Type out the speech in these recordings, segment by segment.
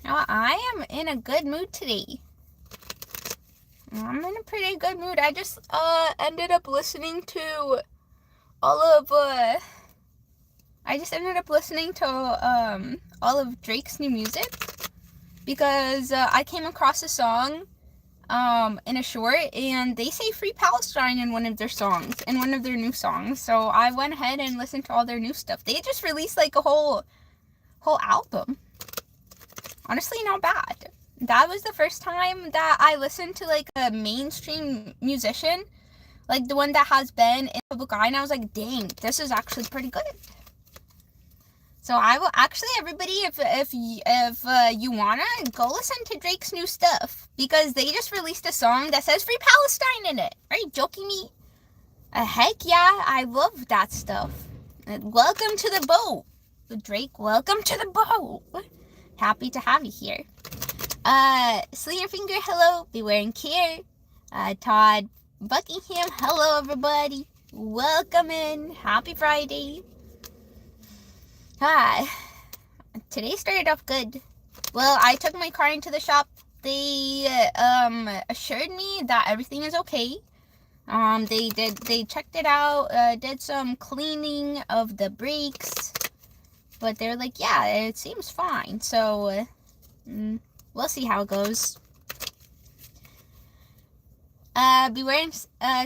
I am in a good mood today. I'm in a pretty good mood. I just ended up listening to all of all of Drake's new music because I came across a song in a short, and they say Free Palestine in one of their songs, in one of their new songs. So I went ahead and listened to all their new stuff. They just released like a whole album. Honestly, not bad. That was the first time that I listened to like a mainstream musician, like the one that has been in the public eye, and I was like, dang, this is actually pretty good. So I will actually, everybody, if you wanna, go listen to Drake's new stuff, because they just released a song that says Free Palestine in it. Are you joking me? Heck yeah, I love that stuff. Welcome to the boat, Drake. Welcome to the boat. Happy to have you here. Slingerfinger, hello. Beware and Care. Todd Buckingham, hello everybody. Welcome in. Happy Friday. Today started off good. Well, I took my car into the shop. They assured me that everything is okay. They checked it out, did some cleaning of the brakes, but they're like, yeah, it seems fine. So we'll see how it goes. Beware,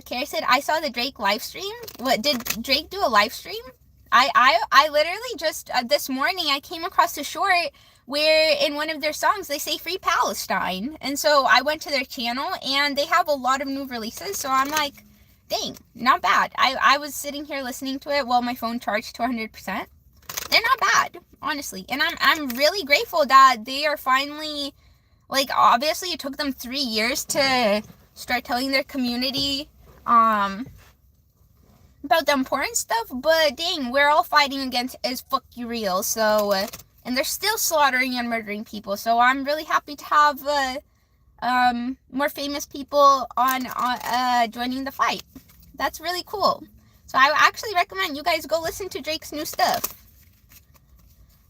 Carrie said, I saw the Drake live stream. What, did Drake do a live stream? I literally just, this morning, I came across a short where in one of their songs, they say Free Palestine. And so I went to their channel, and they have a lot of new releases. So I'm like, dang, not bad. I was sitting here listening to it while my phone charged to 100%. They're not bad, honestly. And I'm really grateful that they are finally, like, obviously it took them 3 years to start telling their community, about the important stuff, but dang, we're all fighting against is fuck you real. So and they're still slaughtering and murdering people, so I'm really happy to have more famous people on joining the fight. That's really cool. So I actually recommend you guys go listen to Drake's new stuff,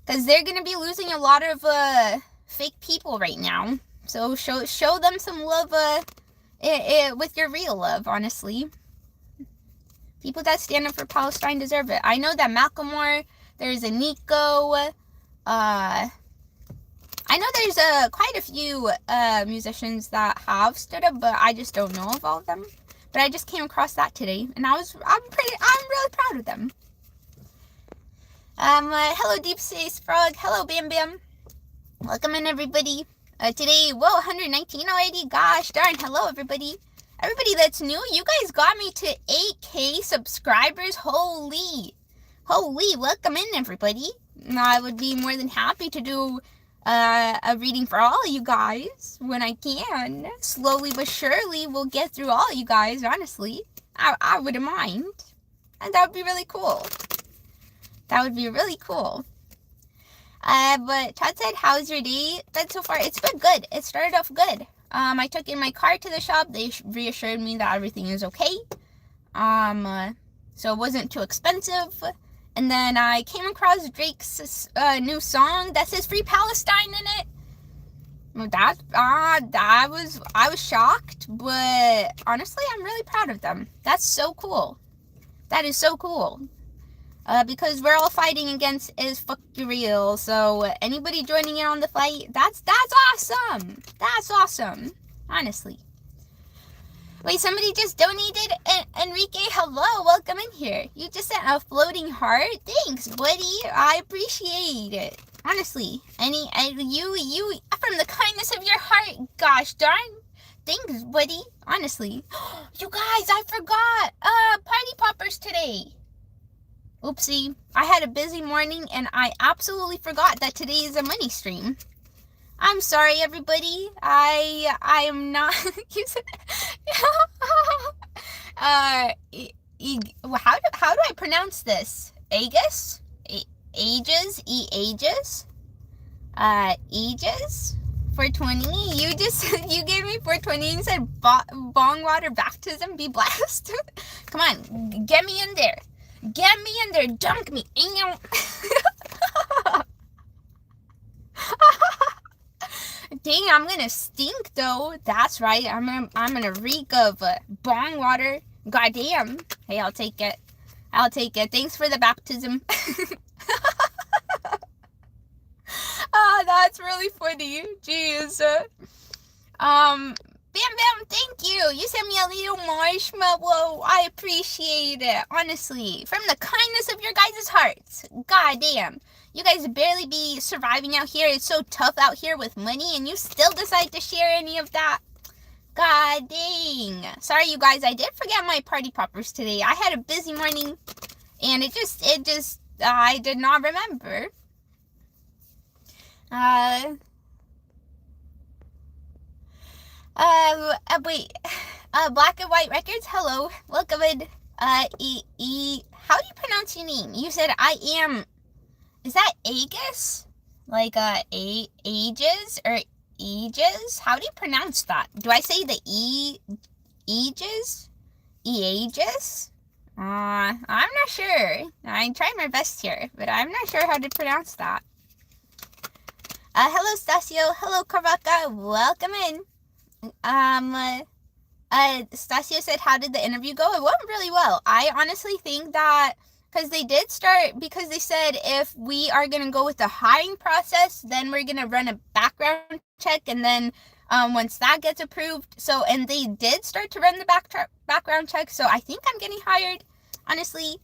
because they're gonna be losing a lot of fake people right now. So show them some love with your real love, honestly. People that stand up for Palestine deserve it. I know that Macklemore, there's a Nico, I know there's quite a few musicians that have stood up, but I just don't know of all of them. But I just came across that today, and I'm really proud of them. Hello Deep Space Frog, hello Bam Bam. Welcome in everybody. Today, whoa, 119 already, gosh darn, hello everybody. Everybody that's new, you guys got me to 8K subscribers. Holy, welcome in, everybody. I would be more than happy to do a reading for all of you guys when I can. Slowly but surely, we'll get through all of you guys, honestly. I wouldn't mind. And that would be really cool. That would be really cool. But Todd said, how's your day been so far? It's been good. It started off good. I took in my car to the shop. They reassured me that everything is okay. So it wasn't too expensive. And then I came across Drake's new song that says Free Palestine in it. I was shocked, but honestly, I'm really proud of them. That's so cool. That is so cool. Because we're all fighting against is fuck you real. So anybody joining in on the fight, that's awesome. That's awesome. Honestly. Wait, somebody just donated. Enrique, hello, welcome in here. You just sent a floating heart. Thanks, buddy. I appreciate it. Honestly, you from the kindness of your heart. Gosh darn. Thanks, buddy. Honestly, you guys, I forgot. Party poppers today. Oopsie, I had a busy morning and I absolutely forgot that today is a money stream. I'm sorry, everybody. I am not. How do I pronounce this? Aegis? Aegis? Aegis? Aegis? 420. You gave me 420 and said bong water baptism. Be blessed. Come on, get me in there. Get me in there, dunk me. Dang, I'm gonna stink though. That's right. I'm gonna reek of bong water. Goddamn. Hey, I'll take it. I'll take it. Thanks for the baptism. Ah, that's really funny. Jeez. Bam Bam, thank you. You sent me a little marshmallow. I appreciate it. Honestly, from the kindness of your guys' hearts. God damn. You guys barely be surviving out here. It's so tough out here with money, and you still decide to share any of that. God dang. Sorry, you guys. I did forget my party poppers today. I had a busy morning, and I did not remember. Wait. Black and White Records, hello. Welcome in. How do you pronounce your name? You said I am. Is that Aegis? Like, ages or aegis? How do you pronounce that? Do I say the aegis? Aegis? I'm not sure. I tried my best here, but I'm not sure how to pronounce that. Hello, Stasio. Hello, Karaka. Welcome in. Stasio said, how did the interview go? It went really well. I honestly think that, because they said if we are going to go with the hiring process, then we're going to run a background check, and then once that gets approved, and they did start to run the background check, so I think I'm getting hired, honestly.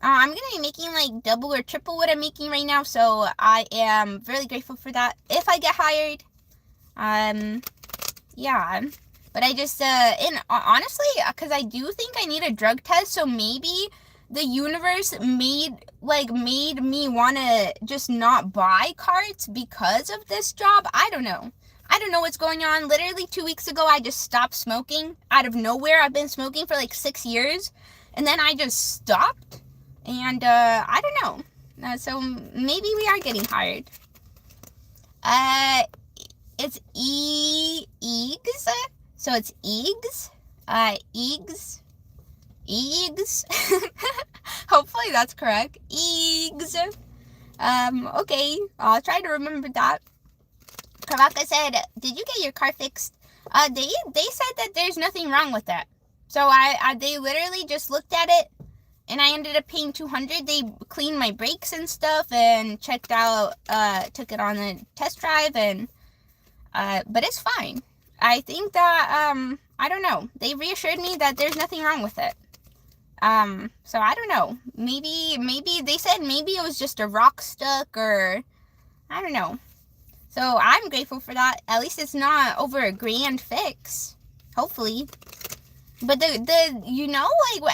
I'm going to be making like double or triple what I'm making right now, so I am really grateful for that. If I get hired, yeah, but I just, honestly, because I do think I need a drug test, so maybe the universe made me want to just not buy carts because of this job. I don't know what's going on. Literally 2 weeks ago, I just stopped smoking out of nowhere. I've been smoking for like 6 years, and then I just stopped, and, I don't know. So maybe we are getting hired. It's Eags. So it's Eags. Eags. Hopefully that's correct. Eags. Okay. I'll try to remember that. Karaka said, did you get your car fixed? They said that there's nothing wrong with that. So they literally just looked at it, and I ended up paying $200. They cleaned my brakes and stuff and checked out, took it on a test drive, and, but it's fine. I think that, I don't know. They reassured me that there's nothing wrong with it. So I don't know. Maybe they said maybe it was just a rock stuck, or I don't know. So I'm grateful for that. At least it's not over a grand fix. Hopefully. But like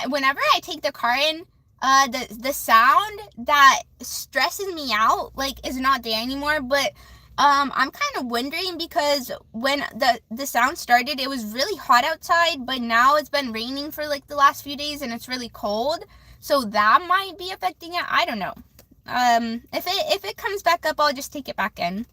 whenever I take the car in, the sound that stresses me out, like, is not there anymore. But I'm kind of wondering, because when the sound started, it was really hot outside, but now it's been raining for like the last few days, and it's really cold, so that might be affecting it. I don't know. If it comes back up, I'll just take it back in.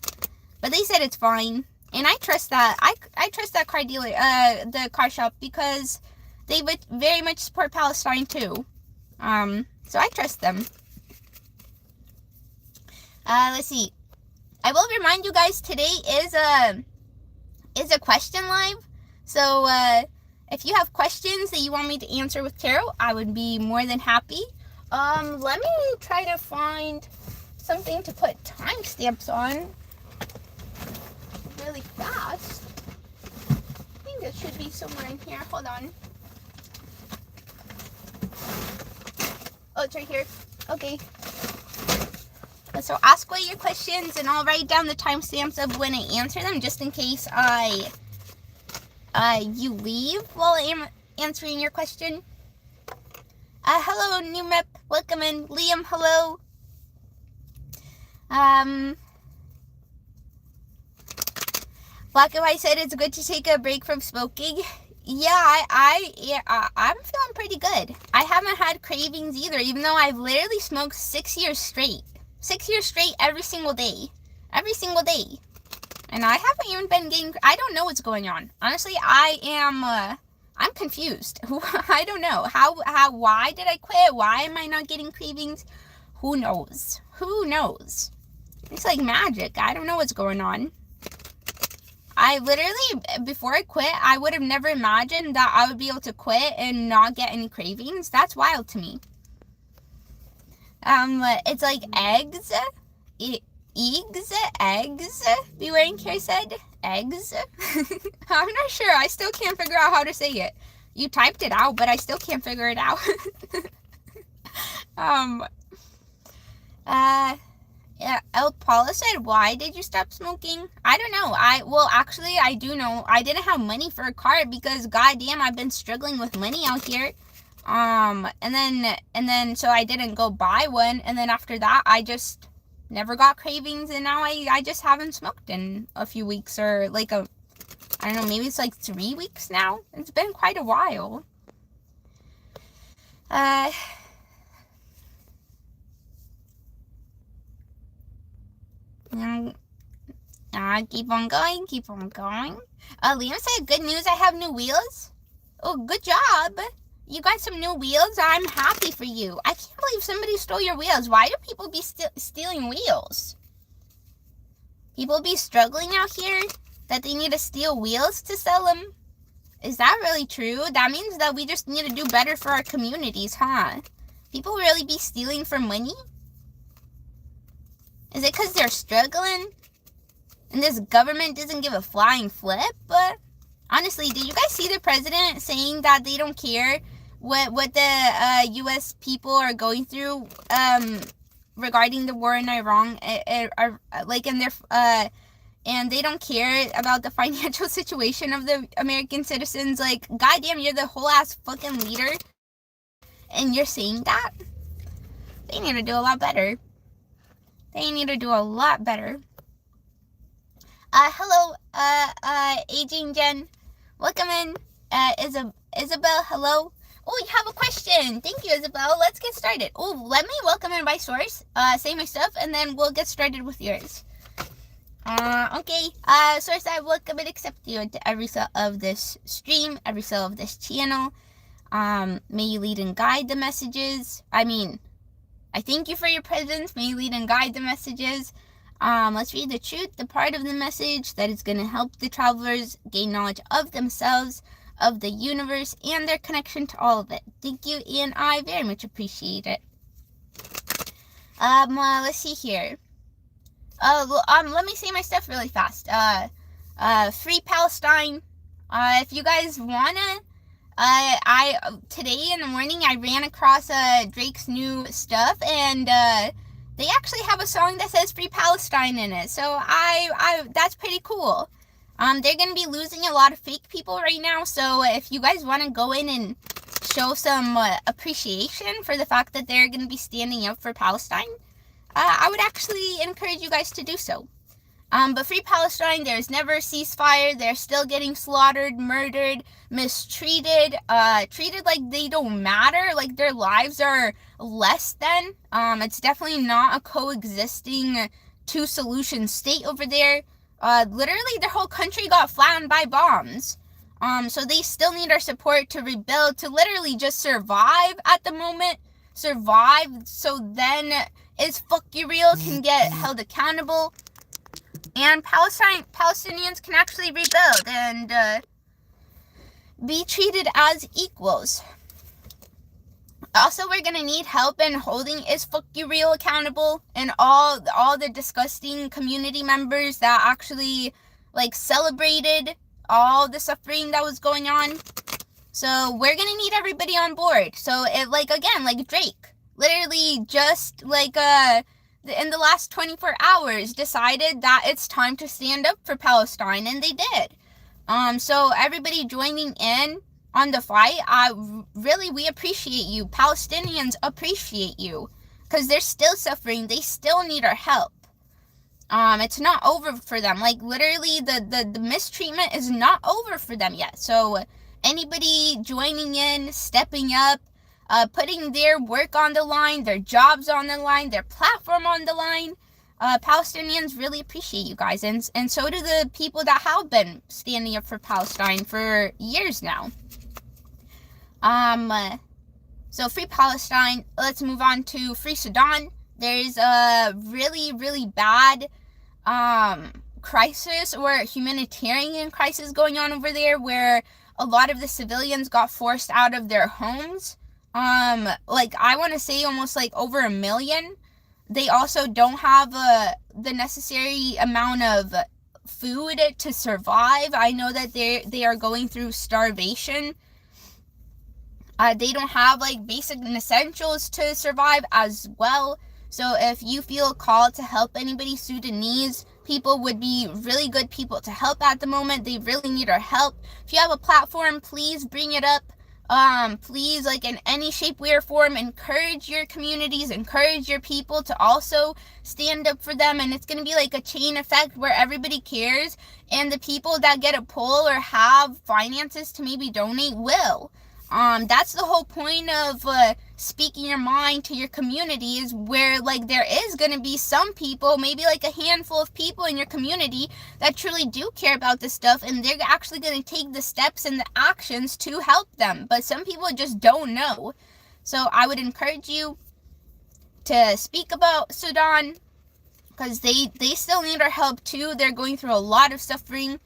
But they said it's fine, and I trust that. I trust that car dealer, the car shop, because they would very much support Palestine too. So I trust them. Let's see. I will remind you guys, today is a question live. So if you have questions that you want me to answer with tarot, I would be more than happy. Let me try to find something to put timestamps on really fast. I think it should be somewhere in here. Hold on. Oh, it's right here. Okay. So ask away your questions, and I'll write down the timestamps of when I answer them, just in case you leave while I'm answering your question. Hello, new rep. Welcome in. Liam, hello. Black and White said it's good to take a break from smoking. Yeah, I'm feeling pretty good. I haven't had cravings either, even though I've literally smoked 6 years straight. 6 years straight, every single day. Every single day. And I haven't even been getting, I don't know what's going on. Honestly, I'm confused. I don't know. Why did I quit? Why am I not getting cravings? Who knows? Who knows? It's like magic. I don't know what's going on. I literally, before I quit, I would have never imagined that I would be able to quit and not get any cravings. That's wild to me. It's like eggs. Eggs. Be wearing care said eggs. I'm not sure. I still can't figure out how to say it. You typed it out, but I still can't figure it out. Yeah, El Paula said, why did you stop smoking? I don't know. Actually, I do know. I didn't have money for a car because goddamn, I've been struggling with money out here. And then, so I didn't go buy one. And then after that, I just never got cravings. And now I just haven't smoked in a few weeks, or like I don't know, maybe it's like 3 weeks now. It's been quite a while. Keep on going, keep on going. Liam said, good news, I have new wheels. Oh, good job. You got some new wheels. I'm happy for you. I can't believe somebody stole your wheels. Why do people be stealing wheels? People be struggling out here that they need to steal wheels to sell them? Is that really true? That means that we just need to do better for our communities, huh? People really be stealing for money? Is it because they're struggling? And this government doesn't give a flying flip? But honestly, did you guys see the president saying that they don't care what the U.S. people are going through regarding the war in Iran? And they don't care about the financial situation of the American citizens. Like, goddamn, you're the whole ass fucking leader, and you're saying that? They need to do a lot better. They need to do a lot better. Hello, Aging Jen. Welcome in. Isabel, hello. Oh, you have a question. Thank you, Isabel. Let's get started. Oh, let me welcome in by source. Say my stuff, and then we'll get started with yours. Okay. Source, I welcome and accept you into every cell of this stream, every cell of this channel. May you lead and guide the messages. I thank you for your presence. May you lead and guide the messages. Let's read the truth, the part of the message that is going to help the travelers gain knowledge of themselves, of the universe, and their connection to all of it. Thank you, and I very much appreciate it. Let's see here. Let me say my stuff really fast. Free Palestine. If you guys wanna, today in the morning I ran across Drake's new stuff, and they actually have a song that says Free Palestine in it. So that's pretty cool. They're gonna be losing a lot of fake people right now. So if you guys want to go in and show some appreciation for the fact that they're gonna be standing up for Palestine, I would actually encourage you guys to do so. But Free Palestine, there's never a ceasefire. They're still getting slaughtered, murdered, mistreated, treated like they don't matter, like their lives are less than. It's definitely not a coexisting two-solution state over there. Literally, their whole country got flattened by bombs. So they still need our support to rebuild, to literally just survive at the moment. Survive, so then is Fuck You Real can get held accountable. And Palestinians can actually rebuild and be treated as equals. Also, we're gonna need help in holding Is Fuck You Real accountable, and all the disgusting community members that actually celebrated all the suffering that was going on. So we're gonna need everybody on board. So it again, Drake, literally just in the last 24 hours decided that it's time to stand up for Palestine, and they did. So everybody joining in on the fight, we appreciate you. Palestinians appreciate you, because they're still suffering. They still need our help. It's not over for them. Literally, the mistreatment is not over for them yet. So anybody joining in, stepping up, putting their work on the line, their jobs on the line, their platform on the line, Palestinians really appreciate you guys, and so do the people that have been standing up for Palestine for years now. So Free Palestine. Let's move on to Free Sudan. There's a really, really bad crisis or humanitarian crisis going on over there where a lot of the civilians got forced out of their homes. Like, I want to say almost like over 1 million. They also don't have the necessary amount of food to survive. I know that they are going through starvation. They don't have like basic essentials to survive as well. So if you feel called to help anybody, Sudanese people would be really good people to help at the moment. They really need our help. If you have a platform, please bring it up. Please, like, in any shape, way, or form, encourage your communities, encourage your people to also stand up for them. And it's going to be like a chain effect where everybody cares, and the people that get a pull or have finances to maybe donate will. That's the whole point of speaking your mind to your communities, where like there is going to be some people, maybe like a handful of people in your community that truly do care about this stuff, and they're actually going to take the steps and the actions to help them. But some people just don't know. So I would encourage you to speak about Sudan, because they still need our help too. They're going through a lot of suffering.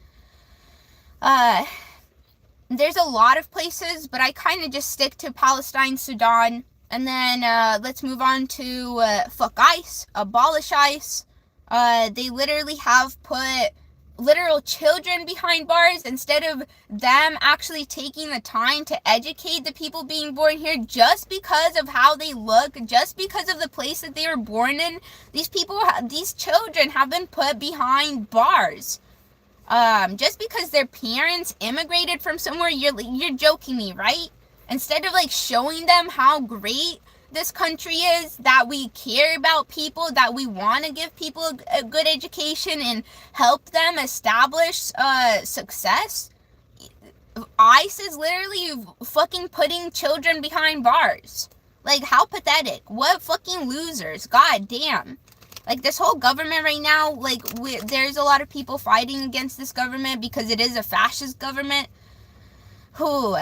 There's a lot of places, but I kind of just stick to Palestine, Sudan. And then let's move on to fuck ICE, abolish ICE. They literally have put literal children behind bars instead of them actually taking the time to educate the people being born here just because of how they look, just because of the place that they were born in. These children have been put behind bars. Just because their parents immigrated from somewhere. You're joking me, right? Instead of like showing them how great this country is, that we care about people, that we want to give people a good education and help them establish success, ICE is literally fucking putting children behind bars. Like, how pathetic. What fucking losers. God damn. Like, this whole government right now, like, there's a lot of people fighting against this government because it is a fascist government. Whew.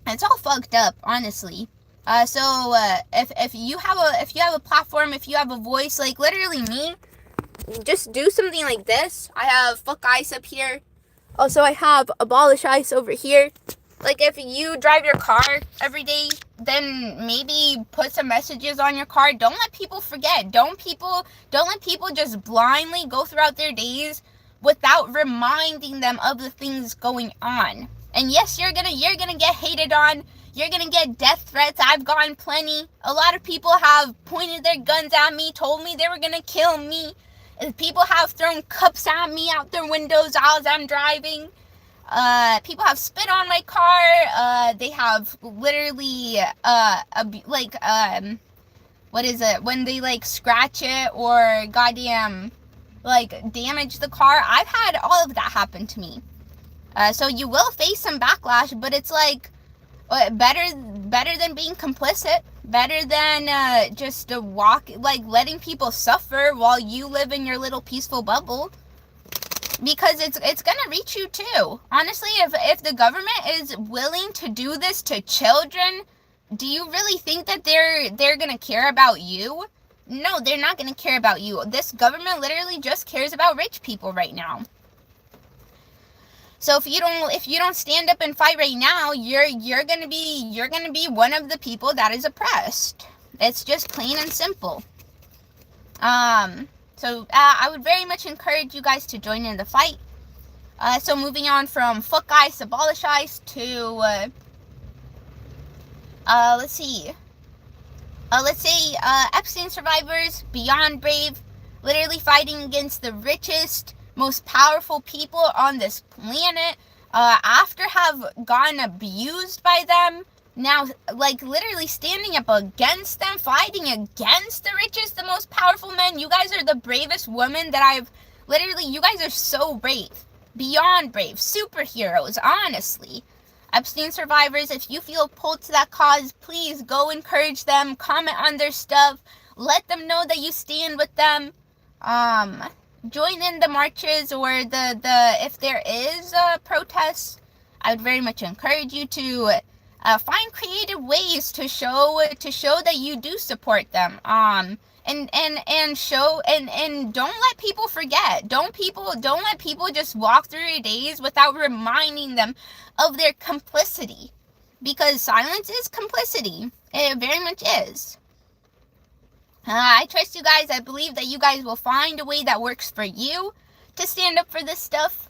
It's all fucked up, honestly. So if you have a platform, if you have a voice, like literally me, just do something like this. I have fuck ICE up here. Also, I have abolish ICE over here. Like, if you drive your car every day, then maybe put some messages on your car. Don't let people forget. Don't let people just blindly go throughout their days without reminding them of the things going on. And yes, you're gonna get hated on. You're gonna get death threats. I've gotten plenty. A lot of people have pointed their guns at me, told me they were gonna kill me. And people have thrown cups at me out their windows as I'm driving. People have spit on my car. They have literally, what is it? When they, like, scratch it or goddamn, like, damage the car. I've had all of that happen to me. So you will face some backlash, but it's, like, better than being complicit. Better than, just letting people suffer while you live in your little peaceful bubble. Because it's gonna reach you too. Honestly, if the government is willing to do this to children, do you really think that they're gonna care about you? No, they're not gonna care about you. This government literally just cares about rich people right now. So if you don't stand up and fight right now, you're gonna be one of the people that is oppressed. It's just plain and simple. So I would very much encourage you guys to join in the fight. So moving on from fuck ICE, abolish ICE to, let's see. Let's say Epstein survivors, beyond brave, literally fighting against the richest, most powerful people on this planet, after have gotten abused by them. Now, like, literally standing up against them, fighting against the richest, the most powerful men. You guys are the bravest women that you guys are so brave. Beyond brave. Superheroes, honestly. Epstein survivors, if you feel pulled to that cause, please go encourage them, comment on their stuff, let them know that you stand with them. Join in the marches or if there is protests, I would very much encourage you to find creative ways to show that you do support them. and show and don't let people forget. Don't let people just walk through your days without reminding them of their complicity, because silence is complicity. It very much is. I trust you guys. I believe that you guys will find a way that works for you to stand up for this stuff.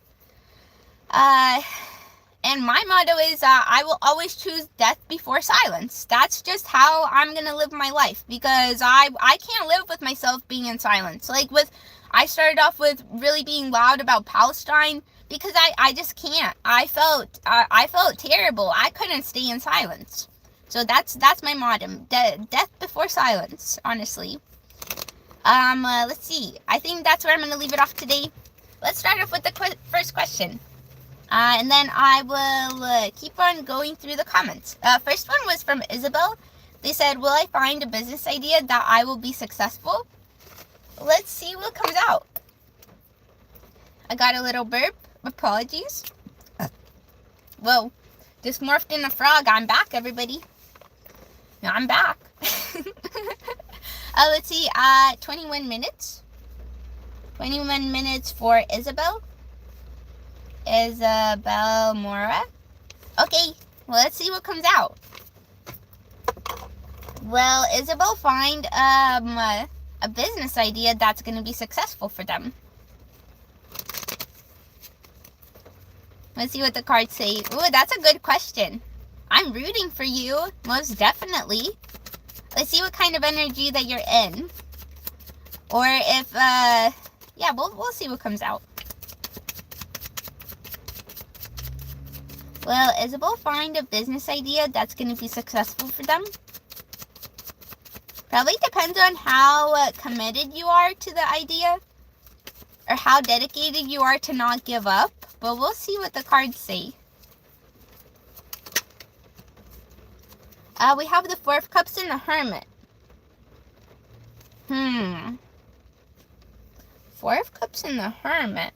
And my motto is, I will always choose death before silence. That's just how I'm gonna live my life, because I can't live with myself being in silence. Like I started off with really being loud about Palestine, because I just can't. I felt terrible. I couldn't stay in silence. So that's my motto. Death before silence, honestly. Let's see. I think that's where I'm gonna leave it off today. Let's start off with the first question. And then I will keep on going through the comments. First one was from Isabel. They said, will I find a business idea that I will be successful? Let's see what comes out. I got a little burp. Apologies. Whoa. Just morphed in a frog. I'm back, everybody. No, I'm back. Let's see. 21 minutes. 21 minutes for Isabel. Isabel Mora. Okay, well, let's see what comes out. Will Isabel find a business idea that's going to be successful for them? Let's see what the cards say. Ooh, that's a good question. I'm rooting for you, most definitely. Let's see what kind of energy that you're in. Or if, yeah, we'll see what comes out. Will Isabel find a business idea that's going to be successful for them? Probably depends on how committed you are to the idea, or how dedicated you are to not give up. But we'll see what the cards say. We have the Four of Cups and the Hermit. Four of Cups and the Hermit.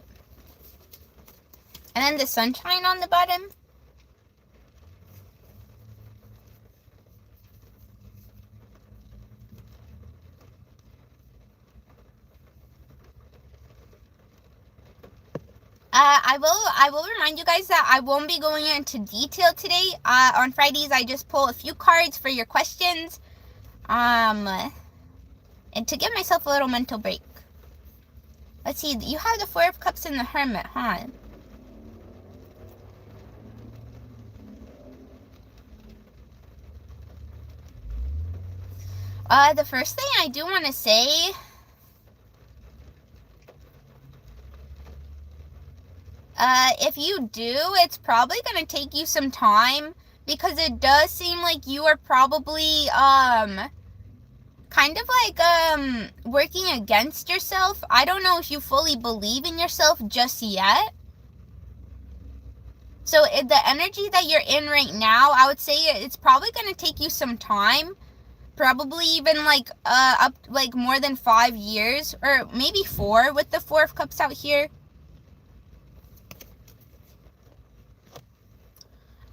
And then the Sunshine on the bottom. I will remind you guys that I won't be going into detail today. On Fridays, I just pull a few cards for your questions. And to give myself a little mental break. Let's see, you have the Four of Cups and the Hermit, huh? The first thing I do want to say, if you do, it's probably going to take you some time, because it does seem like you are probably, kind of like, working against yourself. I don't know if you fully believe in yourself just yet. So the energy that you're in right now, I would say it's probably going to take you some time. Probably even like, up like more than 5 years, or maybe 4 with the Four of Cups out here.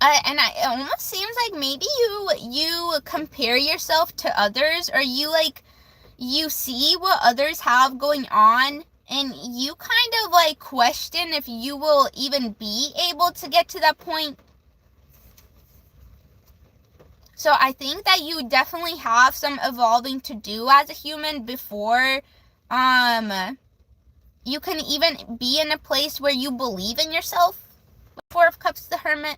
And it almost seems like maybe you compare yourself to others, or you see what others have going on, and you kind of like question if you will even be able to get to that point. So I think that you definitely have some evolving to do as a human before you can even be in a place where you believe in yourself. Four of Cups, the Hermit.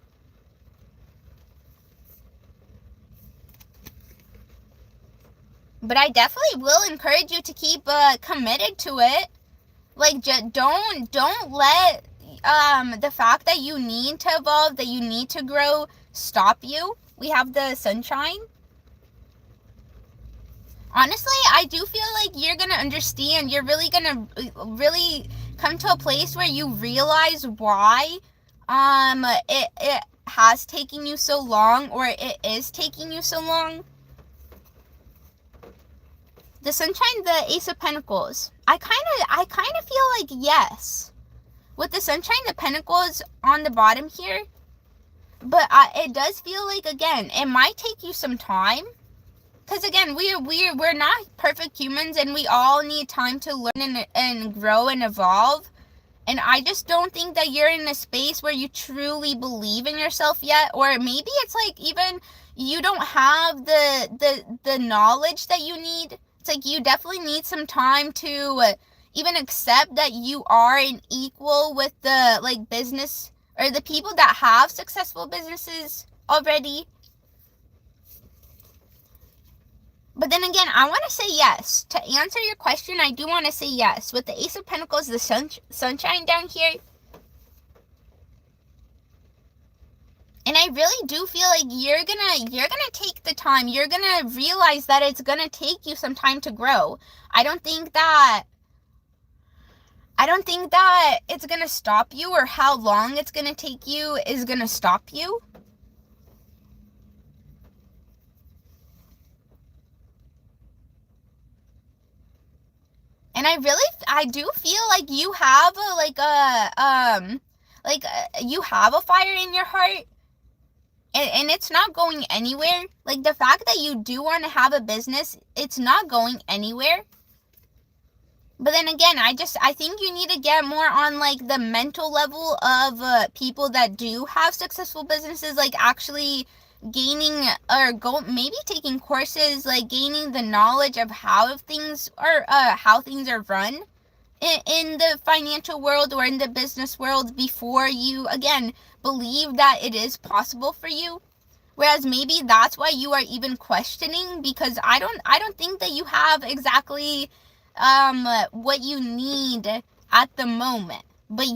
But I definitely will encourage you to keep committed to it. Like, don't let the fact that you need to evolve, that you need to grow, stop you. We have the Sunshine. Honestly, I do feel like you're gonna understand. You're really gonna really come to a place where you realize why it has taken you so long, or it is taking you so long. The Sunshine, the Ace of Pentacles. I kind of feel like yes. With the Sunshine, the Pentacles on the bottom here. But it does feel like, again, it might take you some time. because again, we're not perfect humans, and we all need time to learn and grow and evolve. And I just don't think that you're in a space where you truly believe in yourself yet. Or maybe it's like even you don't have the knowledge that you need. It's like you definitely need some time to even accept that you are an equal with the like business or the people that have successful businesses already. But then again, I want to say yes. To answer your question, I do want to say yes. With the Ace of Pentacles, the sunshine down here. And I really do feel like you're gonna take the time. You're gonna realize that it's gonna take you some time to grow. I don't think that it's gonna stop you, or how long it's gonna take you is gonna stop you. And I do feel like you have you have a fire in your heart, and it's not going anywhere. Like the fact that you do want to have a business, it's not going anywhere. But then again, I think you need to get more on like the mental level of people that do have successful businesses, like actually gaining or maybe taking courses, like gaining the knowledge of how things are run in the financial world or in the business world before you again believe that it is possible for you. Whereas maybe that's why you are even questioning, because I don't think that you have exactly what you need at the moment. But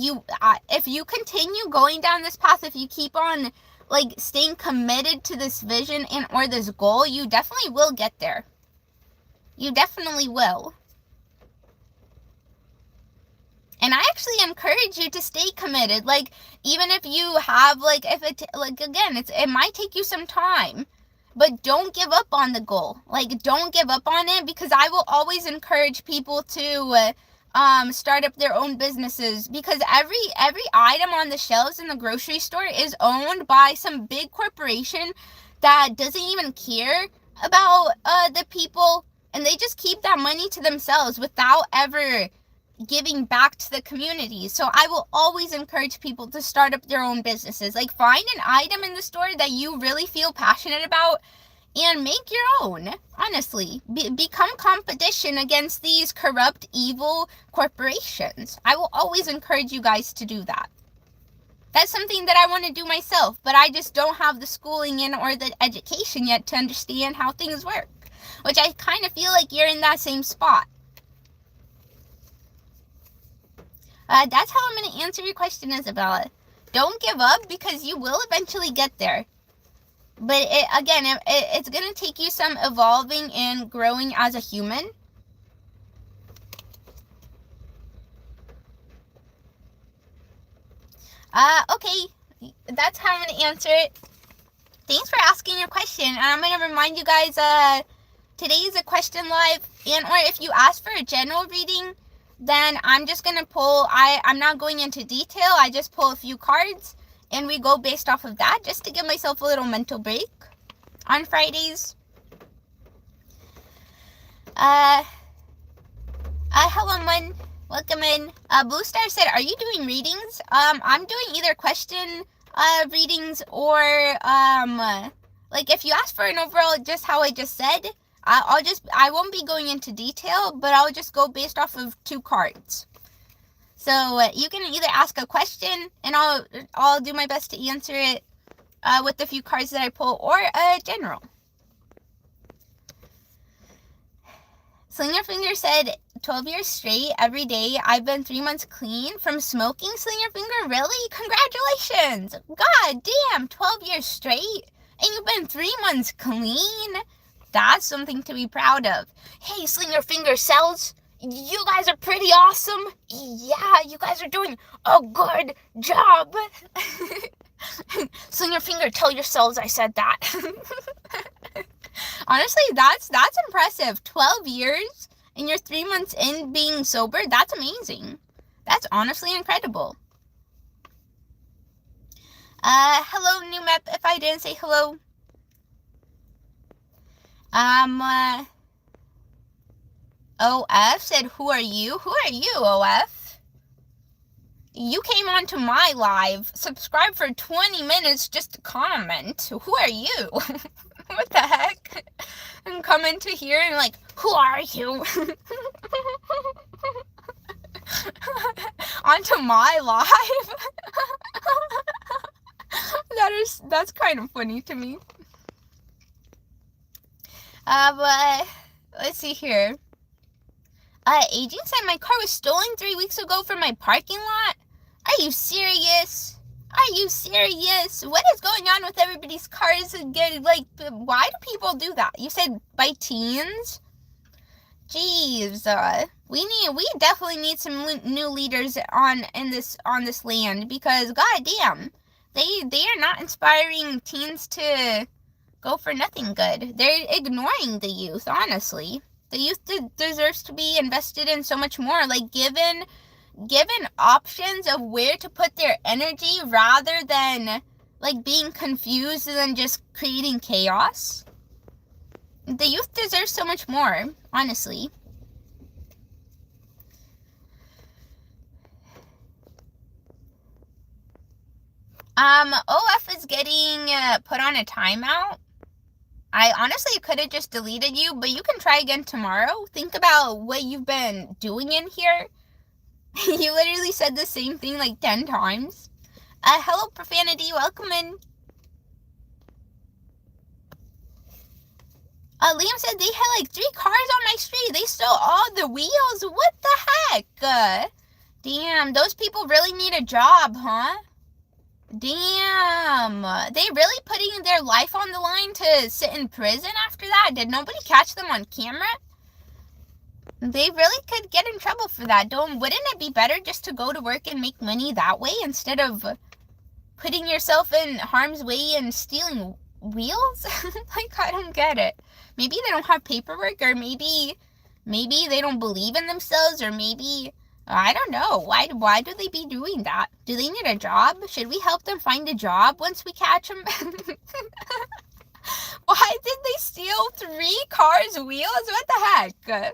if you continue going down this path, if you keep on like staying committed to this vision or this goal, you definitely will get there. You definitely will. And I actually encourage you to stay committed. Like even if you have it might take you some time, but don't give up on the goal. Like don't give up on it, because I will always encourage people to start up their own businesses, because every item on the shelves in the grocery store is owned by some big corporation that doesn't even care about the people, and they just keep that money to themselves without ever giving back to the community. So I will always encourage people to start up their own businesses. Like find an item in the store that you really feel passionate about and make your own. Honestly, become competition against these corrupt, evil corporations. I will always encourage you guys to do that. That's something that I want to do myself, but I just don't have the schooling in or the education yet to understand how things work, which I kind of feel like you're in that same spot. That's how I'm going to answer your question, Isabella. Don't give up, because you will eventually get there. But it's going to take you some evolving and growing as a human. Okay. That's how I'm going to answer it. Thanks for asking your question. And I'm going to remind you guys, today is a question live. Or if you ask for a general reading, then I'm just going to pull, I'm not going into detail. I just pull a few cards. And we go based off of that, just to give myself a little mental break on Fridays. Hello, Mun. Welcome in. Blue Star said, are you doing readings? I'm doing either question readings or, like if you ask for an overall, just how I just said, I won't be going into detail, but I'll just go based off of 2 cards. So you can either ask a question, and I'll do my best to answer it with the few cards that I pull, or general. Slinger Finger said, 12 years straight, every day. I've been 3 months clean from smoking. Slinger Finger, really? Congratulations! God damn, 12 years straight? And you've been 3 months clean? That's something to be proud of. Hey, Slinger Finger cells, you guys are pretty awesome. Yeah, you guys are doing a good job. Slinger Finger, tell yourselves I said that. Honestly, that's impressive. 12 years and you're 3 months in being sober. That's amazing. That's honestly incredible. Hello, new map, if I didn't say hello. OF said, who are you? Who are you, OF? You came onto my live, subscribed for 20 minutes just to comment. Who are you? What the heck? And come into here and like, who are you? Onto my live? That's kind of funny to me. But let's see here. Agent said my car was stolen 3 weeks ago from my parking lot. Are you serious? Are you serious? What is going on with everybody's cars? Like, why do people do that? You said by teens? Jeez, we definitely need some new leaders on this land, because goddamn, they are not inspiring teens to go for nothing good. They're ignoring the youth, honestly. The youth deserves to be invested in so much more, like given options of where to put their energy rather than like being confused and then just creating chaos. The youth deserves so much more, honestly. OF is getting put on a timeout. I honestly could have just deleted you, but you can try again tomorrow. Think about what you've been doing in here. You literally said the same thing like 10 times. Hello, Profanity. Welcome in. Liam said they had like 3 cars on my street. They stole all the wheels. What the heck? Damn, those people really need a job, huh? Damn. They really putting their life on the line to sit in prison after that? Did nobody catch them on camera? They really could get in trouble for that. Wouldn't it be better just to go to work and make money that way instead of putting yourself in harm's way and stealing wheels? Like, I don't get it. Maybe they don't have paperwork, or maybe they don't believe in themselves, or maybe, I don't know. Why do they be doing that? Do they need a job? Should we help them find a job once we catch them? Why did they steal 3 cars' wheels? What the heck?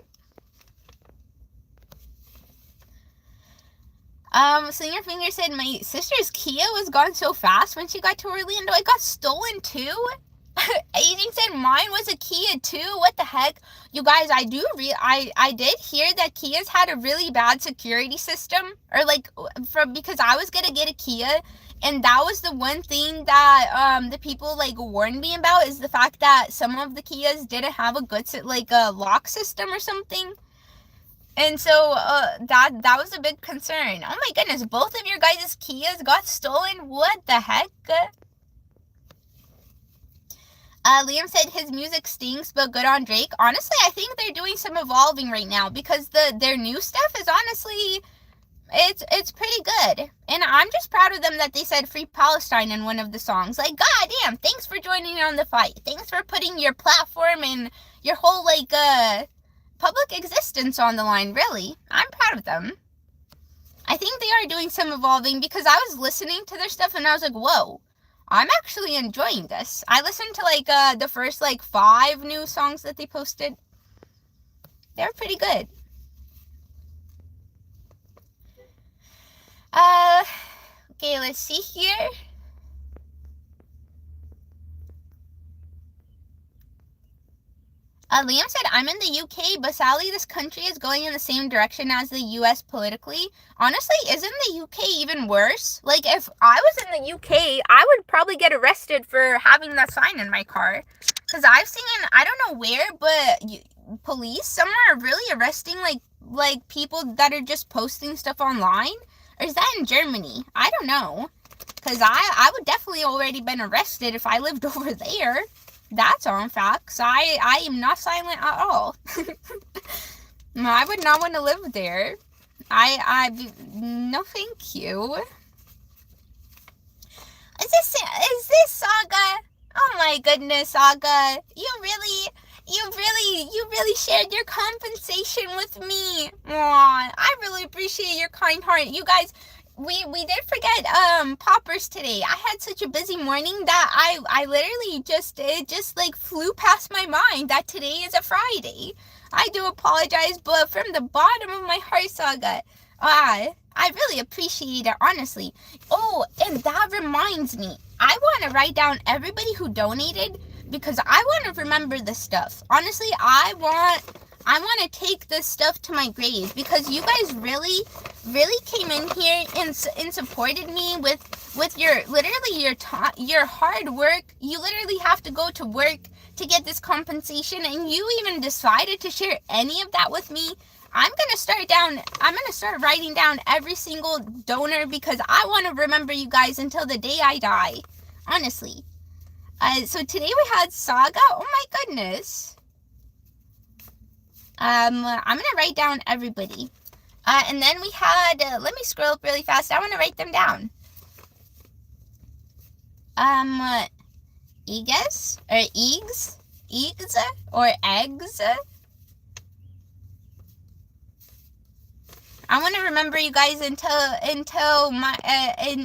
Slinger Finger said my sister's Kia was gone so fast when she got to Orlando. It got stolen too? Aging said mine was a Kia too. What the heck? You guys, I did hear that Kias had a really bad security system, or like because I was gonna get a Kia, and that was the one thing that the people like warned me about, is the fact that some of the Kias didn't have a good lock system or something. And so that was a big concern. Oh my goodness, both of your guys' Kias got stolen? What the heck? Liam said his music stinks, but good on Drake. Honestly, I think they're doing some evolving right now, because their new stuff is honestly, it's pretty good. And I'm just proud of them that they said Free Palestine in one of the songs. Like, goddamn, thanks for joining on the fight. Thanks for putting your platform and your whole public existence on the line, really. I'm proud of them. I think they are doing some evolving, because I was listening to their stuff and I was like, whoa, I'm actually enjoying this. I listened to the first 5 new songs that they posted. They're pretty good. Okay, let's see here. Liam said, I'm in the UK, but sadly this country is going in the same direction as the US politically. Honestly, isn't the UK even worse? Like, if I was in the UK, I would probably get arrested for having that sign in my car. Because I've seen, I don't know where, but police somewhere are really arresting, like people that are just posting stuff online. Or is that in Germany? I don't know. Because I would definitely already been arrested if I lived over there. That's on facts. I am not silent at all. I would not want to live there. No, thank you. Is this Saga? Oh my goodness, Saga. You really shared your compensation with me. Aw, I really appreciate your kind heart. You guys, we did forget poppers today. I had such a busy morning that I literally it just like flew past my mind that today is a Friday. I do apologize, but from the bottom of my heart, Saga, I really appreciate it, honestly. Oh, and that reminds me, I want to write down everybody who donated because I want to remember this stuff. Honestly, I want to take this stuff to my grave because you guys really came in here and supported me with your literally your hard work. You literally have to go to work to get this compensation, and you even decided to share any of that with me. I'm gonna start writing down every single donor because I want to remember you guys until the day I die, honestly. So today we had Saga. Oh my goodness. I'm gonna write down everybody. And then we had, let me scroll up really fast. I want to write them down. Egas, or Egs, or Eggs. I want to remember you guys until my,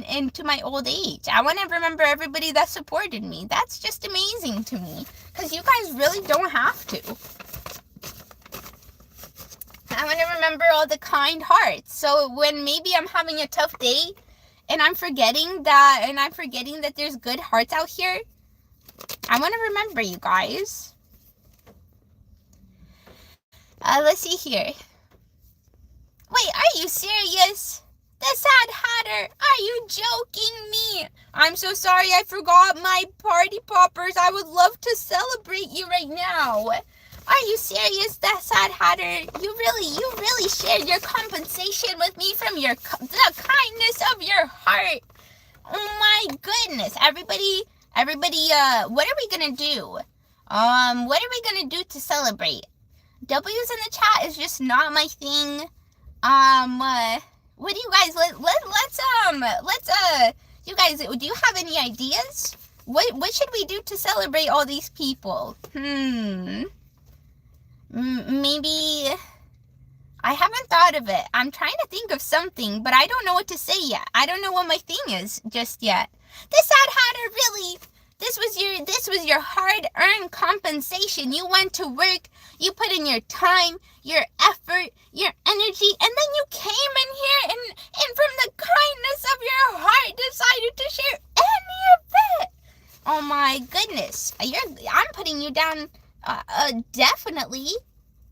into my old age. I want to remember everybody that supported me. That's just amazing to me. Because you guys really don't have to. I want to remember all the kind hearts. So when maybe I'm having a tough day and I'm forgetting that there's good hearts out here, I want to remember you guys. Let's see here. Wait, are you serious? The Sad Hatter, are you joking me? I'm so sorry I forgot my party poppers. I would love to celebrate you right now. Are you serious, the Sad Hatter? You really shared your compensation with me from the kindness of your heart. Oh my goodness. Everybody, what are we gonna do? What are we gonna do to celebrate? W's in the chat is just not my thing. What do you guys, you guys, do you have any ideas? What should we do to celebrate all these people? Maybe, I haven't thought of it. I'm trying to think of something, but I don't know what to say yet. I don't know what my thing is just yet. The Sad Hatter, really? This was your hard-earned compensation. You went to work, you put in your time, your effort, your energy, and then you came in here and from the kindness of your heart decided to share any of it. Oh my goodness. I'm putting you down, definitely.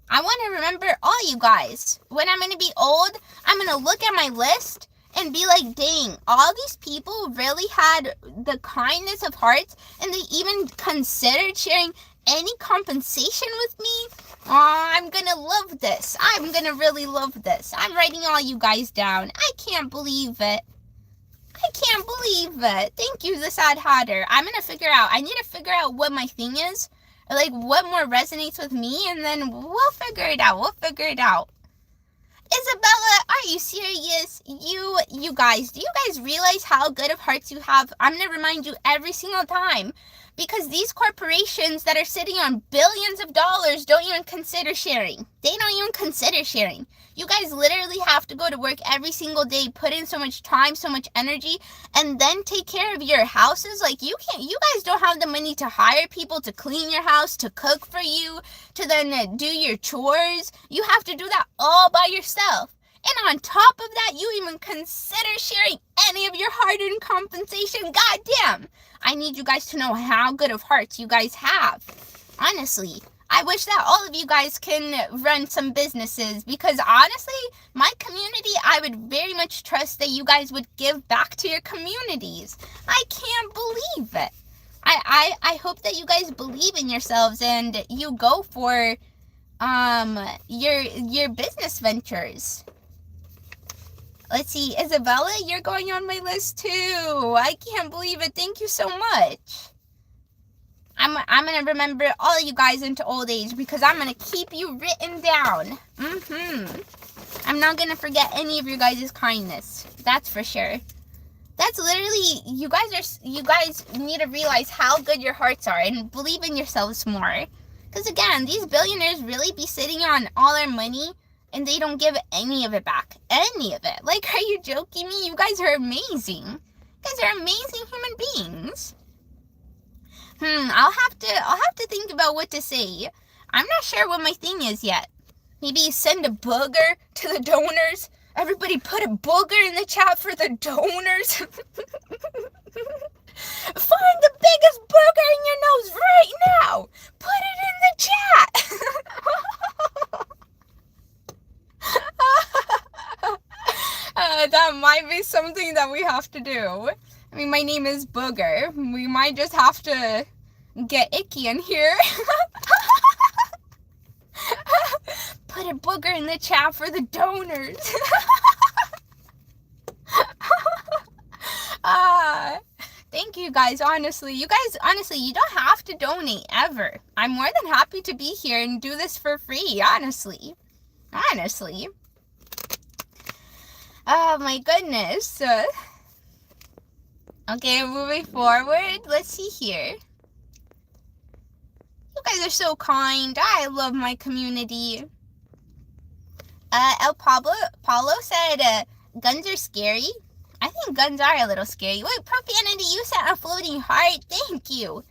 I want to remember all you guys. When I'm going to be old, I'm going to look at my list and be like, dang, all these people really had the kindness of hearts and they even considered sharing any compensation with me. Oh, I'm gonna love this. I'm gonna really love this. I'm writing all you guys down. I can't believe it. I can't believe it. Thank you, the Sad Hatter. I need to figure out what my thing is. Like, what more resonates with me, and then we'll figure it out. Isabella, are you serious? You guys, do you guys realize how good of hearts you have? I'm going to remind you every single time. Because these corporations that are sitting on billions of dollars don't even consider sharing. They don't even consider sharing. You guys literally have to go to work every single day, put in so much time, so much energy, and then take care of your houses. Like, you guys don't have the money to hire people to clean your house, to cook for you, to then do your chores. You have to do that all by yourself. And on top of that, you even consider sharing any of your hard-earned compensation. Goddamn! I need you guys to know how good of hearts you guys have. Honestly, I wish that all of you guys can run some businesses because honestly, my community, I would very much trust that you guys would give back to your communities. I can't believe it. I hope that you guys believe in yourselves and you go for your business ventures. Let's see, Isabella, you're going on my list too. I can't believe it. Thank you so much. I'm going to remember all of you guys into old age because I'm going to keep you written down. I'm not going to forget any of your guys' kindness. That's for sure. That's literally, you guys need to realize how good your hearts are and believe in yourselves more. Because again, these billionaires really be sitting on all our money and they don't give any of it back. Any of it. Like, are you joking me? You guys are amazing. You guys are amazing human beings. I'll have to think about what to say. I'm not sure what my thing is yet. Maybe send a booger to the donors. Everybody put a booger in the chat for the donors. Find the biggest booger in your nose right now. Put it in the chat. That might be something that we have to do. I mean, my name is Booger. We might just have to get icky in here. Put a booger in the chat for the donors. Thank you guys, honestly. You don't have to donate ever. I'm more than happy to be here and do this for free, honestly. Oh my goodness. Okay, moving forward. Let's see here. You guys are so kind. I love my community. El Paulo said, guns are scary. I think guns are a little scary. Wait, profanity, you sent a floating heart. Thank you.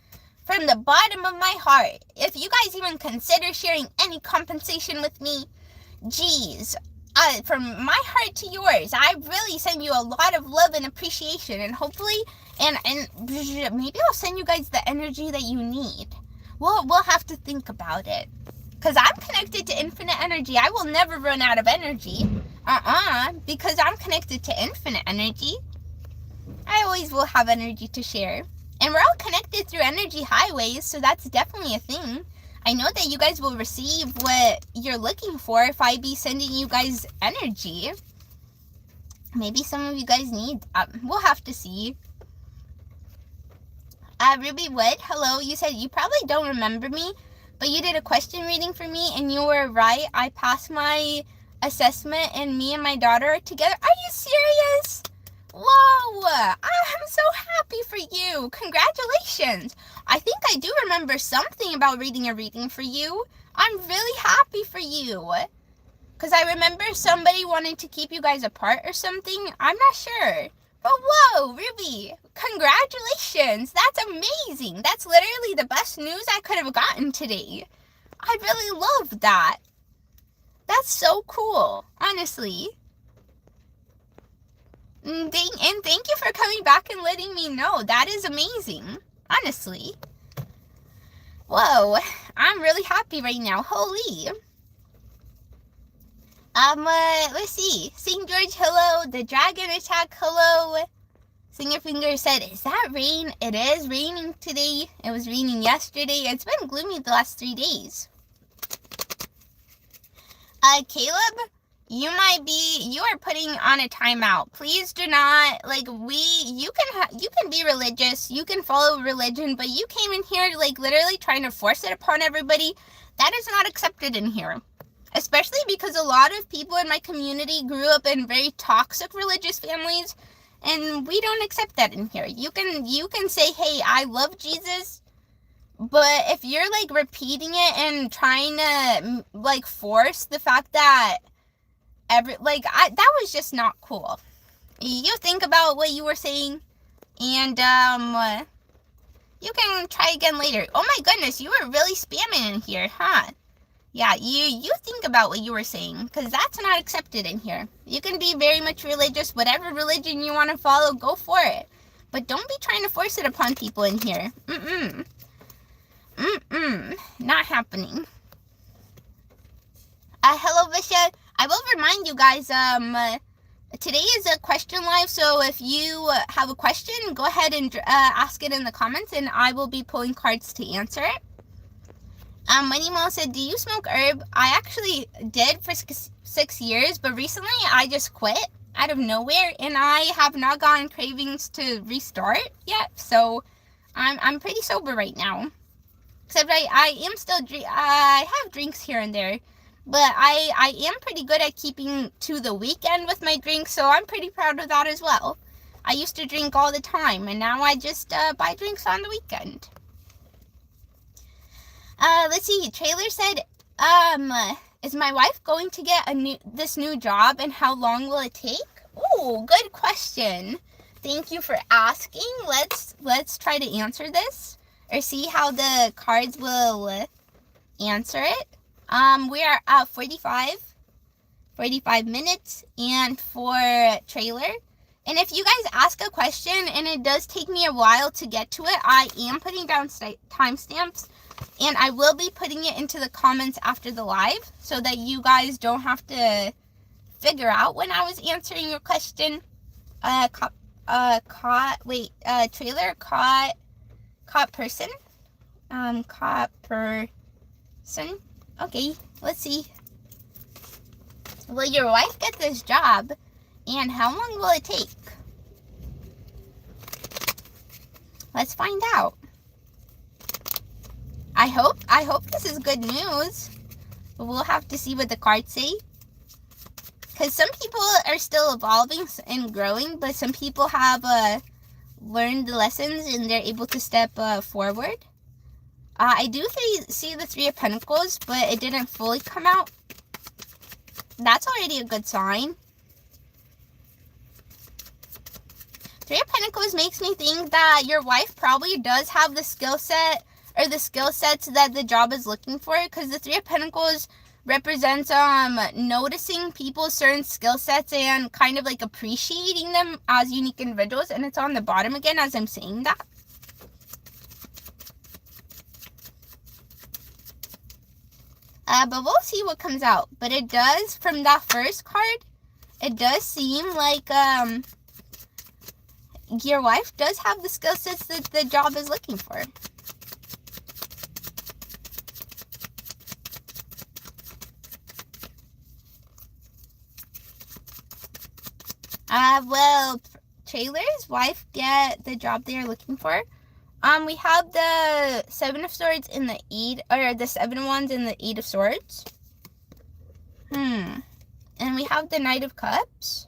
From the bottom of my heart. If you guys even consider sharing any compensation with me, geez. From my heart to yours, I really send you a lot of love and appreciation, and hopefully, and maybe I'll send you guys the energy that you need. We'll have to think about it, because I'm connected to infinite energy. I will never run out of energy, because I'm connected to infinite energy. I always will have energy to share, and we're all connected through energy highways, so that's definitely a thing. I know that you guys will receive what you're looking for if I be sending you guys energy. Maybe some of you guys need, we'll have to see. Ruby Wood, hello. You said you probably don't remember me, but you did a question reading for me and you were right. I passed my assessment and me and my daughter are together. Are you serious? Whoa, I'm so happy for you. Congratulations. I think I do remember something about reading a reading for you. I'm really happy for you. Because I remember somebody wanted to keep you guys apart or something. I'm not sure. But whoa, Ruby, congratulations. That's amazing. That's literally the best news I could have gotten today. I really love that. That's so cool, honestly. And thank you for coming back and letting me know. That is amazing, honestly. Whoa, I'm really happy right now. Holy. Let's see. St. George, hello. The Dragon Attack, hello. Singerfinger said, is that rain? It is raining today. It was raining yesterday. It's been gloomy the last 3 days. Caleb, you are putting on a timeout. Please do not, you can be religious, you can follow religion, but you came in here, literally trying to force it upon everybody. That is not accepted in here. Especially because a lot of people in my community grew up in very toxic religious families, and we don't accept that in here. You can say, hey, I love Jesus, but if you're, repeating it and trying to, force the fact that that was just not cool. You think about what you were saying, and, you can try again later. Oh my goodness, you were really spamming in here, huh? Yeah, you think about what you were saying, because that's not accepted in here. You can be very much religious, whatever religion you want to follow, go for it. But don't be trying to force it upon people in here. Not happening. Hello, Visha. I will remind you guys, today is a question live, so if you have a question, go ahead and ask it in the comments, and I will be pulling cards to answer it. Money Mo said, do you smoke herb? I actually did for 6 years, but recently I just quit out of nowhere, and I have not gotten cravings to restart yet, so I'm pretty sober right now. Except I am still, I have drinks here and there, but I am pretty good at keeping to the weekend with my drinks, so I'm pretty proud of that as well. I used to drink all the time, and now I just buy drinks on the weekend. Let's see, Trailer said, Is my wife going to get this new job, and how long will it take? Oh, good question. Thank you for asking. Let's try to answer this, or see how the cards will answer it. We are at 45 minutes, and for trailer. And if you guys ask a question and it does take me a while to get to it, I am putting down timestamps, and I will be putting it into the comments after the live so that you guys don't have to figure out when I was answering your question. Trailer caught person. Caught person. Okay, let's see. Will your wife get this job, and how long will it take? Let's find out. I hope this is good news, but we'll have to see what the cards say. Because some people are still evolving and growing, but some people have learned the lessons and they're able to step forward. I do see the Three of Pentacles, but it didn't fully come out. That's already a good sign. Three of Pentacles makes me think that your wife probably does have the skill set, or the skill sets that the job is looking for, because the Three of Pentacles represents noticing people's certain skill sets and kind of like appreciating them as unique individuals, and it's on the bottom again as I'm saying that. But we'll see what comes out. But it does, from that first card, it does seem like your wife does have the skill sets that the job is looking for. Well, Taylor's wife get the job they are looking for. We have the Seven of Swords in the Eight, or the Seven of Wands in the Eight of Swords. And we have the Knight of Cups.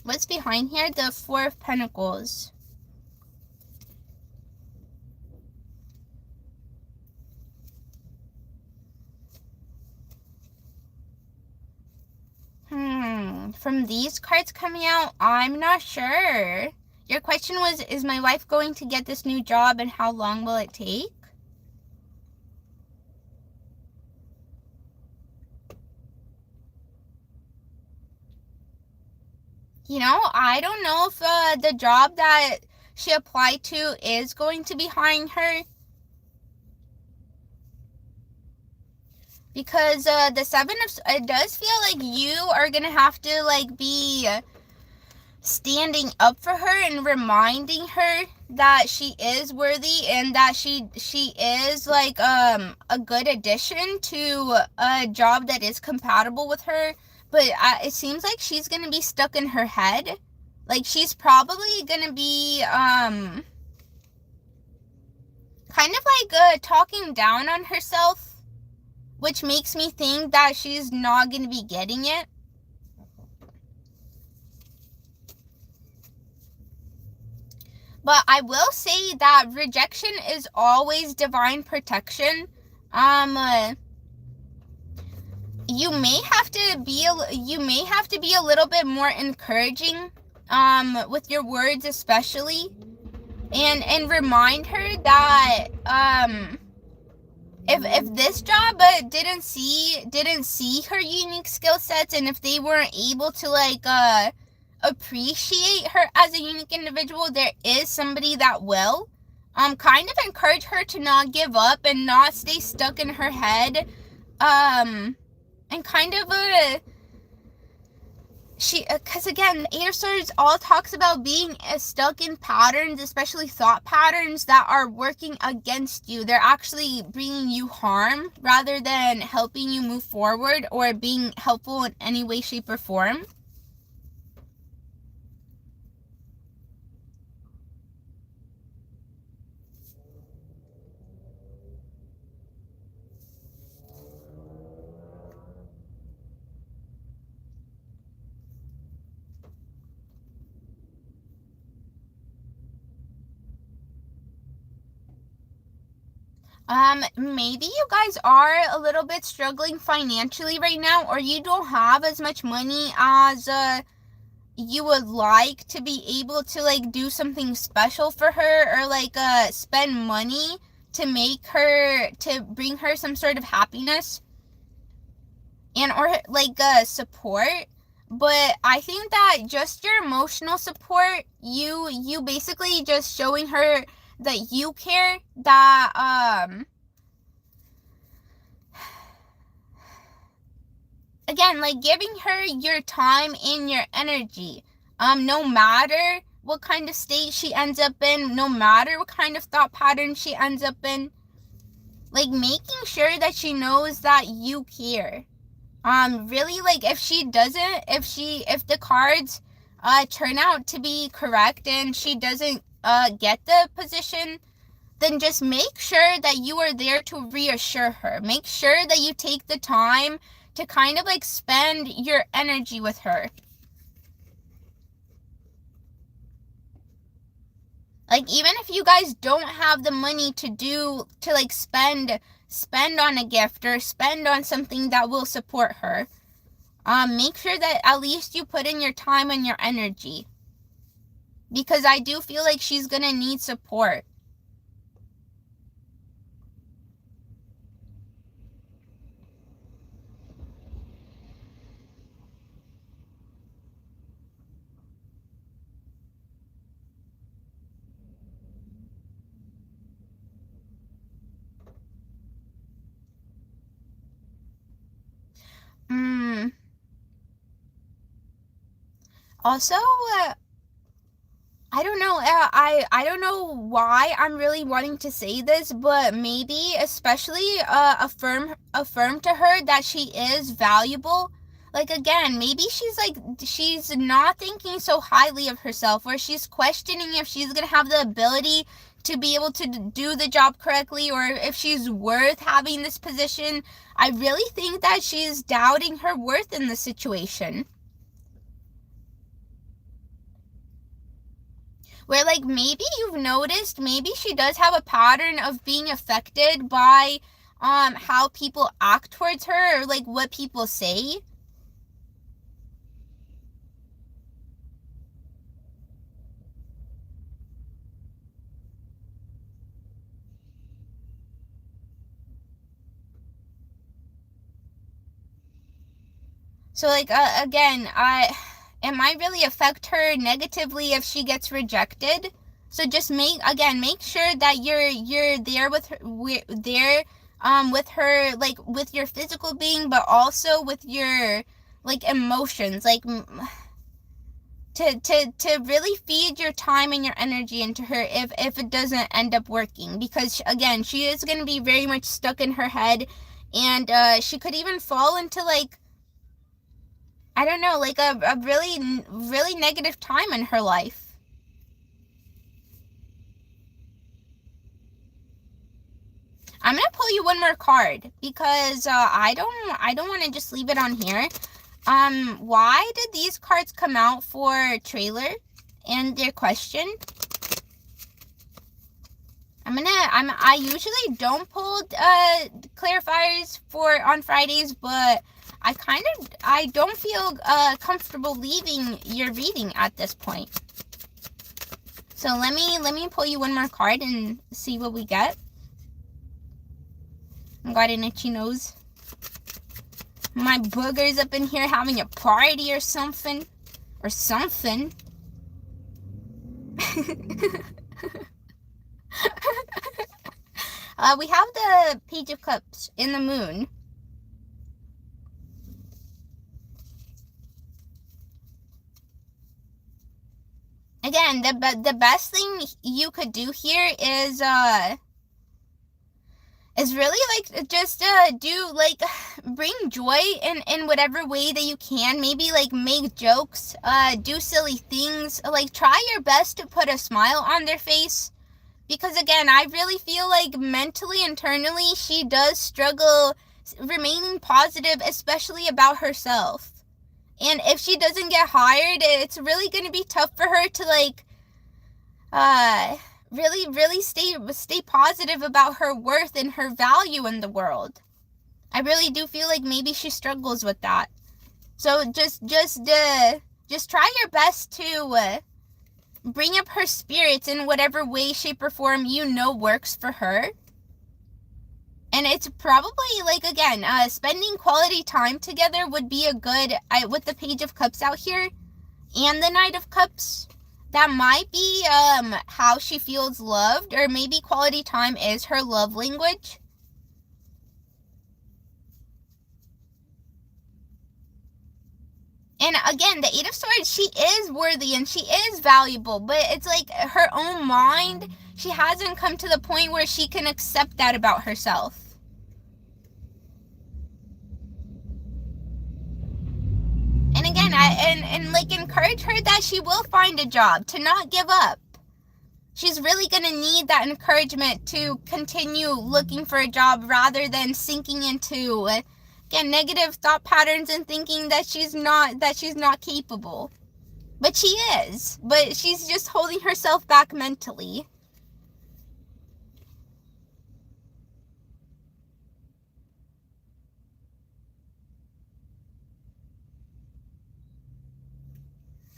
What's behind here? The Four of Pentacles. From these cards coming out, I'm not sure. Your question was, is my wife going to get this new job, and how long will it take? You know, I don't know if the job that she applied to is going to be hiring her. Because the Seven of, it does feel like you are going to have to like be standing up for her and reminding her that she is worthy, and that she is like a good addition to a job that is compatible with her. But it seems like she's going to be stuck in her head. Like she's probably going to be kind of like talking down on herself, which makes me think that she's not going to be getting it. But I will say that rejection is always divine protection. You may have to be a little bit more encouraging with your words, especially, and remind her that if this job didn't see her unique skill sets, and if they weren't able to like appreciate her as a unique individual, there is somebody that will. Kind of encourage her to not give up and not stay stuck in her head. And kind of because again, Eight of Swords all talks about being stuck in patterns, especially thought patterns that are working against you. They're actually bringing you harm rather than helping you move forward or being helpful in any way, shape, or form. Maybe you guys are a little bit struggling financially right now, or you don't have as much money as, you would like to be able to, like, do something special for her, or, like, spend money to bring her some sort of happiness and, or, like, support. But I think that just your emotional support, you basically just showing her that you care, that, again, like, giving her your time and your energy, no matter what kind of state she ends up in, no matter what kind of thought pattern she ends up in, like, making sure that she knows that you care. Really, like, if the cards turn out to be correct and she doesn't get the position, then just make sure that you are there to reassure her. Make sure that you take the time to kind of, like, spend your energy with her. Like, even if you guys don't have the money to like spend on a gift or spend on something that will support her, make sure that at least you put in your time and your energy, because I do feel like she's gonna need support. Also, I don't know. I don't know why I'm really wanting to say this, but maybe especially affirm to her that she is valuable. Like, again, maybe she's not thinking so highly of herself, or she's questioning if she's gonna have the ability to be able to do the job correctly, or if she's worth having this position. I really think that she's doubting her worth in this situation. Where, like, maybe you've noticed, maybe she does have a pattern of being affected by how people act towards her, or, like, what people say. So, like, again, it might really affect her negatively if she gets rejected. So just make sure that you're there with her, with her, like, with your physical being, but also with your, like, emotions, like, to really feed your time and your energy into her if it doesn't end up working, because again, she is going to be very much stuck in her head, and she could even fall into, like, I don't know, like a really, really negative time in her life. I'm gonna pull you one more card, because I don't want to just leave it on here. Why did these cards come out for trailer and their question? I usually don't pull clarifiers for on Fridays, but I don't feel comfortable leaving your reading at this point. So let me pull you one more card and see what we get. I got an itchy nose. My booger's up in here having a party or something. Or something. We have the Page of Cups in the moon. Again, the best thing you could do here is really, like, just do, like, bring joy in whatever way that you can. Maybe, like, make jokes, do silly things, like, try your best to put a smile on their face, because again, I really feel like mentally, internally, she does struggle remaining positive, especially about herself. And if she doesn't get hired, it's really going to be tough for her to, like, really stay positive about her worth and her value in the world. I really do feel like maybe she struggles with that. So just try your best to bring up her spirits in whatever way, shape, or form you know works for her. And it's probably, like, again, spending quality time together would be a good, with the Page of Cups out here and the Knight of Cups, that might be how she feels loved, or maybe quality time is her love language. And again, the Eight of Swords, she is worthy and she is valuable, but it's like her own mind, she hasn't come to the point where she can accept that about herself. And again, like, encourage her that she will find a job, to not give up. She's really going to need that encouragement to continue looking for a job, rather than sinking into, again, negative thought patterns and thinking that she's not capable. But she is. But she's just holding herself back mentally.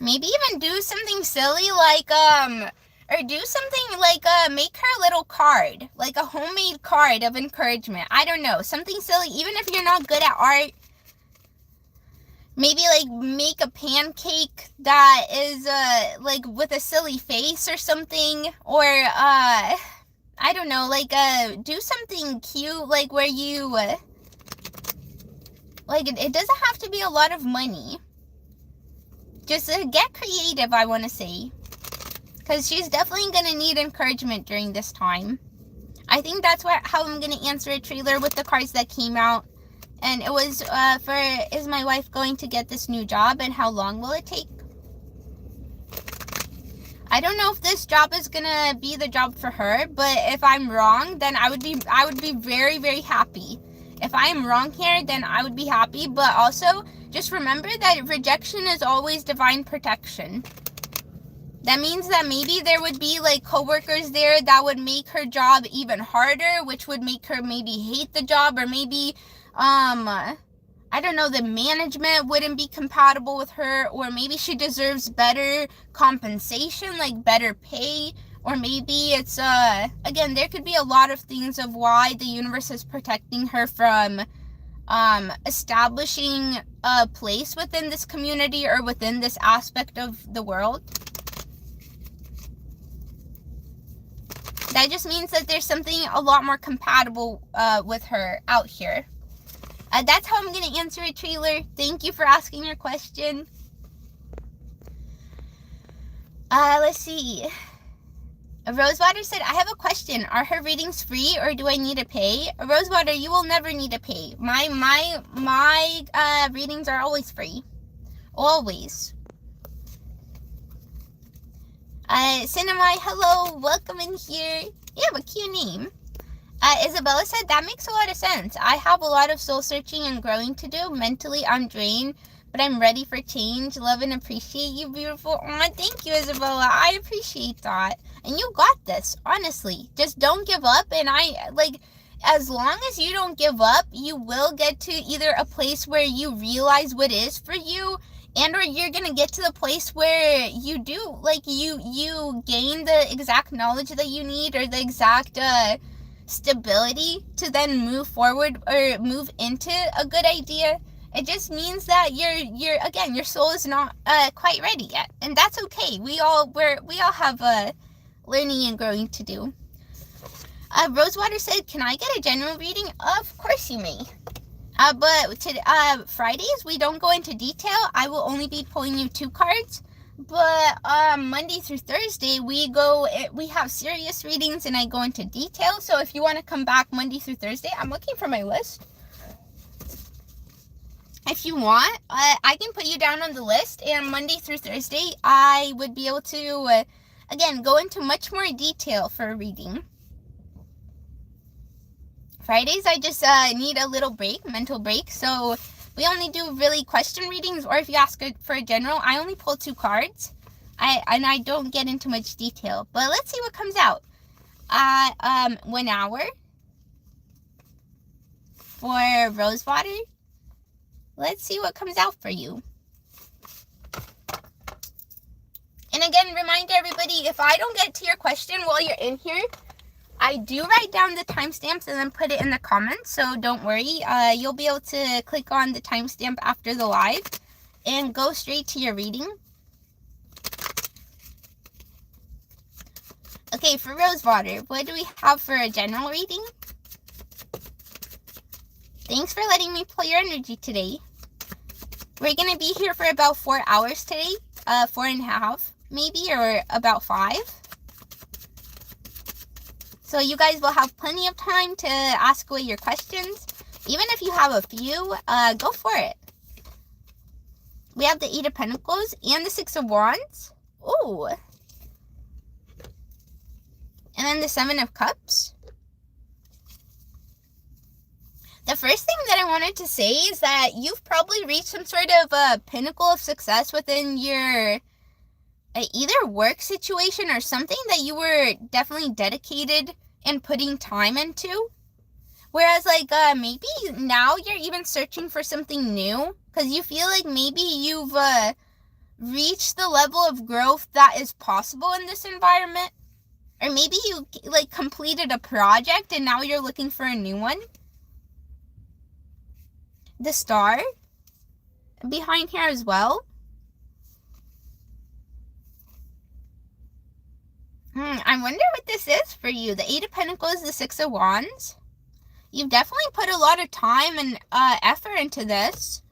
Maybe even do something silly like, or do something like, make her a little card, like a homemade card of encouragement. I don't know, something silly, even if you're not good at art. Maybe, like, make a pancake that is, like, with a silly face or something. Or, I don't know, like, do something cute, like, where you, like, it doesn't have to be a lot of money. Just get creative, I want to say. Because she's definitely going to need encouragement during this time. I think that's how I'm going to answer a trailer with the cards that came out. And it was is my wife going to get this new job, and how long will it take? I don't know if this job is going to be the job for her, but if I'm wrong, then I would be very, very happy. If I am wrong here, then I would be happy. But also, just remember that rejection is always divine protection. That means that maybe there would be, like, coworkers there that would make her job even harder, which would make her maybe hate the job, or maybe, I don't know, the management wouldn't be compatible with her, or maybe she deserves better compensation, like better pay, or maybe it's, again, there could be a lot of things of why the universe is protecting her from establishing a place within this community or within this aspect of the world. That just means that there's something a lot more compatible with her out here. That's how I'm going to answer it, trailer. Thank you for asking your question. Let's see. Rosewater said, I have a question. Are her readings free, or do I need to pay? Rosewater, you will never need to pay. My readings are always free. Always. Cinnamon, hello, welcome in here. You have a cute name. Isabella said, that makes a lot of sense. I have a lot of soul searching and growing to do. Mentally, I'm drained, but I'm ready for change. Love and appreciate you, beautiful. Aw, thank you, Isabella. I appreciate that. And you got this, honestly. Just don't give up. And as long as you don't give up, you will get to either a place where you realize what is for you, and or you're gonna get to the place where you do, like, you gain the exact knowledge that you need, or the exact stability to then move forward or move into a good idea. It just means that your soul is not quite ready yet, and that's okay. We all have learning and growing to do. Rosewater said, "Can I get a general reading?" Of course you may. But Fridays we don't go into detail. I will only be pulling you 2 cards. But Monday through Thursday we have serious readings and I go into detail. So if you want to come back Monday through Thursday, I'm looking for my list. If you want, I can put you down on the list, and Monday through Thursday I would be able to again go into much more detail for a reading. Fridays, I just need a little break, mental break, so we only do really question readings, or if you ask for a general, I only pull 2 cards. I don't get into much detail, but let's see what comes out. 1 hour for Rosewater. Let's see what comes out for you. And again, reminder everybody, if I don't get to your question while you're in here, I do write down the timestamps and then put it in the comments, so don't worry. You'll be able to click on the timestamp after the live and go straight to your reading. Okay, for Rosewater, what do we have for a general reading? Thanks for letting me pull your energy today. We're going to be here for about 4 hours today, 4.5 maybe, or about 5. So you guys will have plenty of time to ask away your questions. Even if you have a few, go for it. We have the 8 of Pentacles and the 6 of Wands. Ooh. And then the 7 of Cups. The first thing that I wanted to say is that you've probably reached some sort of pinnacle of success within your either work situation or something that you were definitely dedicated and putting time into. Whereas like maybe now you're even searching for something new because you feel like maybe you've reached the level of growth that is possible in this environment. Or maybe you like completed a project and now you're looking for a new one. The Star behind here as well. I wonder what this is for you. The 8 of Pentacles, the 6 of Wands. You've definitely put a lot of time and effort into this.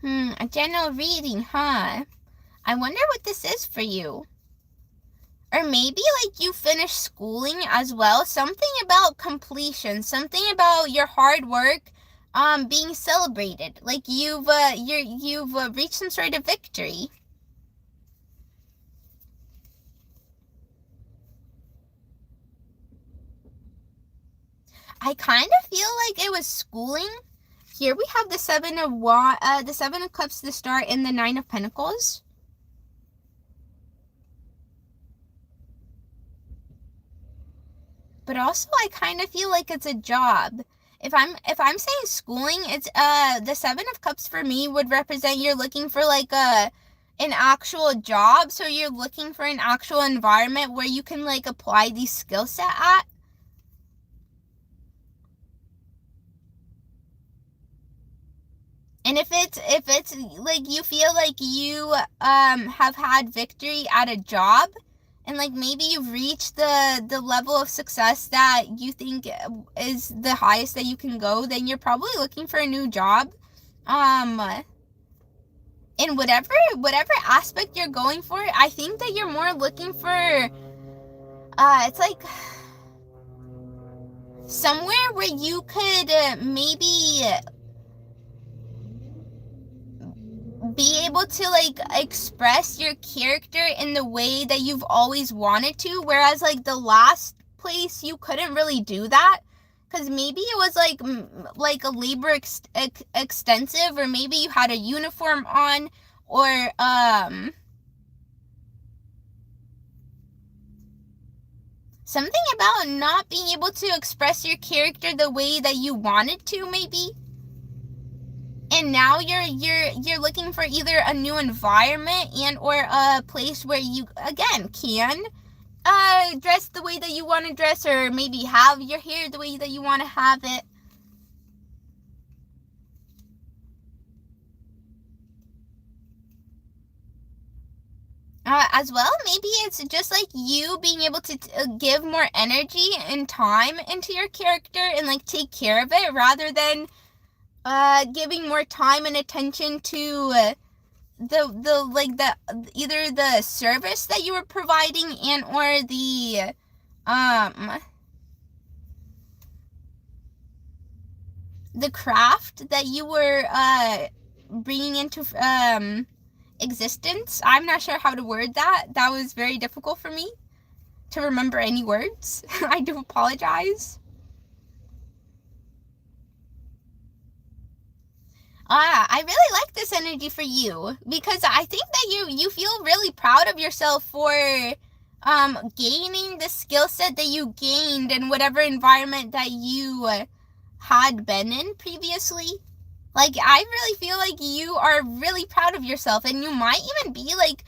A general reading, huh? I wonder what this is for you. Or maybe like you finished schooling as well. Something about completion. Something about your hard work being celebrated. Like you've reached some sort of victory. I kind of feel like it was schooling. Here we have the 7 of Cups, the Star, and the 9 of Pentacles. But also I kind of feel like it's a job. If I'm saying schooling, it's the 7 of Cups for me would represent you're looking for like an actual job. So you're looking for an actual environment where you can like apply these skill set at. And if it's like you feel like you have had victory at a job, and like maybe you've reached the level of success that you think is the highest that you can go, then you're probably looking for a new job. In whatever aspect you're going for, I think that you're more looking for it's like somewhere where you could maybe be able to like express your character in the way that you've always wanted to, whereas like the last place you couldn't really do that because maybe it was like a labor extensive, or maybe you had a uniform on, or something about not being able to express your character the way that you wanted to, maybe. And now you're looking for either a new environment and or a place where you again can dress the way that you want to dress, or maybe have your hair the way that you want to have it. As well, maybe it's just like you being able to give more energy and time into your character and like take care of it, rather than giving more time and attention to either the service that you were providing and or the craft that you were bringing into existence. I'm not sure how to word that. That was very difficult for me to remember any words. I do apologize. I really like this energy for you because I think that you feel really proud of yourself for gaining the skill set that you gained in whatever environment that you had been in previously. Like, I really feel like you are really proud of yourself, and you might even be like,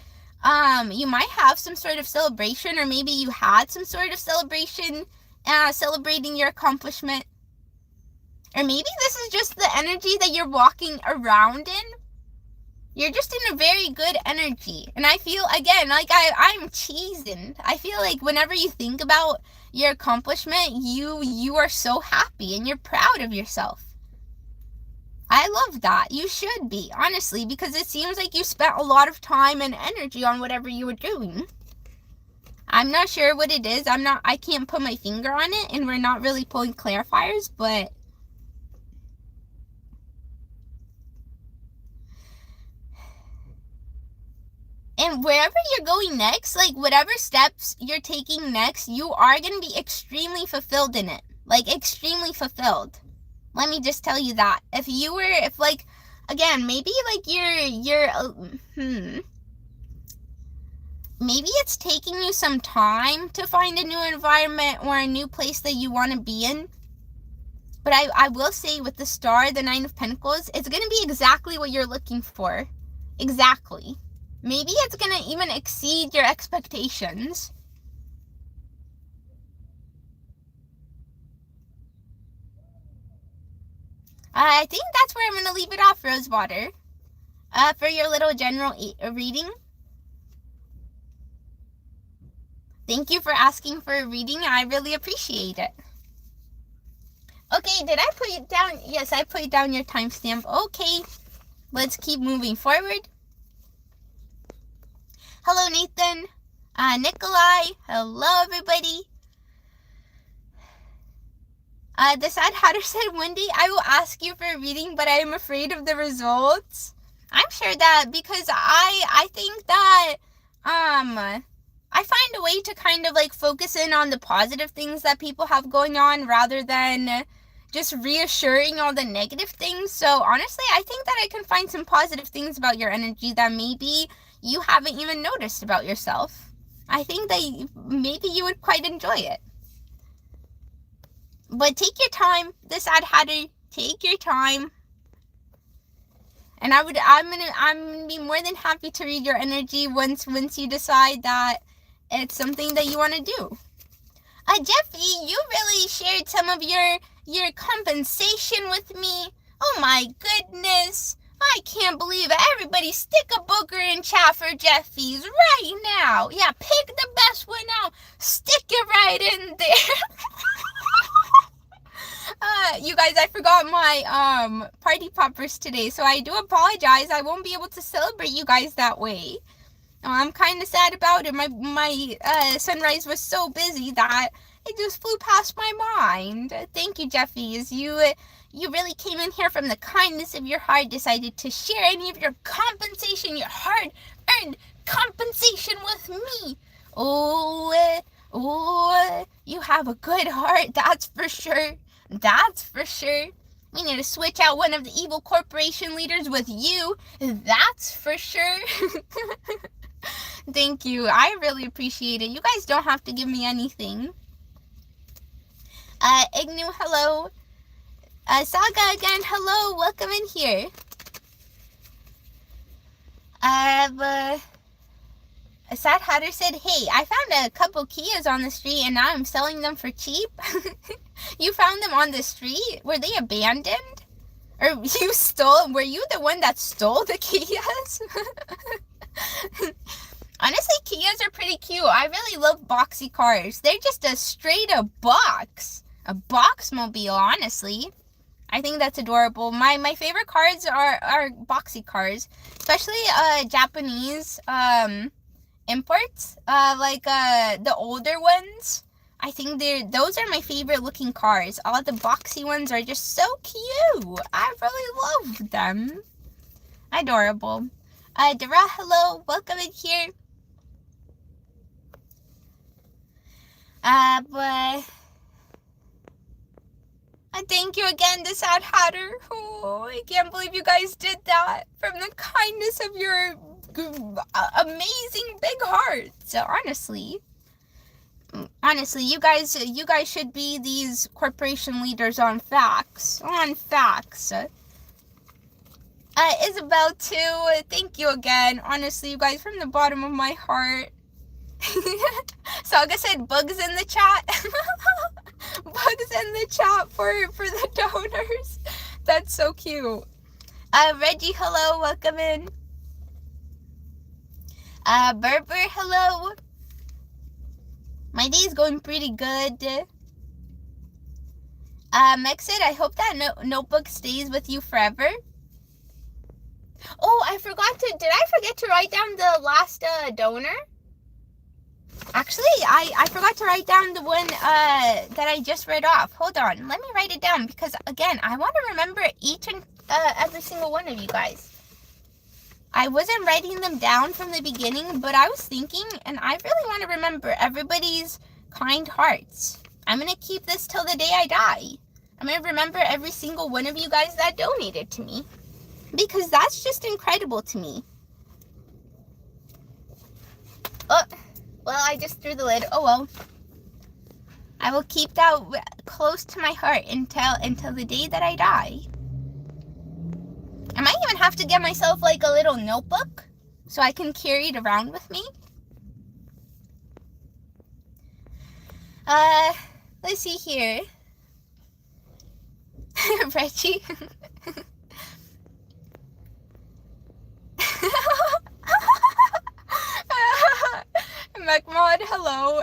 you might have some sort of celebration, or maybe you had some sort of celebration, celebrating your accomplishment. Or maybe this is just the energy that you're walking around in. You're just in a very good energy. And I feel, again, like I'm cheesing. I feel like whenever you think about your accomplishment, you are so happy and you're proud of yourself. I love that. You should be, honestly, because it seems like you spent a lot of time and energy on whatever you were doing. I'm not sure what it is. I can't put my finger on it, and we're not really pulling clarifiers, but and wherever you're going next, like whatever steps you're taking next, you are going to be extremely fulfilled in it. Like, extremely fulfilled. Let me just tell you that. If like, again, maybe like maybe it's taking you some time to find a new environment or a new place that you want to be in. But I will say, with the Star, the Nine of Pentacles, it's going to be exactly what you're looking for. Exactly. Maybe it's going to even exceed your expectations. I think that's where I'm going to leave it off, Rosewater. For your little general reading. Thank you for asking for a reading. I really appreciate it. Okay, did I put it down? Yes, I put down your timestamp. Okay, let's keep moving forward. Hello, Nathan. Nikolai. Hello, everybody. The Sad Hatter said, Wendy, I will ask you for a reading, but I am afraid of the results. I'm sure that because I think that, I find a way to kind of like focus in on the positive things that people have going on rather than just reassuring all the negative things. So honestly, I think that I can find some positive things about your energy that maybe you haven't even noticed about yourself. I think that maybe you would quite enjoy it. But take your time, the Sad Hatter. Take your time. And I'm gonna be more than happy to read your energy once you decide that it's something that you want to do. Jeffy, you really shared some of your compensation with me. Oh my goodness. I can't believe it. Everybody stick a booger in chat for Jeffy's right now. Yeah, pick the best one out. Stick it right in there. You guys, I forgot my party poppers today, so I do apologize. I won't be able to celebrate you guys that way. I'm kind of sad about it. My sunrise was so busy that it just flew past my mind. Thank you, Jeffy. You really came in here from the kindness of your heart, decided to share any of your compensation, your hard-earned compensation with me. Oh, you have a good heart, that's for sure. That's for sure. We need to switch out one of the evil corporation leaders with you. That's for sure. Thank you. I really appreciate it. You guys don't have to give me anything. Ignu, hello. Saga again, hello. Welcome in here. Sad Hatter said, hey, I found a couple Kias on the street and now I'm selling them for cheap. You found them on the street? Were they abandoned? Or you stole? Were you the one that stole the Kias? Honestly, Kias are pretty cute. I really love boxy cars. They're just a straight up box. A box-mobile, honestly. I think that's adorable. My favorite cars are boxy cars. Especially Japanese imports. Like the older ones. I think those are my favorite looking cars. All the boxy ones are just so cute. I really love them. Adorable. Dara, hello. Welcome in here. But Thank you again, the Sad Hatter. Oh, I can't believe you guys did that from the kindness of your amazing big heart. So honestly, you guys should be these corporation leaders on facts. Isabel too. Thank you again. Honestly, you guys, from the bottom of my heart. Saga said bugs in the chat. Bugs in the chat for the donors. That's so cute. Reggie, hello, welcome in. Berber, hello. My day's going pretty good. Mexit, I hope that notebook stays with you forever. Oh, did I forget to write down the last donor? Actually, I forgot to write down the one that I just read off. Hold on, let me write it down because, again, I want to remember each and every single one of you guys. I wasn't writing them down from the beginning, but I was thinking, and I really want to remember everybody's kind hearts. I'm going to keep this till the day I die. I'm going to remember every single one of you guys that donated to me because that's just incredible to me. Oh. Well, I just threw the lid. Oh well. I will keep that close to my heart until the day that I die. I might even have to get myself like a little notebook so I can carry it around with me. Let's see here. Reggie. MacMod, hello.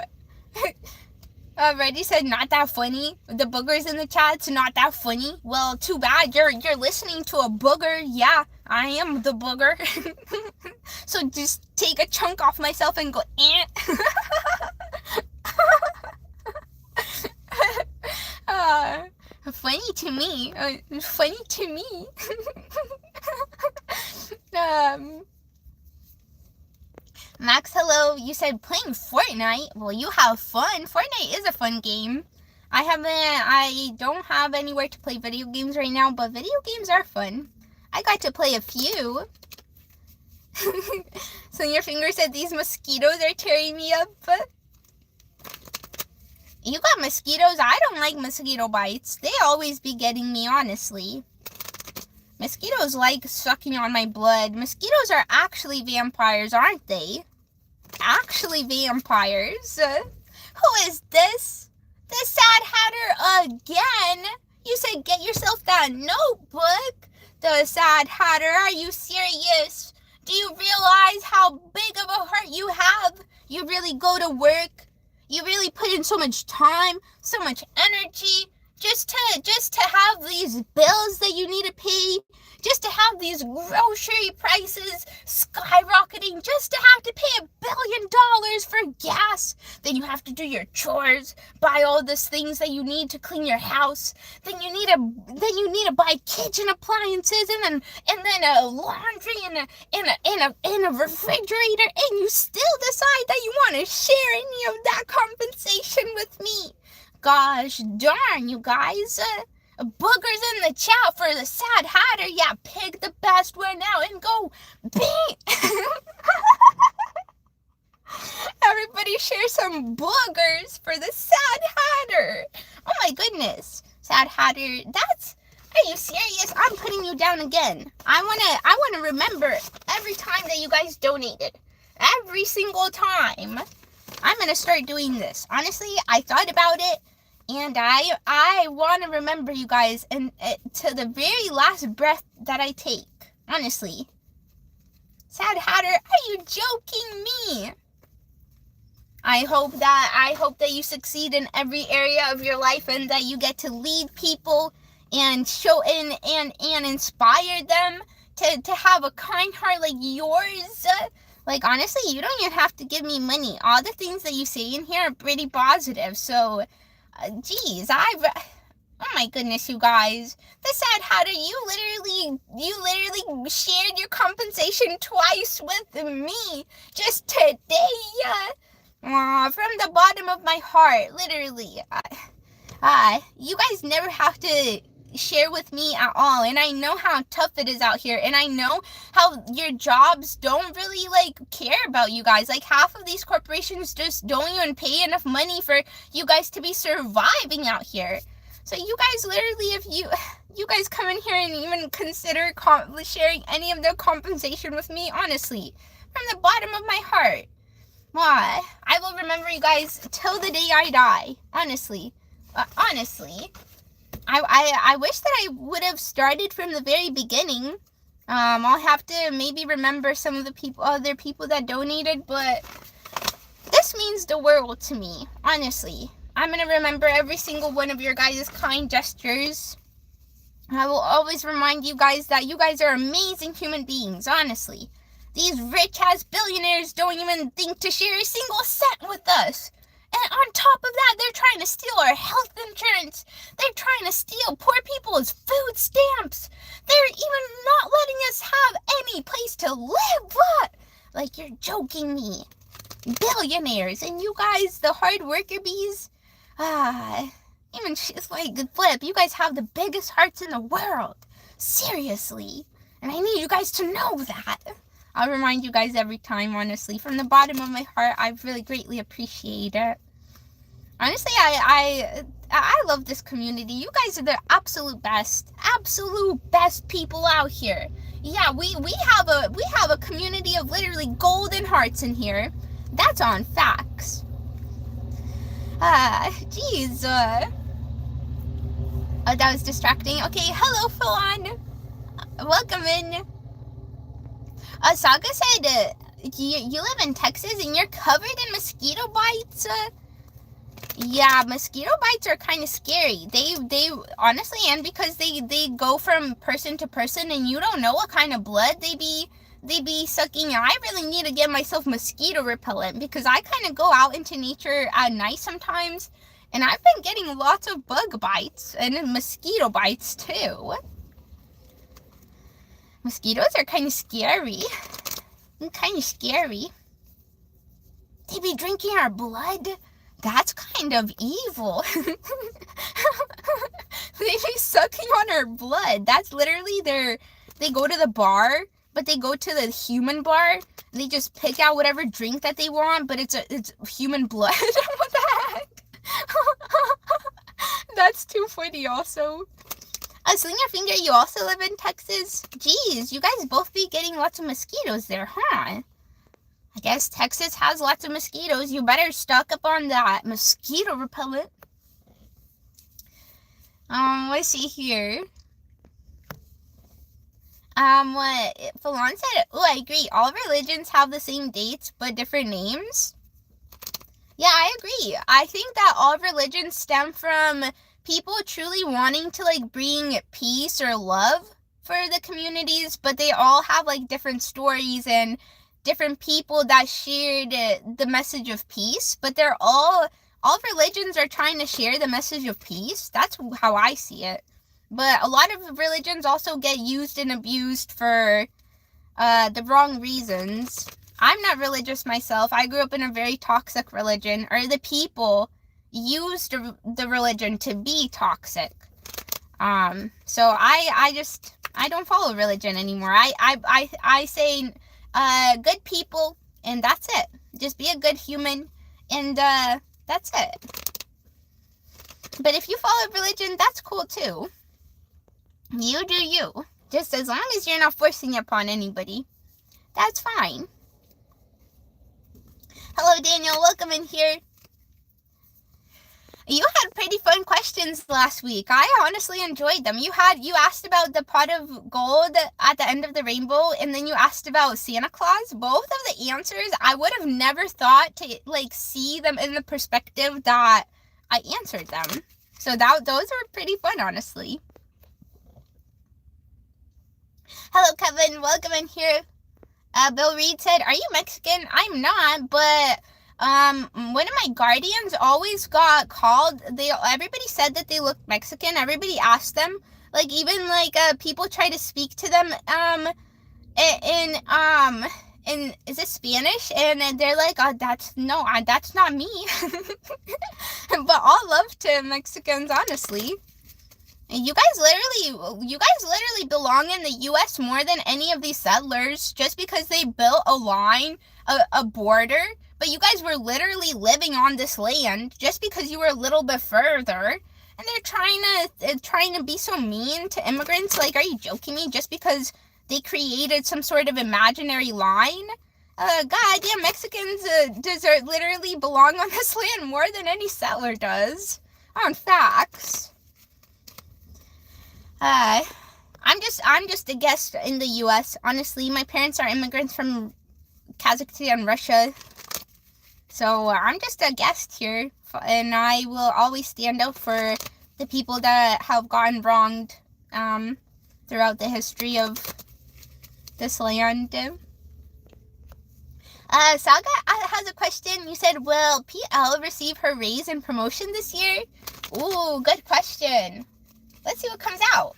Reggie said not that funny. The boogers in the chat's not that funny. Well, too bad. You're listening to a booger. Yeah, I am the booger. So just take a chunk off myself and go funny to me. Funny to me. Max, hello. You said playing Fortnite. Well, you have fun. Fortnite is a fun game. I don't have anywhere to play video games right now, but video games are fun. I got to play a few. So your finger said these mosquitoes are tearing me up. You got mosquitoes? I don't like mosquito bites. They always be getting me, honestly. Mosquitoes like sucking on my blood. Mosquitoes are actually vampires, aren't they? Actually vampires. Who is this? The Sad Hatter again? You said get yourself that notebook. The Sad Hatter, are you serious? Do you realize how big of a heart you have? You really go to work. You really put in so much time, so much energy. Just to have these bills that you need to pay, just to have these grocery prices skyrocketing, just to have to pay $1 billion for gas. Then you have to do your chores, buy all these things that you need to clean your house. Then you need to buy kitchen appliances and then a laundry and a refrigerator, and you still decide that you want to share any of that compensation with me. Gosh darn, you guys. Boogers in the chat for the Sad Hatter. Yeah, pick the best one out and go beat. Everybody share some boogers for the Sad Hatter. Oh my goodness. Sad Hatter, are you serious? I'm putting you down again. I wanna remember every time that you guys donated. Every single time. I'm gonna start doing this. Honestly, I thought about it, and I want to remember you guys and to the very last breath that I take. Honestly. Sad Hatter, are you joking me? I hope that you succeed in every area of your life and that you get to lead people and show and inspire them to have a kind heart like yours. Like, honestly, you don't even have to give me money. All the things that you say in here are pretty positive. So, geez, oh my goodness, you guys. The Sad Hatter, you literally shared your compensation twice with me just today. From the bottom of my heart, literally. You guys never have to share with me at all, and I know how tough it is out here, and I know how your jobs don't really like care about you guys. Like half of these corporations just don't even pay enough money for you guys to be surviving out here. So you guys literally, if you guys come in here and even consider sharing any of their compensation with me, honestly, from the bottom of my heart, why, I will remember you guys till the day I die. Honestly. Honestly. I wish that I would have started from the very beginning. I'll have to maybe remember some of the other people that donated, but this means the world to me, honestly. I'm gonna remember every single one of your guys' kind gestures. I will always remind you guys that you guys are amazing human beings, honestly. These rich-ass billionaires don't even think to share a single cent with us. And on top of that, they're trying to steal our health insurance. They're trying to steal poor people's food stamps. They're even not letting us have any place to live. What? Like, you're joking me. Billionaires. And you guys, the hard worker bees, even just like Flip, you guys have the biggest hearts in the world. Seriously. And I need you guys to know that. I'll remind you guys every time, honestly. From the bottom of my heart, I really greatly appreciate it. Honestly, I love this community. You guys are the absolute best people out here. Yeah, we have a community of literally golden hearts in here. That's on facts. Jeez. Oh, that was distracting. Okay, hello, Falon. Welcome in. Saga said, you live in Texas and you're covered in mosquito bites? Yeah, mosquito bites are kind of scary. They honestly, and because they go from person to person and you don't know what kind of blood they be sucking. I really need to get myself mosquito repellent because I kind of go out into nature at night sometimes and I've been getting lots of bug bites and mosquito bites too. Mosquitoes are kind of scary. Kind of scary. They be drinking our blood? That's kind of evil. They be sucking on our blood. That's literally they go to the bar, but they go to the human bar, and they just pick out whatever drink that they want, but it's human blood. What the heck? That's too funny also. Sling Your Finger, you also live in Texas? Jeez, you guys both be getting lots of mosquitoes there, huh? I guess Texas has lots of mosquitoes. You better stock up on that mosquito repellent. Let's see here. What Falon said, oh, I agree. All religions have the same dates, but different names. Yeah, I agree. I think that all religions stem from people truly wanting to like bring peace or love for the communities, but they all have like different stories and different people that shared the message of peace, but they're all religions are trying to share the message of peace. That's how I see it. But a lot of religions also get used and abused for the wrong reasons. I'm not religious myself. I grew up in a very toxic religion, or the people used the religion to be toxic. So I don't follow religion anymore. I say good people, and that's it. Just be a good human, and that's it. But if you follow religion, that's cool too. You do you. Just as long as you're not forcing it upon anybody. That's fine. Hello, Daniel. Welcome in here. You had pretty fun questions last week. I honestly enjoyed them. You asked about the pot of gold at the end of the rainbow, and then you asked about Santa Claus. Both of the answers, I would have never thought to like see them in the perspective that I answered them. So those were pretty fun, honestly. Hello, Kevin. Welcome in here. Bill Reed said, "Are you Mexican?" I'm not, but one of my guardians always got called. Everybody said that they looked Mexican. Everybody asked them, like even like people try to speak to them and is it Spanish? And then they're like, oh, that's not me. But all love to Mexicans, honestly. And you guys literally belong in the U.S. more than any of these settlers, just because they built a line, a border. But you guys were literally living on this land just because you were a little bit further. And they're trying to be so mean to immigrants. Like, are you joking me? Just because they created some sort of imaginary line? Goddamn, Mexicans literally belong on this land more than any settler does. On facts. I'm just a guest in the U.S. Honestly, my parents are immigrants from Kazakhstan, Russia. So I'm just a guest here, and I will always stand up for the people that have gotten wronged throughout the history of this land. Saga has a question. You said, will PL receive her raise and promotion this year? Ooh, good question. Let's see what comes out.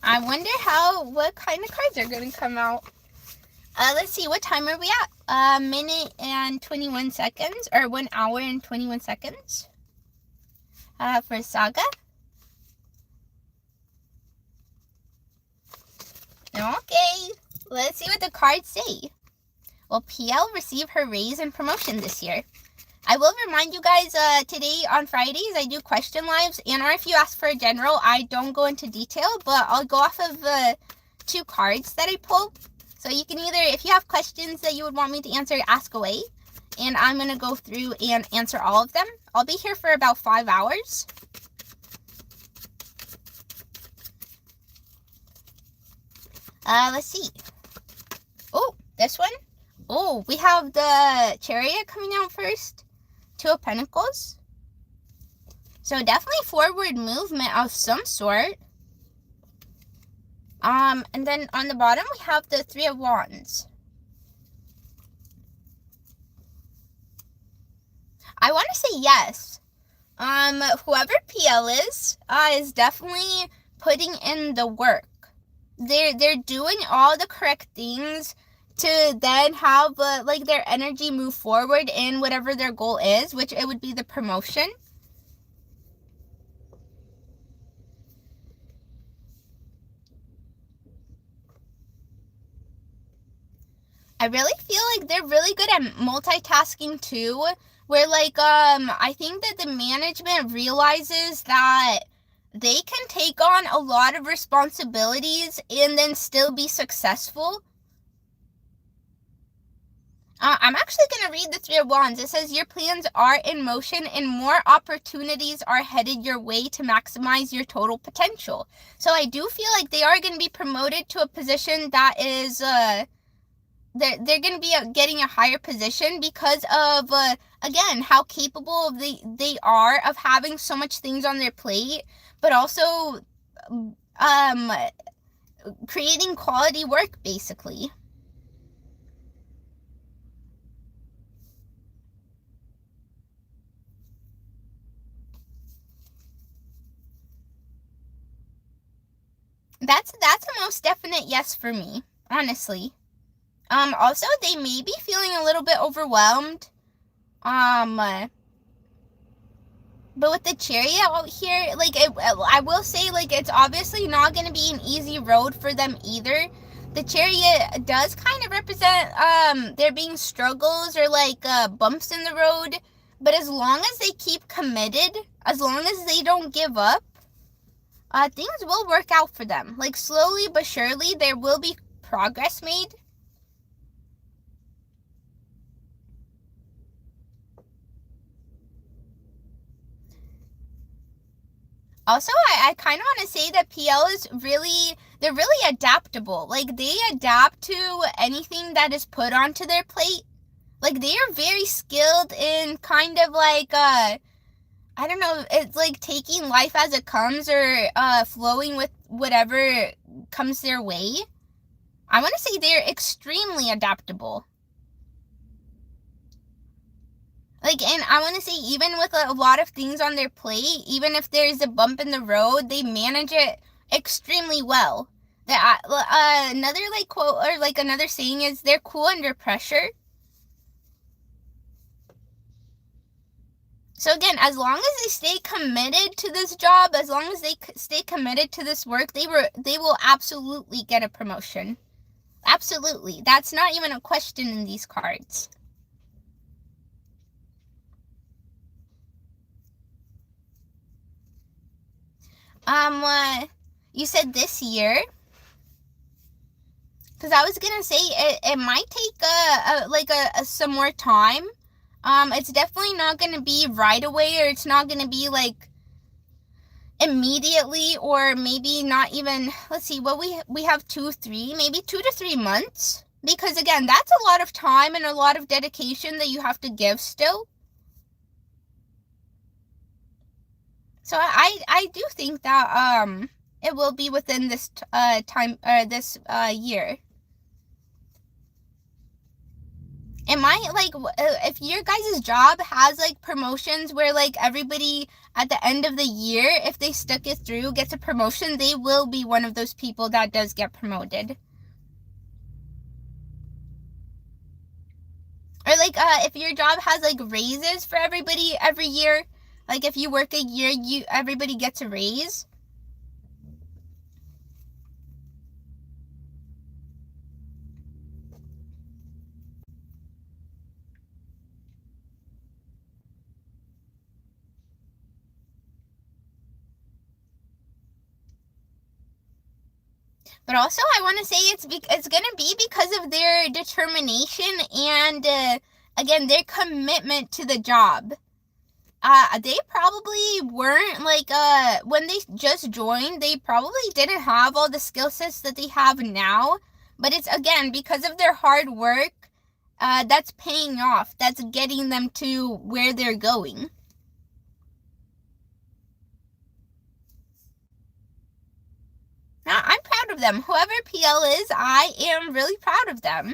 I wonder what kind of cards are going to come out. Let's see, what time are we at? Minute and 21 seconds, or 1 hour and 21 seconds. For Saga. Okay, let's see what the cards say. Will PL receive her raise and promotion this year? I will remind you guys, today on Fridays, I do question lives, and or if you ask for a general, I don't go into detail, but I'll go off of the 2 cards that I pulled. So you can either, if you have questions that you would want me to answer, ask away, and I'm going to go through and answer all of them. I'll be here for about 5 hours. Let's see. Oh, this one. Oh, we have the Chariot coming out first. 2 of Pentacles. So definitely forward movement of some sort. And then on the bottom we have the 3 of Wands. I want to say yes. Whoever PL is definitely putting in the work. They're doing all the correct things to then have like their energy move forward in whatever their goal is, which it would be the promotion. I really feel like they're really good at multitasking too, where like I think that the management realizes that they can take on a lot of responsibilities and then still be successful. I'm actually going to read the 3 of Wands. It says, your plans are in motion and more opportunities are headed your way to maximize your total potential. So I do feel like they are going to be promoted to a position that is, they're going to be getting a higher position because of, again, how capable they are of having so much things on their plate, but also creating quality work, basically. That's a most definite yes for me, honestly. Also, they may be feeling a little bit overwhelmed. But with the Chariot out here, like, I will say, like, it's obviously not going to be an easy road for them either. The Chariot does kind of represent, there being struggles or, like, bumps in the road. But as long as they keep committed, as long as they don't give up, things will work out for them. Like, slowly but surely, there will be progress made. Also, I kind of want to say that PL is they're really adaptable. Like, they adapt to anything that is put onto their plate. Like, they are very skilled in kind of like, I don't know, it's like taking life as it comes or flowing with whatever comes their way. I want to say they're extremely adaptable. Like, and I want to say, even with a lot of things on their plate, even if there's a bump in the road, they manage it extremely well. Another like quote or like another saying is they're cool under pressure. So again, as long as they stay committed to this job, as long as they stay committed to this work, they will absolutely get a promotion. Absolutely. That's not even a question in these cards. You said this year. Because I was gonna say it might take some more time. It's definitely not gonna be right away, or it's not gonna be like immediately, or maybe not even. Let's see, what we have 2-3, maybe 2 to 3 months. Because again, that's a lot of time and a lot of dedication that you have to give still. So I do think that it will be within this time this year. It might, like, if your guys' job has like promotions where like everybody at the end of the year, if they stuck it through, gets a promotion, they will be one of those people that does get promoted. Or like if your job has like raises for everybody every year, like if you work a year, everybody gets a raise. But also, I want to say it's going to be because of their determination and, again, their commitment to the job. They probably weren't, like, when they just joined, they probably didn't have all the skill sets that they have now. But it's, again, because of their hard work, that's paying off. That's getting them to where they're going. I'm proud of them. Whoever PL is, I am really proud of them.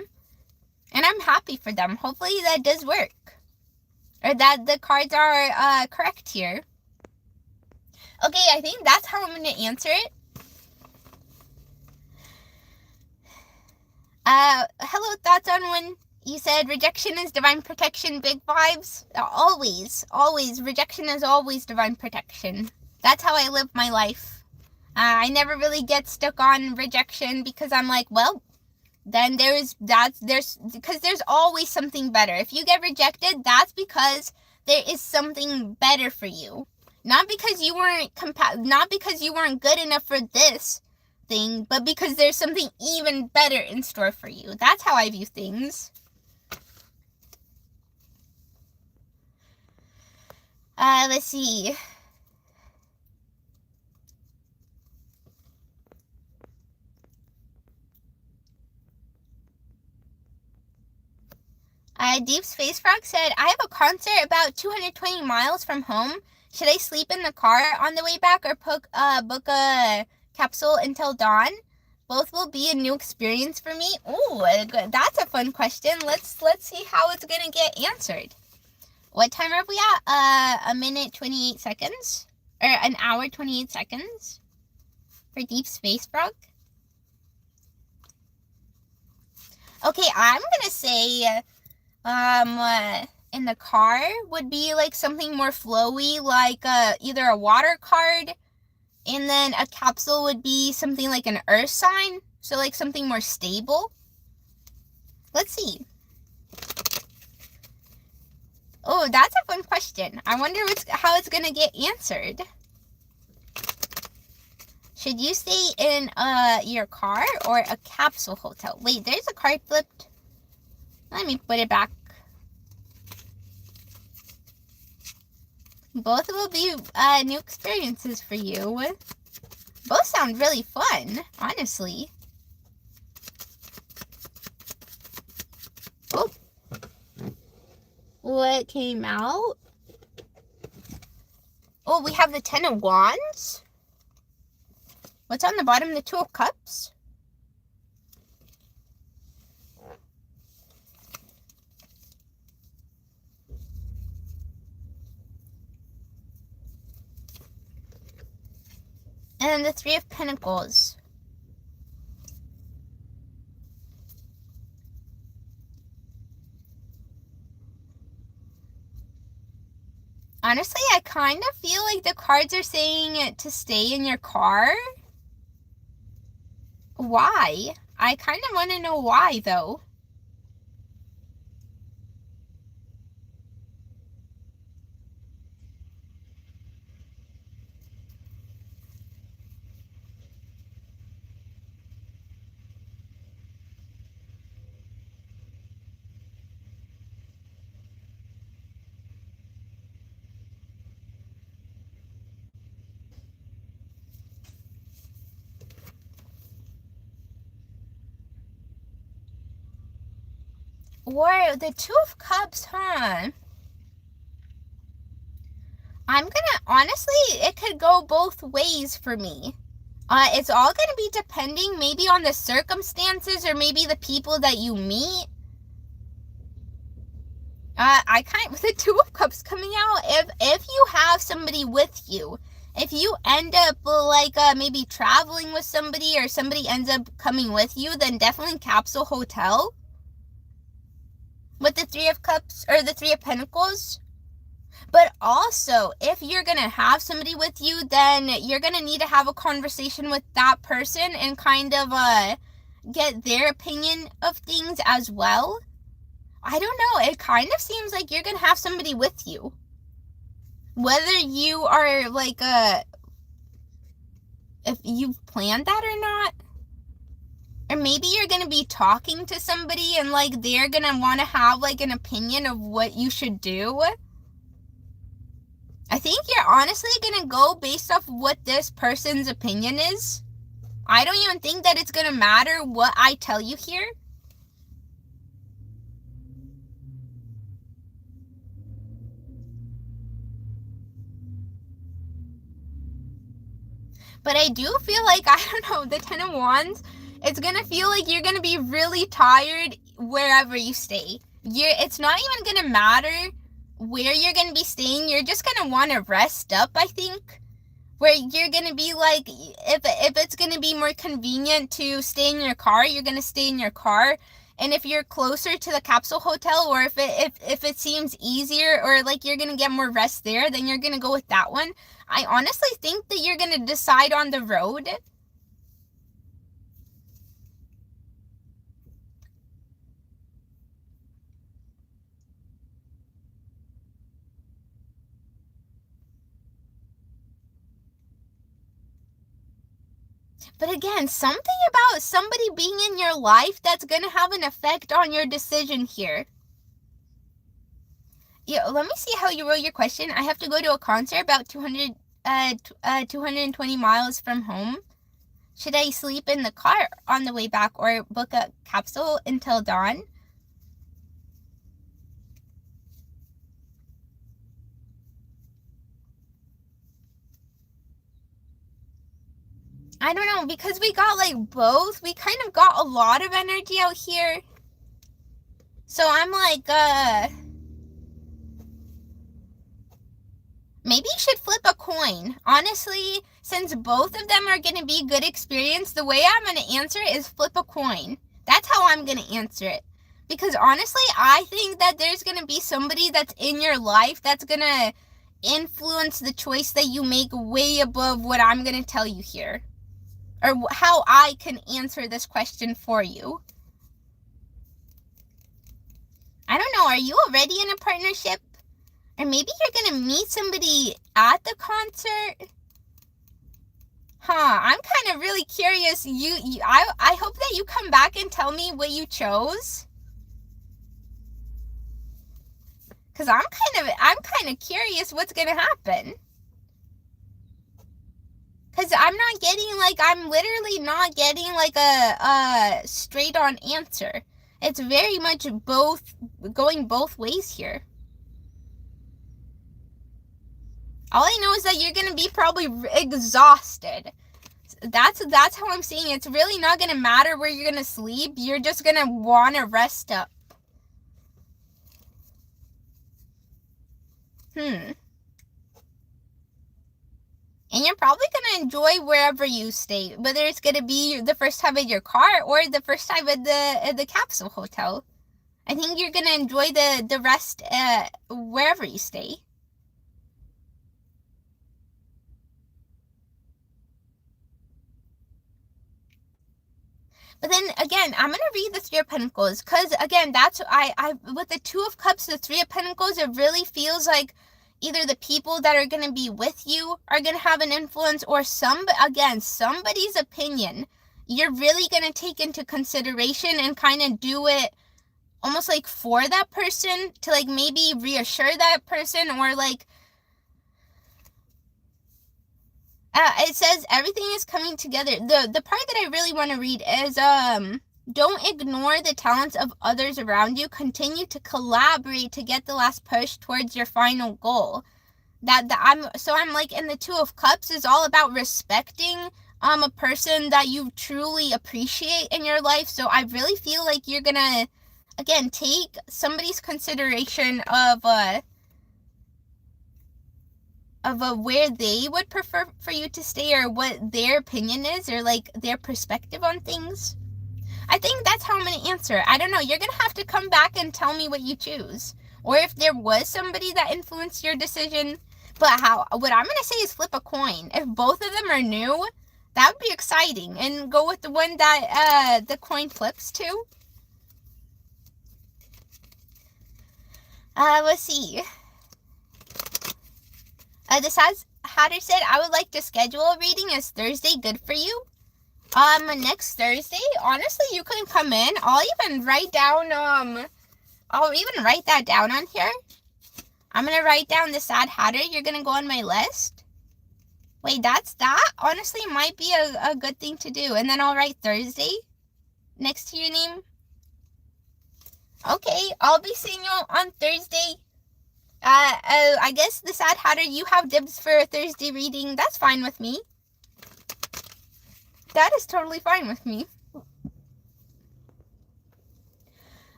And I'm happy for them. Hopefully that does work. Or that the cards are correct here. Okay, I think that's how I'm going to answer it. Hello, thoughts on when you said rejection is divine protection, big vibes? Always. Rejection is always divine protection. That's how I live my life. I never really get stuck on rejection because I'm like, well, then there's always something better. If you get rejected, that's because there is something better for you. Not because you weren't good enough for this thing, but because there's something even better in store for you. That's how I view things. Let's see. Deep Space Frog said, I have a concert about 220 miles from home. Should I sleep in the car on the way back or book a capsule until dawn? Both will be a new experience for me. Ooh, that's a fun question. Let's see how it's gonna get answered. What time are we at? A minute 28 seconds? Or an hour 28 seconds? For Deep Space Frog? Okay, I'm gonna say in the car would be like something more flowy, like either a water card, and then a capsule would be something like an earth sign, so like something more stable. Let's see. Oh, that's a fun question. I wonder how it's gonna get answered. Should you stay in your car or a capsule hotel? Wait, there's a card flipped. Let me put it back. Both will be new experiences for you. Both sound really fun, honestly. Oh. What came out? Oh, we have the Ten of Wands. What's on the bottom? The Two of Cups. And then the Three of Pentacles. Honestly, I kind of feel like the cards are saying to stay in your car. Why? I kind of want to know why, though. Or the Two of Cups, huh? Honestly, it could go both ways for me. It's all gonna be depending maybe on the circumstances or maybe the people that you meet. With the Two of Cups coming out, if you have somebody with you, if you end up maybe traveling with somebody or somebody ends up coming with you, then definitely Capsule Hotel. With the Three of Cups or the Three of Pentacles. But also, if you're going to have somebody with you, then you're going to need to have a conversation with that person and kind of get their opinion of things as well. I don't know. It kind of seems like you're going to have somebody with you. Whether you are if you've planned that or not. Or maybe you're going to be talking to somebody and they're going to want to have an opinion of what you should do. I think you're honestly going to go based off what this person's opinion is. I don't even think that it's going to matter what I tell you here. But I do feel I don't know, the Ten of Wands, it's going to feel like you're going to be really tired wherever you stay. It's not even going to matter where you're going to be staying. You're just going to want to rest up, I think. Where you're going to be if it's going to be more convenient to stay in your car, you're going to stay in your car. And if you're closer to the Capsule Hotel, or if it seems easier, or you're going to get more rest there, then you're going to go with that one. I honestly think that you're going to decide on the road. But again, something about somebody being in your life that's going to have an effect on your decision here. Yeah, let me see how you wrote your question. I have to go to a concert about 220 miles from home. Should I sleep in the car on the way back or book a capsule until dawn? I don't know, because we got both. We kind of got a lot of energy out here. So I'm maybe you should flip a coin. Honestly, since both of them are going to be good experience, the way I'm going to answer it is flip a coin. That's how I'm going to answer it. Because honestly, I think that there's going to be somebody that's in your life that's going to influence the choice that you make way above what I'm going to tell you here. Or how I can answer this question for you. I don't know, are you already in a partnership? Or maybe you're going to meet somebody at the concert? I'm kind of really curious. I hope that you come back and tell me what you chose. Because I'm kind of curious what's going to happen. Because I'm literally not getting a straight on answer. It's very much going both ways here. All I know is that you're going to be probably exhausted. That's how I'm seeing it. It's really not going to matter where you're going to sleep. You're just going to want to rest up. And you're probably going to enjoy wherever you stay, whether it's going to be the first time at your car or the first time at the Capsule Hotel. I think you're going to enjoy the rest wherever you stay. But then again, I'm gonna read the Three of Pentacles, because again, that's I with the Two of Cups, the Three of Pentacles, it really feels like either the people that are gonna be with you are gonna have an influence, or somebody's opinion you're really gonna take into consideration and kind of do it almost like for that person, to like maybe reassure that person, or like it says everything is coming together. The part that I really want to read is don't ignore the talents of others around you. Continue to collaborate to get the last push towards your final goal. I'm like, in the Two of Cups is all about respecting a person that you truly appreciate in your life. So I really feel like you're gonna, again, take somebody's consideration of where they would prefer for you to stay, or what their opinion is, or like their perspective on things. I think that's how I'm going to answer. I don't know. You're going to have to come back and tell me what you choose, or if there was somebody that influenced your decision. But what I'm going to say is flip a coin. If both of them are new, that would be exciting, and go with the one that the coin flips to. Let's see. This Hatter said, I would like to schedule a reading. Is Thursday good for you? Next Thursday, honestly, you can come in. I'll even write that down on here. I'm gonna write down the Sad Hatter. You're gonna go on my list. Wait, that honestly might be a good thing to do. And then I'll write Thursday next to your name. Okay, I'll be seeing you on Thursday. I guess the Sad Hatter, you have dibs for a Thursday reading. That's fine with me. That is totally fine with me.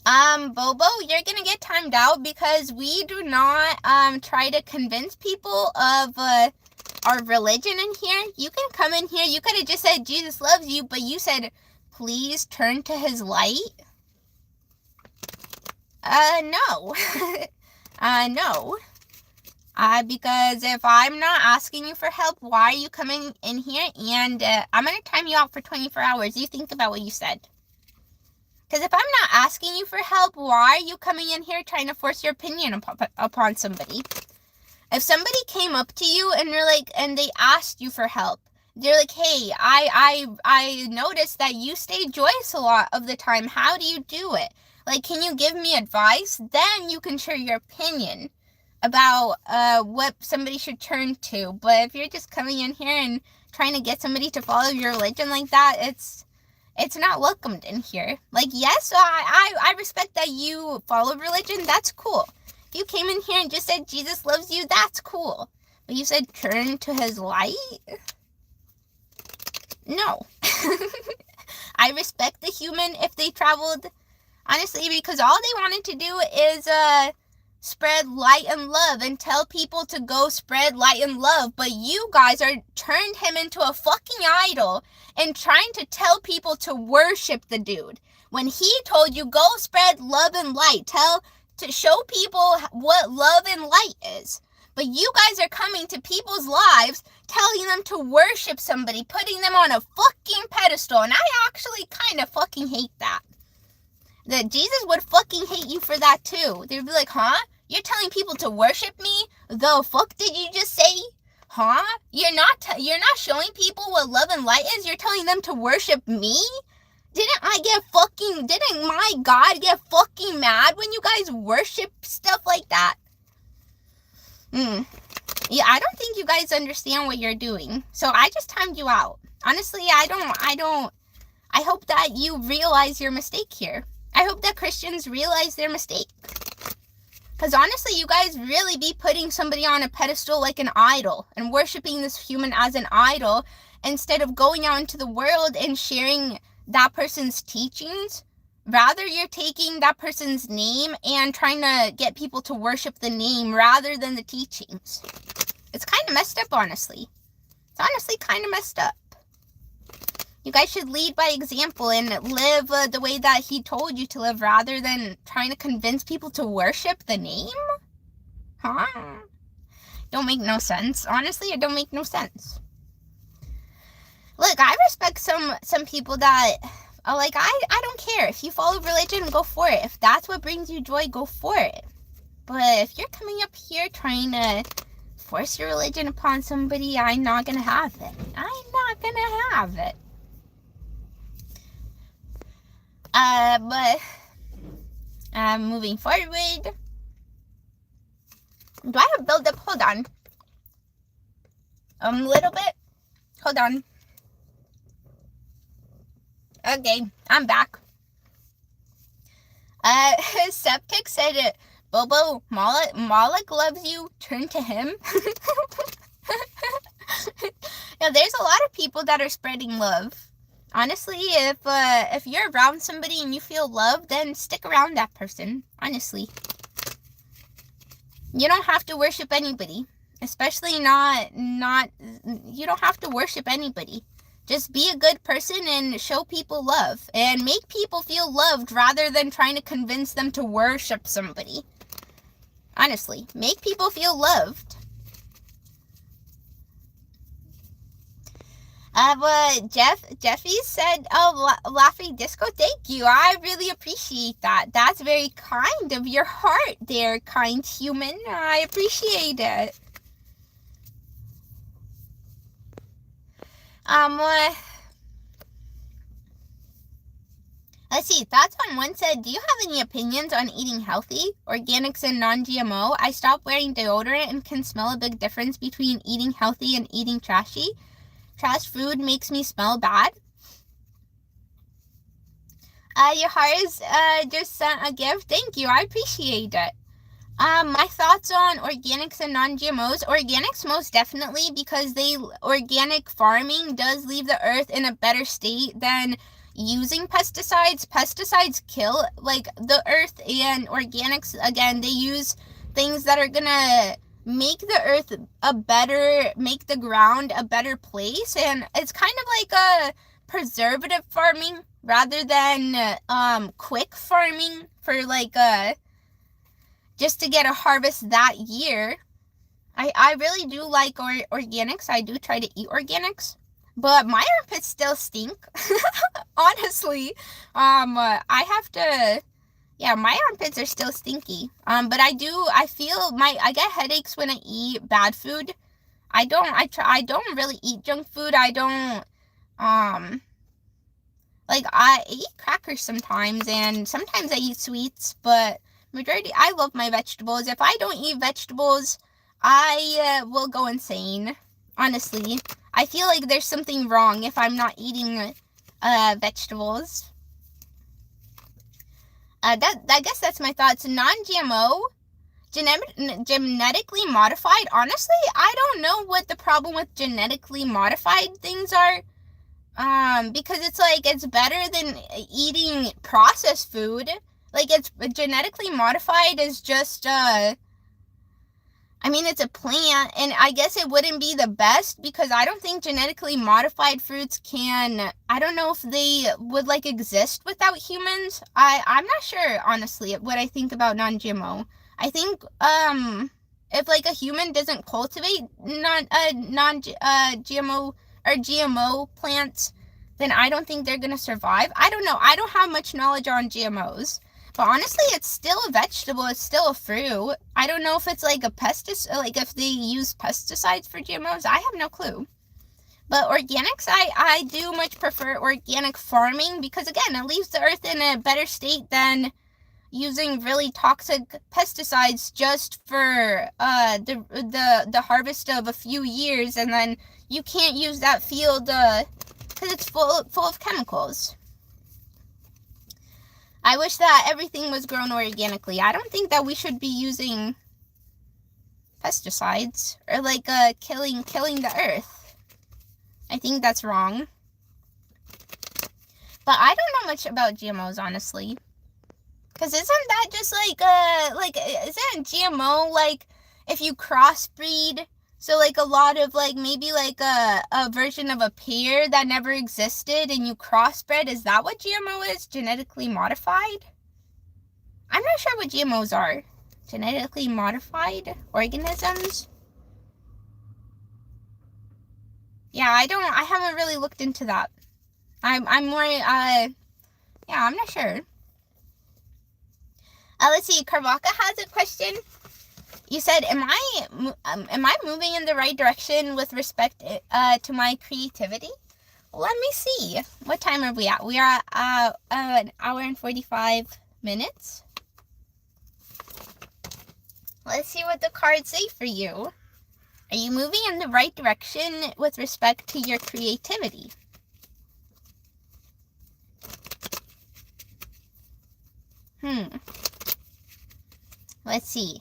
Bobo, you're gonna get timed out, because we do not try to convince people of our religion in here. You can come in here. You could have just said Jesus loves you, but you said please turn to his light. No. No. Because if I'm not asking you for help, why are you coming in here? And I'm going to time you out for 24 hours. You think about what you said. Because if I'm not asking you for help, why are you coming in here trying to force your opinion upon somebody? If somebody came up to you and they're like, and they asked you for help, they're like, hey, I noticed that you stay joyous a lot of the time. How do you do it? Like, can you give me advice? Then you can share your opinion about what somebody should turn to. But if you're just coming in here and trying to get somebody to follow your religion like that, it's not welcomed in here. Like, yes, I respect that you follow religion. That's cool. If you came in here and just said Jesus loves you, that's cool. But you said turn to his light? No. I respect the human if they traveled, honestly, because all they wanted to do is spread light and love and tell people to go spread light and love. But you guys are turned him into a fucking idol and trying to tell people to worship the dude, when he told you go spread love and light, to show people what love and light is. But you guys are coming to people's lives, telling them to worship somebody, putting them on a fucking pedestal. And I actually kind of fucking hate that. That Jesus would fucking hate you for that too. They'd be like, huh? You're telling people to worship me? The fuck did you just say? Huh? You're not showing people what love and light is? You're telling them to worship me? Didn't my God get fucking mad when you guys worship stuff like that? Yeah, I don't think you guys understand what you're doing. So I just timed you out. Honestly, I hope that you realize your mistake here. I hope that Christians realize their mistake. Because honestly, you guys really be putting somebody on a pedestal like an idol and worshiping this human as an idol, instead of going out into the world and sharing that person's teachings. Rather, you're taking that person's name and trying to get people to worship the name rather than the teachings. It's kind of messed up, honestly. It's honestly kind of messed up. You guys should lead by example and live the way that he told you to live, rather than trying to convince people to worship the name. Huh? Don't make no sense. Honestly, it don't make no sense. Look, I respect some people that Like, I don't care. If you follow religion, go for it. If that's what brings you joy, go for it. But if you're coming up here trying to force your religion upon somebody, I'm not gonna have it. I'm not gonna have it. But moving forward. Do I have build up? Hold on. A little bit. Hold on. Okay, I'm back. Septic said, Bobo, Malik loves you. Turn to him. Yeah, there's a lot of people that are spreading love. Honestly, if you're around somebody and you feel loved, then stick around that person. Honestly, you don't have to worship anybody, especially not. You don't have to worship anybody. Just be a good person and show people love and make people feel loved rather than trying to convince them to worship somebody. Honestly, make people feel loved. But Jeffy said, oh, Laughing Disco, thank you. I really appreciate that. That's very kind of your heart there, kind human. I appreciate it. Let's see, Thoughts on One said, do you have any opinions on eating healthy, organics and non-GMO? I stopped wearing deodorant and can smell a big difference between eating healthy and eating trashy. Trash food makes me smell bad. Yahara's just sent a gift. Thank you, I appreciate it. My thoughts on organics and non-GMOs. Organics most definitely, because organic farming does leave the earth in a better state than using pesticides. Pesticides kill like the earth, and organics, again, they use things that are gonna make the earth make the ground a better place, and it's kind of like a preservative farming rather than quick farming for like just to get a harvest that year. I really do like organics. I do try to eat organics, but my armpits still stink. Honestly, I have to. Yeah, my armpits are still stinky. But I get headaches when I eat bad food. I don't really eat junk food. I eat crackers sometimes, and sometimes I eat sweets, but I love my vegetables. If I don't eat vegetables, I will go insane. Honestly, I feel like there's something wrong if I'm not eating vegetables. I guess that's my thoughts. Non-GMO, genetically modified. Honestly, I don't know what the problem with genetically modified things are. Because it's better than eating processed food. Like, it's genetically modified is just, it's a plant, and I guess it wouldn't be the best, because I don't think genetically modified fruits I don't know if they would, exist without humans. I'm not sure, honestly, what I think about non-GMO. I think, if, a human doesn't cultivate non-GMO or GMO plants, then I don't think they're gonna survive. I don't know. I don't have much knowledge on GMOs. But honestly, it's still a vegetable. It's still a fruit. I don't know if it's a pesticide, if they use pesticides for GMOs. I have no clue. But organics, I do much prefer organic farming, because again, it leaves the earth in a better state than using really toxic pesticides just for the harvest of a few years, and then you can't use that field because it's full of chemicals. I wish that everything was grown organically. I don't think that we should be using pesticides or killing the earth. I think that's wrong. But I don't know much about GMOs, honestly. Because isn't that just isn't GMO if you crossbreed? So a lot of maybe a version of a pear that never existed and you crossbred, is that what GMO is? Genetically modified? I'm not sure what GMOs are. Genetically modified organisms? Yeah, I haven't really looked into that. I'm more Yeah, I'm not sure. Let's see. Carvaka has a question. You said, am I moving in the right direction with respect to my creativity? Let me see. What time are we at? We are at an hour and 45 minutes. Let's see what the cards say for you. Are you moving in the right direction with respect to your creativity? Let's see.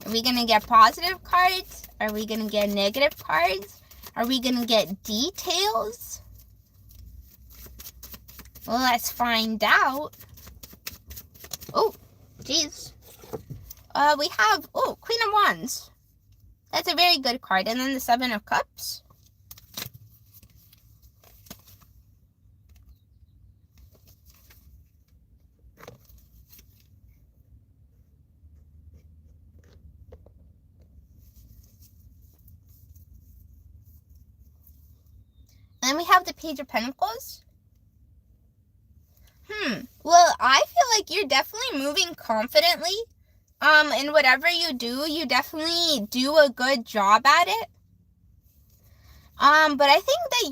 Are we going to get positive cards? Are we going to get negative cards? Are we going to get details? Well, let's find out. Oh, jeez. We have, Queen of Wands. That's a very good card. And then the Seven of Cups. And then we have the Page of Pentacles. Well, I feel like you're definitely moving confidently. In whatever you do, you definitely do a good job at it. But I think that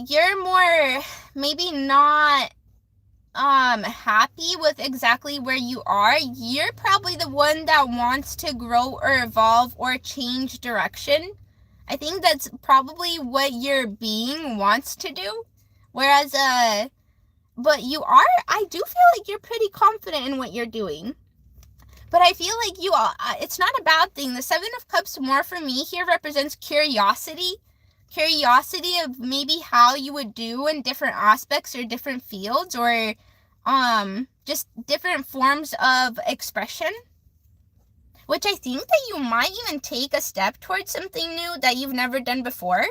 you're more maybe not happy with exactly where you are. You're probably the one that wants to grow or evolve or change direction. I think that's probably what your being wants to do. Whereas, but I do feel like you're pretty confident in what you're doing. But I feel like it's not a bad thing. The Seven of Cups more for me here represents curiosity. Curiosity of maybe how you would do in different aspects or different fields or just different forms of expression. Which I think that you might even take a step towards something new that you've never done before.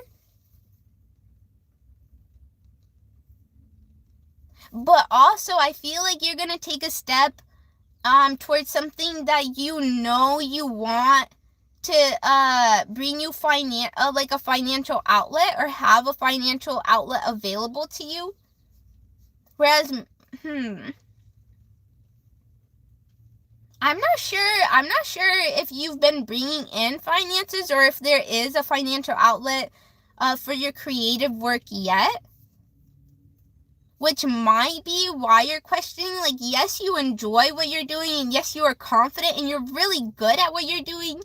But also I feel like you're going to take a step towards something that you know you want to bring you like a financial outlet or have a financial outlet available to you. Whereas, I'm not sure if you've been bringing in finances or if there is a financial outlet for your creative work yet. Which might be why you're questioning, like, yes, you enjoy what you're doing, and yes, you are confident, and you're really good at what you're doing,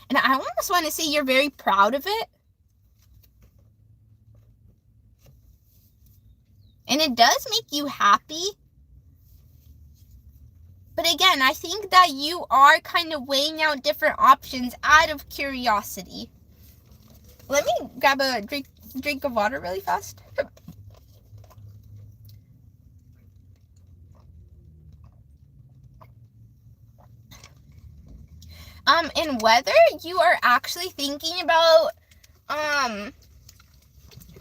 and I almost want to say you're very proud of it. And it does make you happy. But again, I think that you are kind of weighing out different options out of curiosity. Let me grab a drink of water really fast. And whether you are actually thinking about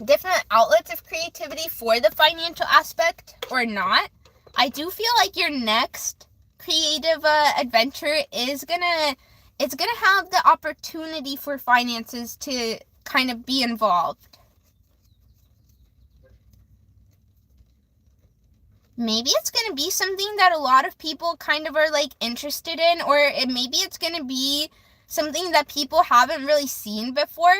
different outlets of creativity for the financial aspect or not, I do feel like your next creative adventure is gonna have the opportunity for finances to kind of be involved. Maybe it's going to be something that a lot of people kind of are like interested in, or maybe it's going to be something that people haven't really seen before.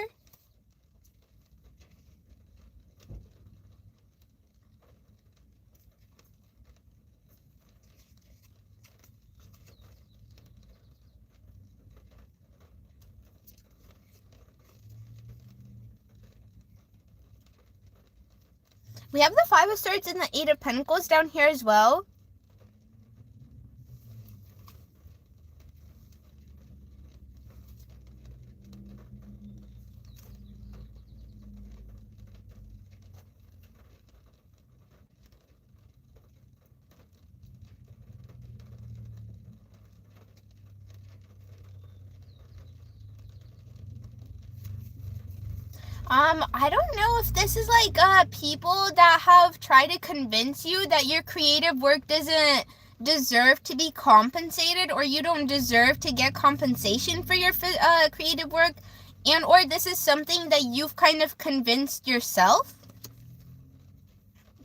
We have the Five of Swords and the Eight of Pentacles down here as well. I don't know if this is like people that have tried to convince you that your creative work doesn't deserve to be compensated, or you don't deserve to get compensation for your creative work, and or this is something that you've kind of convinced yourself.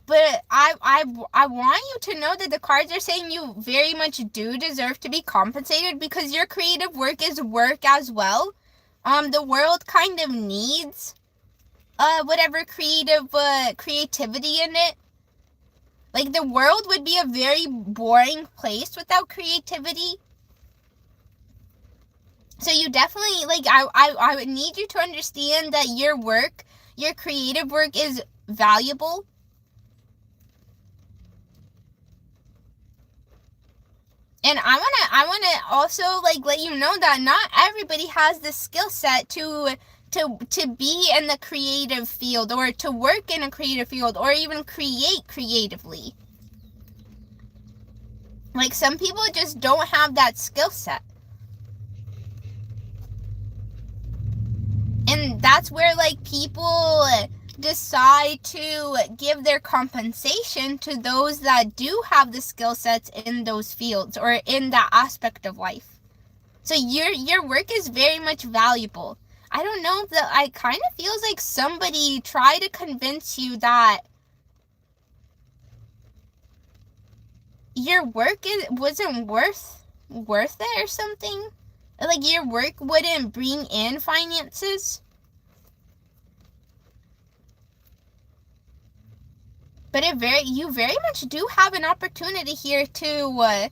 But I want you to know that the cards are saying you very much do deserve to be compensated, because your creative work is work as well. The world kind of needs whatever creativity in it. Like, the world would be a very boring place without creativity. So you definitely, like, I would need you to understand that your work, your creative work, is valuable. And I wanna also, like, let you know that not everybody has the skill set to be in the creative field, or to work in a creative field, or even create creatively. Like, some people just don't have that skill set. And that's where, like, people decide to give their compensation to those that do have the skill sets in those fields, or in that aspect of life. So your work is very much valuable. I don't know, that it kind of feels like somebody tried to convince you that your work wasn't worth it or something. Like, your work wouldn't bring in finances. But you very much do have an opportunity here to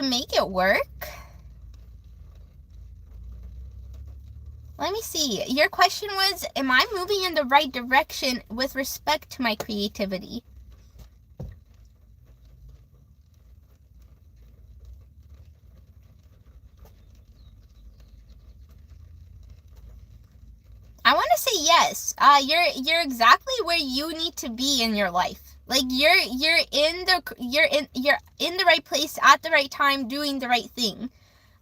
make it work. Let me see. Your question was, am I moving in the right direction with respect to my creativity? I want to say yes. You're exactly where you need to be in your life. Like, you're in the right place at the right time, doing the right thing.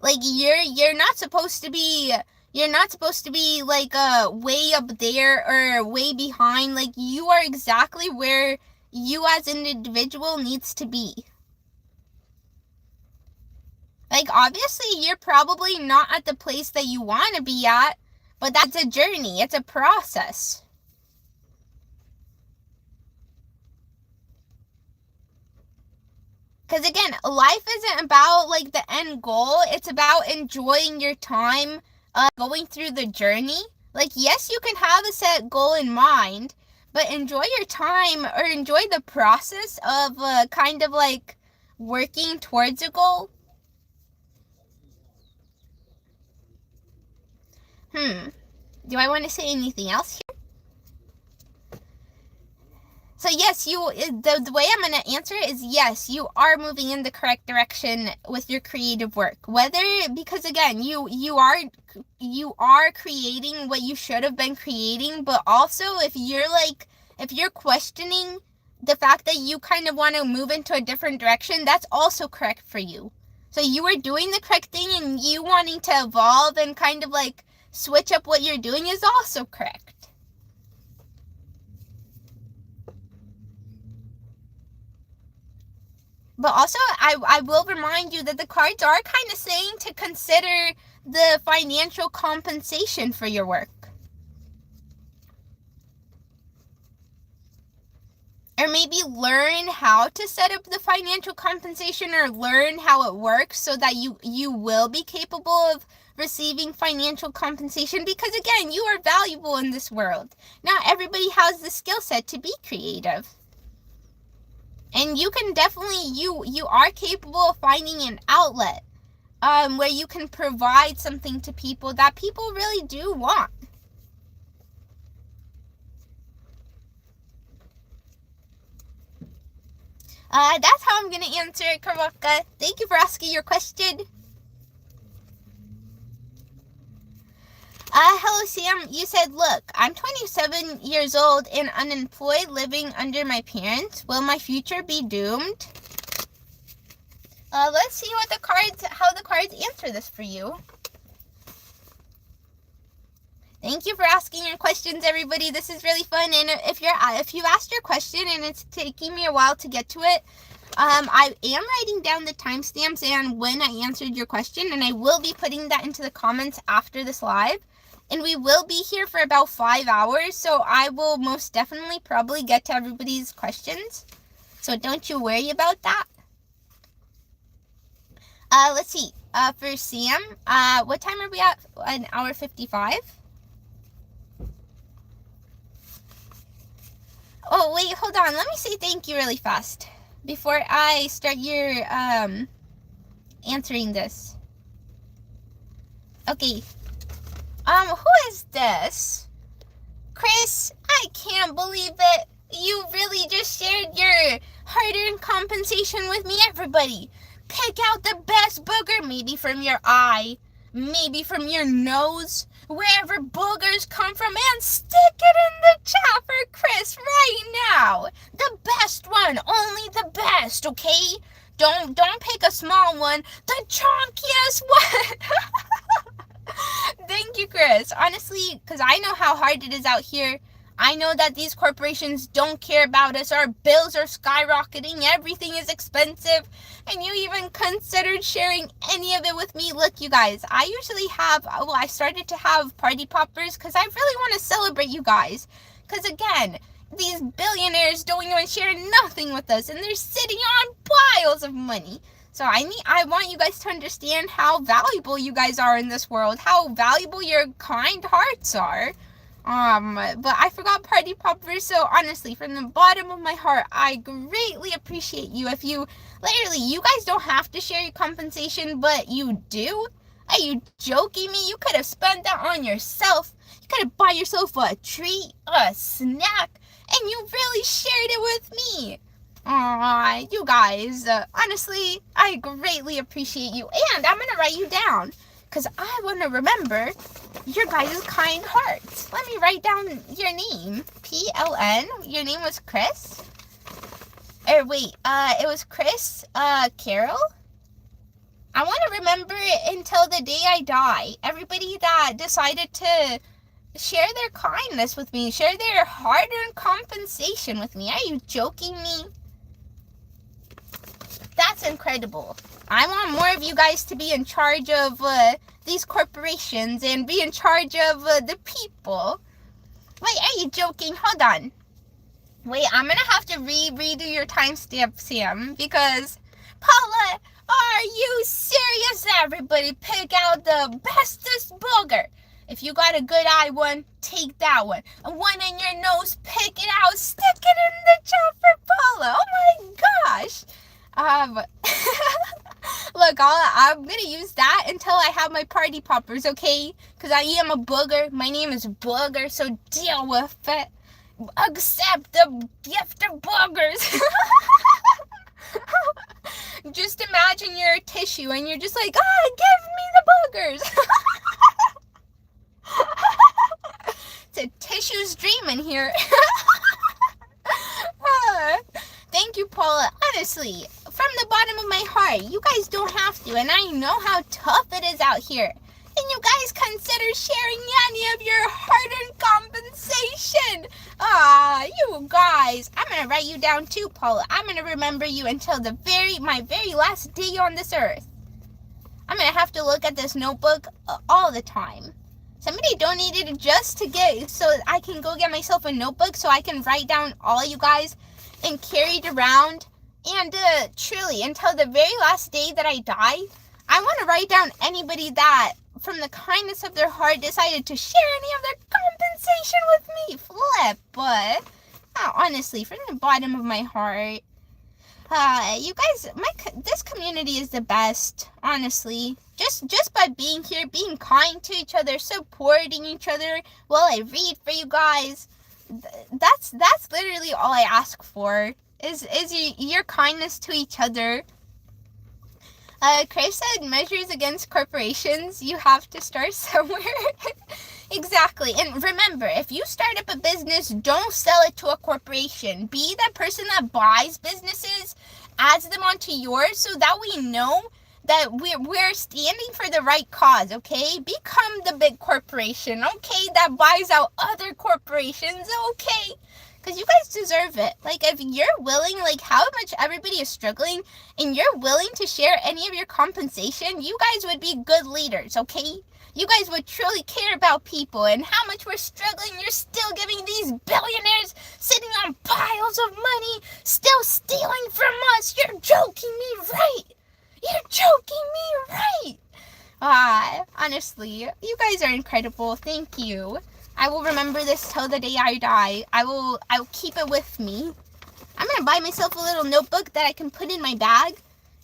Like, you're not supposed to be like way up there or way behind. Like, you are exactly where you as an individual needs to be. Like, obviously you're probably not at the place that you want to be at, but that's a journey. It's a process. Because, again, life isn't about, like, the end goal. It's about enjoying your time, going through the journey. Like, yes, you can have a set goal in mind, but enjoy your time, or enjoy the process of kind of, like, working towards a goal. Do I want to say anything else here? So yes, the way I'm going to answer it is yes, you are moving in the correct direction with your creative work. Because, again, you are creating what you should have been creating, but also if you're questioning the fact that you kind of want to move into a different direction, that's also correct for you. So you are doing the correct thing, and you wanting to evolve and kind of, like, switch up what you're doing is also correct. But also, I will remind you that the cards are kind of saying to consider the financial compensation for your work. Or maybe learn how to set up the financial compensation, or learn how it works, so that you will be capable of receiving financial compensation. Because, again, you are valuable in this world. Not everybody has the skill set to be creative. And you can definitely, you are capable of finding an outlet where you can provide something to people that people really do want. That's how I'm going to answer it, Karaka. Thank you for asking your question. Hello, Sam. You said, look, I'm 27 years old and unemployed, living under my parents. Will my future be doomed? Let's see how the cards answer this for you. Thank you for asking your questions, everybody. This is really fun. And if you've asked your question and it's taking me a while to get to it, I am writing down the timestamps and when I answered your question, and I will be putting that into the comments after this live. And we will be here for about 5 hours, so I will most definitely probably get to everybody's questions. So don't you worry about that. Let's see. For Sam, what time are we at? An hour 55? Oh, wait, hold on. Let me say thank you really fast before I start your, answering this. Okay. Who is this? Chris, I can't believe it. You really just shared your hard-earned compensation with me, everybody. Pick out the best booger, maybe from your eye, maybe from your nose, wherever boogers come from, and stick it in the chat for Chris right now. The best one, only the best, okay? Don't pick a small one, the chunkiest one. Thank you, Chris. Honestly, because I know how hard it is out here. I know that these corporations don't care about us. Our bills are skyrocketing. Everything is expensive. And you even considered sharing any of it with me. Look, you guys, I usually have, I started to have party poppers because I really want to celebrate you guys. Because again, these billionaires don't even share nothing with us. And they're sitting on piles of money. So I want you guys to understand how valuable you guys are in this world. How valuable your kind hearts are. But I forgot party poppers, so honestly, from the bottom of my heart, I greatly appreciate you. If you, literally, you guys don't have to share your compensation, but you do? Are you joking me? You could have spent that on yourself. You could have bought yourself a treat, a snack, and you really shared it with me. Aw, you guys, honestly, I greatly appreciate you, and I'm gonna write you down. Because I want to remember your guys' kind hearts. Let me write down your name. PLN. Your name was Chris? Or wait, it was Chris, Carol? I want to remember it until the day I die. Everybody that decided to share their kindness with me, share their hard-earned compensation with me. Are you joking me? That's incredible. I want more of you guys to be in charge of these corporations and be in charge of the people. Wait, are you joking? Hold on. Wait, I'm going to have to redo your timestamp, Sam, because Paula, are you serious? Everybody pick out the bestest booger. If you got a good eye one, take that one. A one in your nose, pick it out, stick it in the chat for Paula. Oh my gosh. Look, I'm gonna use that until I have my party poppers, okay? Because I am a booger. My name is Booger, so deal with it. Accept the gift of boogers. Just imagine you're a tissue and you're just like, give me the boogers. It's a tissue's dream in here. Thank you, Paula. Honestly, from the bottom of my heart, you guys don't have to, and I know how tough it is out here. And you guys consider sharing any of your hard-earned compensation. You guys. I'm going to write you down too, Paula. I'm going to remember you until my very last day on this earth. I'm going to have to look at this notebook all the time. Somebody donated just to get, so I can go get myself a notebook so I can write down all you guys and carry it around. And truly, until the very last day that I die, I want to write down anybody that, from the kindness of their heart, decided to share any of their compensation with me. Flip, but honestly, from the bottom of my heart, you guys, this community is the best. Honestly, just by being here, being kind to each other, supporting each other while I read for you guys. That's literally all I ask for. Is your kindness to each other. Chris said measures against corporations. You have to start somewhere. Exactly. And remember, if you start up a business, don't sell it to a corporation. Be that person that buys businesses, adds them onto yours, so that we know that we're standing for the right cause, okay? Become the big corporation, okay, that buys out other corporations, okay? Because you guys deserve it. Like, if you're willing, like, how much everybody is struggling, and you're willing to share any of your compensation, you guys would be good leaders, okay? you guys would truly care about people and how much we're struggling, you're still giving these billionaires sitting on piles of money, still stealing from us. You're joking me, right? You're joking me, right? Honestly, you guys are incredible. Thank you. I will remember this till the day I die. I will keep it with me. I'm gonna buy myself a little notebook that I can put in my bag.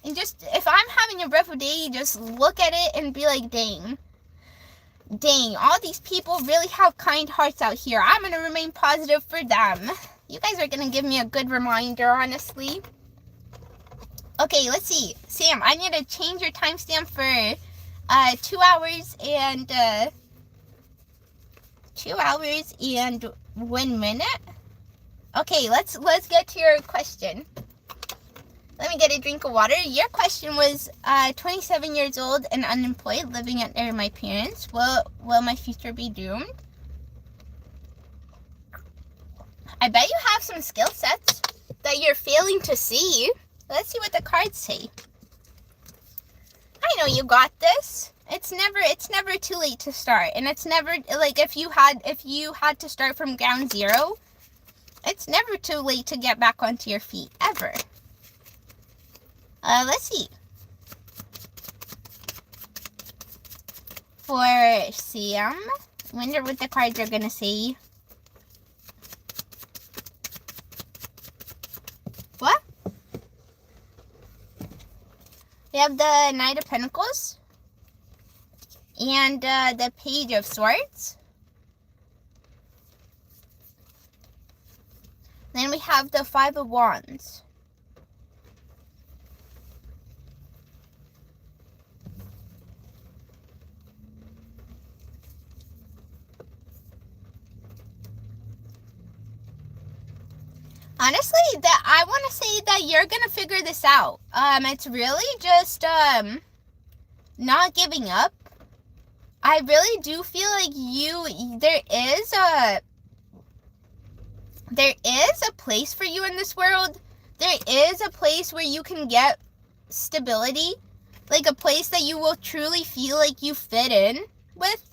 And just, if I'm having a rough day, just look at it and be like, dang, all these people really have kind hearts out here. I'm going to remain positive for them. You guys are going to give me a good reminder, honestly. Okay, let's see. Sam, I need to change your timestamp for 2 hours and 2 hours and 1 minute. Okay, let's get to your question. Let me get a drink of water. Your question was, 27 years old and unemployed, living under my parents. Will my future be doomed? I bet you have some skill sets that you're failing to see. Let's see what the cards say. I know you got this. It's never too late to start. And it's never, like, if you had to start from ground zero, it's never too late to get back onto your feet, ever. Let's see. For Sam, wonder what the cards are gonna say. What? We have the Knight of Pentacles and the Page of Swords. Then we have the Five of Wands. Honestly, that I want to say that you're going to figure this out. It's really just not giving up. I really do feel like there is a place for you in this world. There is a place where you can get stability, like a place that you will truly feel like you fit in with.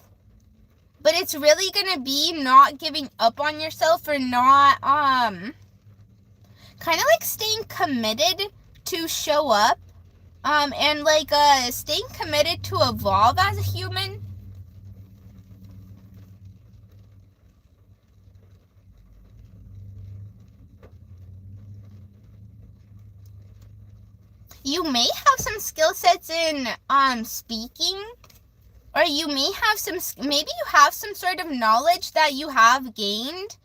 But it's really going to be not giving up on yourself, or not kind of like staying committed to show up, and like staying committed to evolve as a human. You may have some skill sets in speaking, or you may have maybe you have some sort of knowledge that you have gained.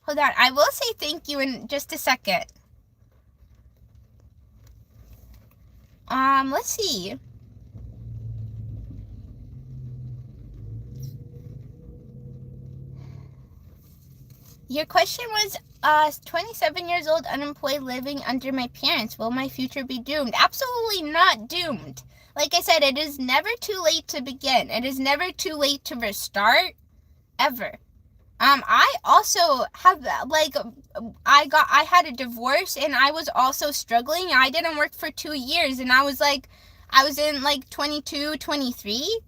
Hold on, I will say thank you in just a second. Let's see. Your question was, 27 years old, unemployed, living under my parents. Will my future be doomed? Absolutely not doomed. Like I said, it is never too late to begin. It is never too late to restart, ever. I also have, like, I had a divorce, and I was also struggling. I didn't work for 2 years, and I was in like 22, 23.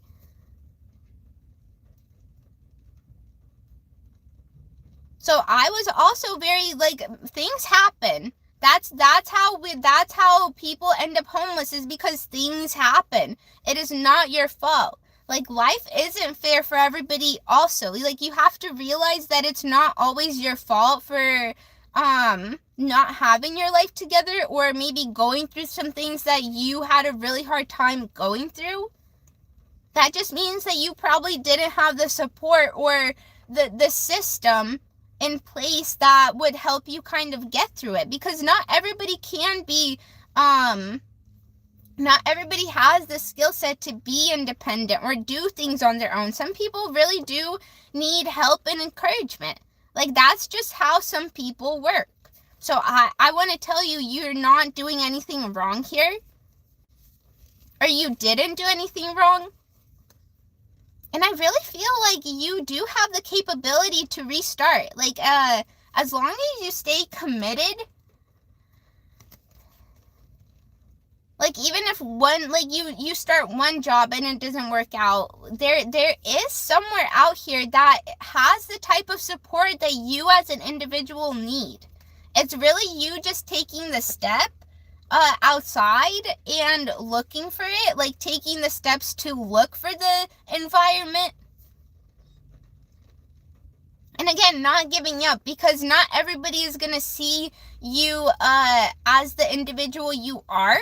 So I was also very, like, things happen. That's how people end up homeless, is because things happen. It is not your fault. Like, life isn't fair for everybody also. Like, you have to realize that it's not always your fault for not having your life together, or maybe going through some things that you had a really hard time going through. That just means that you probably didn't have the support or the system in place that would help you kind of get through it, because not everybody can be not everybody has the skill set to be independent or do things on their own. Some people really do need help and encouragement. Like, that's just how some people work. So I want to tell you, you're not doing anything wrong here, or you didn't do anything wrong. And I really feel like you do have the capability to restart. Like, as long as you stay committed, Like, even if one, like, you start one job and it doesn't work out, there is somewhere out here that has the type of support that you as an individual need. It's really you just taking the step outside and looking for it, like taking the steps to look for the environment. And again, not giving up, because not everybody is going to see you as the individual you are,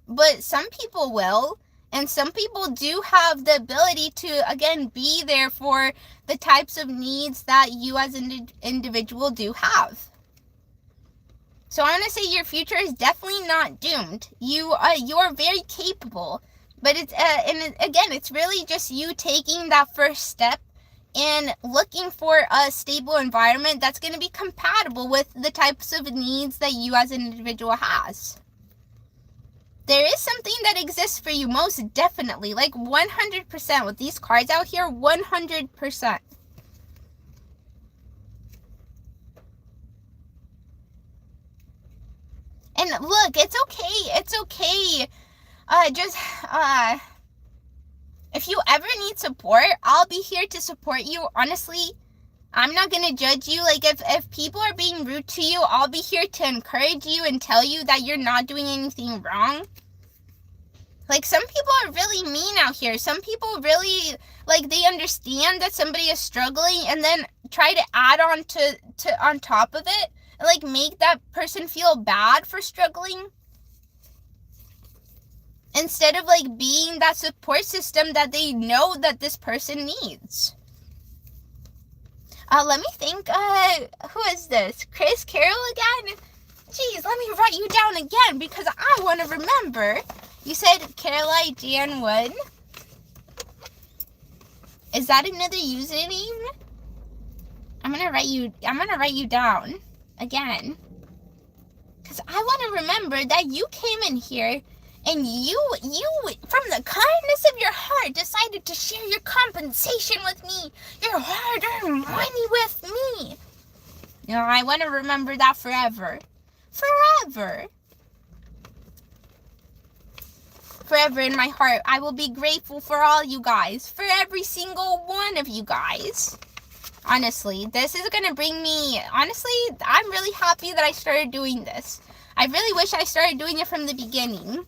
but some people will. And some people do have the ability to, again, be there for the types of needs that you as an individual do have. So I want to say your future is definitely not doomed. You are very capable, but it's really just you taking that first step and looking for a stable environment that's going to be compatible with the types of needs that you as an individual has. There is something that exists for you, most definitely, like 100% with these cards out here, 100%. And look, it's okay. If you ever need support, I'll be here to support you. Honestly, I'm not going to judge you. Like, if people are being rude to you, I'll be here to encourage you and tell you that you're not doing anything wrong. Like, some people are really mean out here. Some people really, like, they understand that somebody is struggling and then try to add on on top of it, and, like, make that person feel bad for struggling, instead of, like, being that support system that they know that this person needs. Let me think, who is this? Chris Carroll again? Jeez, let me write you down again because I want to remember. You said Caroline Jan Wood. Is that another username? I'm gonna write you down again, because I want to remember that you came in here and you, from the kindness of your heart, decided to share your compensation with me, your hard-earned money with me. You know, I want to remember that forever. Forever. Forever in my heart. I will be grateful for all you guys. For every single one of you guys. Honestly, this is going to bring me... Honestly, I'm really happy that I started doing this. I really wish I started doing it from the beginning.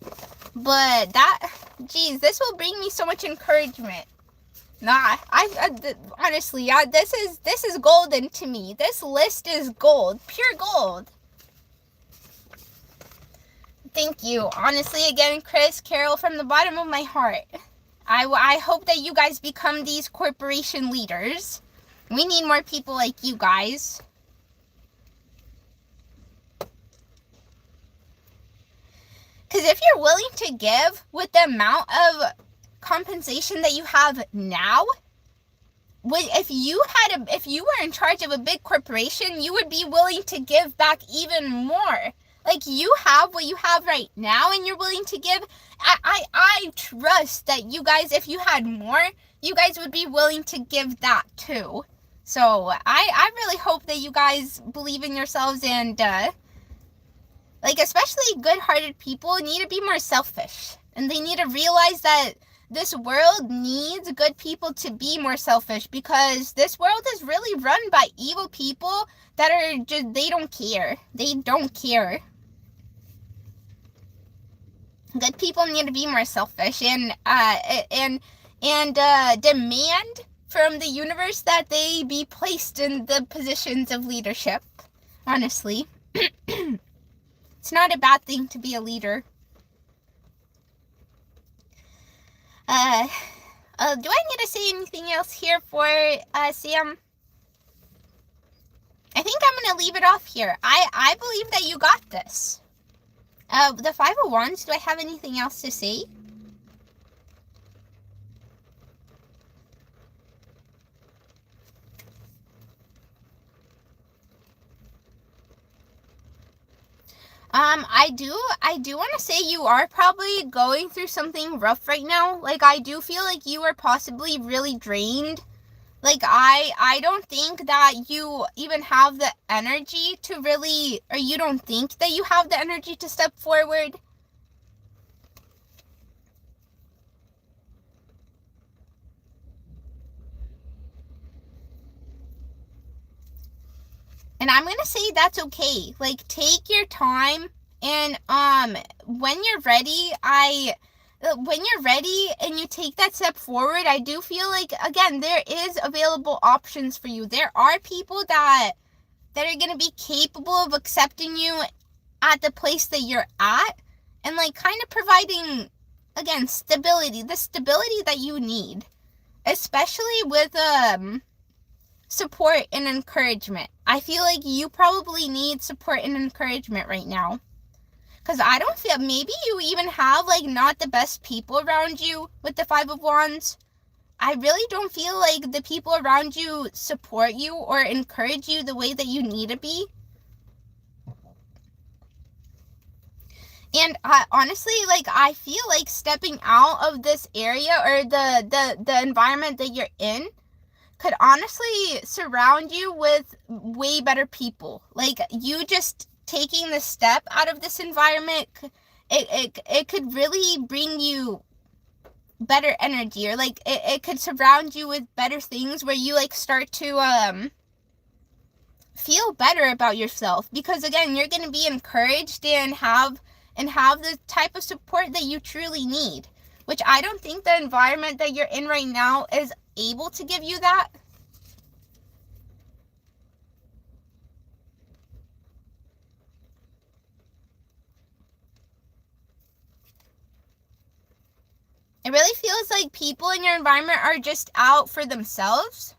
But geez, this will bring me so much encouragement. Honestly, this is golden to me. This list is gold. Pure gold. Thank you. Honestly, again, Chris Carroll, from the bottom of my heart. I hope that you guys become these corporation leaders. We need more people like you guys. Because if you're willing to give with the amount of compensation that you have now, if you were in charge of a big corporation, you would be willing to give back even more. Like, you have what you have right now and you're willing to give. I trust that you guys, if you had more, you guys would be willing to give that too. So I really hope that you guys believe in yourselves, and like, especially good-hearted people need to be more selfish, and they need to realize that this world needs good people to be more selfish, because this world is really run by evil people that are just, they don't care. They don't care. Good people need to be more selfish and demand from the universe that they be placed in the positions of leadership. Honestly. It's not a bad thing to be a leader. Do I need to say anything else here for Sam? I think I'm going to leave it off here. I believe that you got this. The Five of Wands, do I have anything else to say? I do want to say you are probably going through something rough right now. Like, I do feel like you are possibly really drained. Like, I don't think that you even have the energy to really, or you don't think that you have the energy to step forward. And I'm gonna say that's okay. Like, take your time, and when you're ready, and you take that step forward, I do feel like, again, there is available options for you. There are people that are gonna be capable of accepting you at the place that you're at, and like kind of providing, again, stability, the stability that you need, especially with support and encouragement. I feel like you probably need support and encouragement right now, because I don't feel, maybe you even have like not the best people around you with the Five of Wands. I really don't feel like the people around you support you or encourage you the way that you need to be. And honestly, like, I feel like stepping out of this area or the environment that you're in could honestly surround you with way better people. Like, you just taking the step out of this environment, it could really bring you better energy, or like it could surround you with better things where you like start to feel better about yourself, because again, you're going to be encouraged and have the type of support that you truly need, which I don't think the environment that you're in right now is able to give you that. It really feels like people in your environment are just out for themselves.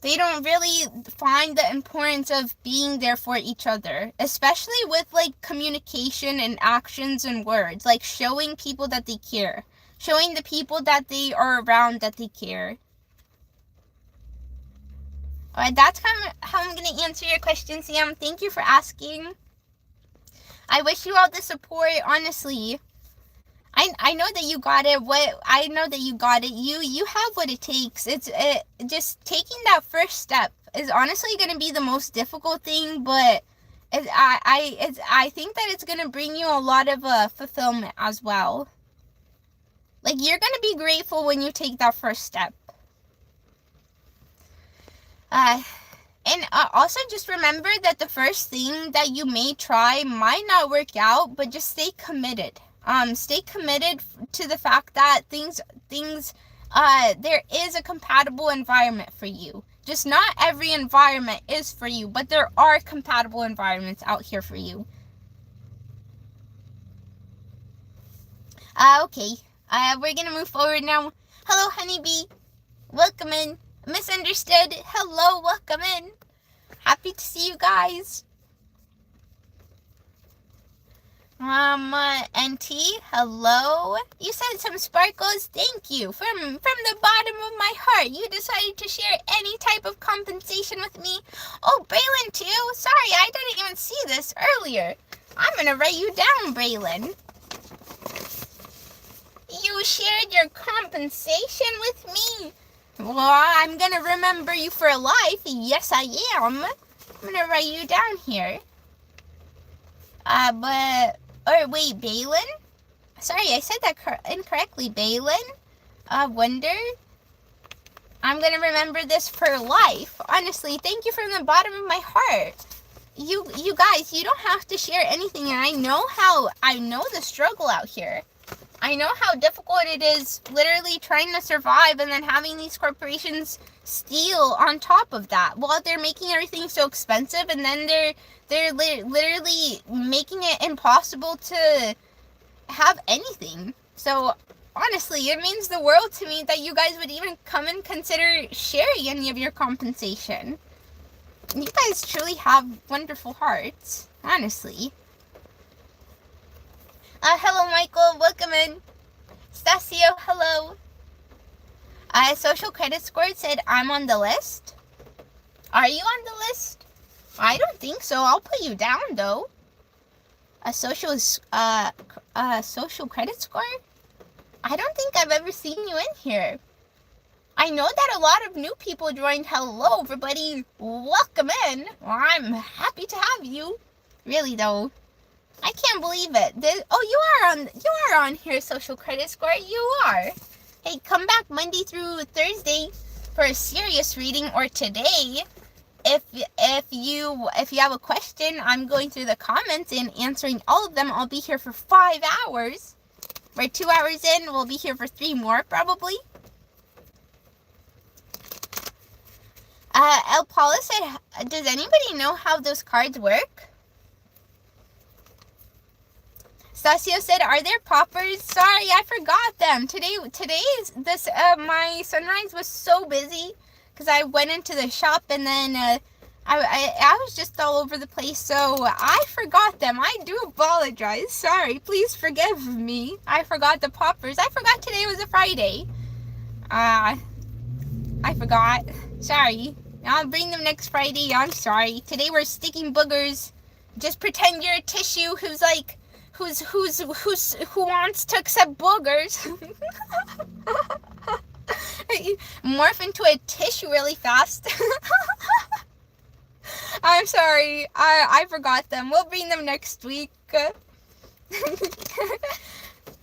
They don't really find the importance of being there for each other, especially with like communication and actions and words, like showing people that they care, showing the people that they are around that they care. Alright, that's kind of how I'm going to answer your question, Sam. Thank you for asking. I wish you all the support, honestly. I know that you got it. I know that you got it. You have what it takes. It's just taking that first step is honestly going to be the most difficult thing, but I think that it's going to bring you a lot of fulfillment as well. Like, you're going to be grateful when you take that first step. And also just remember that the first thing that you may try might not work out, but just stay committed. Stay committed to the fact that there is a compatible environment for you. Just not every environment is for you, but there are compatible environments out here for you. Okay. We're gonna move forward now. Hello, honeybee. Welcome in. Misunderstood. Hello, welcome in. Happy to see you guys. NT, hello. You sent some sparkles. Thank you. From the bottom of my heart, you decided to share any type of compensation with me. Oh, Braylon too. Sorry, I didn't even see this earlier. I'm gonna write you down, Braylon. You shared your compensation with me. Well, I'm gonna remember you for life. Yes, I am. I'm gonna write you down here. Wait, Balin? Sorry, I said that incorrectly. Balin? Wonder? I'm gonna remember this for life. Honestly, thank you from the bottom of my heart. You guys, you don't have to share anything, and I know the struggle out here. I know how difficult it is literally trying to survive and then having these corporations steal on top of that while they're making everything so expensive, and then they're literally making it impossible to have anything. So honestly, it means the world to me that you guys would even come and consider sharing any of your compensation. You guys truly have wonderful hearts, honestly. Hello, Michael. Welcome in. Stasio, hello. Social credit score said I'm on the list. Are you on the list? I don't think so. I'll put you down, though. A social credit score? I don't think I've ever seen you in here. I know that a lot of new people joined. Hello, everybody. Welcome in. Well, I'm happy to have you. Really, though. I can't believe it. You are on here, Social Credit Score. You are. Hey, come back Monday through Thursday for a serious reading, or today if you have a question, I'm going through the comments and answering all of them. I'll be here for 5 hours. We're 2 hours in. We'll be here for 3 more probably. El Paula said, does anybody know how those cards work? Stasio said, are there poppers? Sorry, I forgot them. Today's this my sunrise was so busy because I went into the shop and then I was just all over the place, so I forgot them. I do apologize. Sorry, please forgive me. I forgot the poppers. I forgot today was a Friday. I forgot. Sorry. I'll bring them next Friday. I'm sorry. Today we're sticking boogers. Just pretend you're a tissue who's like, who wants to accept boogers. Morph into a tissue really fast. I'm sorry. I forgot them. We'll bring them next week.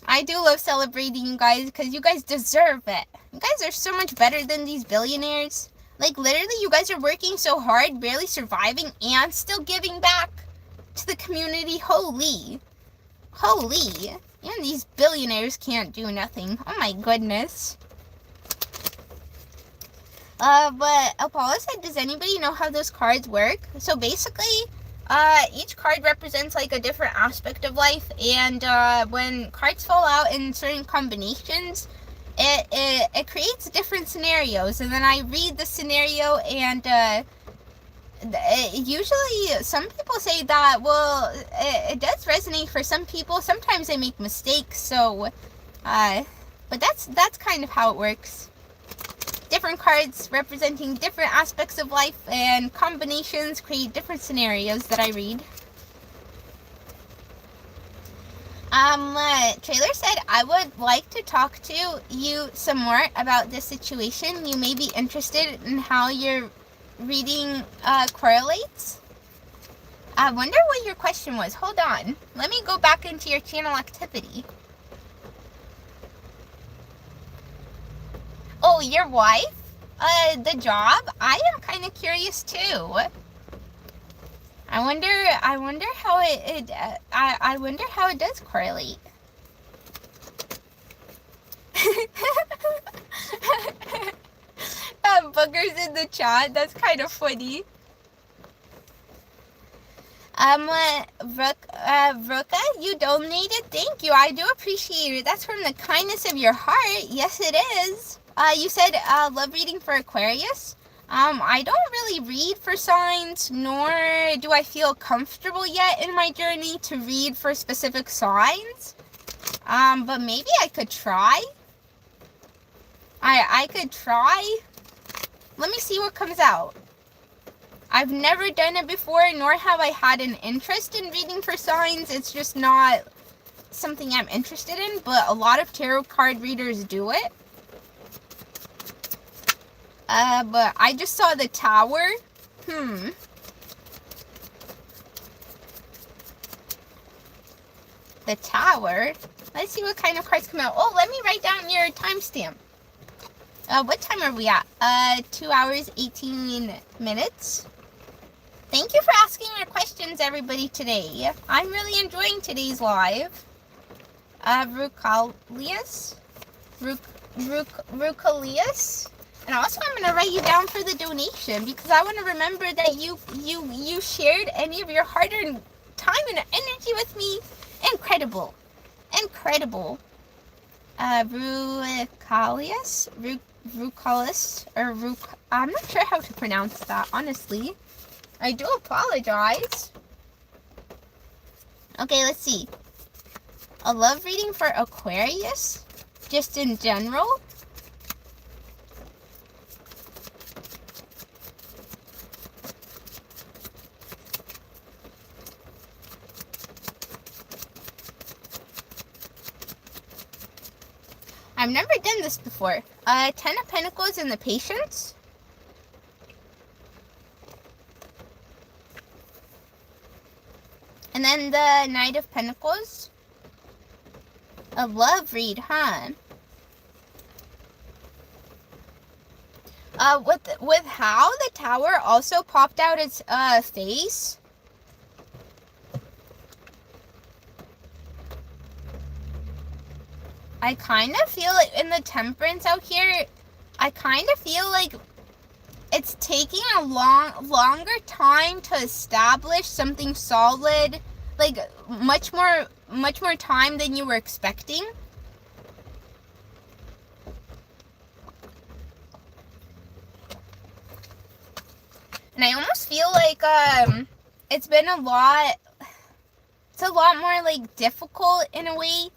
I do love celebrating you guys because you guys deserve it. You guys are so much better than these billionaires. Like, literally, you guys are working so hard, barely surviving, and still giving back to the community. Holy. And these billionaires can't do nothing. Oh my goodness. But Apollo said, does anybody know how those cards work? So basically, each card represents like a different aspect of life, and when cards fall out in certain combinations, it creates different scenarios, and then I read the scenario, and usually some people say that, well, it does resonate for some people. Sometimes they make mistakes, so but that's kind of how it works. Different cards representing different aspects of life, and combinations create different scenarios that I read. Trailer said, I would like to talk to you some more about this situation. You may be interested in how your reading correlates. I wonder what your question was. Hold on. Let me go back into your channel activity. Oh, your wife? The job? I am kind of curious too. I wonder how I wonder how it does correlate. Boogers in the chat. That's kind of funny. Ruka, you donated. Thank you. I do appreciate it. That's from the kindness of your heart. Yes, it is. You said, love reading for Aquarius. I don't really read for signs, nor do I feel comfortable yet in my journey to read for specific signs. But maybe I could try. I could try. Let me see what comes out. I've never done it before, nor have I had an interest in reading for signs. It's just not something I'm interested in, but a lot of tarot card readers do it. But I just saw the Tower. The Tower. Let's see what kind of cards come out. Oh, let me write down your timestamp. What time are we at? 2 hours, 18 minutes. Thank you for asking your questions, everybody, today. I'm really enjoying today's live. Rucalius? Rucalius? And also, I'm going to write you down for the donation, because I want to remember that you shared any of your hard-earned time and energy with me. Incredible. Incredible. Rucalius? Rucalius? Or I'm not sure how to pronounce that, honestly. I do apologize. Okay, let's see. A love reading for Aquarius? Just in general? I've never done this before. 10 of Pentacles and the Patience. And then the Knight of Pentacles. A love read, huh? With how the tower also popped out its face. I kind of feel like in the temperance out here, I kind of feel like it's taking a longer time to establish something solid, like much more time than you were expecting. And I almost feel like it's been a lot more like difficult in a way.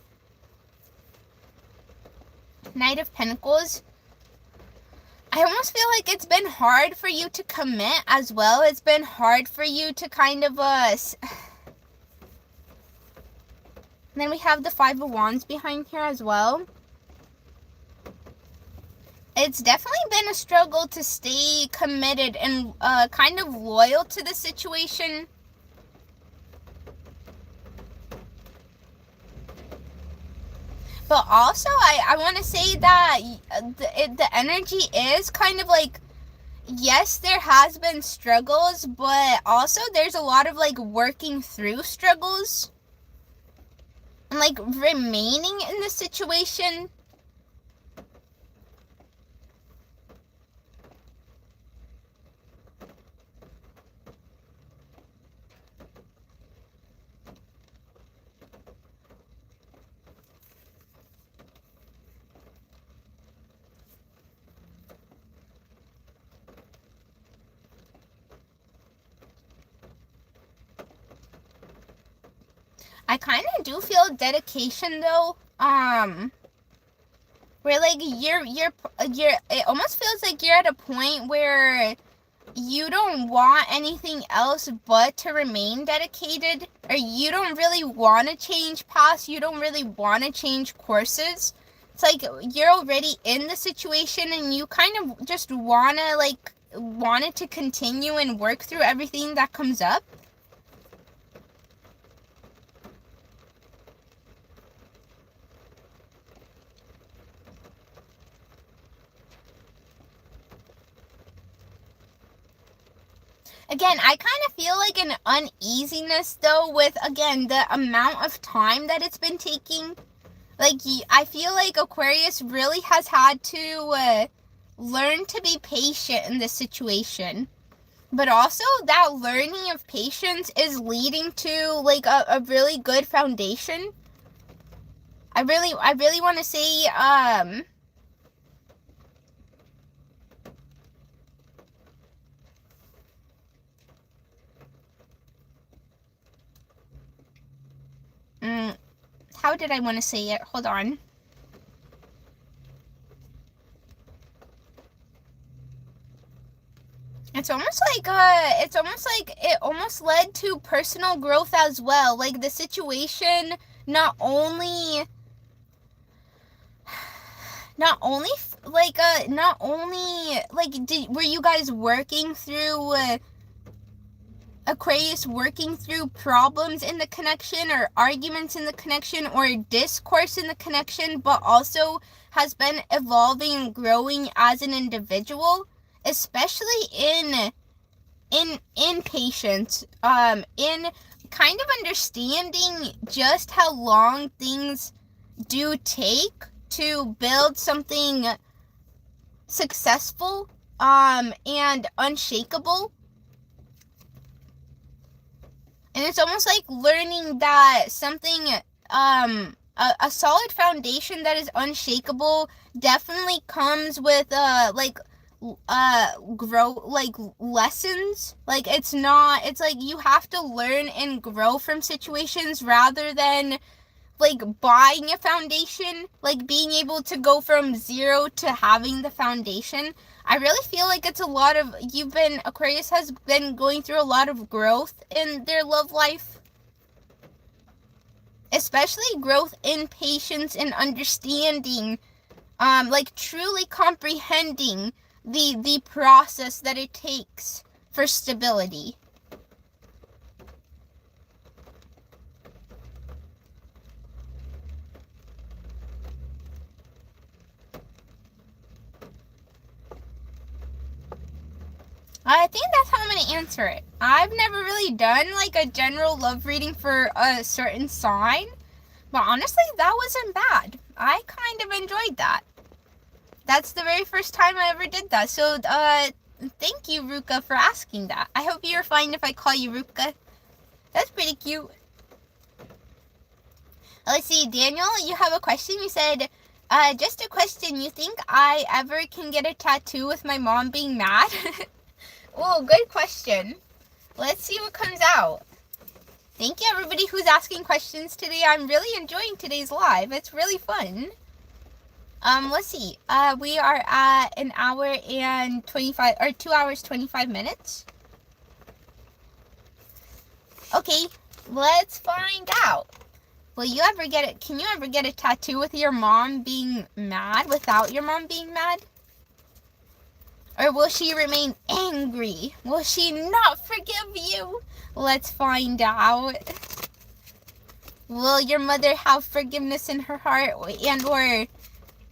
Knight of Pentacles. I almost feel like it's been hard for you to commit as well. It's been hard for you to kind of then we have the Five of Wands behind here as well. It's definitely been a struggle to stay committed and kind of loyal to the situation. But also, I want to say that the energy is kind of like, yes, there has been struggles, but also there's a lot of like working through struggles and like remaining in the situation. I kind of do feel dedication though. Where like you're it almost feels like you're at a point where you don't want anything else but to remain dedicated, or you don't really want to change paths, you don't really want to change courses. It's like you're already in the situation and you kind of just want it to continue and work through everything that comes up. Again, I kind of feel like an uneasiness though with, again, the amount of time that it's been taking. Like, I feel like Aquarius really has had to learn to be patient in this situation. But also, that learning of patience is leading to like a really good foundation. I really want to say, how did I want to say it? Hold on. It's almost like it almost led to personal growth as well. Like the situation not only were you guys working through Aquarius working through problems in the connection or arguments in the connection or discourse in the connection, but also has been evolving and growing as an individual, especially in patience, in kind of understanding just how long things do take to build something successful and unshakable. And it's almost like learning that something, a solid foundation that is unshakable definitely comes with, lessons. Like, it's like you have to learn and grow from situations rather than, like, buying a foundation, like, being able to go from zero to having the foundation. I really feel like it's Aquarius has been going through a lot of growth in their love life. Especially growth in patience and understanding, like truly comprehending the process that it takes for stability. I think that's how I'm going to answer it. I've never really done like a general love reading for a certain sign, but honestly, that wasn't bad. I kind of enjoyed that. That's the very first time I ever did that. So, thank you, Ruka, for asking that. I hope you're fine if I call you Ruka. That's pretty cute. Let's see, Daniel, you have a question. You said, just a question. You think I ever can get a tattoo with my mom being mad? Oh, good question. Let's see what comes out. Thank you, everybody who's asking questions today. I'm really enjoying today's live. It's really fun. Let's see. We are at an hour and 25, or 2 hours, 25 minutes. Okay, let's find out. Will you ever get it? Can you ever get a tattoo with your mom being mad without your mom being mad? Or will she remain angry? Will she not forgive you? Let's find out. Will your mother have forgiveness in her heart and or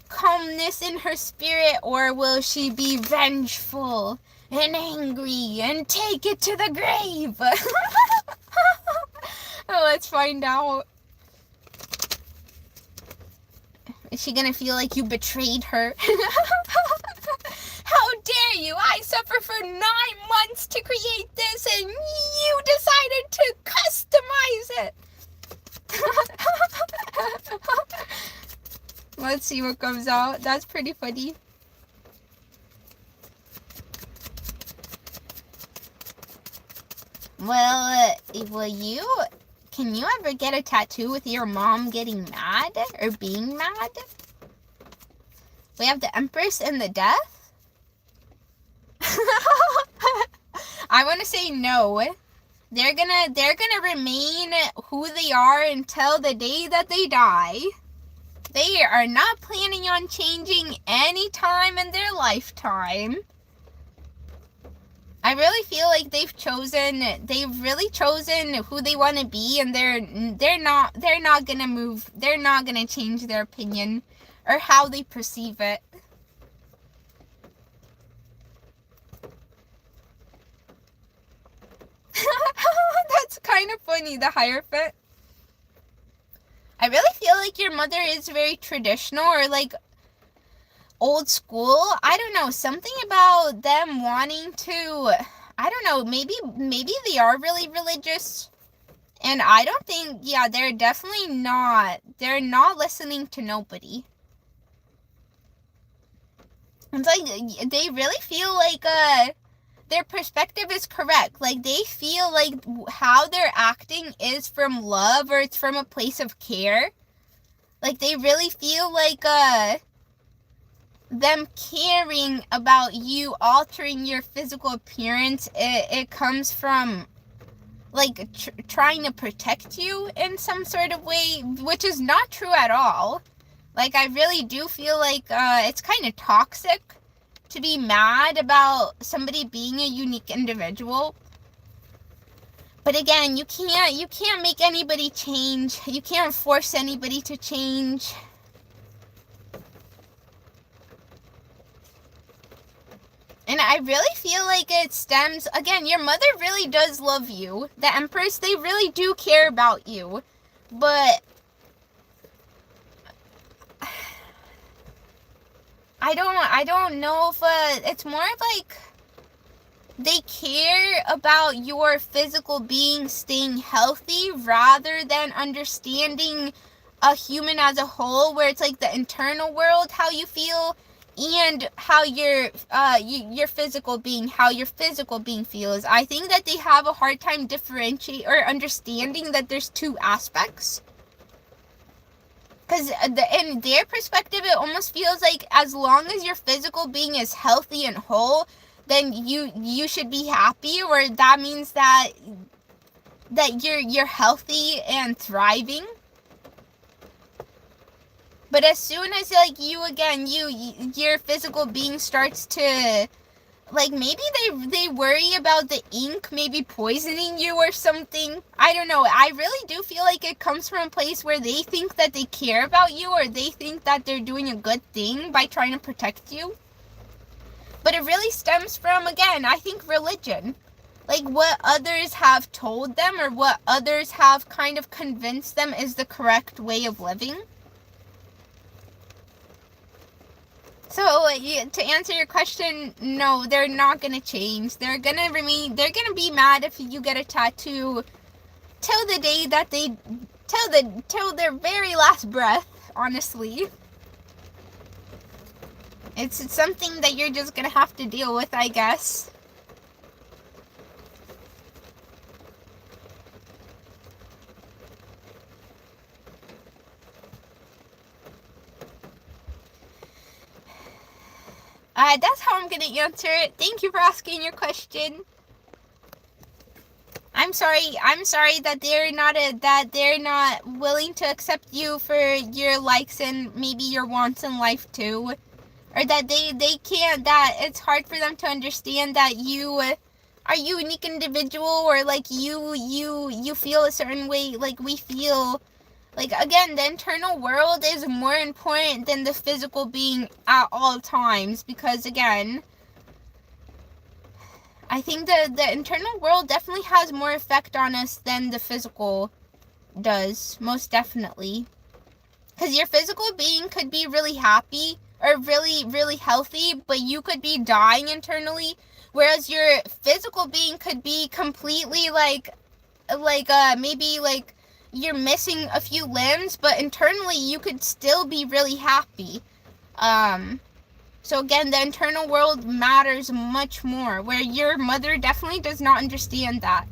calmness in her spirit, or will she be vengeful and angry and take it to the grave? Let's find out. Is she gonna feel like you betrayed her? How dare you? I suffered for 9 months to create this and you decided to customize it. Let's see what comes out. That's pretty funny. Well, can you ever get a tattoo with your mom getting mad or being mad? We have the Empress and the Death. I want to say no. They're gonna remain who they are until the day that they die. They are not planning on changing any time in their lifetime. I really feel like they've really chosen who they want to be, and they're not gonna move. They're not gonna change their opinion or how they perceive it. That's kind of funny, the Hierophant. I really feel like your mother is very traditional or like old school. I don't know, something about them wanting to, I don't know, maybe they are really religious. And I don't think, yeah, they're definitely not. They're not listening to nobody. It's like they really feel like their perspective is correct. Like they feel like how they're acting is from love or it's from a place of care. Like they really feel like them caring about you altering your physical appearance. It comes from like trying to protect you in some sort of way, which is not true at all. Like I really do feel like it's kind of toxic to be mad about somebody being a unique individual. But again, you can't make anybody change. You can't force anybody to change. And I really feel like it stems, again, your mother really does love you. The Empress, they really do care about you. But I don't know if it's more like they care about your physical being staying healthy rather than understanding a human as a whole, where it's like the internal world, how you feel, and how your physical being, how your physical being feels. I think that they have a hard time differentiating or understanding that there's two aspects. Because in their perspective, it almost feels like as long as your physical being is healthy and whole, then you should be happy, or that means that you're healthy and thriving. But as soon as like your physical being starts to, like, maybe they worry about the ink maybe poisoning you or something. I don't know. I really do feel like it comes from a place where they think that they care about you, or they think that they're doing a good thing by trying to protect you. But it really stems from, again, I think religion. Like what others have told them or what others have kind of convinced them is the correct way of living. So to answer your question, no, they're not going to change. They're going to be mad if you get a tattoo till the day that till their very last breath, honestly. It's something that you're just going to have to deal with, I guess. That's how I'm gonna answer it. Thank you for asking your question. I'm sorry that they're not willing to accept you for your likes and maybe your wants in life too. Or that they can't, that it's hard for them to understand that you are a unique individual, or like you feel a certain way like we feel. Like, again, the internal world is more important than the physical being at all times. Because, again, I think the internal world definitely has more effect on us than the physical does. Most definitely. Because your physical being could be really happy or really, really healthy, but you could be dying internally. Whereas your physical being could be completely, maybe, you're missing a few limbs, but internally you could still be really happy. So again, the internal world matters much more, where your mother definitely does not understand that.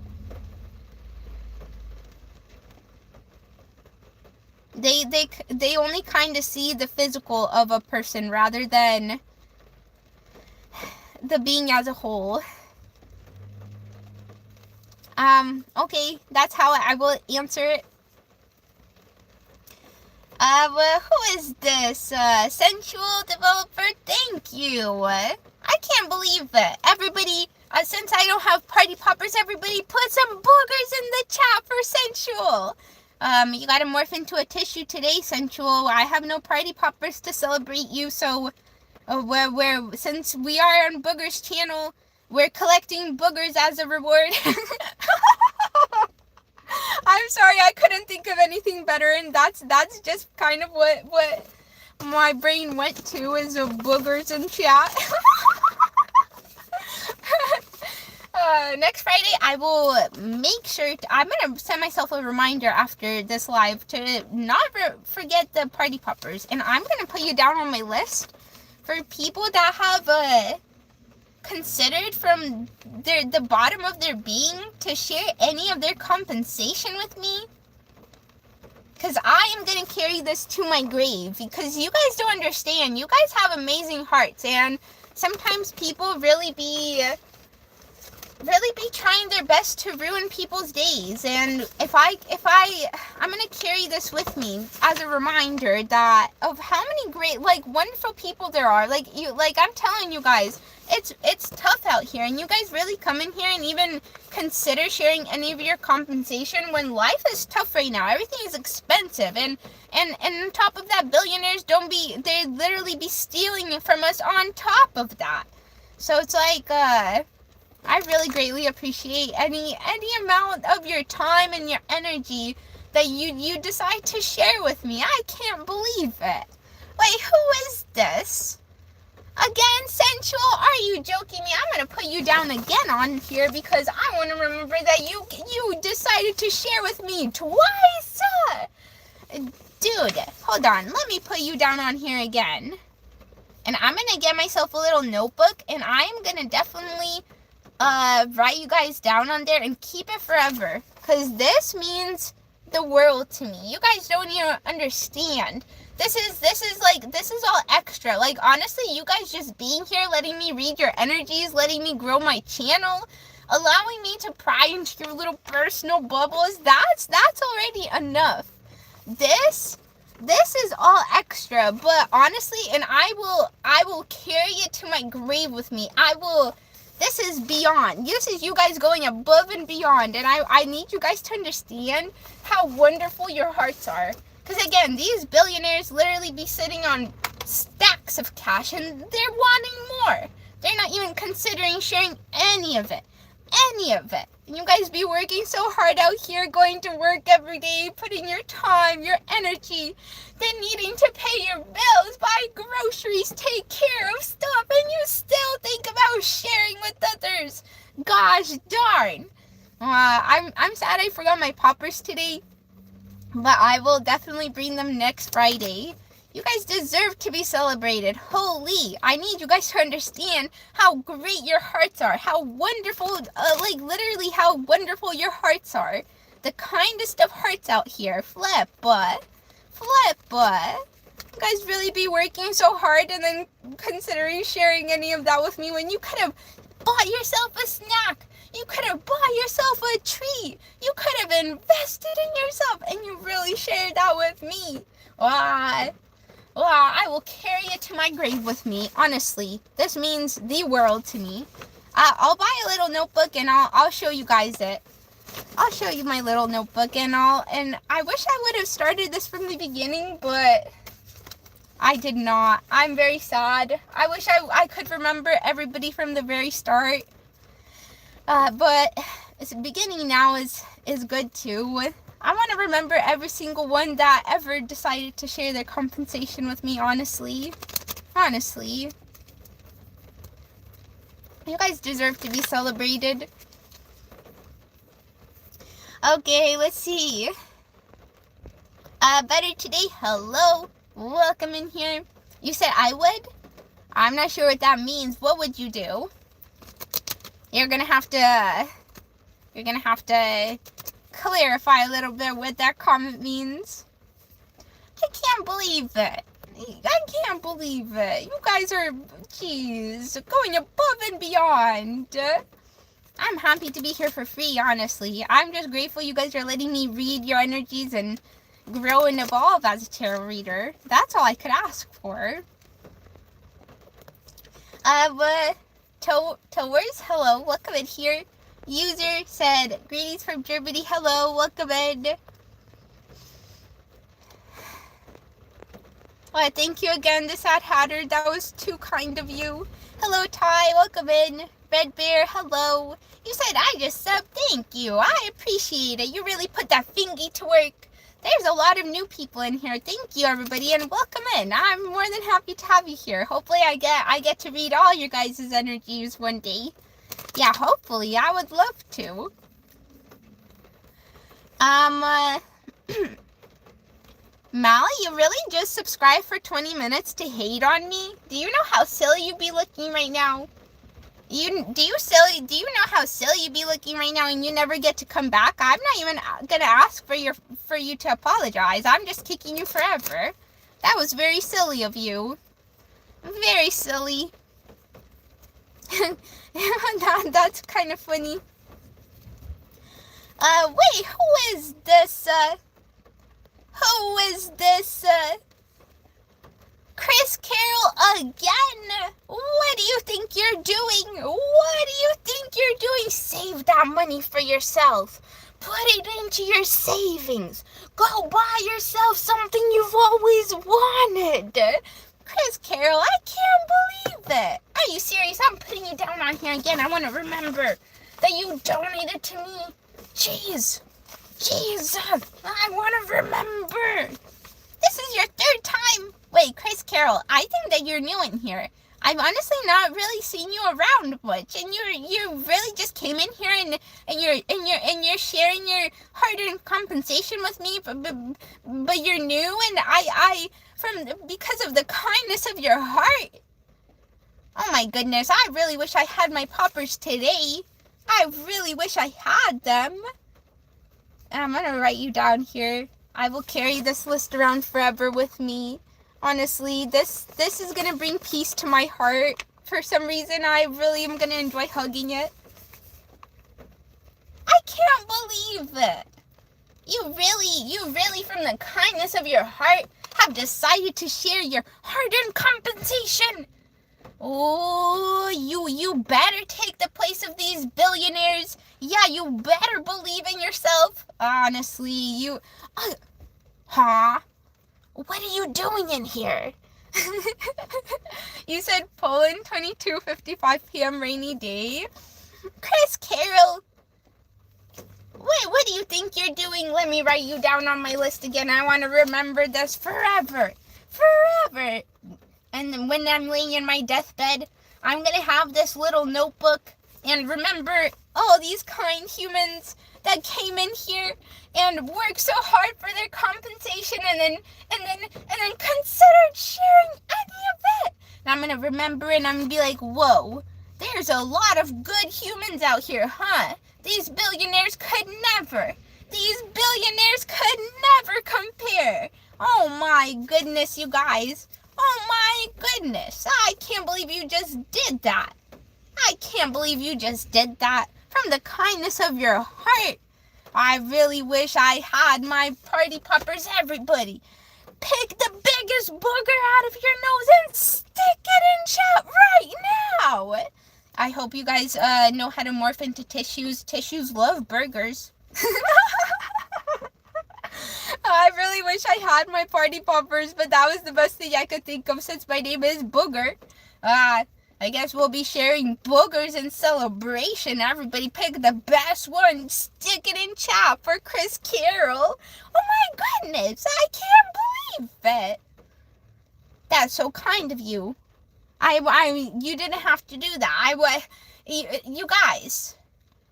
They only kind of see the physical of a person rather than the being as a whole. Okay, that's how I will answer it. Well, who is this? Sensual developer? Thank you. I can't believe it. Everybody, since I don't have party poppers, everybody put some boogers in the chat for Sensual. You gotta morph into a tissue today, Sensual. I have no party poppers to celebrate you, so, since we are on Booger's channel, we're collecting boogers as a reward. I'm sorry, I couldn't think of anything better, and that's just kind of what my brain went to, is boogers in chat. Next Friday, I will make sure I'm gonna send myself a reminder after this live to not forget the party poppers, and I'm gonna put you down on my list for people that have considered from the bottom of their being to share any of their compensation with me, because I am going to carry this to my grave, because you guys don't understand. You guys have amazing hearts, and sometimes people really be trying their best to ruin people's days. And I'm going to carry this with me as a reminder that of how many great, wonderful people there are. I'm telling you guys, it's tough out here, and you guys really come in here and even consider sharing any of your compensation when life is tough right now. Everything is expensive, and on top of that, billionaires they literally be stealing it from us on top of that. So it's I really greatly appreciate any amount of your time and your energy that you decide to share with me. I can't believe it. Wait, who is this? Again, Sensual, are you joking me? I'm going to put you down again on here because I want to remember that you decided to share with me twice. Dude, hold on. Let me put you down on here again. And I'm going to get myself a little notebook, and I'm going to definitely write you guys down on there and keep it forever, because this means the world to me. You guys don't even understand. This is all extra. Honestly, you guys just being here, letting me read your energies, letting me grow my channel, allowing me to pry into your little personal bubbles, that's already enough. This is all extra, but honestly, and I will carry it to my grave with me. This is beyond. This is you guys going above and beyond. And I need you guys to understand how wonderful your hearts are. Because again, these billionaires literally be sitting on stacks of cash, and they're wanting more. They're not even considering sharing any of it. Any of it. And you guys be working so hard out here, going to work every day, putting your time, your energy, then needing to pay your bills, buy groceries, take care of stuff, and you still think about sharing with others. Gosh darn. I'm sad I forgot my poppers today, but I will definitely bring them next Friday. You guys deserve to be celebrated. Holy, I need you guys to understand how great your hearts are. How wonderful, literally how wonderful your hearts are. The kindest of hearts out here. Flip butt. You guys really be working so hard and then considering sharing any of that with me when you could have bought yourself a snack. You could have bought yourself a treat. You could have invested in yourself and you really shared that with me. Wow. Well, I will carry it to my grave with me. Honestly, this means the world to me. I'll buy a little notebook and I'll show you guys it. I'll show you my little notebook and I wish I would have started this from the beginning, but I did not. I'm very sad. I wish I could remember everybody from the very start. But the beginning now is good too. I want to remember every single one that ever decided to share their compensation with me, honestly. Honestly. You guys deserve to be celebrated. Okay, let's see. Better today, hello. Welcome in here. You said I would? I'm not sure what that means. What would you do? You're gonna have to clarify a little bit what that comment means. I can't believe it. I can't believe it. You guys are, geez, going above and beyond. I'm happy to be here for free, honestly. I'm just grateful you guys are letting me read your energies and grow and evolve as a tarot reader. That's all I could ask for. But Towers, hello, welcome in here. User said, greetings from Germany, hello, welcome in. Well, thank you again, the Sad Hatter, that was too kind of you. Hello, Ty, welcome in. Red Bear, hello. You said I just subbed, thank you, I appreciate it. You really put that fingy to work. There's a lot of new people in here. Thank you, everybody, and welcome in. I'm more than happy to have you here. Hopefully I get to read all your guys' energies one day. Yeah, hopefully. I would love to. Mally, you really just subscribed for 20 minutes to hate on me? Do you know how silly you be looking right now? Do you know how silly you be looking right now and you never get to come back? I'm not even gonna ask for you to apologize. I'm just kicking you forever. That was very silly of you. Very silly. That's kind of funny. Wait, who is this, Chris Carroll again? What do you think you're doing? What do you think you're doing? Save that money for yourself. Put it into your savings. Go buy yourself something you've always wanted. Chris Carroll, I can't believe it. Are you serious? I'm putting you down on here again. I want to remember that you donated to me. Jeez, I want to remember. This is your third time. Wait, Chris Carroll, I think that you're new in here. I've honestly not really seen you around much, and you really just came in here and you're sharing your hard-earned compensation with me, but you're new, and because of the kindness of your heart. Oh my goodness, I really wish I had my poppers today. I really wish I had them. And I'm gonna write you down here. I will carry this list around forever with me. Honestly, this is gonna bring peace to my heart. For some reason, I really am gonna enjoy hugging it. I can't believe it. You really, from the kindness of your heart, have decided to share your hard-earned compensation. Oh, you better take the place of these billionaires. Yeah, you better believe in yourself. Honestly, Huh? What are you doing in here? You said Poland, 22:55 p.m. rainy day. Chris Carroll, what do you think you're doing? Let me write you down on my list again. I want to remember this forever. Forever. And when I'm laying in my deathbed, I'm going to have this little notebook and remember all these kind humans that came in here and worked so hard for their compensation and then considered sharing any of it. And I'm going to remember and I'm going to be like, whoa, there's a lot of good humans out here, huh? These billionaires could never compare. Oh my goodness, you guys. Oh my goodness. I can't believe you just did that. I can't believe you just did that from the kindness of your heart. I really wish I had my party poppers, everybody. Pick the biggest booger out of your nose and stick it in chat right now. I hope you guys know how to morph into tissues. Tissues love burgers. I really wish I had my party poppers, but that was the best thing I could think of since my name is Booger. I guess we'll be sharing boogers in celebration. Everybody pick the best one. Stick it in chat for Chris Carroll. Oh my goodness, I can't believe it. That's so kind of you. You didn't have to do that. You guys,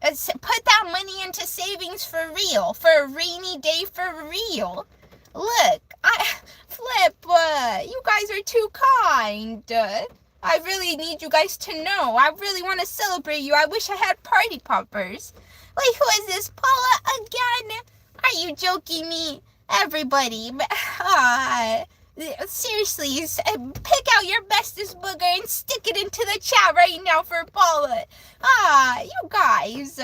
put that money into savings for real, for a rainy day for real. Look, Flip, you guys are too kind. I really need you guys to know. I really want to celebrate you. I wish I had party poppers. Wait, who is this? Paula again? Are you joking me? Everybody, seriously, pick out your bestest booger and stick it into the chat right now for Paula. You guys,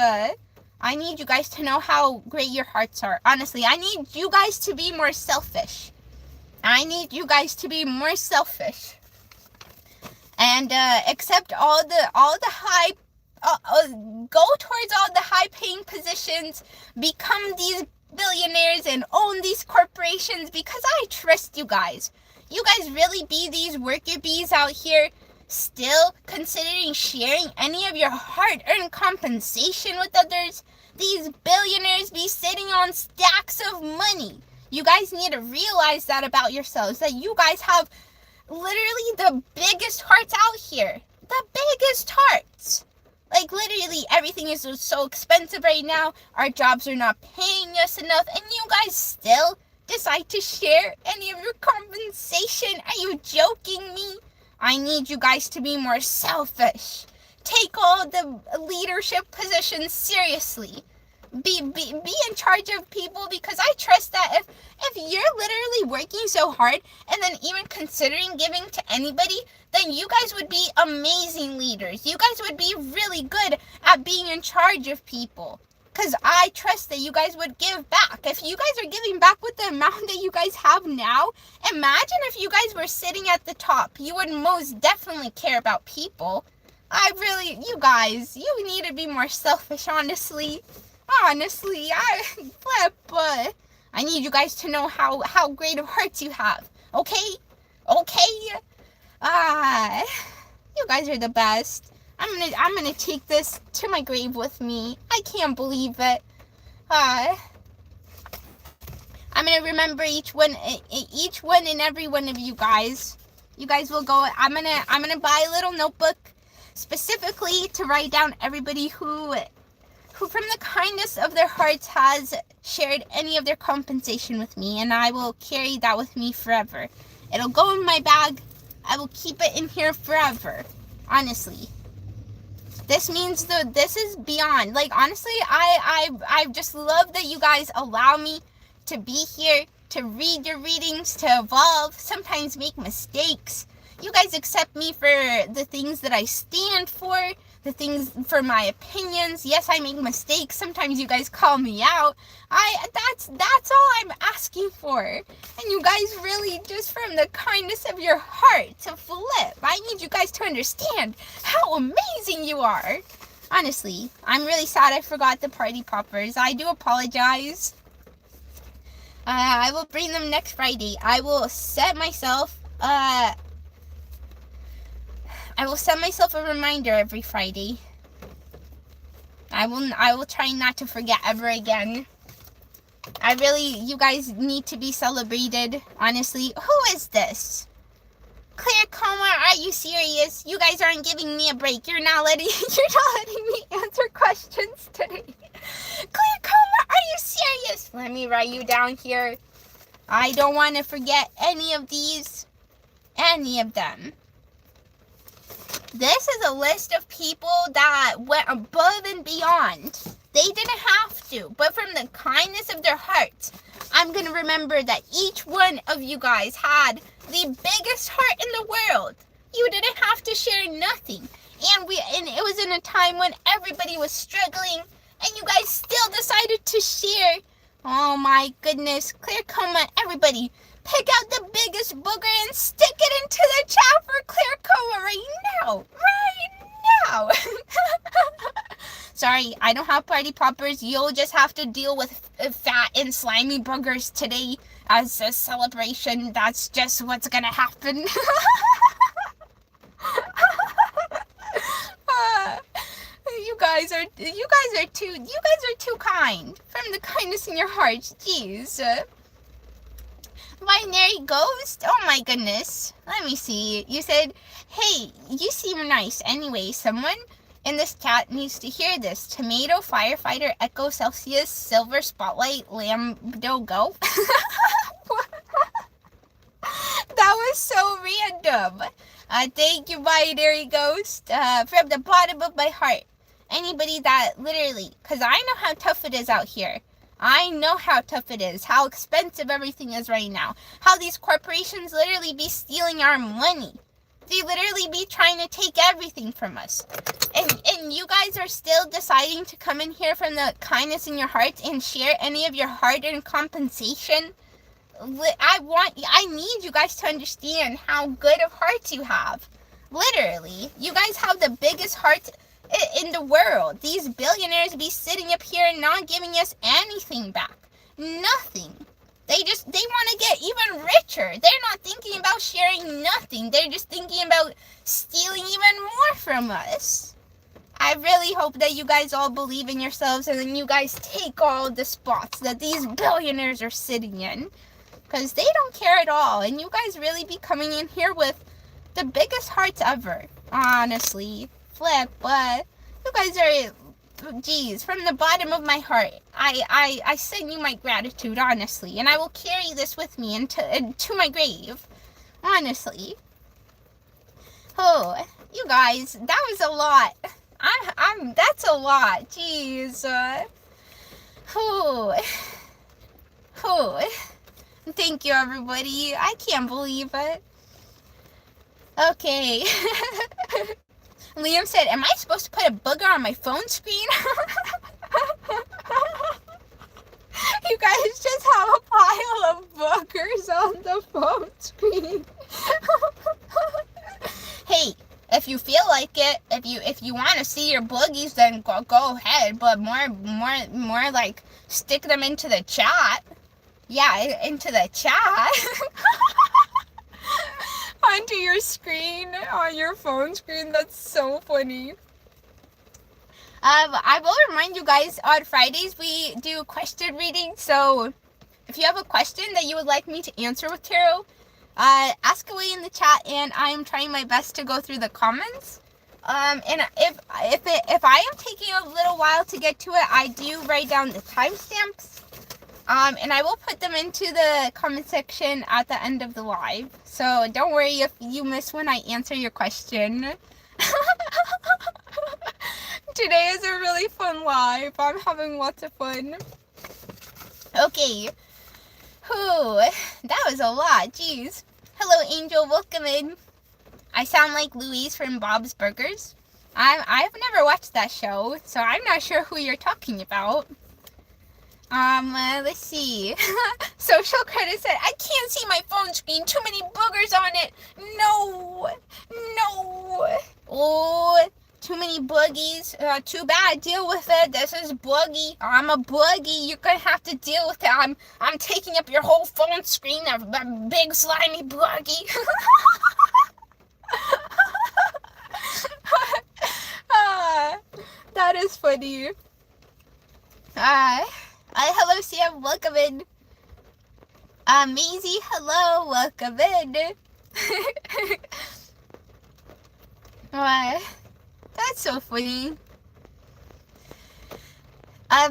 I need you guys to know how great your hearts are. Honestly, I need you guys to be more selfish. And accept all the high, go towards all the high-paying positions, become these billionaires and own these corporations because I trust you guys. You guys really be these worker bees out here still considering sharing any of your hard-earned compensation with others? These billionaires be sitting on stacks of money. You guys need to realize that about yourselves, that you guys have literally the biggest hearts out here. The biggest hearts. Like, literally, everything is so expensive right now. Our jobs are not paying us enough. And you guys still decide to share any of your compensation? Are you joking me? I need you guys to be more selfish. Take all the leadership positions seriously. Be in charge of people, because I trust that if you're literally working so hard and then even considering giving to anybody, then you guys would be amazing leaders. You guys would be really good at being in charge of people. Because I trust that you guys would give back. If you guys are giving back with the amount that you guys have now, imagine if you guys were sitting at the top. You would most definitely care about people. You guys, you need to be more selfish, honestly. Honestly, I need you guys to know how great of hearts you have. Okay? You guys are the best. I'm gonna take this to my grave with me. I can't believe it. I'm gonna remember each one and every one of you guys. You guys will go. I'm gonna buy a little notebook specifically to write down everybody who from the kindness of their hearts has shared any of their compensation with me, and I will carry that with me forever. It'll go in my bag. I will keep it in here forever. Honestly. This means this is beyond. Like, honestly, I just love that you guys allow me to be here, to read your readings, to evolve, sometimes make mistakes. You guys accept me for the things that I stand for, the things for my opinions. Yes, I make mistakes. Sometimes you guys call me out. That's all I'm asking for. And you guys really, just from the kindness of your heart, to flip. I need you guys to understand how amazing you are. Honestly, I'm really sad I forgot the party poppers. I do apologize. I will bring them next Friday. I will set myself I will send myself a reminder every Friday. I will try not to forget ever again. You guys need to be celebrated, honestly. Who is this? Claire Coma, are you serious? You guys aren't giving me a break. You're not letting me answer questions today. Claire Coma, are you serious? Let me write you down here. I don't want to forget any of these. Any of them. This is a list of people that went above and beyond. They didn't have to, but from the kindness of their hearts, I'm going to remember that each one of you guys had the biggest heart in the world. You didn't have to share nothing. And it was in a time when everybody was struggling, and you guys still decided to share. Oh my goodness. Clear comment, everybody. Pick out the biggest booger and stick it into the chat for Clear Coma right now. Right now. Sorry, I don't have party poppers. You'll just have to deal with fat and slimy boogers today as a celebration. That's just what's gonna happen. You guys are too kind. From the kindness in your hearts, jeez. Binary Ghost? Oh my goodness. Let me see. You said, hey, you seem nice. Anyway, someone in this chat needs to hear this. Tomato, Firefighter, Echo, Celsius, Silver, Spotlight, Lambdo, Go. That was so random. Thank you, Binary Ghost. From the bottom of my heart. Anybody that literally, because I know how tough it is out here. I know how tough it is, how expensive everything is right now, how these corporations literally be stealing our money. They literally be trying to take everything from us. And you guys are still deciding to come in here from the kindness in your hearts and share any of your hard-earned compensation. I need you guys to understand how good of hearts you have. Literally, you guys have the biggest hearts in the world. These billionaires be sitting up here and not giving us anything back. Nothing. They want to get even richer. They're not thinking about sharing nothing. They're just thinking about stealing even more from us. I really hope that you guys all believe in yourselves and then you guys take all the spots that these billionaires are sitting in. Because they don't care at all. And you guys really be coming in here with the biggest hearts ever. Honestly. Flip, but you guys are, geez, from the bottom of my heart, I send you my gratitude, honestly, and I will carry this with me into my grave, honestly. Oh, you guys, that was a lot. That's a lot, jeez. Thank you, everybody. I can't believe it. Okay. Liam said, am I supposed to put a booger on my phone screen? You guys just have a pile of boogers on the phone screen. Hey, if you feel like it, if you want to see your boogies, then go ahead. But more like stick them into the chat. Yeah, into the chat. Onto your screen, on your phone screen. That's so funny. I will remind you guys, on Fridays we do question reading, so if you have a question that you would like me to answer with tarot, ask away in the chat, and I am trying my best to go through the comments. And if I am taking a little while to get to it, I do write down the timestamps. And I will put them into the comment section at the end of the live. So don't worry if you miss when I answer your question. Today is a really fun live. I'm having lots of fun. Okay. Whew, that was a lot. Jeez. Hello, Angel. Welcome in. I sound like Louise from Bob's Burgers. I've never watched that show, so I'm not sure who you're talking about. Let's see. Social Credit said, I can't see my phone screen. Too many boogers on it. No. Oh, too many boogies. Too bad. Deal with it. This is boogie. I'm a boogie. You're gonna have to deal with it. I'm taking up your whole phone screen. A big slimy boogie. That is funny. Hello Sam, welcome in. Maisie, hello, welcome in. That's so funny.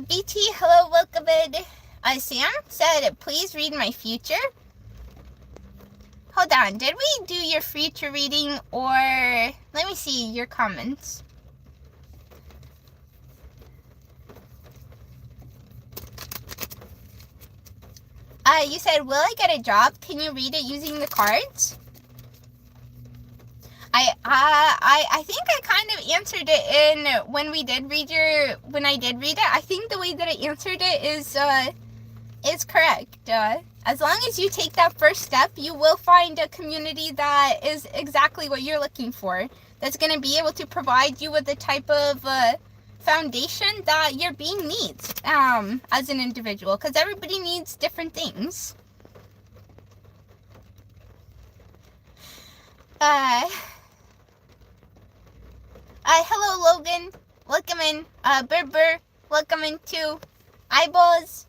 BT, hello, welcome in. Sam said, please read my future. Hold on, did we do your future reading, or let me see your comments. You said, will I get a job? Can you read it using the cards? I think I kind of answered it in when I did read it. I think the way that I answered it is correct. As long as you take that first step, you will find a community that is exactly what you're looking for. That's going to be able to provide you with the type of foundation that your being needs as an individual, because everybody needs different things. Hello Logan, welcome in. Berber, welcome in too. Eyeballs.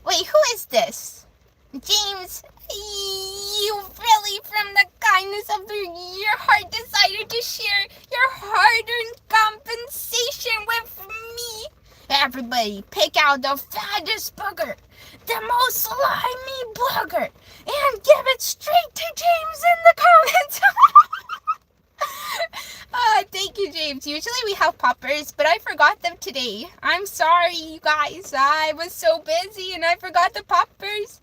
Wait, who is this? James, you really, from the kindness of your heart, decided to share your hard-earned compensation with me. Everybody, pick out the fattest booger, the most slimy booger, and give it straight to James in the comments. Thank you, James. Usually we have poppers, but I forgot them today. I'm sorry, you guys. I was so busy and I forgot the poppers.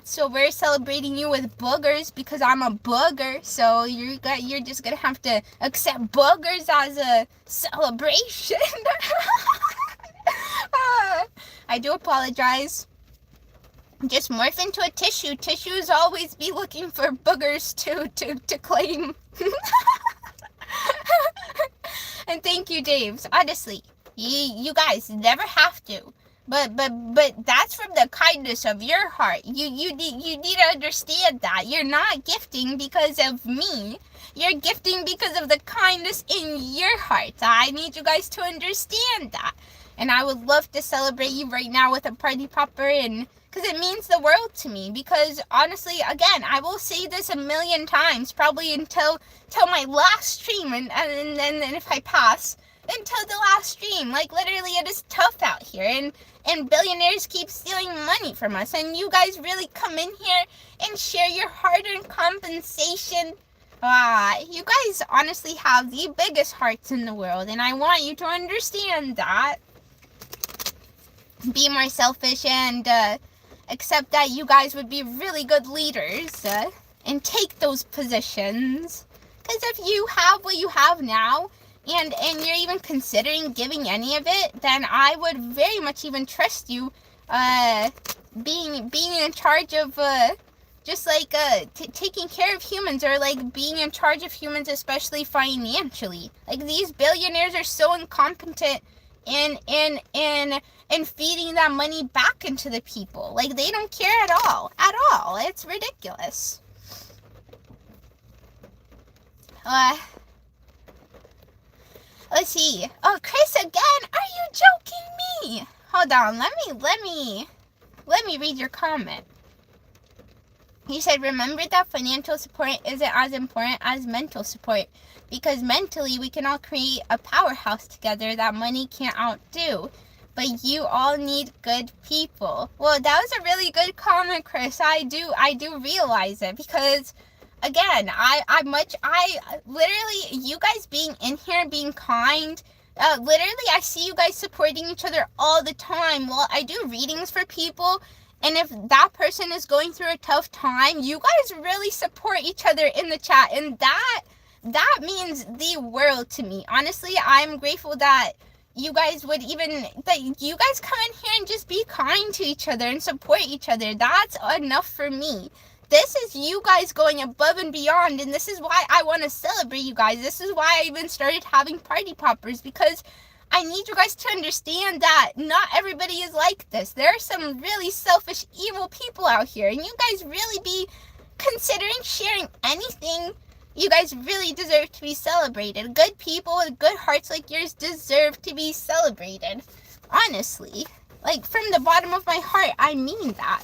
So we're celebrating you with boogers because I'm a booger. So you're just gonna have to accept boogers as a celebration. I do apologize. Just morph into a tissue. Tissues always be looking for boogers to claim. And thank you, James. Honestly, you guys never have to. But that's from the kindness of your heart. You need to understand that. You're not gifting because of me. You're gifting because of the kindness in your heart. I need you guys to understand that. And I would love to celebrate you right now with a party popper, and because it means the world to me. Because honestly, again, I will say this a million times, probably until my last stream, and then if I pass, until the last stream. Like, literally, it is tough out here, and billionaires keep stealing money from us, and you guys really come in here and share your hard-earned compensation. You guys honestly have the biggest hearts in the world, and I want you to understand that. Be more selfish and accept that you guys would be really good leaders and take those positions. Because if you have what you have now, and you're even considering giving any of it, then I would very much even trust you being in charge of just like taking care of humans, or like being in charge of humans, especially financially. Like, these billionaires are so incompetent in feeding that money back into the people. Like, they don't care at all. It's ridiculous. Let's see. Oh, Chris again. Are you joking me? Hold on. Let me read your comment. He said, remember that financial support isn't as important as mental support, because mentally we can all create a powerhouse together that money can't outdo. But you all need good people. Well, that was a really good comment, Chris. I do realize it, because again, I literally, you guys being in here, being kind, literally I see you guys supporting each other all the time. Well, I do readings for people, and if that person is going through a tough time, you guys really support each other in the chat, and that means the world to me. Honestly, I'm grateful that you guys come in here and just be kind to each other and support each other. That's enough for me. This is you guys going above and beyond, and this is why I want to celebrate you guys. This is why I even started having party poppers, because I need you guys to understand that not everybody is like this. There are some really selfish, evil people out here, and you guys really be considering sharing anything You guys really deserve to be celebrated. Good people with good hearts like yours deserve to be celebrated. Honestly. Like, from the bottom of my heart, I mean that.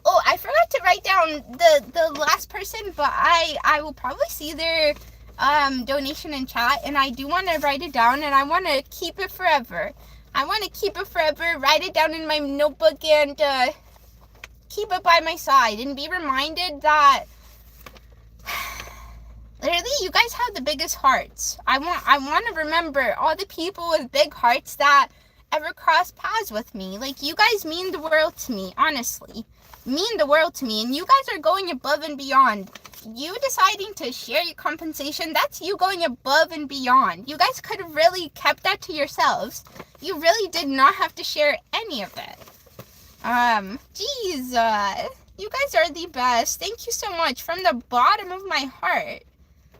Oh, I forgot to write down the last person, but I will probably see their donation in chat, and I do want to write it down, and I want to keep it forever. I want to keep it forever, write it down in my notebook, and keep it by my side, and be reminded that literally, you guys have the biggest hearts. I want to remember all the people with big hearts that ever crossed paths with me. Like, you guys mean the world to me, honestly. Mean the world to me, and you guys are going above and beyond. You deciding to share your compensation, that's you going above and beyond. You guys could have really kept that to yourselves. You really did not have to share any of it. Geez, you guys are the best. Thank you so much from the bottom of my heart.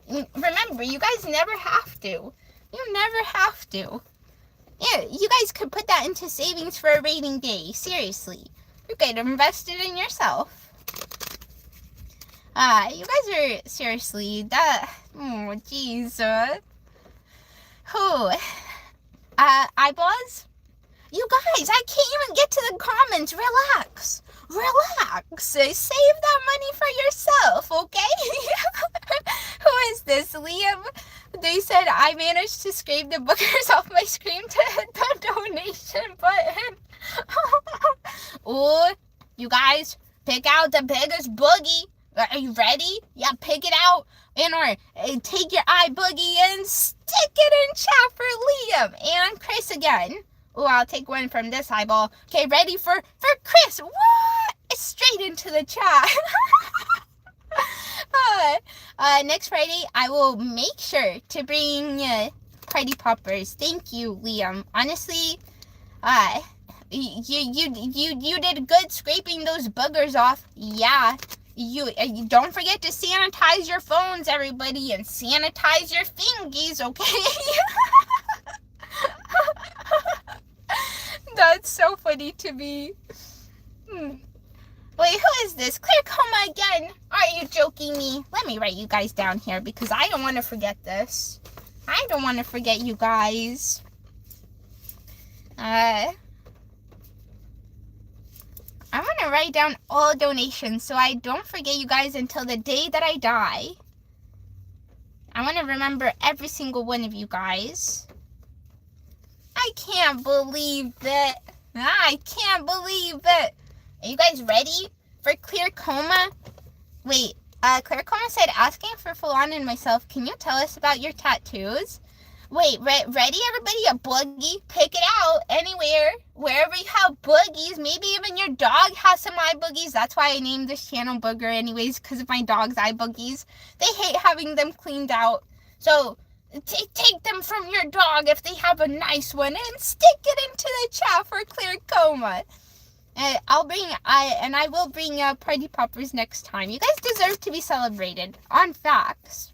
Remember, you guys never have to. You never have to. Yeah, you guys could put that into savings for a rating day. Seriously. You could invest it in yourself. You guys are, seriously, that, oh, jeez. Eyeballs? You guys, I can't even get to the comments. Relax. Save that money for yourself, okay? Who is this, Liam? They said I managed to scrape the boogers off my screen to hit the donation button. Oh, you guys, pick out the biggest boogie. Are you ready? Yeah, pick it out. And take your eye boogie and stick it in chat for Liam and Chris again. Oh, I'll take one from this eyeball. Okay, ready for Chris. What? It's straight into the chat. Next Friday, I will make sure to bring party poppers. Thank you, Liam. Honestly, you did good scraping those boogers off. Yeah. You don't forget to sanitize your phones, everybody, and sanitize your fingies, okay? That's so funny to me. Wait, who is this? Clear Coma again. Are you joking me? Let me write you guys down here because I don't want to forget this. I don't want to forget you guys. I want to write down all donations so I don't forget you guys until the day that I die. I want to remember every single one of you guys. I can't believe it. I can't believe it. Are you guys ready for Clear Coma? Wait, Clear Coma said, asking for Falana and myself, can you tell us about your tattoos? Wait, ready everybody? A boogie? Pick it out anywhere, wherever you have boogies. Maybe even your dog has some eye boogies. That's why I named this channel Booger anyways, because of my dog's eye boogies. They hate having them cleaned out. So take them from your dog if they have a nice one and stick it into the chat for Clear Coma. I will bring party poppers next time. You guys deserve to be celebrated on facts.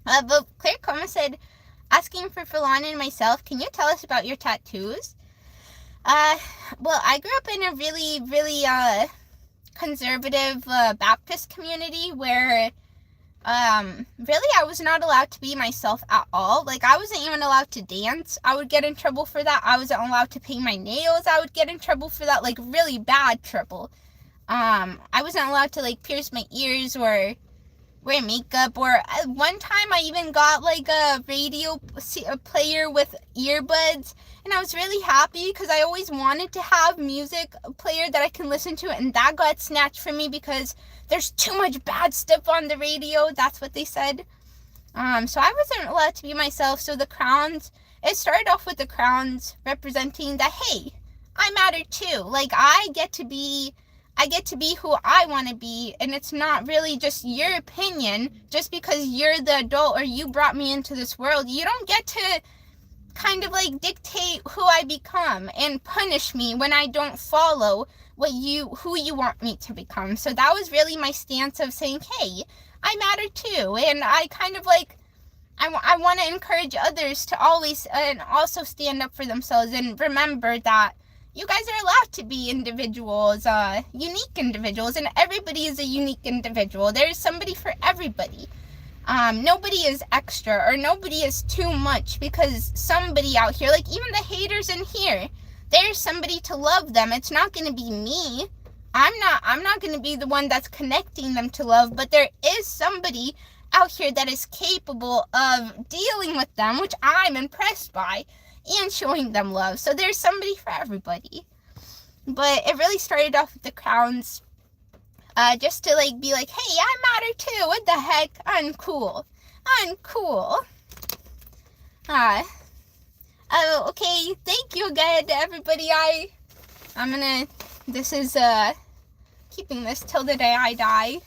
But Clear Coma said, asking for Falana and myself, can you tell us about your tattoos? Well, I grew up in a really, really conservative Baptist community where really I was not allowed to be myself at all. Like, I wasn't even allowed to dance. I would get in trouble for that. I wasn't allowed to paint my nails. I would get in trouble for that, like really bad trouble. I wasn't allowed to like pierce my ears or wear makeup, or one time I even got like a radio player with earbuds, and I was really happy because I always wanted to have music player that I can listen to, and that got snatched from me because there's too much bad stuff on the radio. That's what they said. So I wasn't allowed to be myself. So the crowns, it started off with the crowns representing that, hey, I matter too. Like, I get to be who I want to be, and it's not really just your opinion. Just because you're the adult or you brought me into this world, you don't get to kind of like dictate who I become and punish me when I don't follow who you want me to become. So that was really my stance of saying, hey, I matter too, and I kind of like, I want to encourage others to always and also stand up for themselves and remember that You guys are allowed to be individuals, unique individuals, and everybody is a unique individual. There's somebody for everybody. Nobody is extra or nobody is too much, because somebody out here, like even the haters in here, there's somebody to love them. It's not going to be me. I'm not going to be the one that's connecting them to love, but there is somebody out here that is capable of dealing with them, which I'm impressed by, and showing them love. So there's somebody for everybody. But it really started off with the crowns, just to like be like, hey, I matter too. What the heck? I'm cool. Oh, okay. Thank you again, everybody. I'm gonna. This is keeping this till the day I die.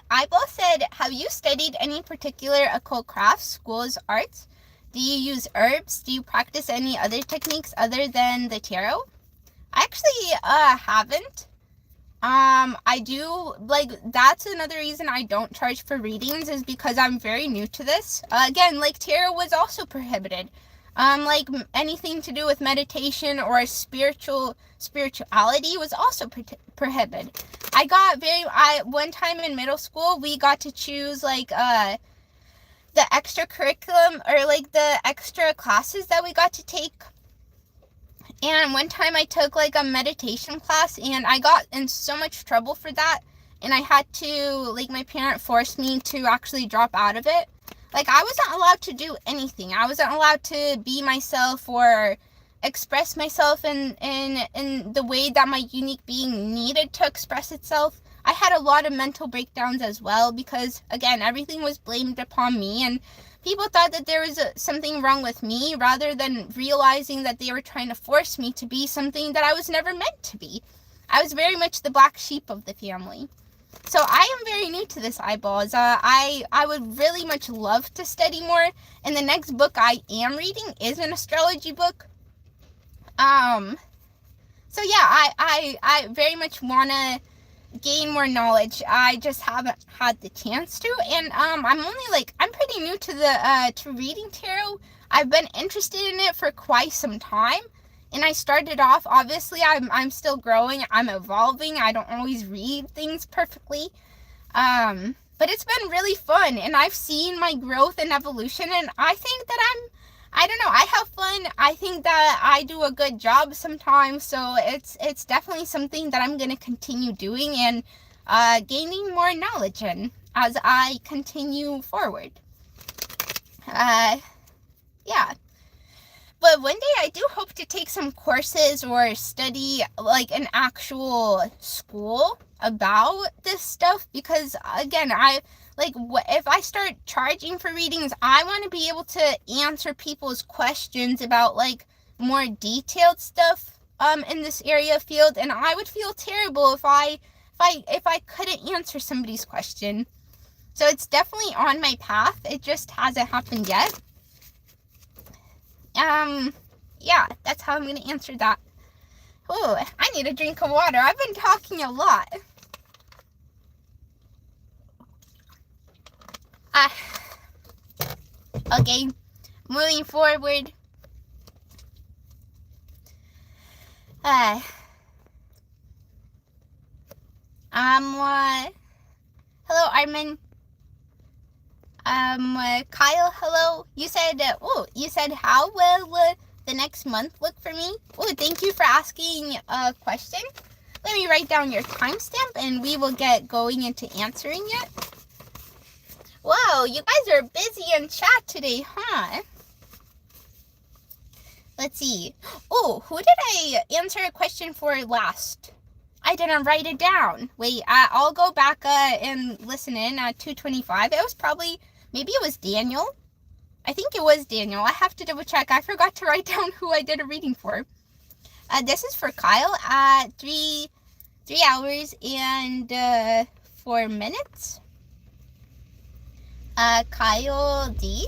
Eyeball said, have you studied any particular occult crafts, schools, arts? Do you use herbs? Do you practice any other techniques other than the tarot? I actually haven't. I do, like, that's another reason I don't charge for readings, is because I'm very new to this. Again, like, tarot was also prohibited. Like, anything to do with meditation or spirituality was also prohibited. One time in middle school, we got to choose, like, the extra curriculum, or, like, the extra classes that we got to take. And one time I took, like, a meditation class, and I got in so much trouble for that, and I had to, like, my parent forced me to actually drop out of it. Like, I wasn't allowed to do anything. I wasn't allowed to be myself or express myself in the way that my unique being needed to express itself. I had a lot of mental breakdowns as well, because, again, everything was blamed upon me, and people thought that there was something wrong with me, rather than realizing that they were trying to force me to be something that I was never meant to be. I was very much the black sheep of the family. So I am very new to this, Eyeballs. I would really much love to study more, and the next book I am reading is an astrology book. So yeah, I very much want to gain more knowledge. I just haven't had the chance to, and I'm pretty new to to reading tarot. I've been interested in it for quite some time, and I started off, obviously I'm still growing, I'm evolving, I don't always read things perfectly, but it's been really fun, and I've seen my growth and evolution, and I think that I don't know, I have fun. I think that I do a good job sometimes, so it's definitely something that I'm going to continue doing and gaining more knowledge in as I continue forward. Yeah. But one day I do hope to take some courses or study, like, an actual school about this stuff, because, again, if I start charging for readings, I want to be able to answer people's questions about, like, more detailed stuff in this area field, and I would feel terrible if I couldn't answer somebody's question. So it's definitely on my path. It just hasn't happened yet. Yeah, that's how I'm going to answer that. Oh, I need a drink of water. I've been talking a lot. Okay, moving forward. Hello, Armin. Kyle, hello. You said, how will the next month look for me? Oh, thank you for asking a question. Let me write down your timestamp, and we will get going into answering it. Whoa, you guys are busy in chat today, huh? Let's see. Oh, who did I answer a question for last? I didn't write it down. Wait, I'll go back and listen in at 2:25. It was probably, maybe it was Daniel. I think it was Daniel. I have to double check. I forgot to write down who I did a reading for. This is for Kyle at 3 hours and 4 minutes. Kyle D.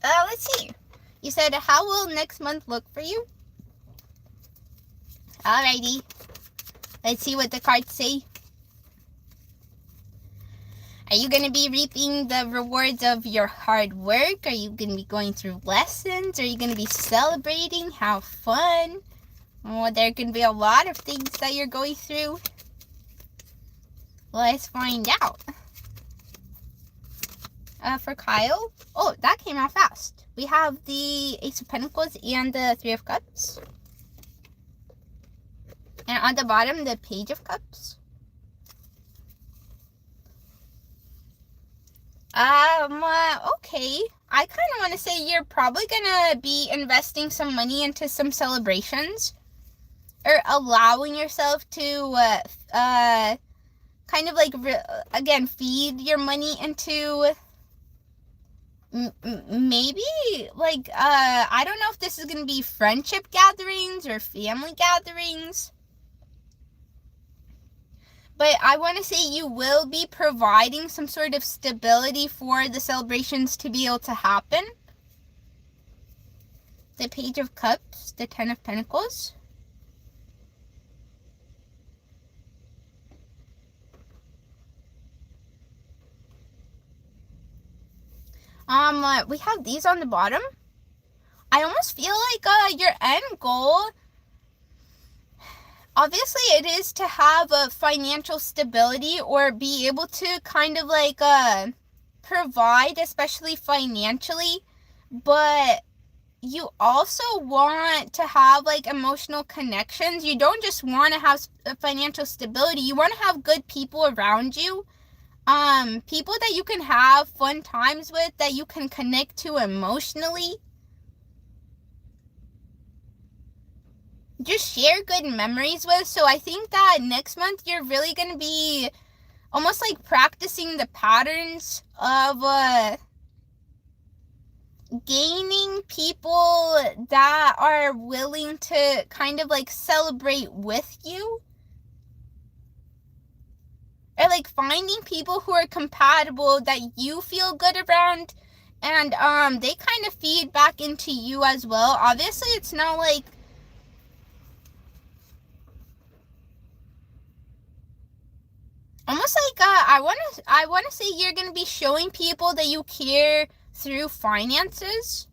Let's see. You said, how will next month look for you? Alrighty. Let's see what the cards say. Are you going to be reaping the rewards of your hard work? Are you going to be going through lessons? Are you going to be celebrating? Have fun? Well, there can be a lot of things that you're going through. Let's find out. For Kyle, oh, that came out fast. We have the Ace of Pentacles and the Three of Cups. And on the bottom, the Page of Cups. Okay. I kind of want to say you're probably going to be investing some money into some celebrations. Or allowing yourself to, kind of like, again, feed your money into, maybe, like, I don't know if this is going to be friendship gatherings or family gatherings. But I want to say you will be providing some sort of stability for the celebrations to be able to happen. The Page of Cups, the Ten of Pentacles. We have these on the bottom. I almost feel like your end goal, obviously it is to have a financial stability or be able to kind of like provide, especially financially, but you also want to have like emotional connections. You don't just want to have financial stability. You want to have good people around you. People that you can have fun times with, that you can connect to emotionally. Just share good memories with. So I think that next month you're really going to be almost like practicing the patterns of gaining people that are willing to kind of like celebrate with you. Or like finding people who are compatible that you feel good around, and they kind of feed back into you as well. Obviously it's not like almost like I want to say you're going to be showing people that you care through finances.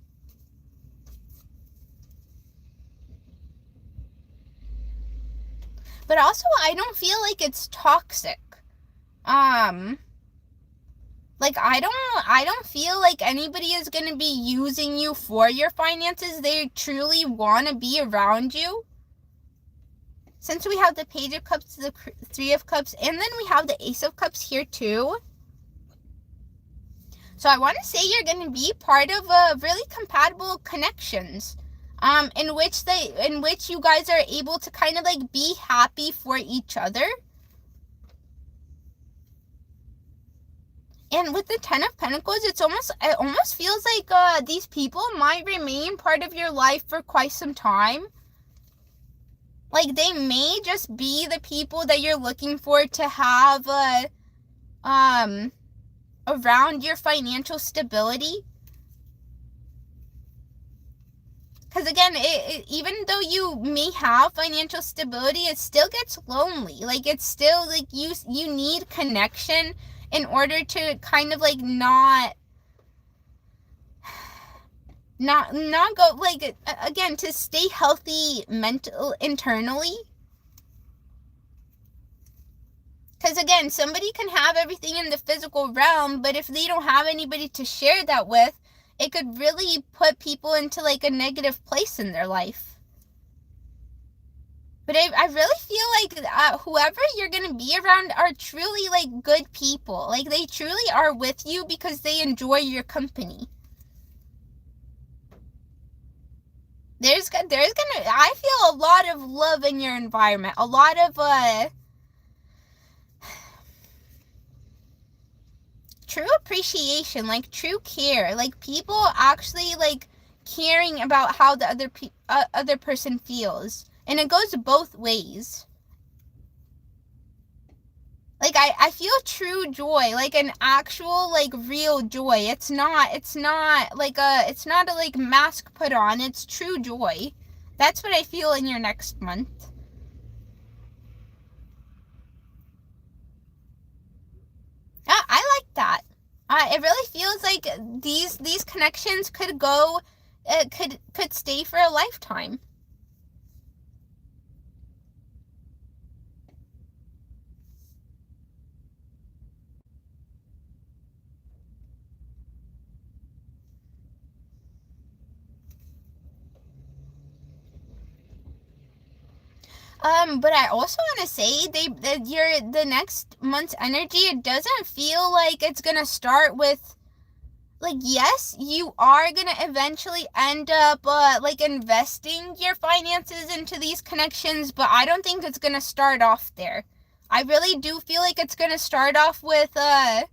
But also I don't feel like it's toxic. Like I don't feel like anybody is going to be using you for your finances. They truly want to be around you. Since we have the Page of Cups, the Three of Cups, and then we have the Ace of Cups here too. So I want to say you're going to be part of really compatible connections. In which you guys are able to kind of like be happy for each other. And with the Ten of Pentacles, it almost feels like these people might remain part of your life for quite some time. Like they may just be the people that you're looking for to have around your financial stability. Because again, even though you may have financial stability, it still gets lonely. Like it's still like you need connection in order to kind of like not go, like, again, to stay healthy internally. Because again, somebody can have everything in the physical realm, but if they don't have anybody to share that with, it could really put people into like a negative place in their life. But I really feel like whoever you're going to be around are truly like good people. Like they truly are with you because they enjoy your company. I feel a lot of love in your environment. A lot of true appreciation, like true care. Like people actually like caring about how the other person feels. And it goes both ways. Like I feel true joy, like an actual like real joy. It's not like it's not a like mask put on. It's true joy. That's what I feel in your next month. I like it really feels like these connections could go, could stay for a lifetime. But I also want to say the next month's energy, it doesn't feel like it's gonna start with, like, yes, you are gonna eventually end up like investing your finances into these connections, but I don't think it's gonna start off there. I really do feel like it's gonna start off with I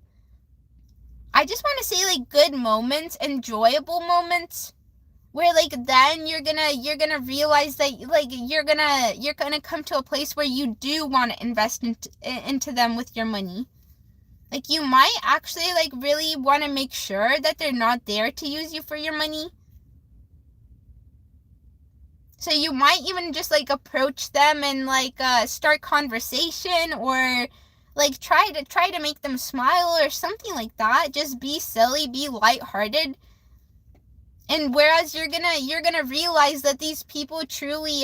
just want to say, like, good moments, enjoyable moments, where, like, then you're gonna realize that, like, you're gonna come to a place where you do want to invest into them with your money. Like, you might actually, like, really want to make sure that they're not there to use you for your money. So you might even just, like, approach them and, like, start conversation, or, like, try to make them smile or something like that. Just be silly, be lighthearted. And whereas you're gonna realize that these people truly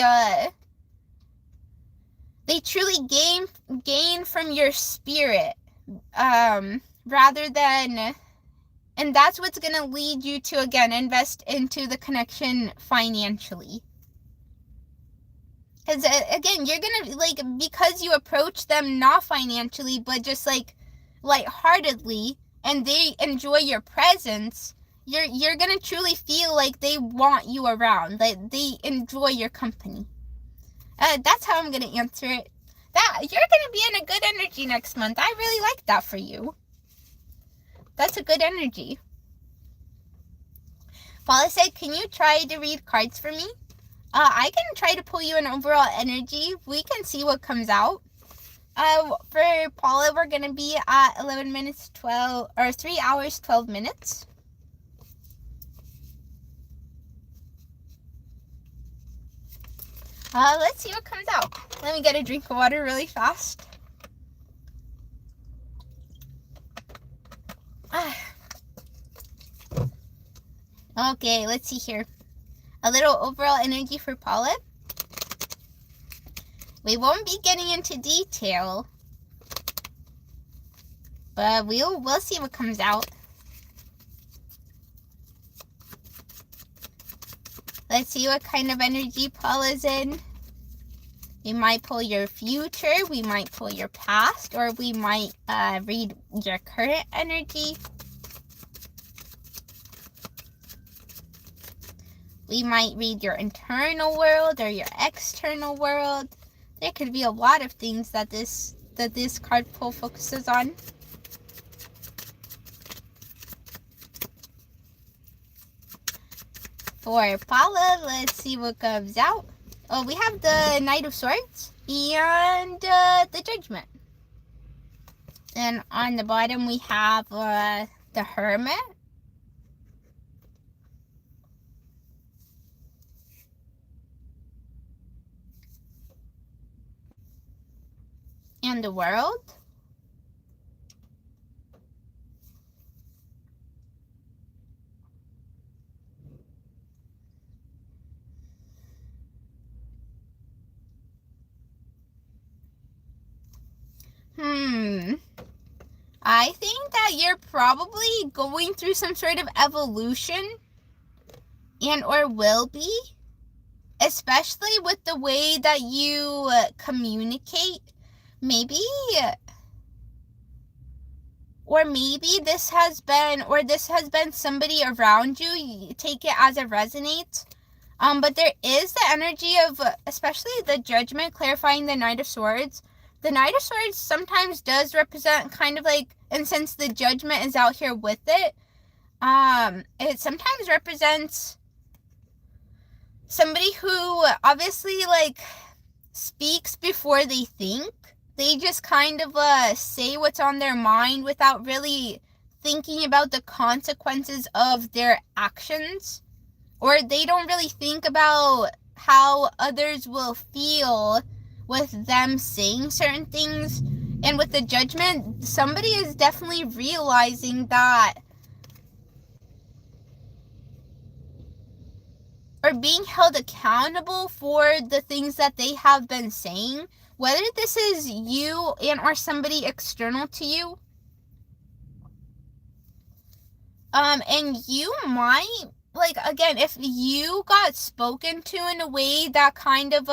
they truly gain from your spirit, rather than, and that's what's gonna lead you to, again, invest into the connection financially. Because again, you're gonna, like, because you approach them not financially but just, like, lightheartedly, and they enjoy your presence, you're gonna truly feel like they want you around, like they enjoy your company. That's how I'm gonna answer it. That you're gonna be in a good energy next month. I really like that for you. That's a good energy. Paula said, can you try to read cards for me? I can try to pull you an overall energy. We can see what comes out. For Paula, we're gonna be at 11 minutes 12, or 3 hours 12 minutes. Let's see what comes out. Let me get a drink of water really fast. Okay, let's see here. A little overall energy for Paula. We won't be getting into detail, but we'll see what comes out. Let's see what kind of energy Paula's in. We might pull your future, we might pull your past, or we might read your current energy. We might read your internal world or your external world. There could be a lot of things that this card pull focuses on. For Paula, let's see what comes out. Oh, we have the Knight of Swords and the Judgment. And on the bottom we have the Hermit. And the World. I think that you're probably going through some sort of evolution, and or will be, especially with the way that you communicate. Maybe, or maybe this has been somebody around you. You take it as it resonates. But there is the energy of, especially the Judgment, clarifying the Knight of Swords. The Knight of Swords sometimes does represent kind of like, and since the Judgment is out here with it, it sometimes represents somebody who obviously, like, speaks before they think. They just kind of say what's on their mind without really thinking about the consequences of their actions. Or they don't really think about how others will feel with them saying certain things. And with the Judgment, somebody is definitely realizing that, or being held accountable for the things that they have been saying, whether this is you and or somebody external to you. And you might, like, again, if you got spoken to in a way that kind of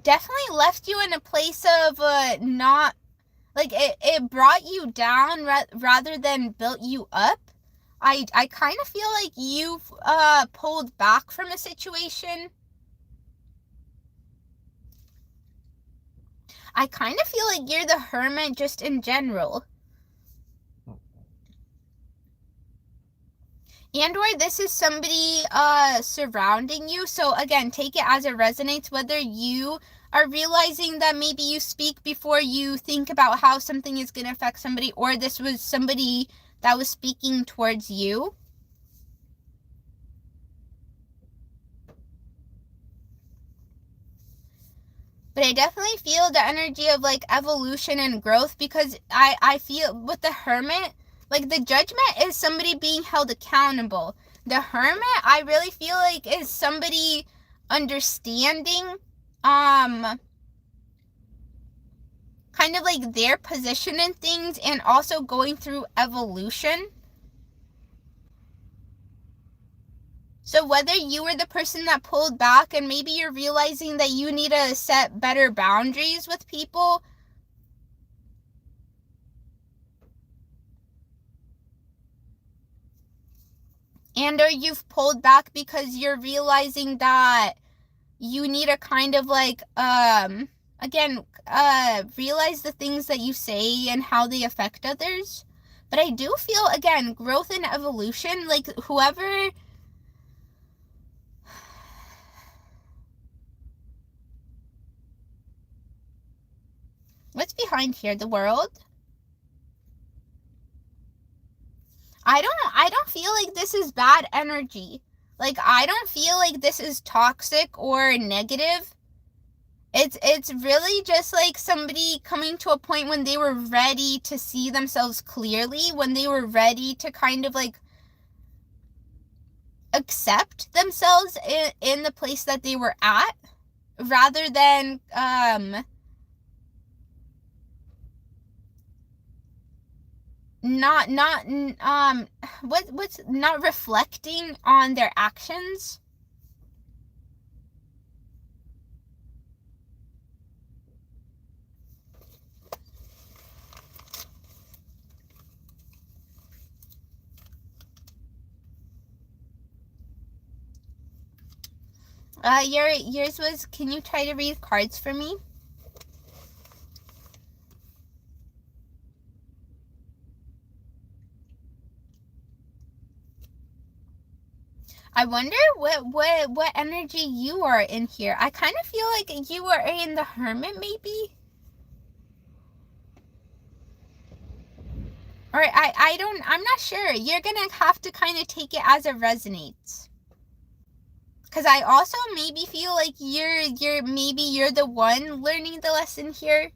definitely left you in a place of not, like, it brought you down rather than built you up. I kind of feel like you've pulled back from a situation. I kind of feel like you're the Hermit just in general. And or this is somebody surrounding you. So again, take it as it resonates, whether you are realizing that maybe you speak before you think about how something is going to affect somebody, or this was somebody that was speaking towards you. But I definitely feel the energy of like evolution and growth, because I feel with the Hermit, like the Judgment is somebody being held accountable. The Hermit, I really feel like, is somebody understanding kind of like their position in things, and also going through evolution. So whether you were the person that pulled back and maybe you're realizing that you need to set better boundaries with people, and or you've pulled back because you're realizing that you need to kind of like again realize the things that you say and how they affect others. But I do feel, again, growth and evolution, like whoever, what's behind here? The world? I don't feel like this is bad energy. Like, I don't feel like this is toxic or negative. It's really just like somebody coming to a point when they were ready to see themselves clearly, when they were ready to kind of like accept themselves in the place that they were at, rather than what's not reflecting on their actions. Yours was, can you try to read cards for me? I wonder what energy you are in here. I kind of feel like you are in the Hermit, maybe. Or I'm not sure. You're gonna have to kind of take it as it resonates. Because I also maybe feel like you're the one learning the lesson here,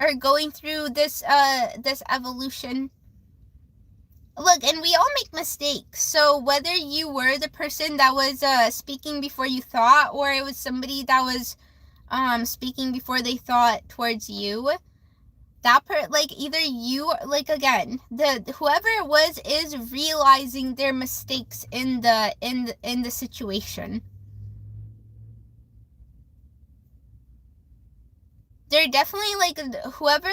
or going through this evolution. Look, and we all make mistakes. So whether you were the person that was speaking before you thought, or it was somebody that was speaking before they thought towards you, like either you, like, again, the whoever it was is realizing their mistakes in the situation. They're definitely like, whoever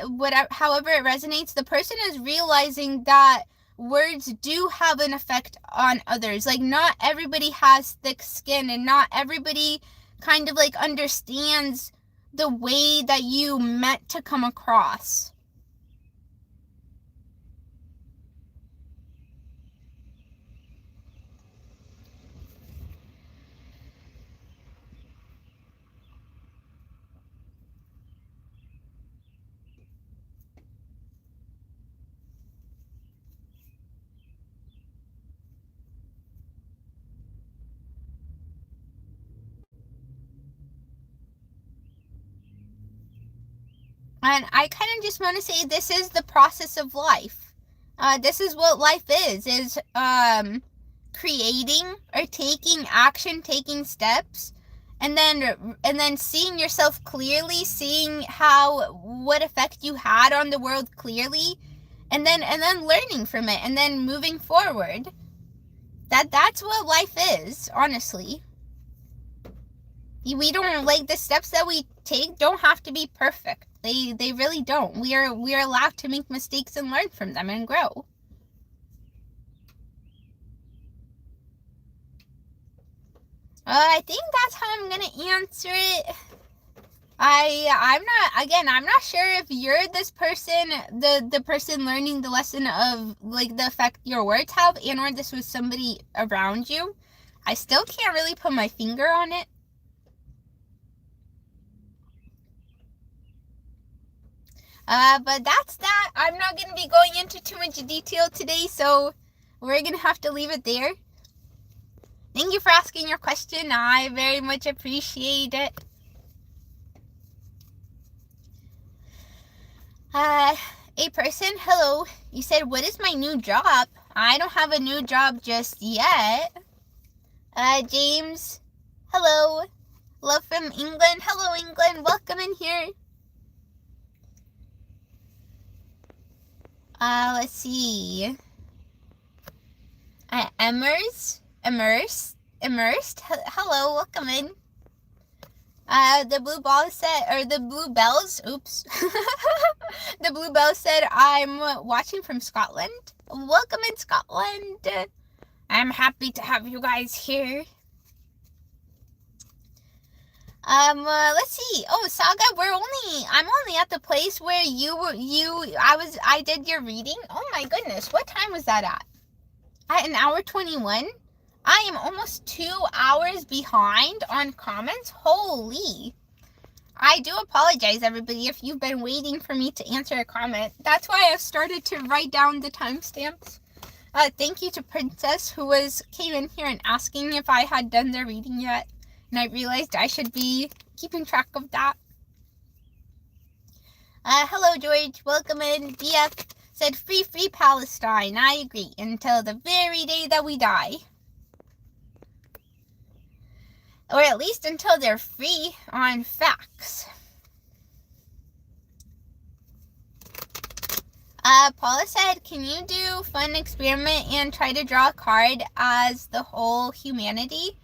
whatever, however it resonates, the person is realizing that words do have an effect on others. Like, not everybody has thick skin, and not everybody kind of like understands the way that you meant to come across. And I kind of just want to say this is the process of life. This is what life is creating or taking action, taking steps, and then seeing yourself clearly, seeing what effect you had on the world clearly, and then learning from it, and then moving forward. That's what life is, honestly. We don't, like, the steps that we take don't have to be perfect. They really don't. We are allowed to make mistakes and learn from them and grow. I think that's how I'm gonna answer it. I'm not sure if you're this person, the person learning the lesson of, like, the effect your words have, and or this was somebody around you. I still can't really put my finger on it. But that's that. I'm not going to be going into too much detail today, so we're going to have to leave it there. Thank you for asking your question. I very much appreciate it. A person, hello. You said, what is my new job? I don't have a new job just yet. James, hello. Love from England. Hello, England. Welcome in here. Let's see. Immersed. Hello, welcome in. The blue ball said, or the blue bells, oops. The blue bell said, I'm watching from Scotland. Welcome in, Scotland. I'm happy to have you guys here. Let's see. Oh, Saga, I'm only at the place where I did your reading. Oh my goodness, what time was that at? At an hour 21? I am almost 2 hours behind on comments. Holy. I do apologize, everybody, if you've been waiting for me to answer a comment. That's why I've started to write down the timestamps. Thank you to Princess, who came in here and asking if I had done the reading yet. And I realized I should be keeping track of that. Hello, George. Welcome in. BF said, free Palestine. I agree. Until the very day that we die. Or at least until they're free on facts. Paula said, can you do fun experiment and try to draw a card as the whole humanity?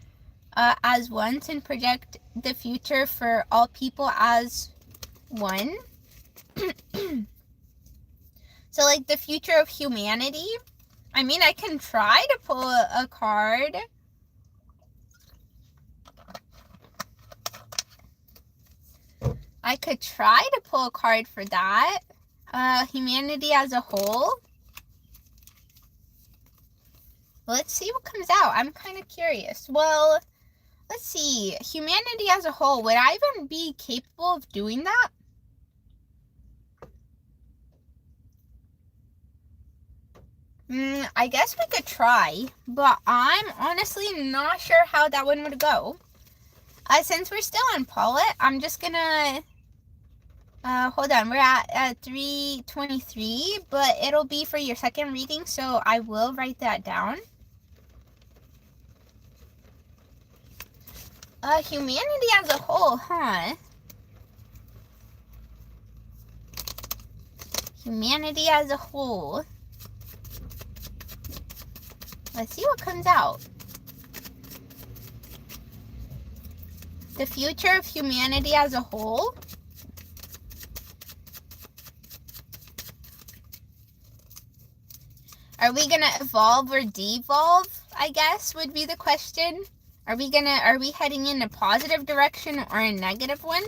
As once, and project the future for all people as one. So, like, the future of humanity. I mean, I can try to pull a card. I could try to pull a card for that. Humanity as a whole. Let's see what comes out. I'm kind of curious. Well, let's see. Humanity as a whole. Would I even be capable of doing that? I guess we could try. But I'm honestly not sure how that one would go. Since we're still on Paula, I'm just gonna... hold on. We're at 3:23. But it'll be for your second reading. So I will write that down. Humanity as a whole, huh? Humanity as a whole. Let's see what comes out. The future of humanity as a whole. Are we gonna evolve or devolve, I guess, would be the question. Are we heading in a positive direction or a negative one?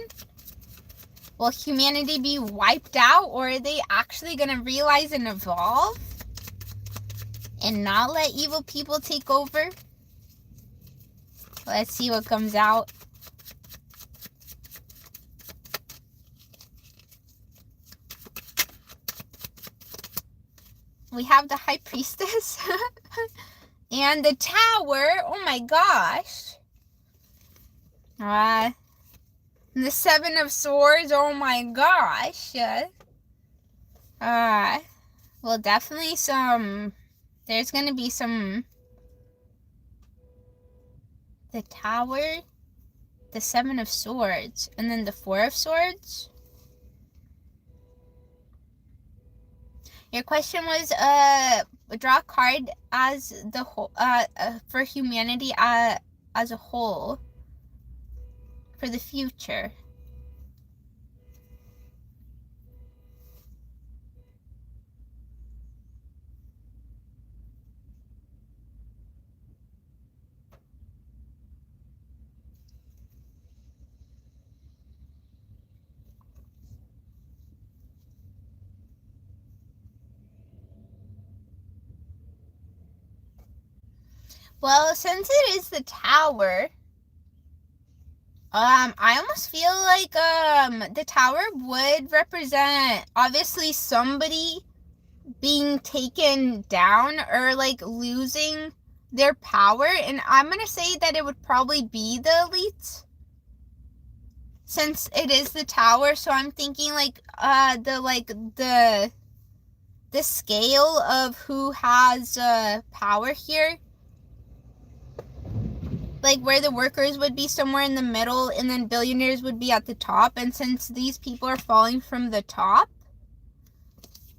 Will humanity be wiped out, or are they actually gonna realize and evolve? And not let evil people take over? Let's see what comes out. We have the High Priestess. And the Tower. Oh my gosh. The Seven of Swords, oh my gosh. Well, definitely there's gonna be some, the Tower, the Seven of Swords, and then the Four of Swords. Your question was, draw a card as the whole, for humanity, as a whole, for the future. Well, since it is the Tower, I almost feel like, the Tower would represent, obviously, somebody being taken down or, like, losing their power, and I'm gonna say that it would probably be the elites, since it is the Tower. So I'm thinking, like, the scale of who has, power here, like, where the workers would be somewhere in the middle, and then billionaires would be at the top. And since these people are falling from the top,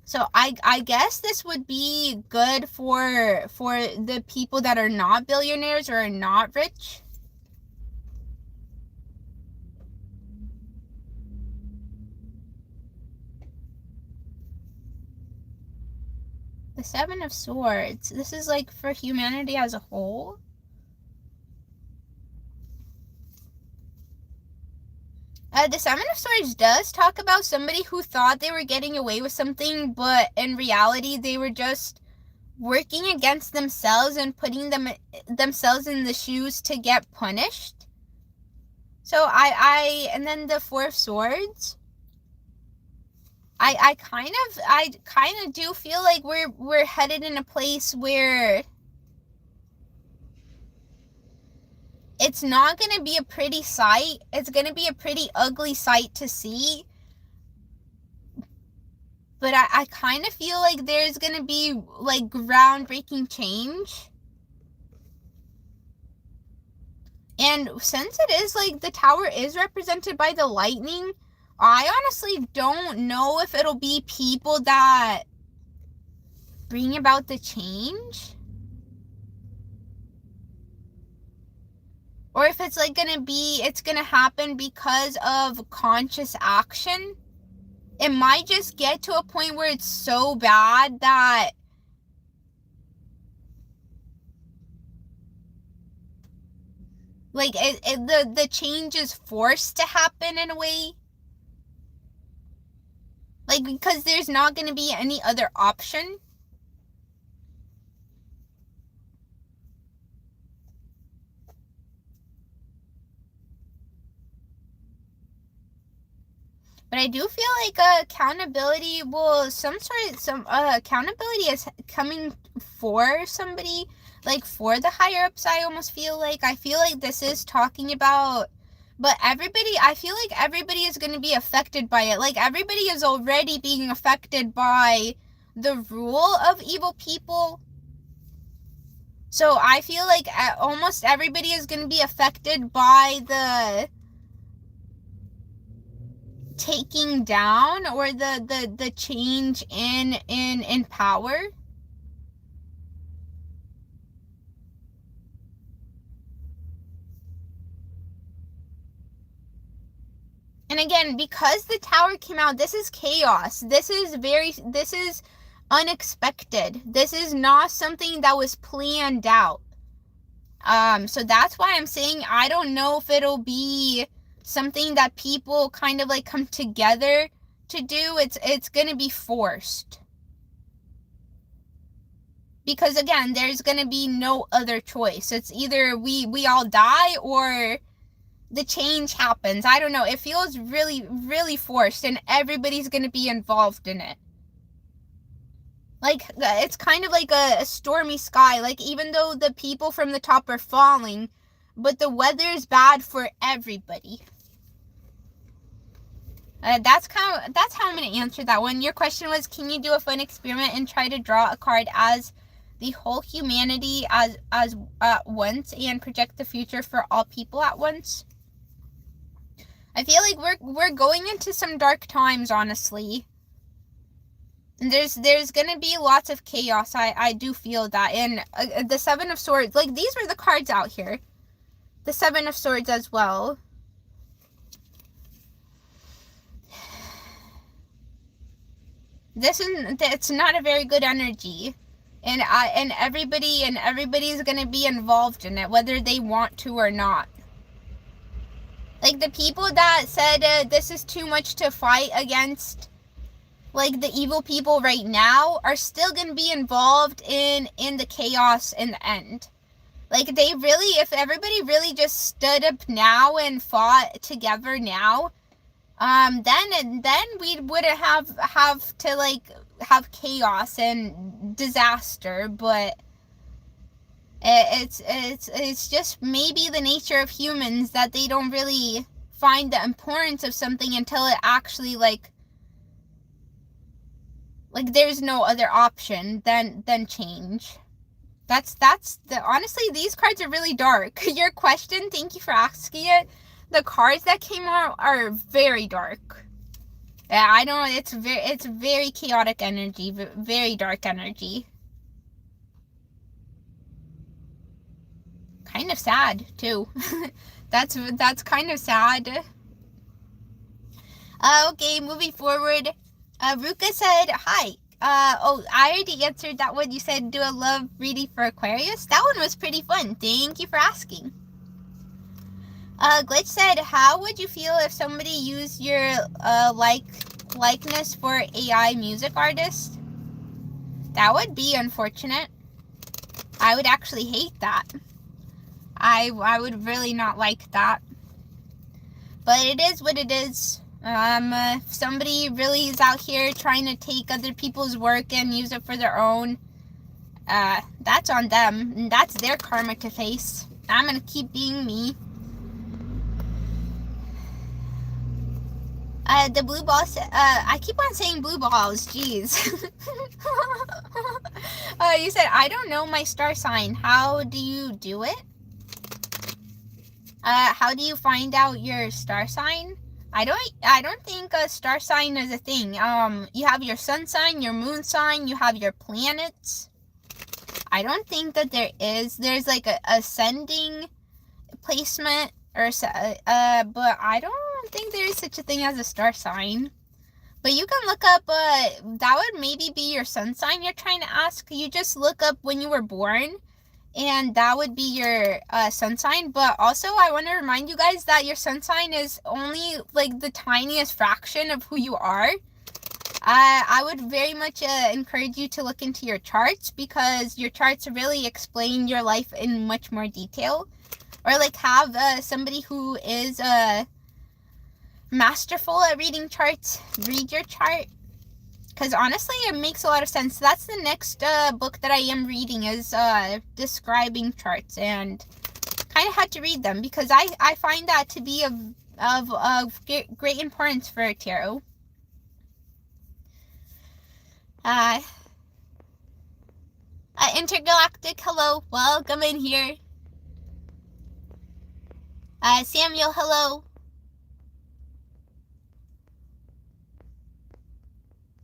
so I guess this would be good for the people that are not billionaires or are not rich. The Seven of Swords. This is, like, for humanity as a whole. The Seven of Swords does talk about somebody who thought they were getting away with something, but in reality they were just working against themselves and putting themselves in the shoes to get punished. So and then the Four of Swords. I kind of do feel like we're headed in a place where it's not going to be a pretty sight. It's going to be a pretty ugly sight to see. But I kind of feel like there's going to be, like, groundbreaking change. And since it is, like, the Tower is represented by the lightning, I honestly don't know if it'll be people that bring about the change, or if it's, like, it's gonna happen because of conscious action. It might just get to a point where it's so bad that like the change is forced to happen in a way. Like, because there's not going to be any other option. But I do feel like accountability will, accountability is coming for somebody, like, for the higher ups. I feel like this is talking about, but I feel like everybody is going to be affected by it. Like, everybody is already being affected by the rule of evil people. So I feel like almost everybody is going to be affected by the taking down or the change in power. And again, because the Tower came out, this is chaos. This is unexpected. This is not something that was planned out. So that's why I'm saying I don't know if it'll be something that people kind of, like, come together to do. It's gonna be forced. Because again, there's gonna be no other choice. It's either we all die or the change happens. I don't know. It feels really, really forced, and everybody's gonna be involved in it. Like, it's kind of like a stormy sky. Like, even though the people from the top are falling, but the weather is bad for everybody. That's how I'm gonna answer that one. Your question was, can you do a fun experiment and try to draw a card as the whole humanity as at once and project the future for all people at once? I feel like we're going into some dark times, honestly. And there's gonna be lots of chaos. I do feel that. And the Seven of Swords, like, these were the cards out here. The Seven of Swords as well. It's not a very good energy, and everybody's gonna be involved in it, whether they want to or not. Like, the people that said this is too much to fight against, like the evil people right now, are still gonna be involved in the chaos in the end. Like, they really, if everybody really just stood up now and fought together now, then we wouldn't have to, like, have chaos and disaster. But it's just maybe the nature of humans that they don't really find the importance of something until it actually, like there's no other option than change. That's honestly, these cards are really dark. Your question, thank you for asking it. The cards that came out are very dark. I don't know, it's very chaotic energy, very dark energy. Kind of sad too. that's kind of sad. Okay, moving forward. Ruka said, hi. I already answered that one. You said, do a love reading for Aquarius. That one was pretty fun. Thank you for asking. Glitch said, how would you feel if somebody used your likeness for AI music artist? That would be unfortunate. I would actually hate that. I would really not like that. But it is what it is. If somebody really is out here trying to take other people's work and use it for their own, that's on them. And that's their karma to face. I'm gonna keep being me. The blue balls, I keep on saying blue balls, jeez. You said, I don't know my star sign. How do you do it? How do you find out your star sign? I don't think a star sign is a thing. You have your sun sign, your moon sign, you have your planets. I don't think that there's like a ascending placement or but I don't think there is such a thing as a star sign. But you can look up, that would maybe be your sun sign you're trying to ask. You just look up when you were born, and that would be your sun sign. But also, I want to remind you guys that your sun sign is only like the tiniest fraction of who you are. I would very much encourage you to look into your charts, because your charts really explain your life in much more detail. Or like have somebody who is masterful at reading charts read your chart. Because honestly, it makes a lot of sense. That's the next book that I am reading, is describing charts, and kind of had to read them because I find that to be of great importance for tarot. Intergalactic, hello, welcome in here. Samuel, hello.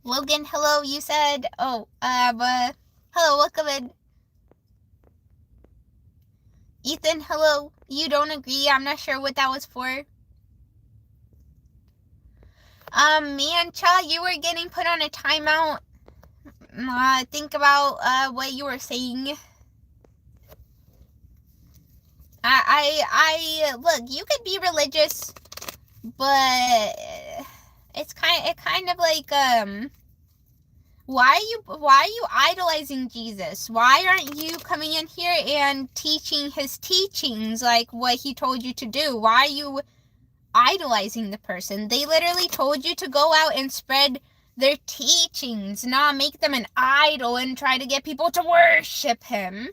Logan, hello, you said, hello, welcome in. Ethan, hello, you don't agree, I'm not sure what that was for. Man, Cha, you were getting put on a timeout. Think about, what you were saying. Look, you could be religious, but it's kind of like, why are you idolizing Jesus? Why aren't you coming in here and teaching his teachings, like what he told you to do? Why are you idolizing the person? They literally told you to go out and spread their teachings, not make them an idol and try to get people to worship him.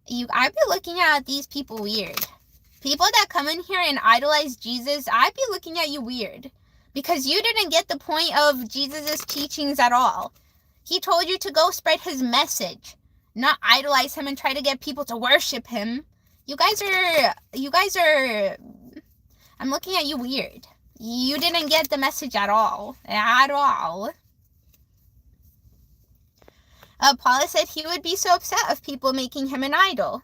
I'd be looking at these people weird. People that come in here and idolize Jesus, I'd be looking at you weird. Because you didn't get the point of Jesus' teachings at all. He told you to go spread his message, not idolize him and try to get people to worship him. You guys are, I'm looking at you weird. You didn't get the message at all. At all. Paula said he would be so upset of people making him an idol.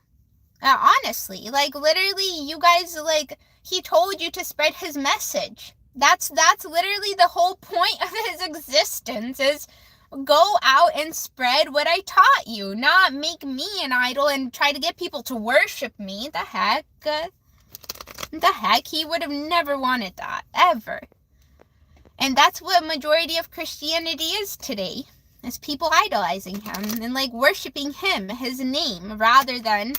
Honestly, like, literally, you guys, like, he told you to spread his message. That's literally the whole point of his existence, is go out and spread what I taught you, not make me an idol and try to get people to worship me. The heck? He would have never wanted that, ever. And that's what majority of Christianity is today, is people idolizing him and, like, worshiping him, his name, rather than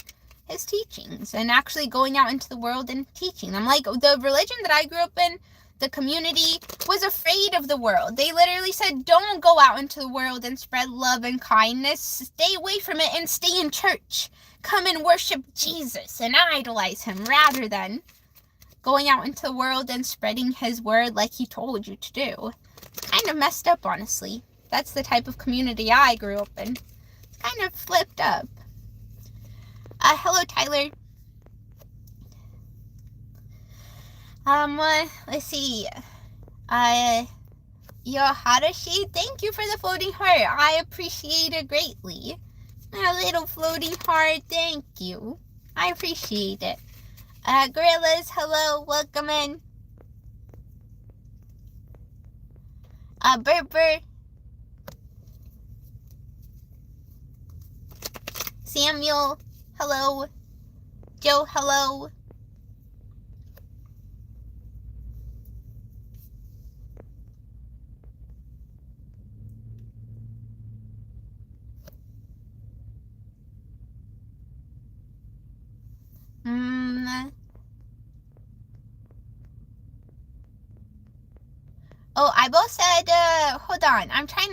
his teachings, and actually going out into the world and teaching them. Like, the religion that I grew up in, the community was afraid of the world. They literally said, don't go out into the world and spread love and kindness. Stay away from it and stay in church. Come and worship Jesus and idolize him, rather than going out into the world and spreading his word like he told you to do. It's kind of messed up, honestly. That's the type of community I grew up in. It's kind of flipped up. Hello, Tyler. Let's see. Yoharashi, thank you for the floating heart. I appreciate it greatly. A little floating heart, thank you. I appreciate it. Gorillas, hello, welcome in. Berber. Samuel, hello. Joe, hello. Oh, I both said, hold on. I'm trying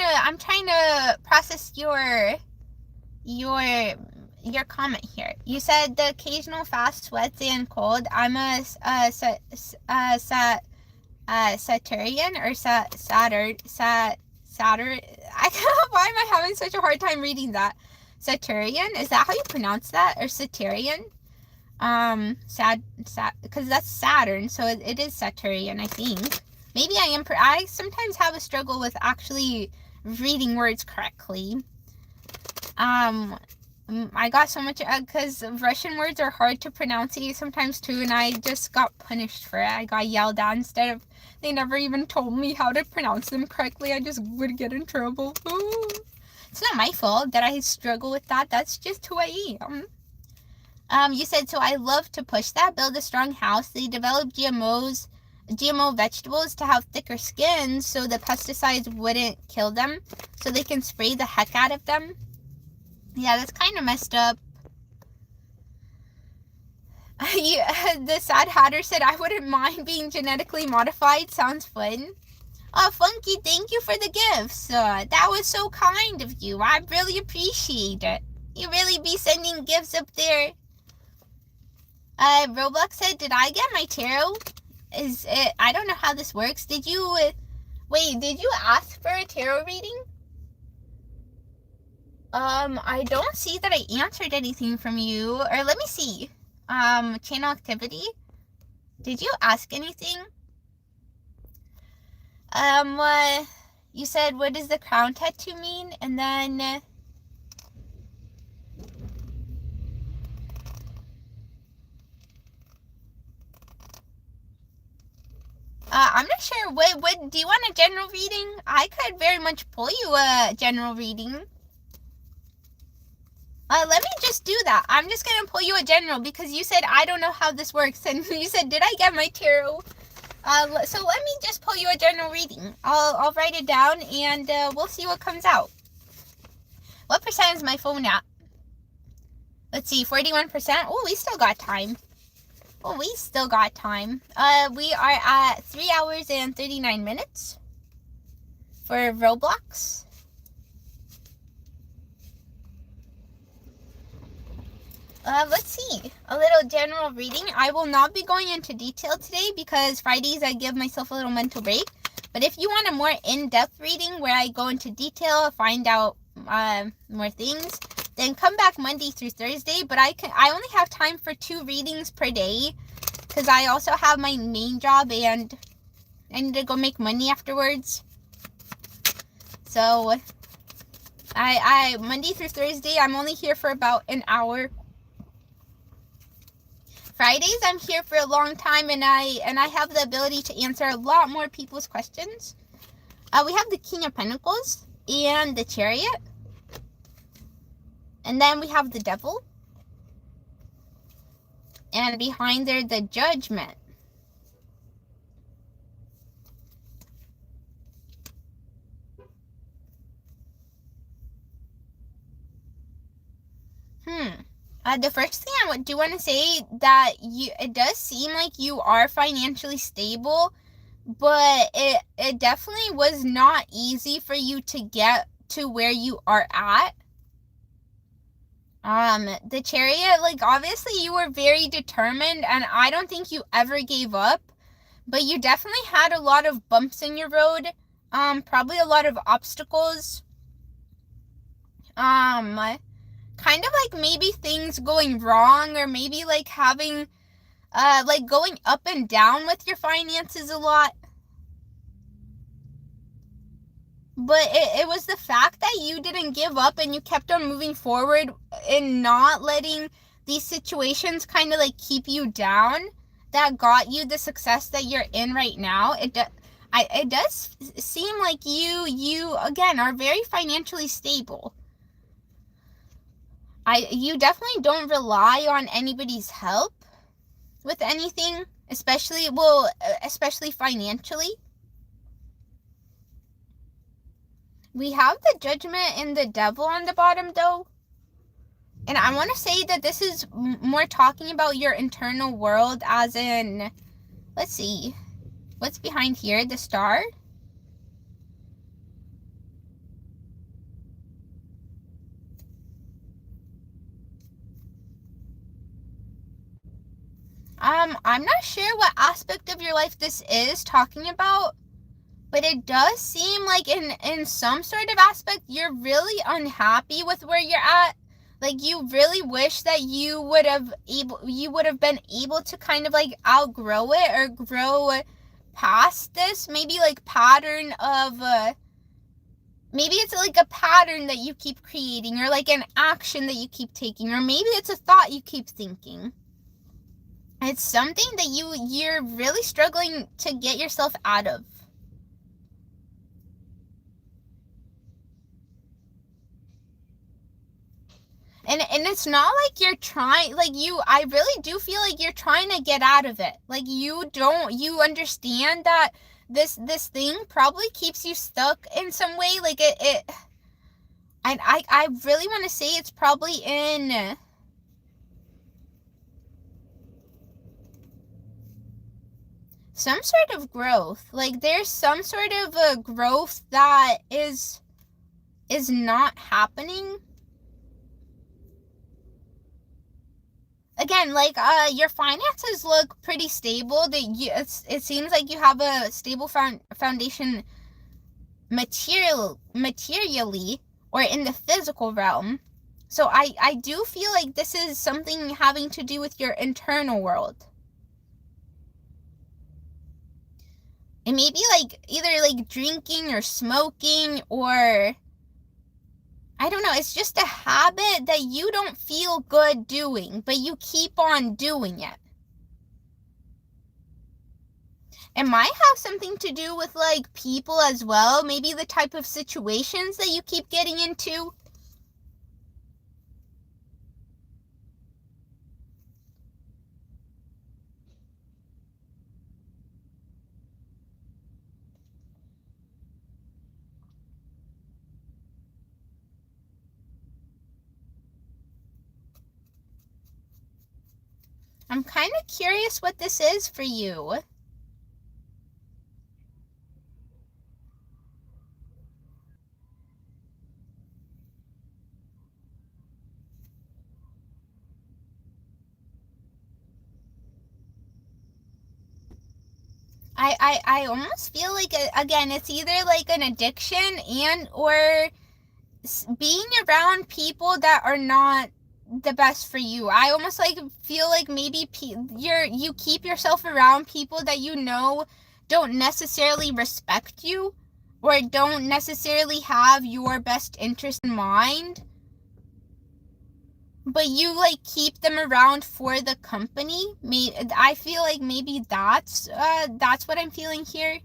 to process your comment here. You said the occasional fast, sweats, and cold. I'm a Saturnian or Saturn. Why am I having such a hard time reading that? Saturnian? Is that how you pronounce that? Or Saturnian? Because that's Saturn, so it is Saturnian, I think. Maybe I sometimes have a struggle with actually reading words correctly. I got so much, because Russian words are hard to pronounce sometimes too, and I just got punished for it. I got yelled at instead of, they never even told me how to pronounce them correctly. I just would get in trouble. Ooh. It's not my fault that I struggle with that. That's just who I am. You said, so I love to push that, build a strong house. They develop GMO vegetables to have thicker skins so the pesticides wouldn't kill them, so they can spray the heck out of them. Yeah, that's kind of messed up. The Sad Hatter said, I wouldn't mind being genetically modified. Sounds fun. Oh, Funky, thank you for the gifts. That was so kind of you. I really appreciate it. You really be sending gifts up there. Roblox said, did I get my tarot? I don't know how this works. Did you ask for a tarot reading? I don't see that I answered anything from you. Or let me see. Channel activity. Did you ask anything? You said, what does the crown tattoo mean? And then, I'm not sure. What do you want a general reading? I could very much pull you a general reading. Let me just do that. I'm just gonna pull you a general because you said I don't know how this works, and you said, did I get my tarot? So let me just pull you a general reading. I'll write it down, and we'll see what comes out. What percent is my phone at? Let's see, 41%. Oh, we still got time. We are at 3 hours and 39 minutes for Roblox. Let's see. A little general reading. I will not be going into detail today because Fridays I give myself a little mental break. But if you want a more in-depth reading where I go into detail, find out more things, then come back Monday through Thursday. But I only have time for 2 readings per day because I also have my main job and I need to go make money afterwards. So I Monday through Thursday, I'm only here for about an hour. Fridays, I'm here for a long time, and I have the ability to answer a lot more people's questions. We have the King of Pentacles and the Chariot. And then we have the Devil. And behind there, the Judgment. The first thing I do want to say that it does seem like you are financially stable, but it definitely was not easy for you to get to where you are at. The Chariot, like, obviously you were very determined, and I don't think you ever gave up, but you definitely had a lot of bumps in your road, probably a lot of obstacles, kind of like maybe things going wrong, or maybe like having, like going up and down with your finances a lot. But it was the fact that you didn't give up and you kept on moving forward and not letting these situations kind of like keep you down that got you the success that you're in right now. It does seem like you again are very financially stable. You definitely don't rely on anybody's help with anything, especially financially. We have the Judgment and the Devil on the bottom though. And I want to say that this is more talking about your internal world, as in, let's see, what's behind here? The Star. I'm not sure what aspect of your life this is talking about, but it does seem like in some sort of aspect you're really unhappy with where you're at. Like, you really wish that you would have been able to kind of like outgrow it or grow past this maybe like pattern of maybe it's like a pattern that you keep creating, or like an action that you keep taking, or maybe it's a thought you keep thinking. It's something that you're really struggling to get yourself out of. And it's not like you're trying, like I really do feel like you're trying to get out of it. Like, you understand that this thing probably keeps you stuck in some way. Like, I really want to say it's probably in some sort of growth. Like, there's some sort of a growth that is not happening. Again, like, your finances look pretty stable. It seems like you have a stable foundation materially, or in the physical realm. So I do feel like this is something having to do with your internal world. It may be like either like drinking or smoking, or I don't know, it's just a habit that you don't feel good doing, but you keep on doing it. It might have something to do with like people as well, maybe the type of situations that you keep getting into. I'm kind of curious what this is for you. I almost feel like, again, it's either like an addiction and or being around people that are not the best for you. I almost like feel like maybe you keep yourself around people that you know don't necessarily respect you or don't necessarily have your best interest in mind, but you like keep them around for the company. I feel like maybe that's what I'm feeling here.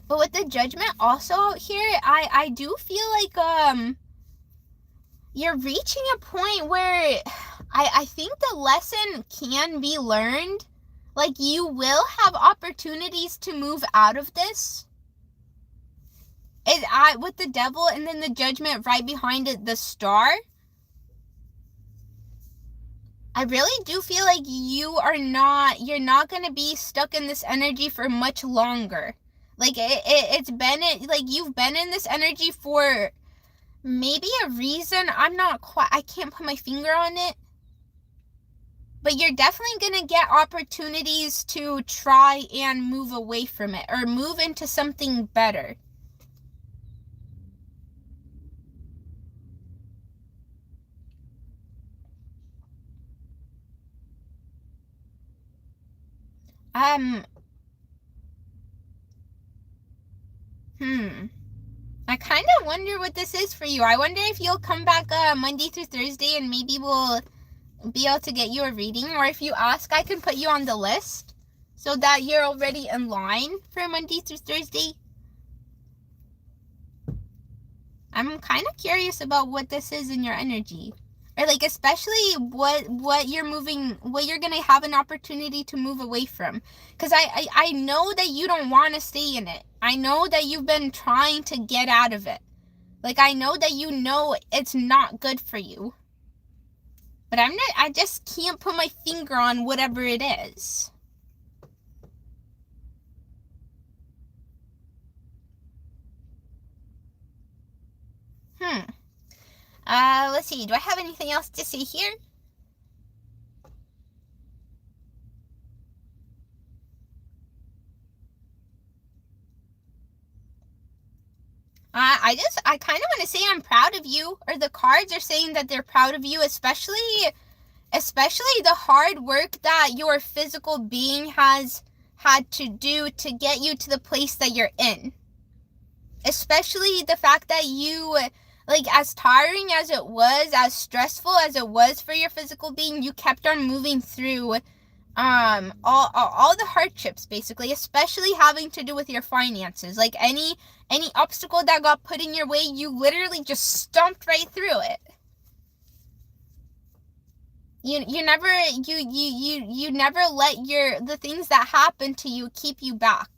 But with the Judgment also here, I do feel like you're reaching a point where I think the lesson can be learned. Like, you will have opportunities to move out of this. With the Devil and then the Judgment right behind it, the Star. I really do feel like you're not going to be stuck in this energy for much longer. Like, it's been, like, you've been in this energy for maybe a reason. I can't put my finger on it. But you're definitely going to get opportunities to try and move away from it or move into something better. I kind of wonder what this is for you. I wonder if you'll come back Monday through Thursday and maybe we'll be able to get you a reading, or if you ask, I can put you on the list so that you're already in line for Monday through Thursday. I'm kind of curious about what this is in your energy, or like especially what you're gonna have an opportunity to move away from, because I know that you don't want to stay in it. I know that you've been trying to get out of it. Like, I know that you know it's not good for you, but I just can't put my finger on whatever it is. Let's see. Do I have anything else to say here? I kind of want to say I'm proud of you, or the cards are saying that they're proud of you, especially the hard work that your physical being has had to do to get you to the place that you're in. Especially the fact that you, like, as tiring as it was, as stressful as it was for your physical being, you kept on moving through all the hardships, basically, especially having to do with your finances. Like, any obstacle that got put in your way, you literally just stomped right through it. You never let the things that happen to you keep you back.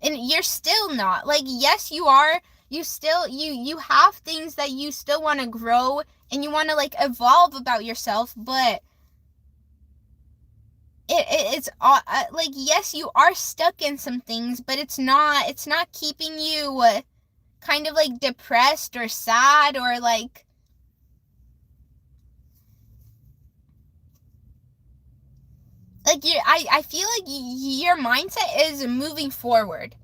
And you're still not. Like, yes, you are. You still, you have things that you still want to grow and you want to, like, evolve about yourself, but it's like, yes, you are stuck in some things, but it's not keeping you kind of like depressed or sad or like I feel like your mindset is moving forward.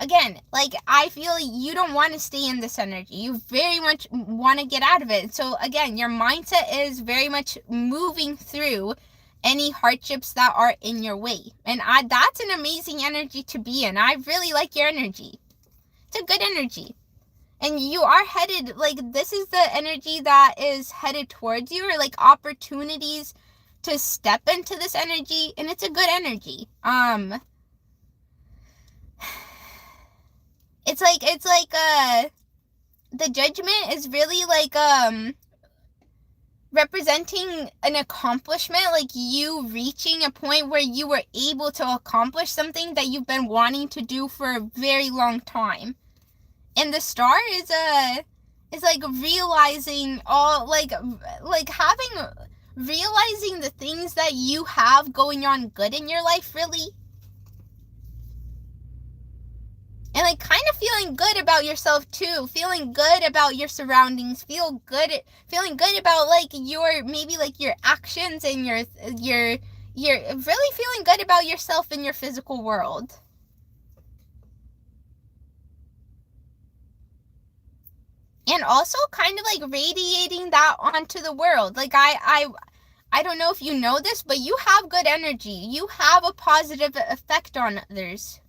Again, like, I feel like you don't want to stay in this energy. You very much want to get out of it. So again, your mindset is very much moving through any hardships that are in your way. And that's an amazing energy to be in. I really like your energy. It's a good energy. And you are headed, like, this is the energy that is headed towards you, or like opportunities to step into this energy, and it's a good energy. It's like the Judgment is really like representing an accomplishment, like you reaching a point where you were able to accomplish something that you've been wanting to do for a very long time. And the Star It's like realizing all, like realizing the things that you have going on good in your life, really. And like kind of feeling good about yourself too, feeling good about your surroundings, feeling good about like your, maybe like your actions and your really feeling good about yourself in your physical world. And also kind of like radiating that onto the world. Like I don't know if you know this, but you have good energy. You have a positive effect on others.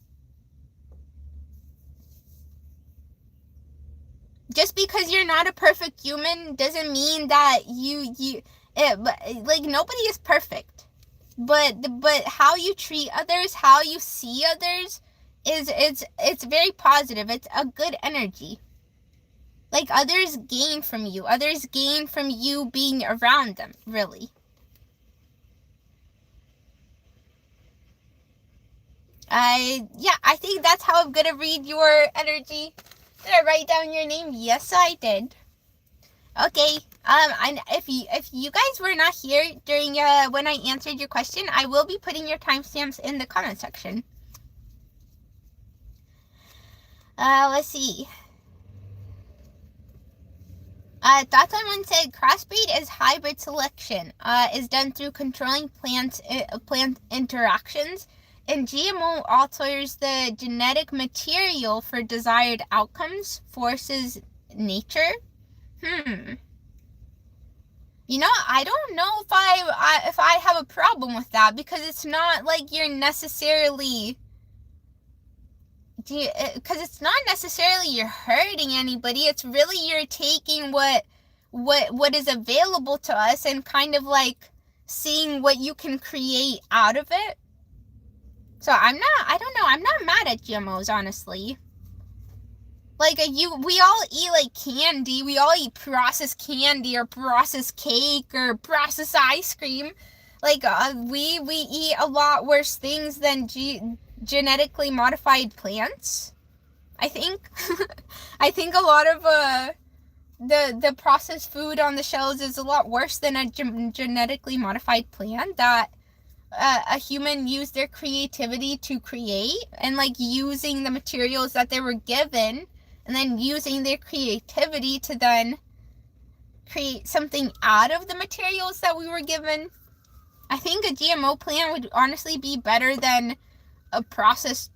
Just because you're not a perfect human doesn't mean that like nobody is perfect. But how you treat others, how you see others is it's very positive. It's a good energy. Like others gain from you. Others gain from you being around them, really. I think that's how I'm gonna read your energy. Did I write down your name? Yes, I did. Okay. And if you guys were not here during when I answered your question, I will be putting your timestamps in the comment section. Let's see. Thoughts on one said crossbreed is hybrid selection. Is done through controlling plant interactions, and GMO alters the genetic material for desired outcomes, forces nature. You know, I don't know if I have a problem with that, because it's not like you're necessarily, because it's not necessarily you're hurting anybody. It's really you're taking what is available to us and kind of like seeing what you can create out of it. So I don't know, I'm not mad at GMOs, honestly. Like, we all eat like candy. We all eat processed candy or processed cake or processed ice cream. Like, we eat a lot worse things than genetically modified plants, I think. I think a lot of the processed food on the shelves is a lot worse than a genetically modified plant that a human used their creativity to create, and like using the materials that they were given, and then using their creativity to then create something out of the materials that we were given. I think a GMO plant would honestly be better than a processed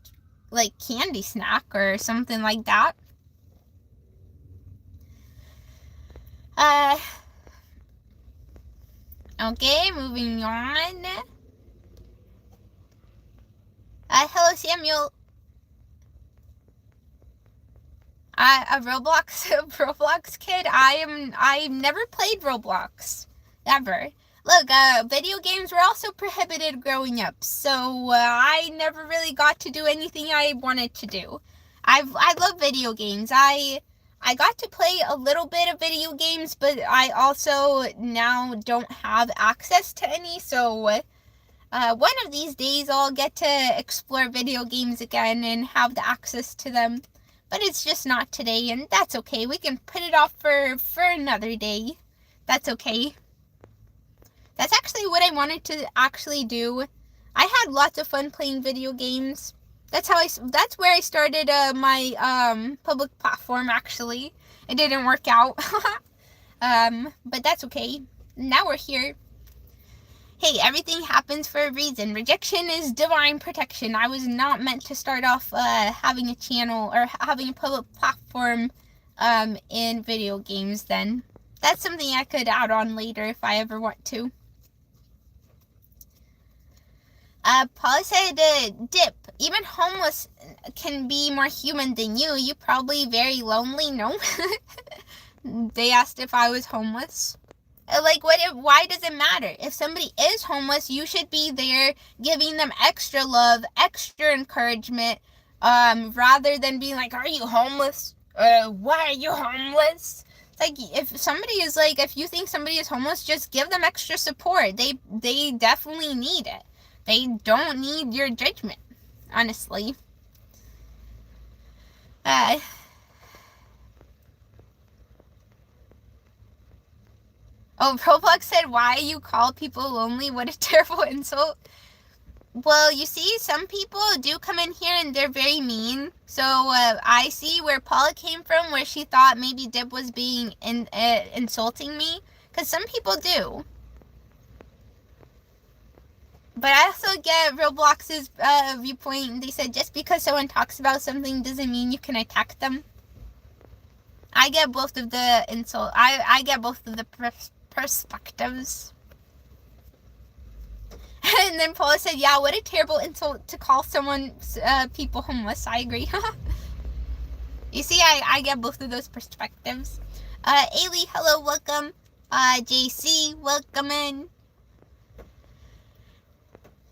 like candy snack or something like that. Okay, moving on. Hello, Samuel. A Roblox kid. I never played Roblox, ever. Look, video games were also prohibited growing up, so I never really got to do anything I wanted to do. I love video games. I got to play a little bit of video games, but I also now don't have access to any, so one of these days I'll get to explore video games again and have the access to them. But it's just not today, and that's okay. We can put it off for another day. That's okay. That's actually what I wanted to actually do. I had lots of fun playing video games. That's where I started my public platform, actually. It didn't work out. But that's okay. Now we're here. Hey, everything happens for a reason. Rejection is divine protection. I was not meant to start off having a channel or having a public platform in video games then. That's something I could add on later if I ever want to. Paula said, Dip, even homeless can be more human than you. You probably very lonely, no? They asked if I was homeless. Like, why does it matter? If somebody is homeless, you should be there giving them extra love, extra encouragement, rather than being like, are you homeless? Why are you homeless? It's like, if you think somebody is homeless, just give them extra support. They definitely need it. They don't need your judgment, honestly. Oh, Roblox said, why you call people lonely? What a terrible insult. Well, you see, some people do come in here and they're very mean. So I see where Paula came from, where she thought maybe Dib was being insulting me. Because some people do. But I also get Roblox's viewpoint. They said just because someone talks about something doesn't mean you can attack them. I get both of the insult. I get both of the perspectives. And then Paula said, yeah, what a terrible insult to call someone, people homeless. I agree. You see, I get both of those perspectives. Ailey, hello, welcome. JC, welcome in.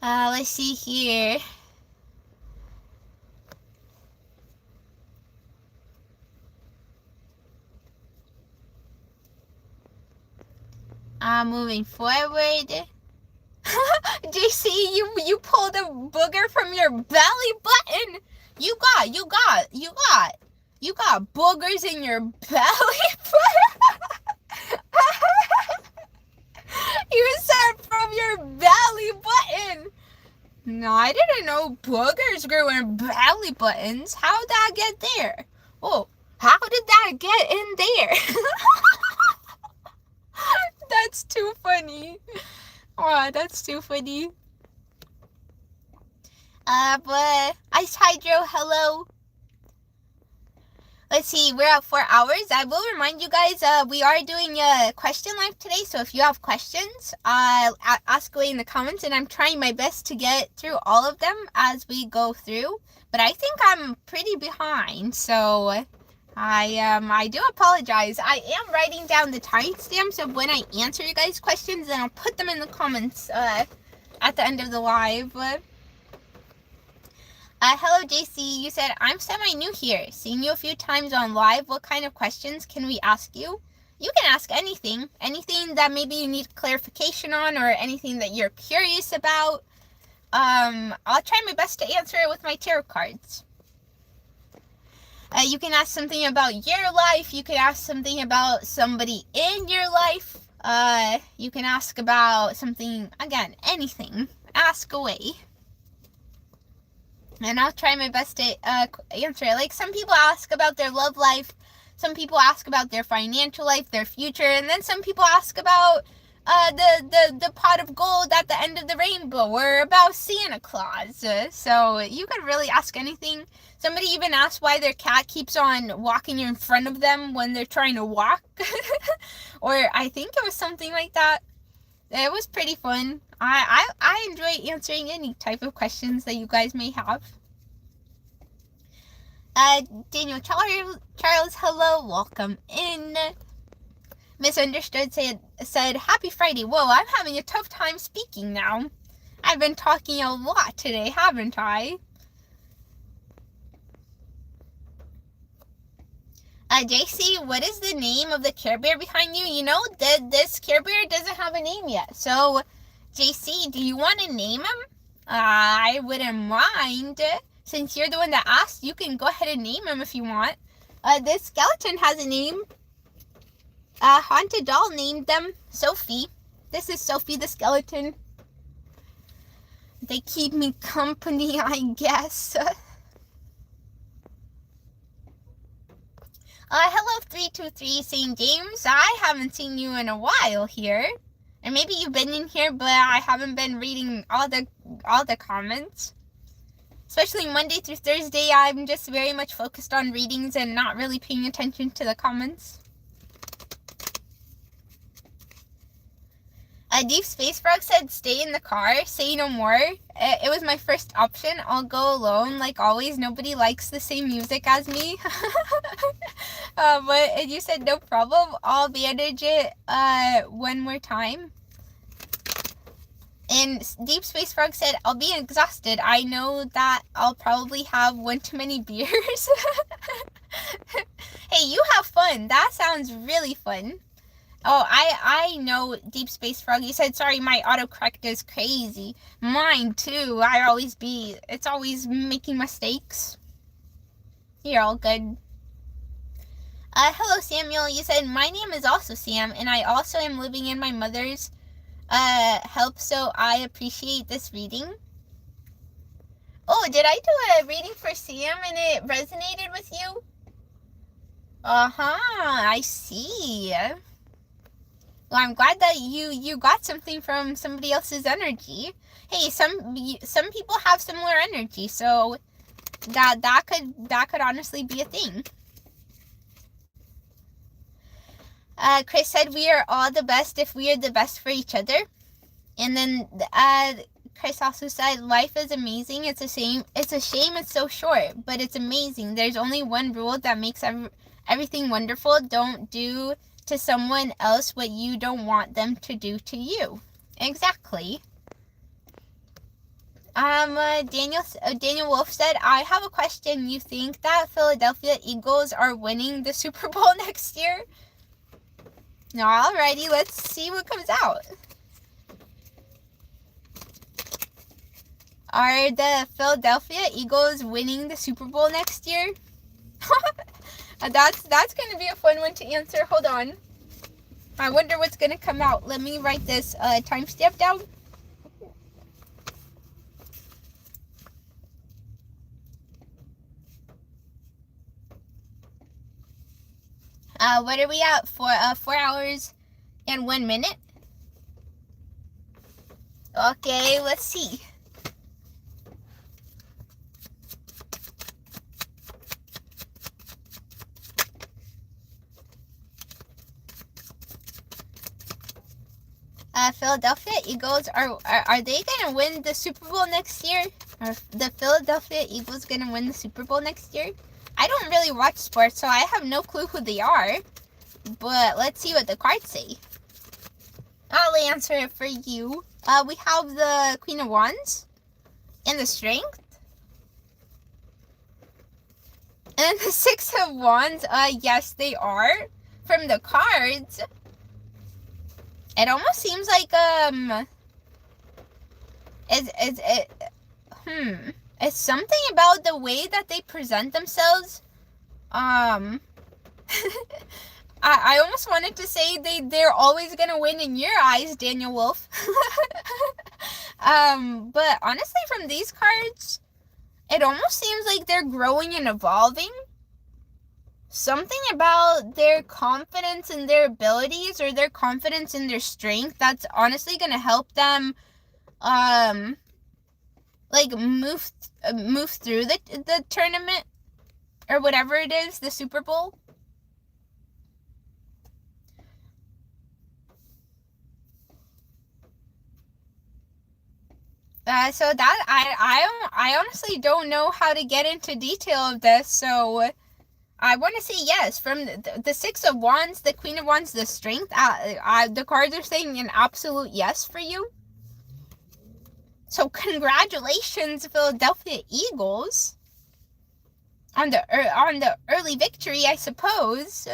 Let's see here. Moving forward. JC, you pulled a booger from your belly button. You got boogers in your belly button. You said from your belly button. No, I didn't know boogers grew in belly buttons. How'd that get there? Oh, how did that get in there? That's too funny. Oh, that's too funny. But Ice Hydro, hello. Let's see, we're at 4 hours. I will remind you guys, we are doing a question live today, so if you have questions, ask away in the comments, and I'm trying my best to get through all of them as we go through. But I think I'm pretty behind, so I do apologize. I am writing down the timestamps of when I answer you guys' questions, and I'll put them in the comments at the end of the live. Hello, JC. You said, I'm semi-new here. Seen you a few times on live. What kind of questions can we ask you? You can ask anything. Anything that maybe you need clarification on, or anything that you're curious about. I'll try my best to answer it with my tarot cards. You can ask something about your life. You can ask something about somebody in your life. You can ask about something, again, anything. Ask away. And I'll try my best to answer it. Like, some people ask about their love life. Some people ask about their financial life, their future. And then some people ask about the pot of gold at the end of the rainbow, or about Santa Claus. So you could really ask anything. Somebody even asked why their cat keeps on walking in front of them when they're trying to walk. Or I think it was something like that. It was pretty fun. I enjoy answering any type of questions that you guys may have. Daniel Charles, hello, welcome in. Misunderstood said, happy Friday. Whoa, I'm having a tough time speaking now. I've been talking a lot today, haven't I? JC, what is the name of the Care Bear behind you? You know, this Care Bear doesn't have a name yet. So, JC, do you want to name him? I wouldn't mind. Since you're the one that asked, you can go ahead and name him if you want. This skeleton has a name. Haunted Doll named them Sophie. This is Sophie the skeleton. They keep me company, I guess. Hello 323 St. James. I haven't seen you in a while here. And maybe you've been in here, but I haven't been reading all the comments. Especially Monday through Thursday, I'm just very much focused on readings and not really paying attention to the comments. Deep Space Frog said, stay in the car, say no more. It was my first option. I'll go alone, like always. Nobody likes the same music as me. But you said, no problem. I'll manage it one more time. And Deep Space Frog said, I'll be exhausted. I know that I'll probably have one too many beers. Hey, you have fun. That sounds really fun. Oh, I know, Deep Space Frog. You said, sorry, my autocorrect is crazy. Mine, too. It's always making mistakes. You're all good. Hello, Samuel. You said, my name is also Sam, and I also am living in my mother's help, so I appreciate this reading. Oh, did I do a reading for Sam and it resonated with you? I see. Well, I'm glad that you got something from somebody else's energy. Hey, some people have similar energy, so that could honestly be a thing. Chris said, we are all the best if we are the best for each other. And then Chris also said, life is amazing. It's a shame it's so short, but it's amazing. There's only one rule that makes everything wonderful. Don't do to someone else what you don't want them to do to you. Exactly. Daniel Wolf said, I have a question. You think that Philadelphia Eagles are winning the Super Bowl next year? Alrighty, let's see what comes out. Are the Philadelphia Eagles winning the Super Bowl next year? That's going to be a fun one to answer. Hold on. I wonder what's going to come out. Let me write this timestamp down. What are we at for? 4 hours and 1 minute. Okay, let's see. Philadelphia Eagles, are they gonna win the Super Bowl next year? Are the Philadelphia Eagles gonna win the Super Bowl next year? I don't really watch sports, so I have no clue who they are. But let's see what the cards say. I'll answer it for you. We have the Queen of Wands and the Strength. And the Six of Wands, yes, they are. From the cards, it almost seems like, it's something about the way that they present themselves. I almost wanted to say they're always gonna win in your eyes, Daniel Wolf. But honestly, from these cards, it almost seems like they're growing and evolving. Something about their confidence in their abilities or their confidence in their strength that's honestly gonna help them, like move through the tournament or whatever it is, the Super Bowl. So that I honestly don't know how to get into detail of this, so I want to say yes. From the Six of Wands, the Queen of Wands, the Strength, the cards are saying an absolute yes for you. So congratulations, Philadelphia Eagles, on the early victory, I suppose.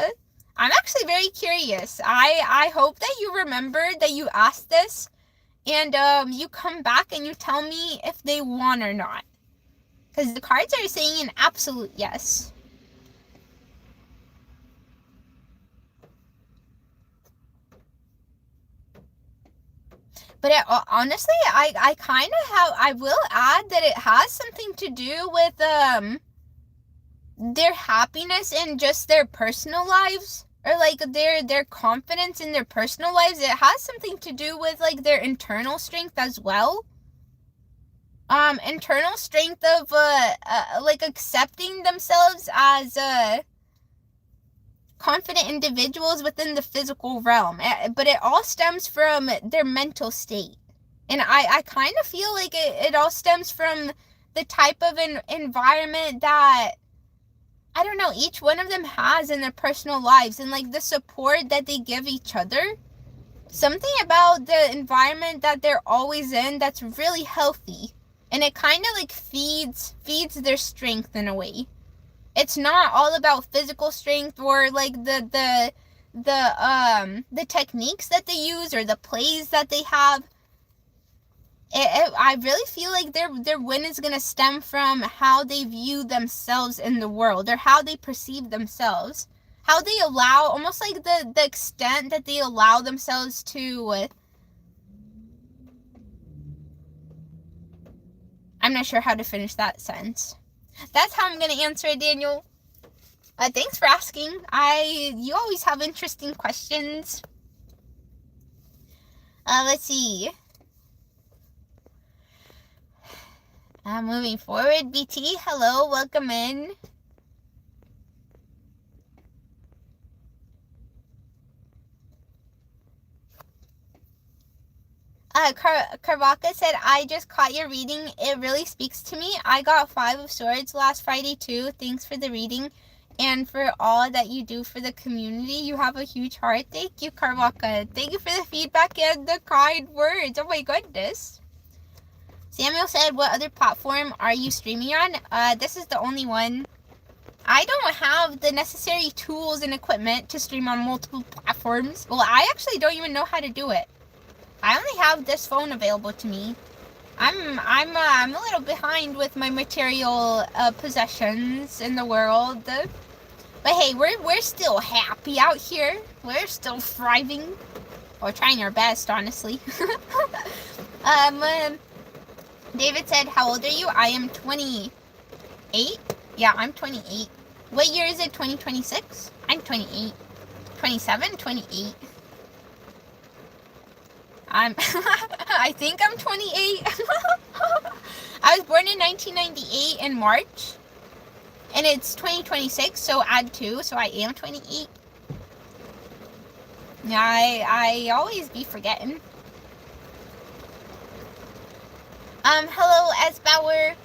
I'm actually very curious. I hope that you remembered that you asked this, and you come back and you tell me if they won or not, because the cards are saying an absolute yes. But honestly, I kind of have, I will add that it has something to do with their happiness in just their personal lives, or like their confidence in their personal lives. It has something to do with like their internal strength as well. Internal strength of like accepting themselves as confident individuals within the physical realm, but it all stems from their mental state. And I kind of feel like it all stems from the type of environment that, I don't know, each one of them has in their personal lives, and like the support that they give each other. Something about the environment that they're always in that's really healthy, and it kind of like feeds their strength in a way. It's not all about physical strength or like the techniques that they use or the plays that they have. I really feel like their win is gonna stem from how they view themselves in the world, or how they perceive themselves, how they allow, almost like the extent that they allow themselves to, I'm not sure how to finish that sentence. That's how I'm going to answer it, Daniel. Thanks for asking. You always have interesting questions. Let's see. Moving forward, BT, hello, welcome in. Carvaca said, I just caught your reading. It really speaks to me. I got 5 of Swords last Friday too. Thanks for the reading and for all that you do for the community. You have a huge heart. Thank you, Carvaca. Thank you for the feedback and the kind words. Oh my goodness. Samuel said, what other platform are you streaming on? This is the only one. I don't have the necessary tools and equipment to stream on multiple platforms. Well, I actually don't even know how to do it. I only have this phone available to me. I'm a little behind with my material possessions in the world. But hey, we're still happy out here. We're still thriving. Or trying our best, honestly. David said, how old are you? I am 28. Yeah, I'm 28. What year is it? 2026? I'm 28. 27? 28. I think I'm 28. I was born in 1998 in March. And it's 2026, so add 2, so I am 28. Yeah, I always be forgetting. Hello, S. Bauer.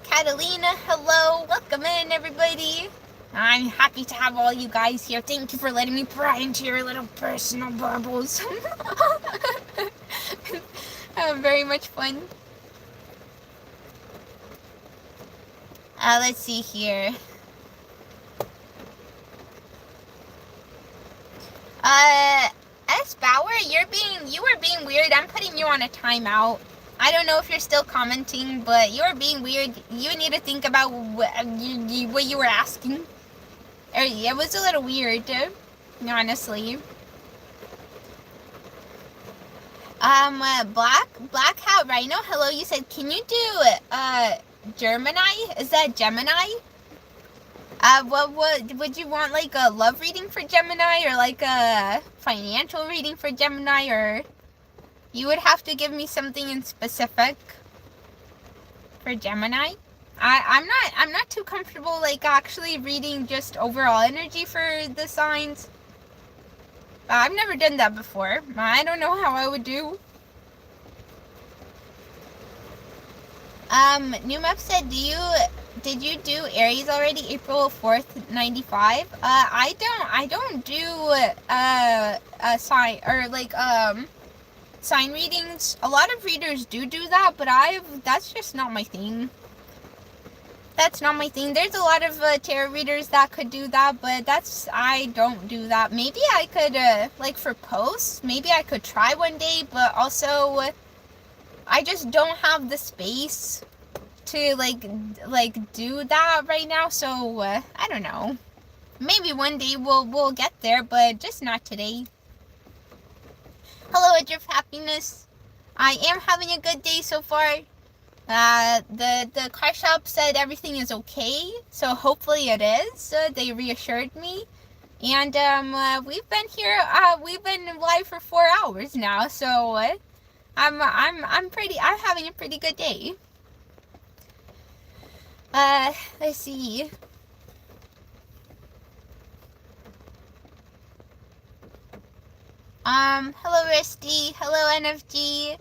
Catalina, hello. Welcome in, everybody. I'm happy to have all you guys here. Thank you for letting me pry into your little personal bubbles. Very much fun. Let's see here. S. Bauer, you were being weird. I'm putting you on a timeout. I don't know if you're still commenting, but you were being weird. You need to think about what you were asking. It was a little weird, honestly. Black Hat Rhino, hello, you said, can you do, Gemini? Is that Gemini? What would you want, like, a love reading for Gemini, or, like, a financial reading for Gemini, or you would have to give me something in specific for Gemini? I'm not too comfortable, like, actually reading just overall energy for the signs. I've never done that before. I don't know how I would do. New Map said, did you do Aries already? April 4th, 95? I don't do, sign, or, like, sign readings. A lot of readers do that, but that's just not my thing. That's not my thing. There's a lot of tarot readers that could do that, but I don't do that. Maybe I could, like, for posts, maybe I could try one day, but also, I just don't have the space to, like do that right now, so, I don't know. Maybe one day we'll get there, but just not today. Hello, Edge of Happiness. I am having a good day so far. The car shop said everything is okay, so hopefully it is. They reassured me, and we've been here. We've been live for 4 hours now, so I'm having a pretty good day. Let's see. Hello Risty. Hello NFG.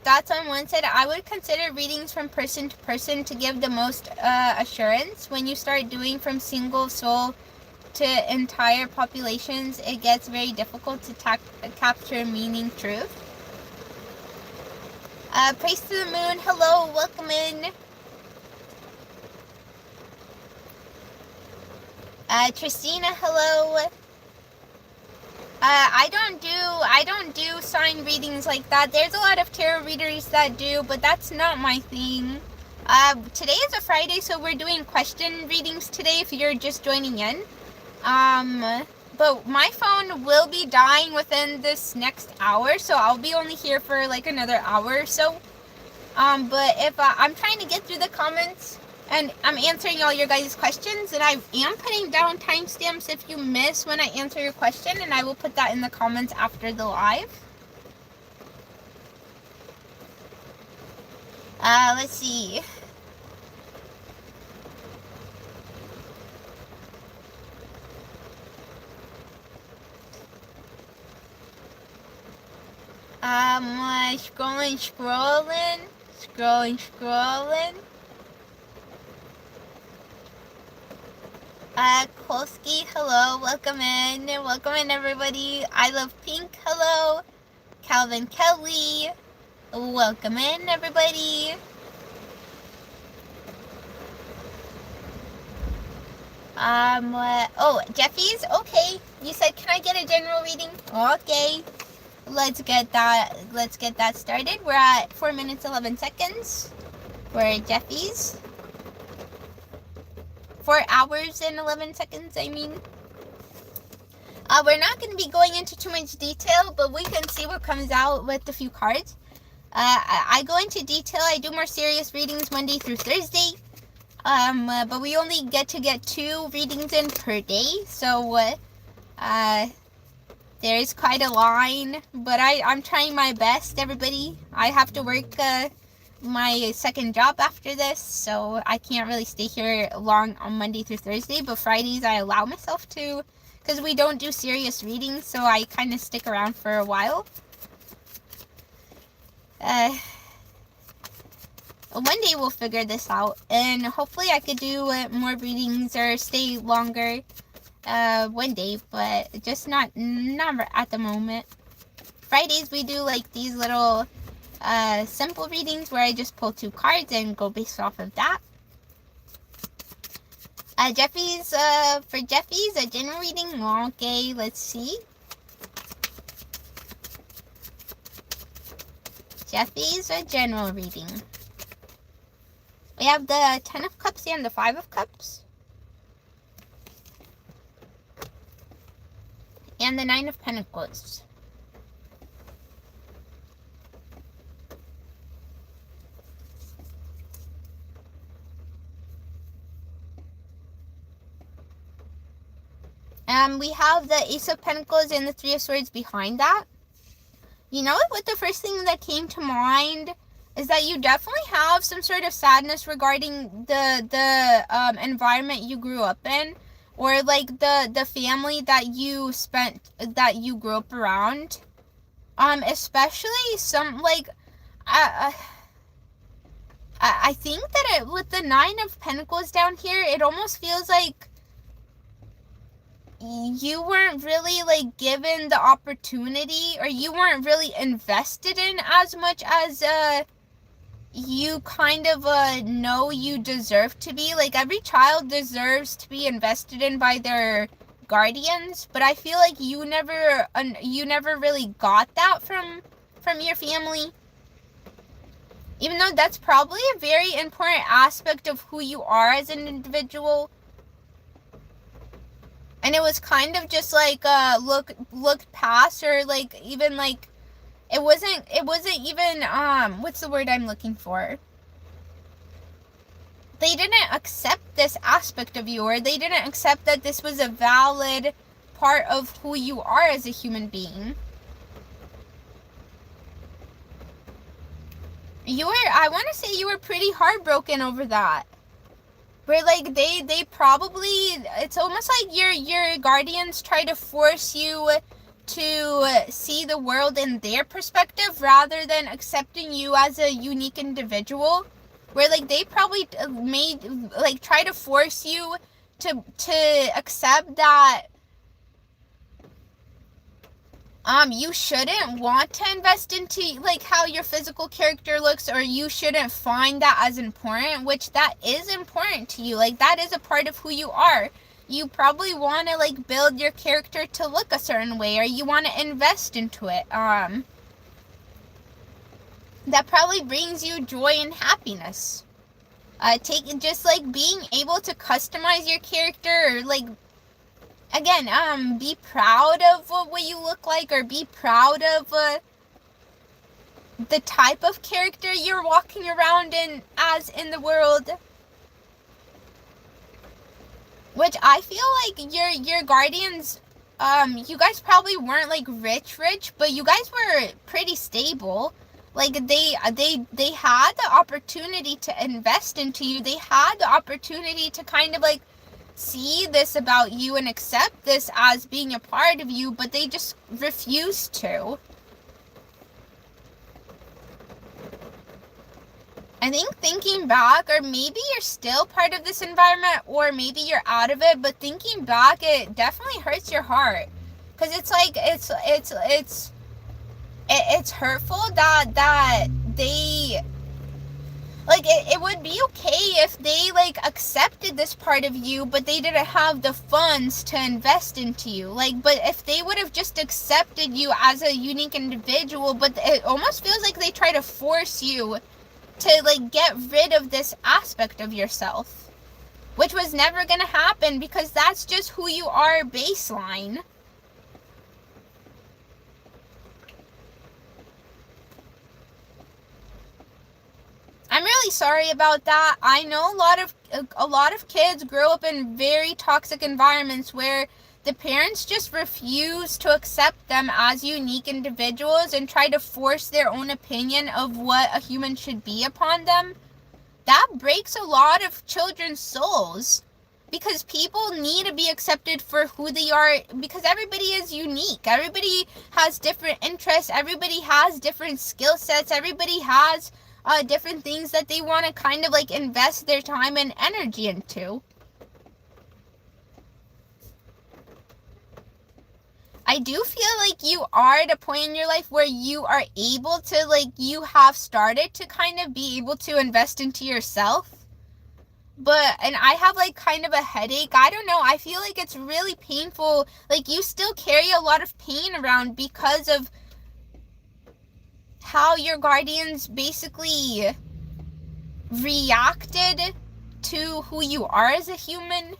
Thoughts on one said, I would consider readings from person to person to give the most assurance. When you start doing from single soul to entire populations, it gets very difficult to capture meaning truth. Praise to the moon. Hello, welcome in. Tristina, hello. I don't do sign readings like that. There's a lot of tarot readers that do, but that's not my thing. Today is a Friday, so we're doing question readings today if you're just joining in. But my phone will be dying within this next hour, so I'll be only here for like another hour or so. But if I'm trying to get through the comments and I'm answering all your guys' questions, and I am putting down timestamps if you miss when I answer your question, and I will put that in the comments after the live. Let's see. Scrolling. Kolsky, hello, welcome in everybody. I Love Pink, hello. Calvin Kelly, welcome in everybody. Oh, Jeffy's, okay. You said, can I get a general reading? Okay. Let's get that started. We're at 4 minutes 11 seconds for Jeffy's. 4 hours and 11 seconds, I mean. We're not going to be going into too much detail, but we can see what comes out with a few cards. I go into detail. I do more serious readings Monday through Thursday. But we only get 2 readings in per day. So, there's quite a line, but I'm trying my best, everybody. I have to work my second job after this, so I can't really stay here long on Monday through Thursday, but Fridays I allow myself to, because we don't do serious readings, so I kind of stick around for a while. One day we'll figure this out, and hopefully I could do more readings or stay longer one day, but just not at the moment. Fridays we do like these little simple readings where I just pull 2 cards and go based off of that. Jeffy's, for Jeffy's, a general reading. Okay, let's see. Jeffy's, a general reading. We have the 10 of Cups and the 5 of Cups. And the 9 of Pentacles. We have the Ace of Pentacles and the 3 of Swords behind that. You know what the first thing that came to mind is that you definitely have some sort of sadness regarding the environment you grew up in, or like the family that you grew up around. Especially some like I think that with the 9 of Pentacles down here, it almost feels like you weren't really like given the opportunity, or you weren't really invested in as much as you kind of know you deserve to be. Like, every child deserves to be invested in by their guardians, but I feel like you never really got that from your family, even though that's probably a very important aspect of who you are as an individual. And it was kind of just like looked past, or like even like it wasn't even what's the word I'm looking for? They didn't accept this aspect of you, or they didn't accept that this was a valid part of who you are as a human being. I want to say you were pretty heartbroken over that. Where like they probably, it's almost like your guardians try to force you to see the world in their perspective rather than accepting you as a unique individual. Where like they probably try to force you to accept that you shouldn't want to invest into like how your physical character looks, or you shouldn't find that as important, which that is important to you. Like, that is a part of who you are. You probably want to like build your character to look a certain way, or you want to invest into it. That probably brings you joy and happiness. Just like being able to customize your character, or like, again, be proud of what you look like, or be proud of the type of character you're walking around in as in the world. Which I feel like your guardians, you guys probably weren't like rich, but you guys were pretty stable. Like they had the opportunity to invest into you. They had the opportunity to kind of like see this about you and accept this as being a part of you, but they just refused to. I think thinking back, or maybe you're still part of this environment, or maybe you're out of it, but thinking back, it definitely hurts your heart. Because it's like, it's hurtful that they, like, it would be okay if they, like, accepted this part of you, but they didn't have the funds to invest into you. Like, but if they would have just accepted you as a unique individual, but it almost feels like they try to force you to like get rid of this aspect of yourself, which was never gonna happen because that's just who you are baseline. I'm really sorry about that. I know a lot of kids grow up in very toxic environments where the parents just refuse to accept them as unique individuals and try to force their own opinion of what a human should be upon them. That breaks a lot of children's souls, because people need to be accepted for who they are, because everybody is unique. Everybody has different interests. Everybody has different skill sets. Everybody has different things that they want to kind of like invest their time and energy into. I do feel like you are at a point in your life where you are able to, like, you have started to kind of be able to invest into yourself. And I have like kind of a headache. I don't know. I feel like it's really painful. Like, you still carry a lot of pain around because of how your guardians basically reacted to who you are as a human.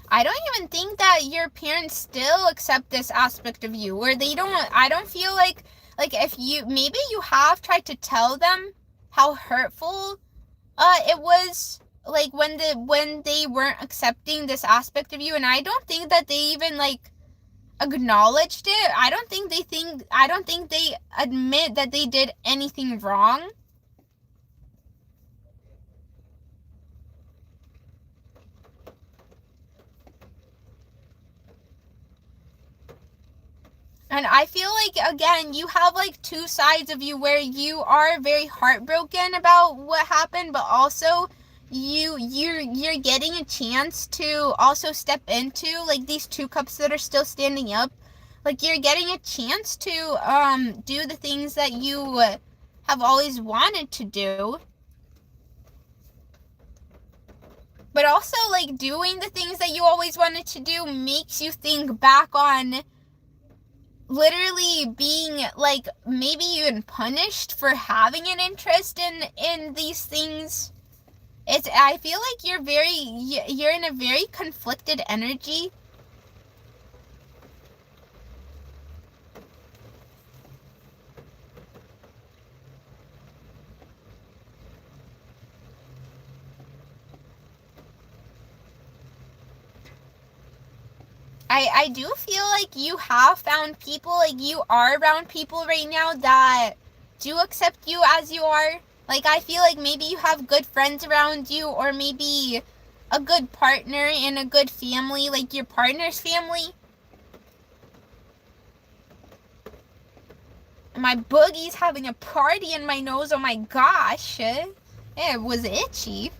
I don't even think that your parents still accept this aspect of you, or they don't. I don't feel like if you, maybe you have tried to tell them how hurtful it was, like when they weren't accepting this aspect of you, and I don't think that they even like acknowledged it. I don't think they admit that they did anything wrong. And I feel like, again, you have like two sides of you where you are very heartbroken about what happened, but also you're getting a chance to also step into like these two cups that are still standing up. Like, you're getting a chance to do the things that you have always wanted to do. But also, like, doing the things that you always wanted to do makes you think back on literally being like maybe even punished for having an interest in these things. I feel like you're in a very conflicted energy. I do feel like you have found people, like you are around people right now that do accept you as you are. Like, I feel like maybe you have good friends around you, or maybe a good partner and a good family, like your partner's family. My boogie's having a party in my nose. Oh my gosh. It was itchy.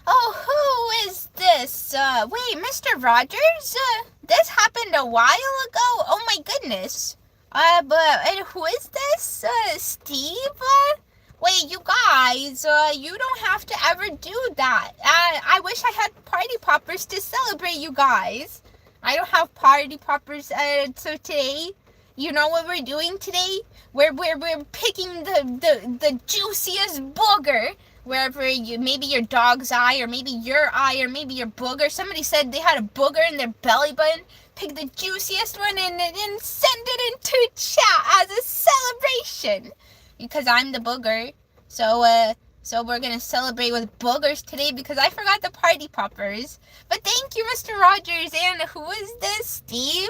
Oh, who is this? Wait, Mr. Rogers? This happened a while ago? Oh my goodness. And who is this? Steve? Wait, you guys, you don't have to ever do that. I wish I had party poppers to celebrate you guys. I don't have party poppers, so today, you know what we're doing today? We're picking the juiciest booger, wherever you, maybe your dog's eye, or maybe your eye, or maybe your booger. Somebody said they had a booger in their belly button. Pick the juiciest one and send it into chat as a celebration. Because I'm the booger. So we're gonna celebrate with boogers today because I forgot the party poppers. But thank you, Mr. Rogers. And who is this, Steve?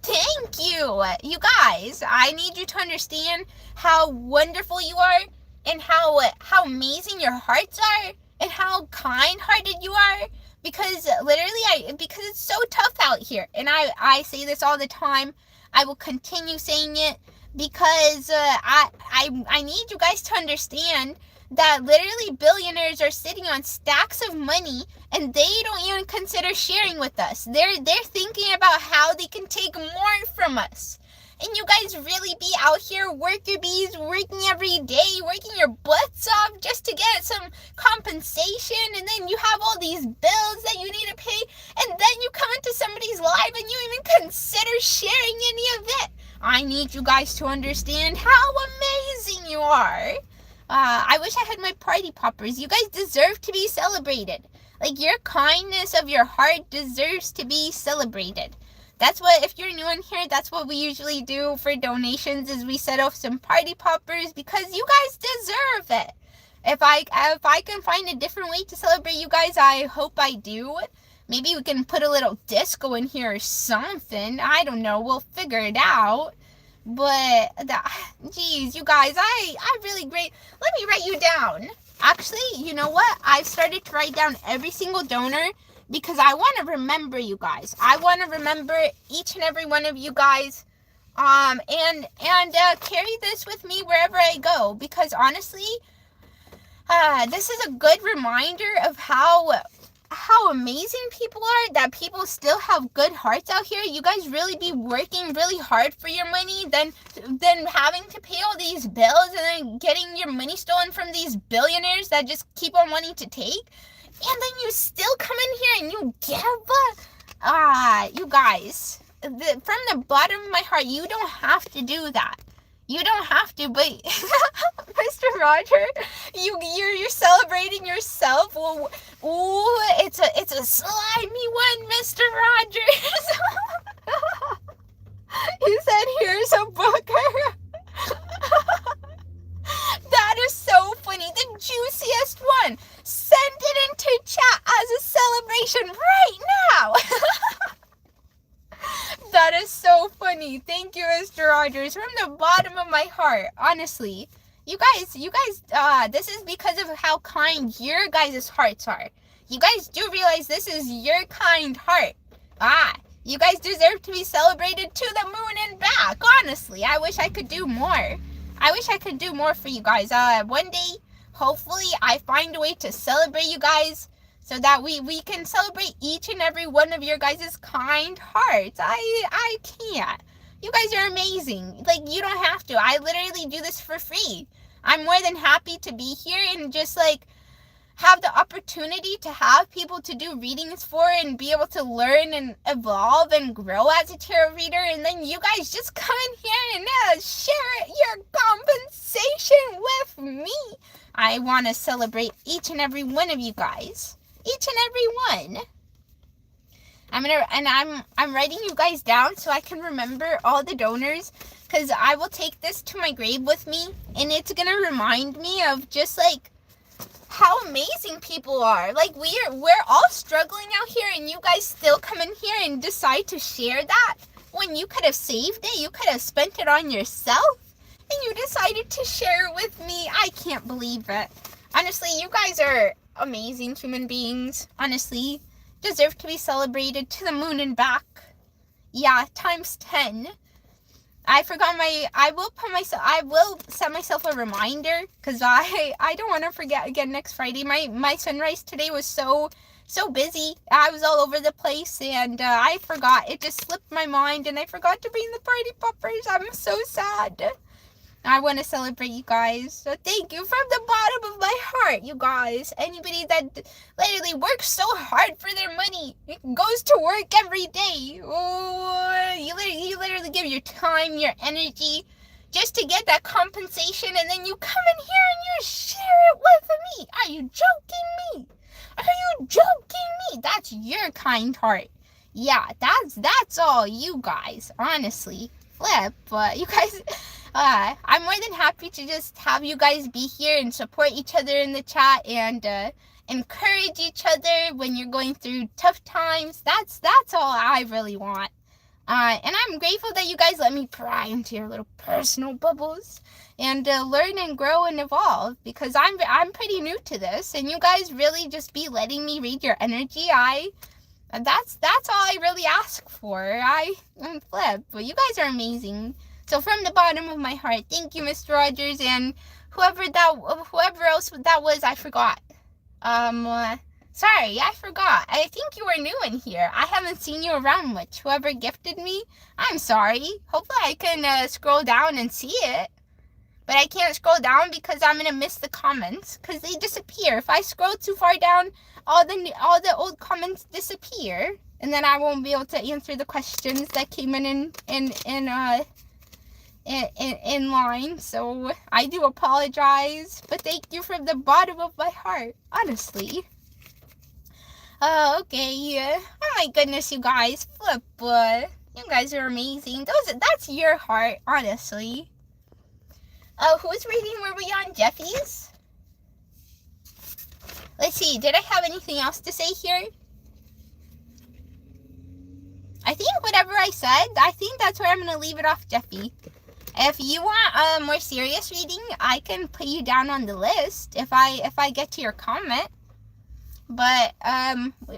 Thank you. You guys, I need you to understand how wonderful you are and how amazing your hearts are and how kind-hearted you are. Because literally, because it's so tough out here. And I say this all the time. I will continue saying it because I need you guys to understand that literally billionaires are sitting on stacks of money and they don't even consider sharing with us. They're thinking about how they can take more from us. And you guys really be out here worker bees, working every day, working your butts off just to get some compensation, and then you have all these bills that you need to pay, and then you come into somebody's life and you even consider sharing any of it. I need you guys to understand how amazing you are. I wish I had my party poppers. You guys deserve to be celebrated. Like, your kindness of your heart deserves to be celebrated. That's what, if you're new in here, that's what we usually do for donations, is we set off some party poppers because you guys deserve it. If I can find a different way to celebrate you guys, I hope I do. Maybe we can put a little disco in here or something. I don't know. We'll figure it out. But, geez, you guys, I really great. Let me write you down. Actually, you know what? I've started to write down every single donor because I want to remember you guys. I want to remember each and every one of you guys. And carry this with me wherever I go. Because honestly, this is a good reminder of how amazing people are, that people still have good hearts out here. You guys really be working really hard for your money, then having to pay all these bills and then getting your money stolen from these billionaires that just keep on wanting to take. And then you still come in here and you give. You guys, from the bottom of my heart, you don't have to do that. You don't have to, but Mr. Roger, you're celebrating yourself. Ooh, it's a slimy one, Mr. Rogers. He said, "Here's a booger." That is so funny. The juiciest one. Send it into chat as a celebration right now. That is so funny. Thank you, Mr. Rogers, from the bottom of my heart. Honestly, you guys, this is because of how kind your guys' hearts are. You guys do realize this is your kind heart. You guys deserve to be celebrated to the moon and back. Honestly, I wish I could do more. I wish I could do more for you guys. One day, hopefully, I find a way to celebrate you guys so that we can celebrate each and every one of your guys' kind hearts. I can't. You guys are amazing. Like, you don't have to. I literally do this for free. I'm more than happy to be here and just, like, have the opportunity to have people to do readings for and be able to learn and evolve and grow as a tarot reader. And then you guys just come in here and share your compensation with me. I want to celebrate each and every one of you guys. Each and every one. I'm writing you guys down so I can remember all the donors, because I will take this to my grave with me, and it's gonna remind me of just like how amazing people are. Like, we're all struggling out here, and you guys still come in here and decide to share that when you could have saved it. You could have spent it on yourself, and you decided to share it with me. I can't believe it. Honestly, you guys are amazing human beings. Honestly, deserve to be celebrated to the moon and back. Yeah, times 10. I forgot I will set myself a reminder, because I don't want to forget again next Friday. My sunrise today was so busy. I was all over the place, and I forgot. It just slipped my mind, and I forgot to bring the party poppers. I'm so sad. I want to celebrate you guys. So thank you from the bottom of my heart, you guys. Anybody that literally works so hard for their money, goes to work every day. Oh, you literally give your time, your energy, just to get that compensation, and then you come in here and you share it with me. Are you joking me? Are you joking me? That's your kind heart. Yeah, that's all you guys, honestly. Flip, but you guys, I'm more than happy to just have you guys be here and support each other in the chat, and encourage each other when you're going through tough times. That's all I really want. And I'm grateful that you guys let me pry into your little personal bubbles and learn and grow and evolve, because I'm pretty new to this, and you guys really just be letting me read your energy. That's all I really ask for. I'm Flip, but you guys are amazing. So from the bottom of my heart, thank you, Mr. Rogers, and whoever else that was, I forgot. Sorry, I forgot. I think you were new in here. I haven't seen you around much. Whoever gifted me, I'm sorry. Hopefully I can scroll down and see it. But I can't scroll down because I'm gonna miss the comments, because they disappear. If I scroll too far down, all the old comments disappear, and then I won't be able to answer the questions that came in line. So I do apologize, but thank you from the bottom of my heart, honestly. Okay. Oh my goodness, you guys. Flip, you guys are amazing. That's your heart, honestly. Whose reading were we on? Jeffy's? Let's see, did I have anything else to say here? I think whatever I said, I think that's where I'm going to leave it off, Jeffy. If you want a more serious reading, I can put you down on the list if I get to your comment. But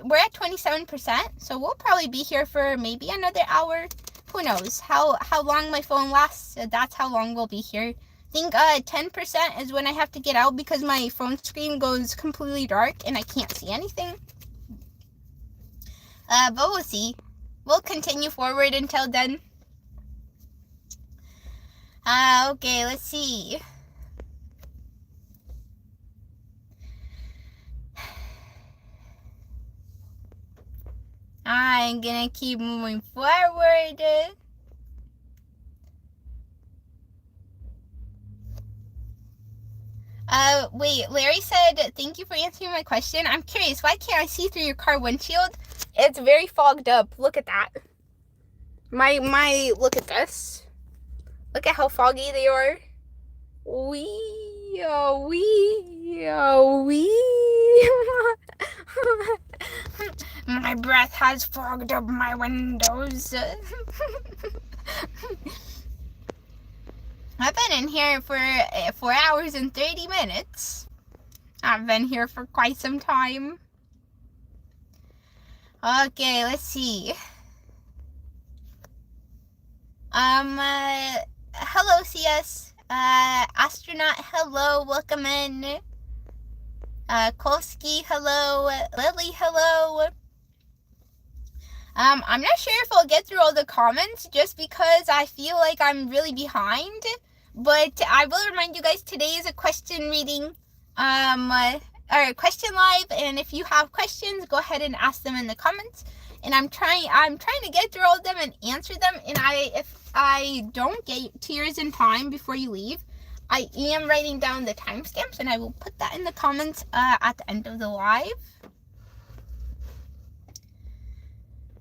we're at 27%, so we'll probably be here for maybe another hour. Who knows how long my phone lasts? That's how long we'll be here. I think 10% is when I have to get out, because my phone screen goes completely dark and I can't see anything. But we'll see. We'll continue forward until then. Okay, let's see. I'm gonna keep moving forward. Wait, Larry said, thank you for answering my question. I'm curious, why can't I see through your car windshield? It's very fogged up. Look at that. Look at this. Look at how foggy they are. My breath has fogged up my windows. I've been in here for 4 hours and 30 minutes. I've been here for quite some time. Okay, let's see. Hello, CS. Astronaut, hello, welcome in. Kolsky, hello. Lily, hello. I'm not sure if I'll get through all the comments, just because I feel like I'm really behind. But I will remind you guys, today is a question reading, or question live, and if you have questions, go ahead and ask them in the comments. And I'm trying to get through all of them and answer them. And if I don't get to yours in time before you leave, I am writing down the timestamps, and I will put that in the comments at the end of the live.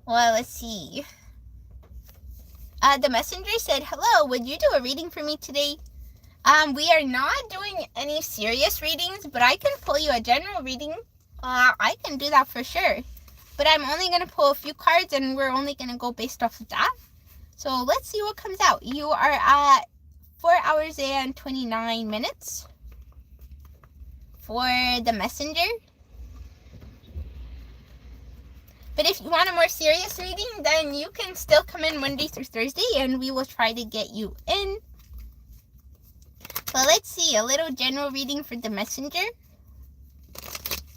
Well, let's see. The messenger said, hello, would you do a reading for me today? We are not doing any serious readings, but I can pull you a general reading. I can do that for sure. But I'm only going to pull a few cards, and we're only going to go based off of that. So let's see what comes out. You are at 4 hours and 29 minutes for the messenger. But if you want a more serious reading, then you can still come in Monday through Thursday and we will try to get you in. But let's see, a little general reading for the messenger.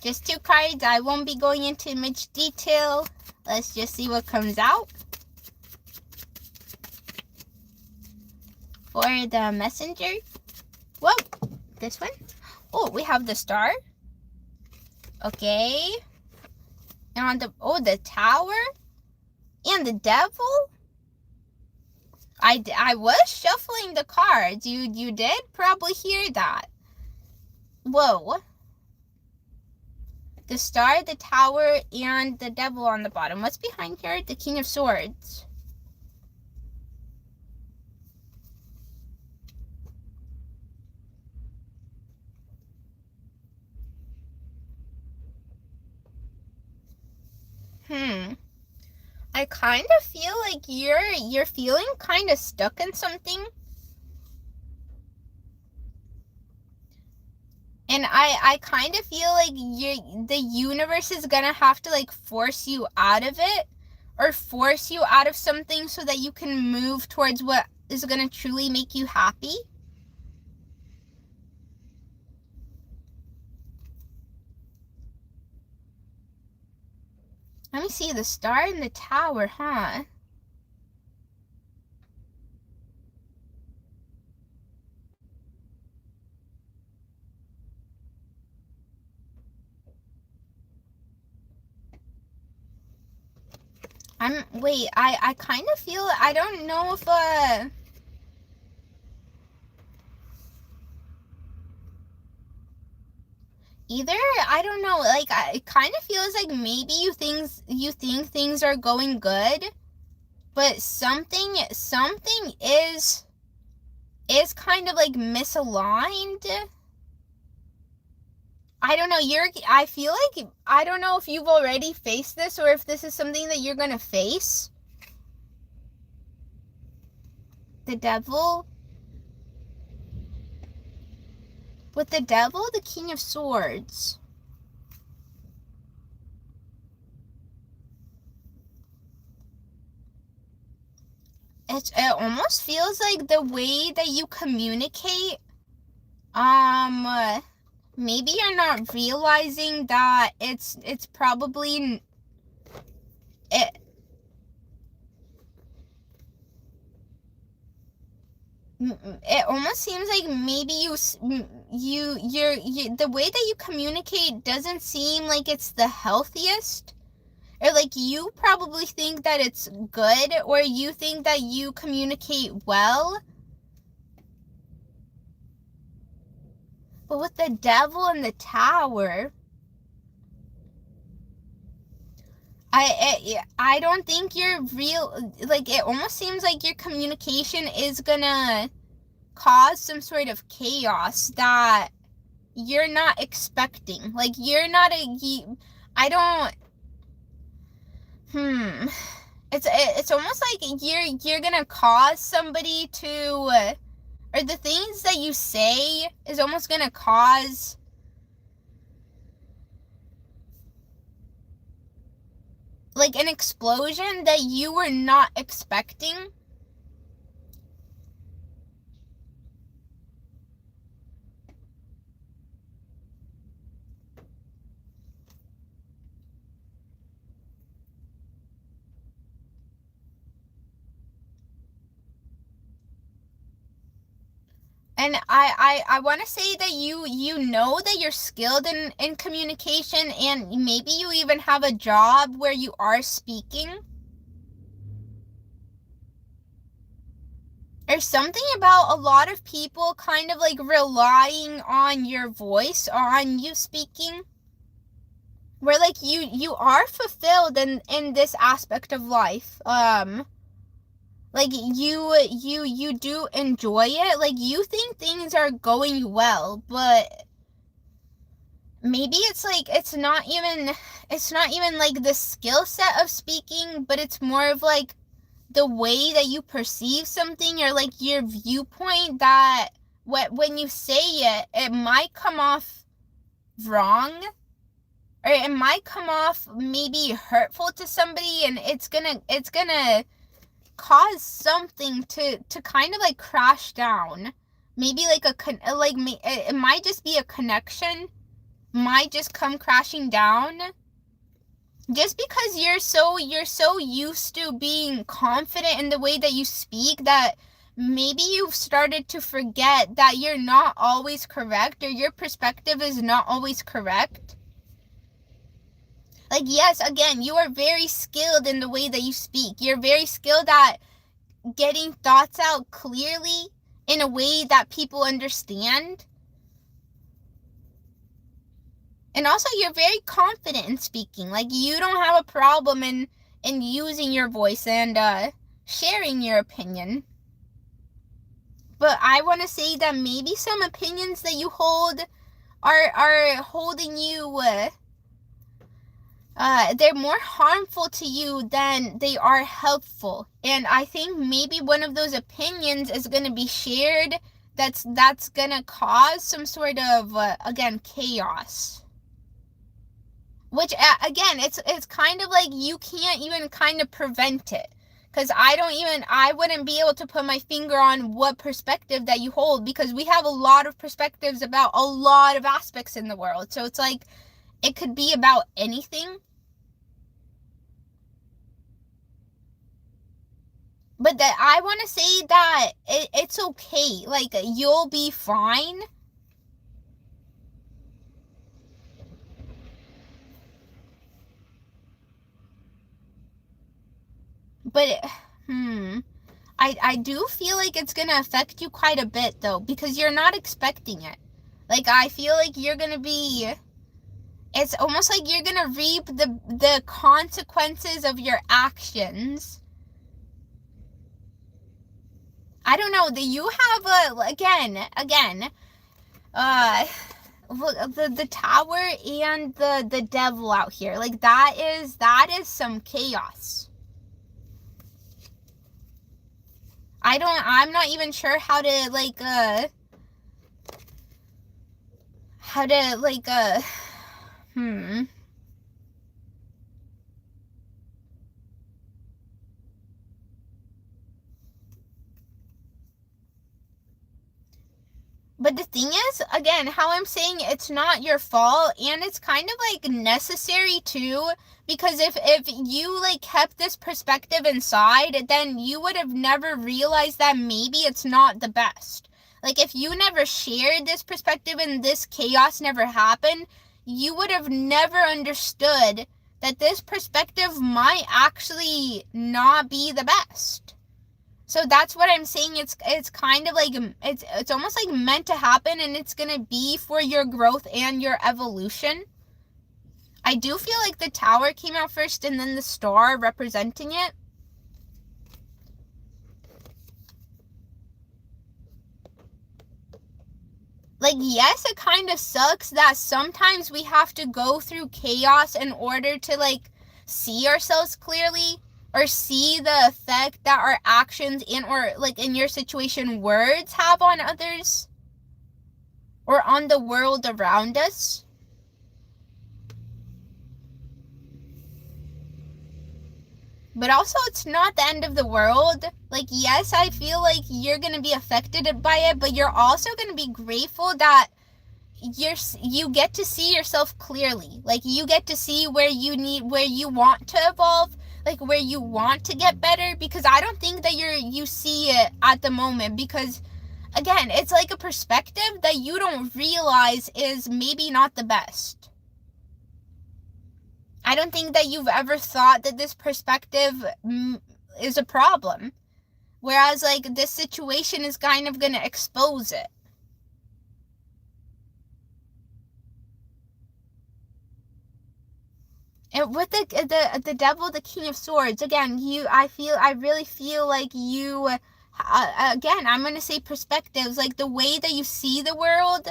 Just 2 cards. I won't be going into much detail. Let's just see what comes out. For the messenger. Whoa, this one. Oh, we have the star. Okay. And the tower. And the devil. I was shuffling the cards. You did probably hear that. Whoa. The star, the tower, and the devil on the bottom. What's behind here? The King of Swords. I kind of feel like you're feeling kind of stuck in something. And I kind of feel like the universe is gonna have to like force you out of it, or force you out of something so that you can move towards what is gonna truly make you happy. Let me see, the star and the tower, huh? I kind of feel, I don't know if, either, I don't know, like, it kind of feels like maybe you think things are going good, but something is kind of like misaligned. I don't know, I feel like, I don't know if you've already faced this or if this is something that you're gonna face. The devil. With the devil, the King of Swords. It almost feels like the way that you communicate, maybe you're not realizing that it's probably it. It almost seems like maybe the way that you communicate doesn't seem like it's the healthiest, or like you probably think that it's good, or you think that you communicate well. But with the devil and the tower, I don't think you're real, like, it almost seems like your communication is gonna cause some sort of chaos that you're not expecting. Like, you're not I don't, it's almost like you're gonna cause somebody to, or the things that you say is almost gonna cause like an explosion that you were not expecting. And I want to say that you know that you're skilled in communication, and maybe you even have a job where you are speaking. There's something about a lot of people kind of like relying on your voice, on you speaking, where like you are fulfilled in this aspect of life. Like, you do enjoy it. Like, you think things are going well, but maybe it's like, it's not even like the skill set of speaking, but it's more of like the way that you perceive something, or like your viewpoint, that when you say it, it might come off wrong, or it might come off maybe hurtful to somebody, and it's gonna cause something to kind of like crash down. Maybe like it might just be a connection, might just come crashing down, just because you're so used to being confident in the way that you speak that maybe you've started to forget that you're not always correct, or your perspective is not always correct. Like, yes, again, you are very skilled in the way that you speak. You're very skilled at getting thoughts out clearly in a way that people understand. And also, you're very confident in speaking. Like, you don't have a problem in using your voice and sharing your opinion. But I want to say that maybe some opinions that you hold are holding you, they're more harmful to you than they are helpful. And I think maybe one of those opinions is going to be shared that's going to cause some sort of, again, chaos. Which, again, it's kind of like you can't even kind of prevent it. Because I wouldn't be able to put my finger on what perspective that you hold, because we have a lot of perspectives about a lot of aspects in the world. So it's like, it could be about anything. But that I want to say that it's okay. Like, you'll be fine. But, I do feel like it's going to affect you quite a bit, though, because you're not expecting it. Like, I feel like you're going to be... It's almost like you're going to reap the consequences of your actions. I don't know, do you have the tower and the devil out here. Like, that is some chaos. I'm not even sure how to But the thing is, again, how I'm saying it's not your fault, and it's kind of like necessary too, because if you like kept this perspective inside, then you would have never realized that maybe it's not the best. Like, if you never shared this perspective and this chaos never happened, you would have never understood that this perspective might actually not be the best. So that's what I'm saying. It's kind of like, it's almost like meant to happen, and it's going to be for your growth and your evolution. I do feel like the tower came out first and then the star representing it. Like, yes, it kind of sucks that sometimes we have to go through chaos in order to like see ourselves clearly, or see the effect that our actions or like in your situation, words have on others or on the world around us. But also, it's not the end of the world. Like, yes, I feel like you're going to be affected by it, but you're also going to be grateful that you get to see yourself clearly. Like, you get to see where you want to evolve, like where you want to get better, because I don't think that you see it at the moment, because again, it's like a perspective that you don't realize is maybe not the best. I don't think that you've ever thought that this perspective is a problem, whereas like this situation is kind of going to expose it. And with the devil, the king of swords, again, I really feel like you, again, I'm going to say perspectives, like the way that you see the world,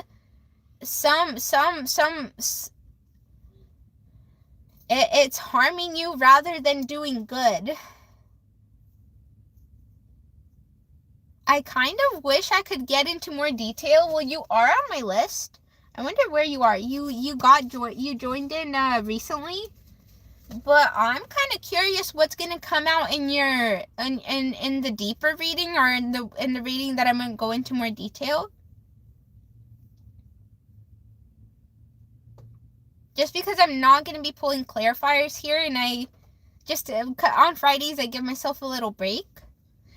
it's harming you rather than doing good. I kind of wish I could get into more detail. Well, you are on my list. I wonder where you are. You joined in recently? But I'm kind of curious what's gonna come out in your in the deeper reading, or in the reading that I'm gonna go into more detail. Just because I'm not gonna be pulling clarifiers here, and I just on Fridays I give myself a little break.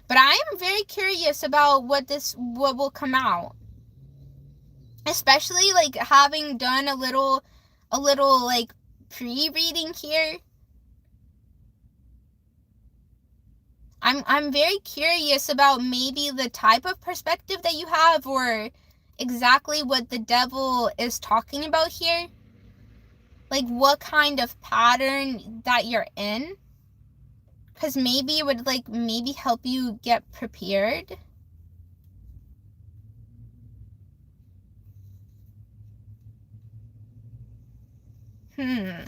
But I am very curious about what will come out, especially like having done a little like pre-reading here. I'm very curious about maybe the type of perspective that you have, or exactly what the devil is talking about here. Like what kind of pattern that you're in. Because maybe it would like maybe help you get prepared. I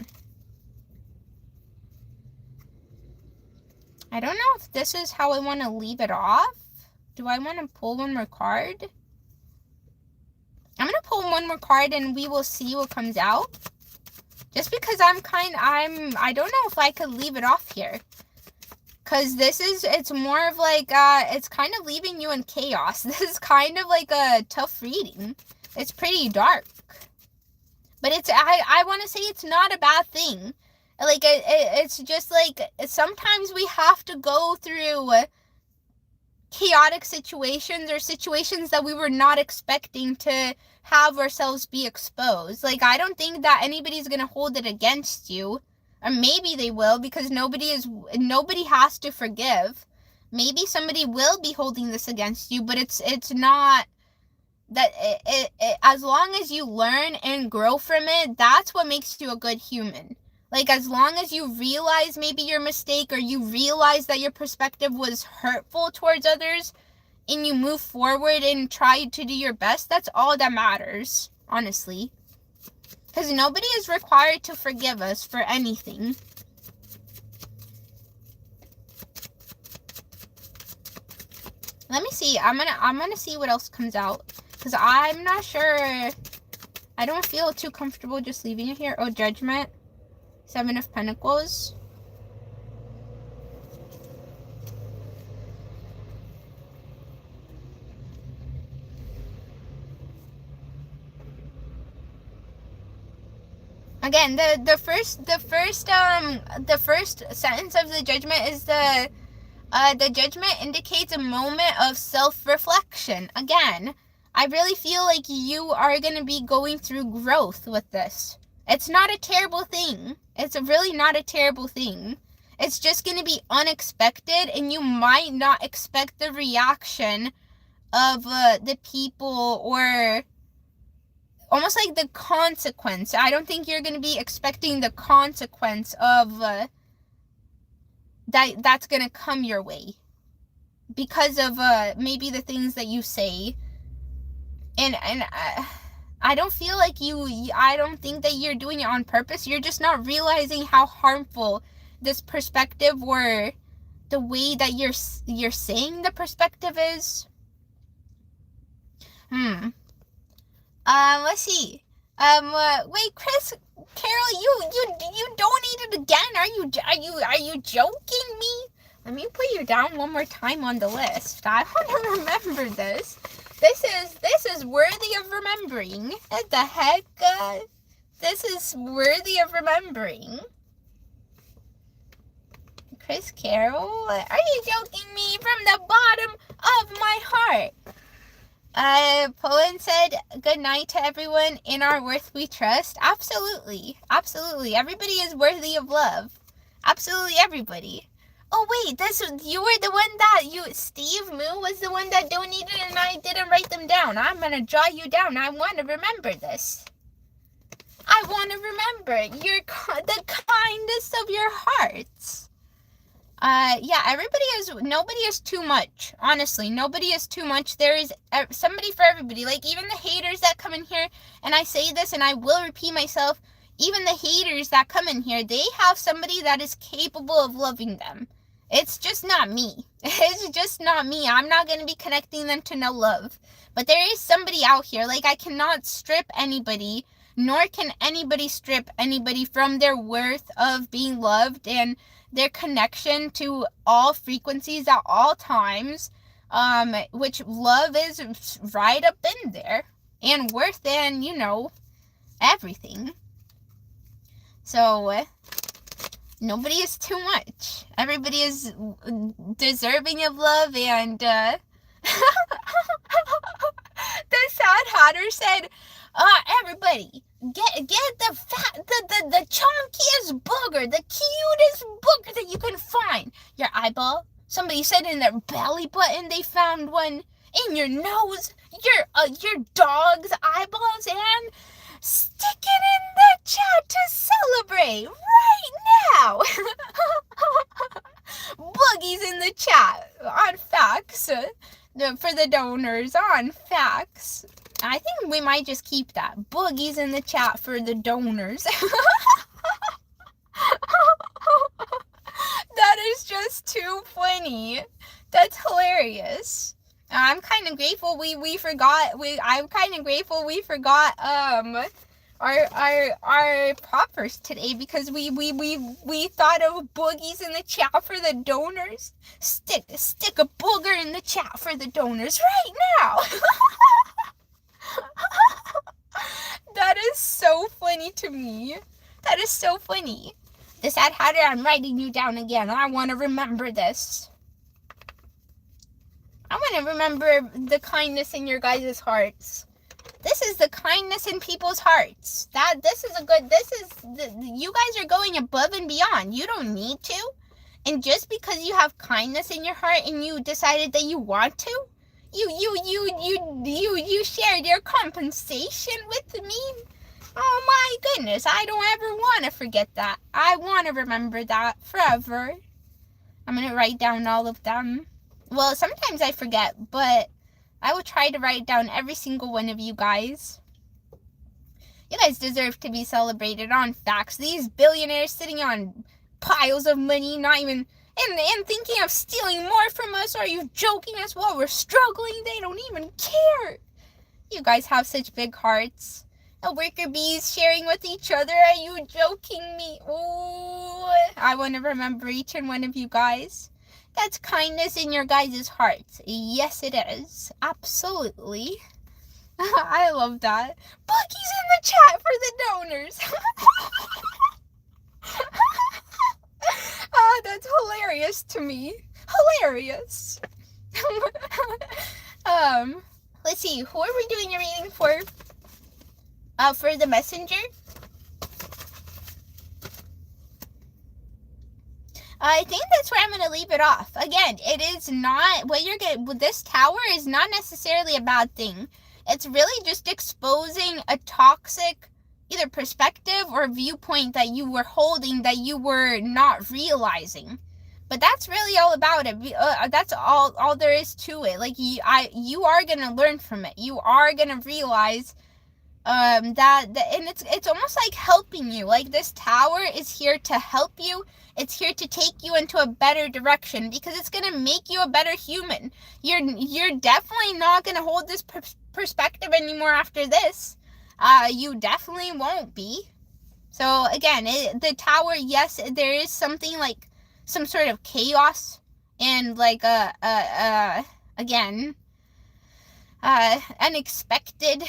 don't know if this is how I want to leave it off. Do I want to pull one more card? I'm going to pull one more card and we will see what comes out. Just because I don't know if I could leave it off here. Because it's more of like, it's kind of leaving you in chaos. This is kind of like a tough reading. It's pretty dark. But I want to say it's not a bad thing. Like, it's just like, sometimes we have to go through chaotic situations, or situations that we were not expecting to have ourselves be exposed. Like, I don't think that anybody's gonna hold it against you. Or maybe they will, because nobody has to forgive. Maybe somebody will be holding this against you, but it's not that as long as you learn and grow from it, that's what makes you a good human. Like, as long as you realize maybe your mistake, or you realize that your perspective was hurtful towards others, and you move forward and try to do your best, that's all that matters, honestly. Because nobody is required to forgive us for anything. Let me see. I'm gonna see what else comes out. Because I'm not sure. I don't feel too comfortable just leaving it here. Oh, Judgment. 7 of Pentacles. Again, the first sentence of the Judgment is the Judgment indicates a moment of self-reflection. Again, I really feel like you are going to be going through growth with this. It's not a terrible thing. It's really not a terrible thing. It's just going to be unexpected, and you might not expect the reaction of the people, or almost like the consequence. I don't think you're going to be expecting the consequence of that's going to come your way because of maybe the things that you say. And I don't feel like I don't think that you're doing it on purpose. You're just not realizing how harmful this perspective, or the way that you're saying the perspective is. Let's see. Wait, Chris, Carol, you donated again? Are you joking me? Let me put you down one more time on the list. I want to remember this. This is worthy of remembering. What the heck? This is worthy of remembering. Chris, Carol, are you joking me from the bottom of my heart? Poland said, good night to everyone. In our worth we trust. Absolutely. Absolutely. Everybody is worthy of love. Absolutely everybody. Oh wait, you were the one that Steve Moo was the one that donated, and I didn't write them down. I'm gonna jot you down. I want to remember this. I want to remember the kindness of your hearts. Yeah, nobody is too much. Honestly, nobody is too much. There is somebody for everybody. Like, even the haters that come in here, and I say this and I will repeat myself, even the haters that come in here, they have somebody that is capable of loving them. It's just not me. It's just not me. I'm not going to be connecting them to no love. But there is somebody out here. Like, I cannot strip anybody, nor can anybody strip anybody from their worth of being loved and their connection to all frequencies at all times, which love is right up in there and worth than, everything. So, nobody is too much. Everybody is deserving of love, and the Sad Hatter said, everybody, get the chunkiest booger, the cutest booger that you can find. Your eyeball. Somebody said in their belly button they found one. In your nose, your dog's eyeballs, and stick it in the chat to celebrate right now. Boogies in the chat on facts for the donors on facts. I think we might just keep that. Boogies in the chat for the donors. That is just too funny. That's hilarious. I'm kind of grateful we forgot our poppers today, because we thought of boogies in the chat for the donors. Stick a booger in the chat for the donors right now. That is so funny to me. That is so funny. The Sad Hatter, I'm writing you down again. I want to remember this. I want to remember the kindness in your guys' hearts. This is the kindness in people's hearts. You guys are going above and beyond. You don't need to. And just because you have kindness in your heart and you decided that you want to, you shared your compensation with me. Oh my goodness, I don't ever want to forget that. I want to remember that forever. I'm going to write down all of them. Well, sometimes I forget, but I will try to write down every single one of you guys. You guys deserve to be celebrated on facts. These billionaires sitting on piles of money, not even, and thinking of stealing more from us. Are you joking us while we're struggling? They don't even care. You guys have such big hearts. The worker bees sharing with each other. Are you joking me? Oh, I want to remember each and one of you guys. That's kindness in your guys' hearts. Yes, it is. Absolutely. I love that. Bucky's in the chat for the donors. That's hilarious to me. Hilarious. Let's see. Who are we doing a reading for? For the messenger? I think that's where I'm going to leave it off. Again, it is not, what you're getting with this tower is not necessarily a bad thing. It's really just exposing a toxic either perspective or viewpoint that you were holding that you were not realizing. But that's really all about it. That's all there is to it. Like, you are going to learn from it. You are going to realize and it's almost like helping you. Like, this tower is here to help you. It's here to take you into a better direction, because it's going to make you a better human. You're definitely not going to hold this perspective anymore after this. You definitely won't be. So again, the tower, yes, there is something like some sort of chaos and like again, unexpected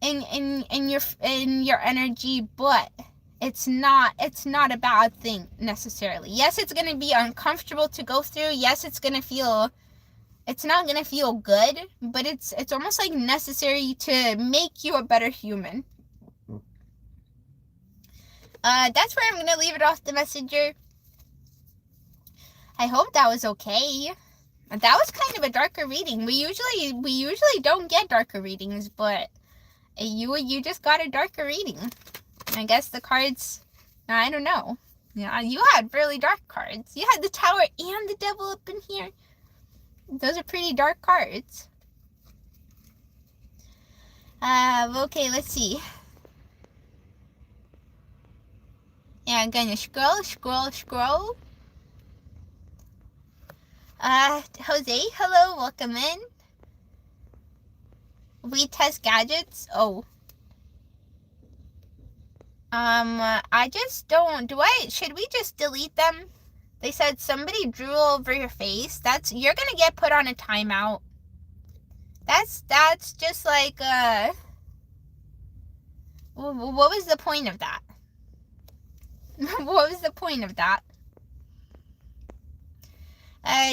in your energy, but it's not a bad thing necessarily. Yes, it's going to be uncomfortable to go through. Yes, it's not going to feel good, but it's almost like necessary to make you a better human. That's where I'm going to leave it off, the messenger. I hope that was okay. That was kind of a darker reading. We usually don't get darker readings, but you just got a darker reading. I guess the cards, I don't know. Yeah, you had really dark cards. You had the tower and the devil up in here. Those are pretty dark cards. Okay, let's see. Yeah, I'm gonna scroll. Jose, hello, welcome in. We test gadgets. Oh. I just don't, should we just delete them? They said somebody drew over your face. You're gonna get put on a timeout. That's just like, what was the point of that? What was the point of that?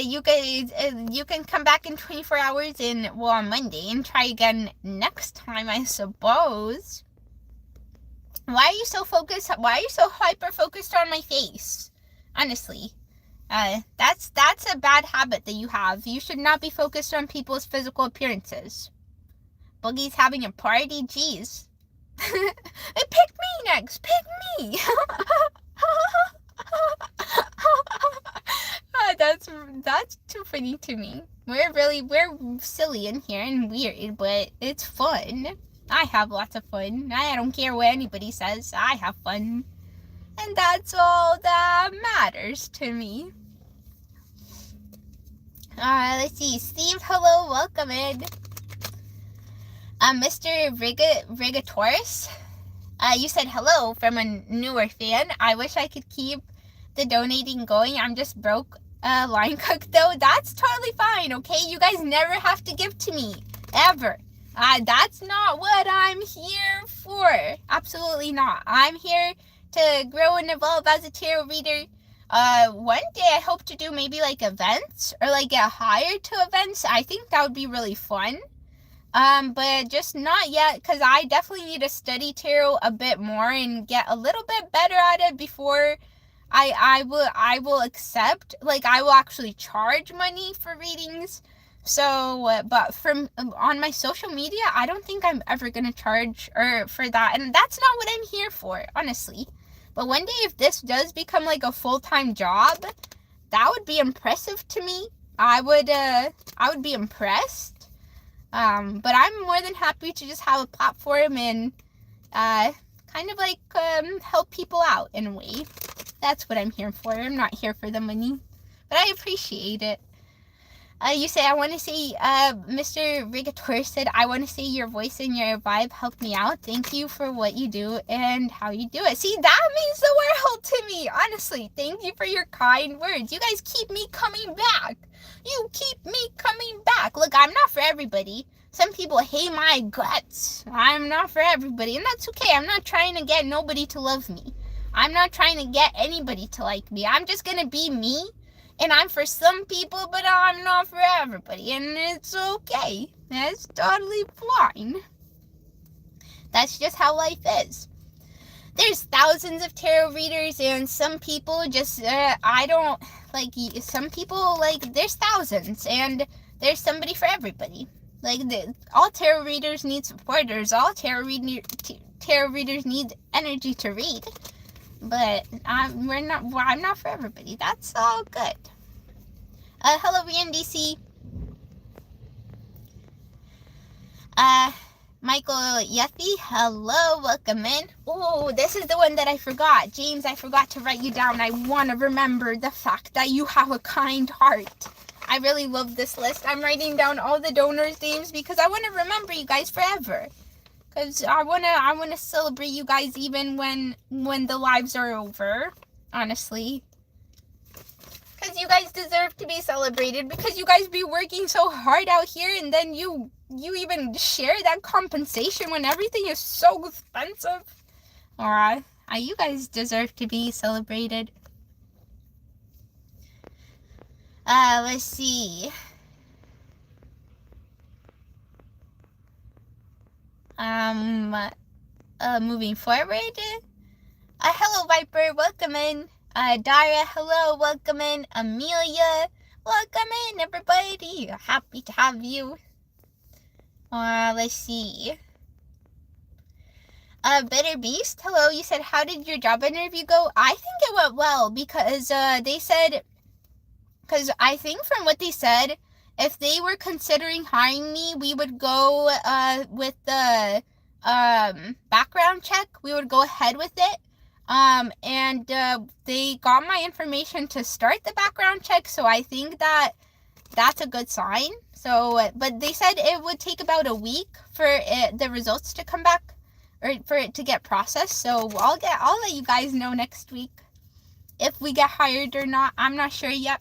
You guys, you can come back in 24 hours on Monday and try again next time, I suppose. Why are you so focused? Why are you so hyper-focused on my face? Honestly. That's a bad habit that you have. You should not be focused on people's physical appearances. Boogie's having a party? Jeez. Pick me next! Pick me! That's too funny to me. We're silly in here and weird, but it's fun. I have lots of fun. I don't care what anybody says. I have fun. And that's all that matters to me. Let's see. Steve, hello. Welcome in. Mr. Rigatoris, you said hello from a newer fan. I wish I could keep the donating going. I'm just broke. Line cook, though. That's totally fine, okay? You guys never have to give to me. Ever. That's not what I'm here for. Absolutely not. I'm here to grow and evolve as a tarot reader. One day I hope to do maybe like events or like get hired to events. I think that would be really fun. But just not yet, because I definitely need to study tarot a bit more and get a little bit better at it before I will accept, like, I will actually charge money for readings. So, but from on my social media, I don't think I'm ever gonna charge for that, and that's not what I'm here for, honestly. But one day, if this does become like a full-time job, that would be impressive to me. I would be impressed. But I'm more than happy to just have a platform and kind of like help people out in a way. That's what I'm here for. I'm not here for the money, but I appreciate it. You say, I want to say, Mr. Rigator said, I want to say your voice and your vibe helped me out. Thank you for what you do and how you do it. See, that means the world to me, honestly. Thank you for your kind words. You guys keep me coming back. You keep me coming back. Look, I'm not for everybody. Some people hate my guts. I'm not for everybody, and that's okay. I'm not trying to get nobody to love me. I'm not trying to get anybody to like me. I'm just gonna be me. And I'm for some people, but I'm not for everybody. And it's okay. That's totally fine. That's just how life is. There's thousands of tarot readers, and some people just, I don't, like, some people, like, there's thousands, and there's somebody for everybody. Like, all tarot readers need supporters. All tarot readers need energy to read. But I'm not for everybody. That's all good. Hello, VNDC. Michael Yethy, hello, welcome in. Oh, this is the one that I forgot. James, I forgot to write you down. I want to remember the fact that you have a kind heart. I really love this list. I'm writing down all the donors' names because I want to remember you guys forever. Because I wanna celebrate you guys even when the lives are over, honestly. Because you guys deserve to be celebrated, because you guys be working so hard out here, and then you even share that compensation when everything is so expensive. Alright, you guys deserve to be celebrated. Let's see. Moving forward. Hello, Viper, welcome in. Dara, hello, welcome in. Amelia, welcome in, everybody. Happy to have you. Let's see. Bitter Beast, hello. You said, how did your job interview go? I think it went well, because they said, because I think from what they said, if they were considering hiring me, we would go with the background check. We would go ahead with it. And they got my information to start the background check, so I think that that's a good sign. So, but they said it would take about a week for the results to come back, or for it to get processed. So I'll let you guys know next week if we get hired or not. I'm not sure yet.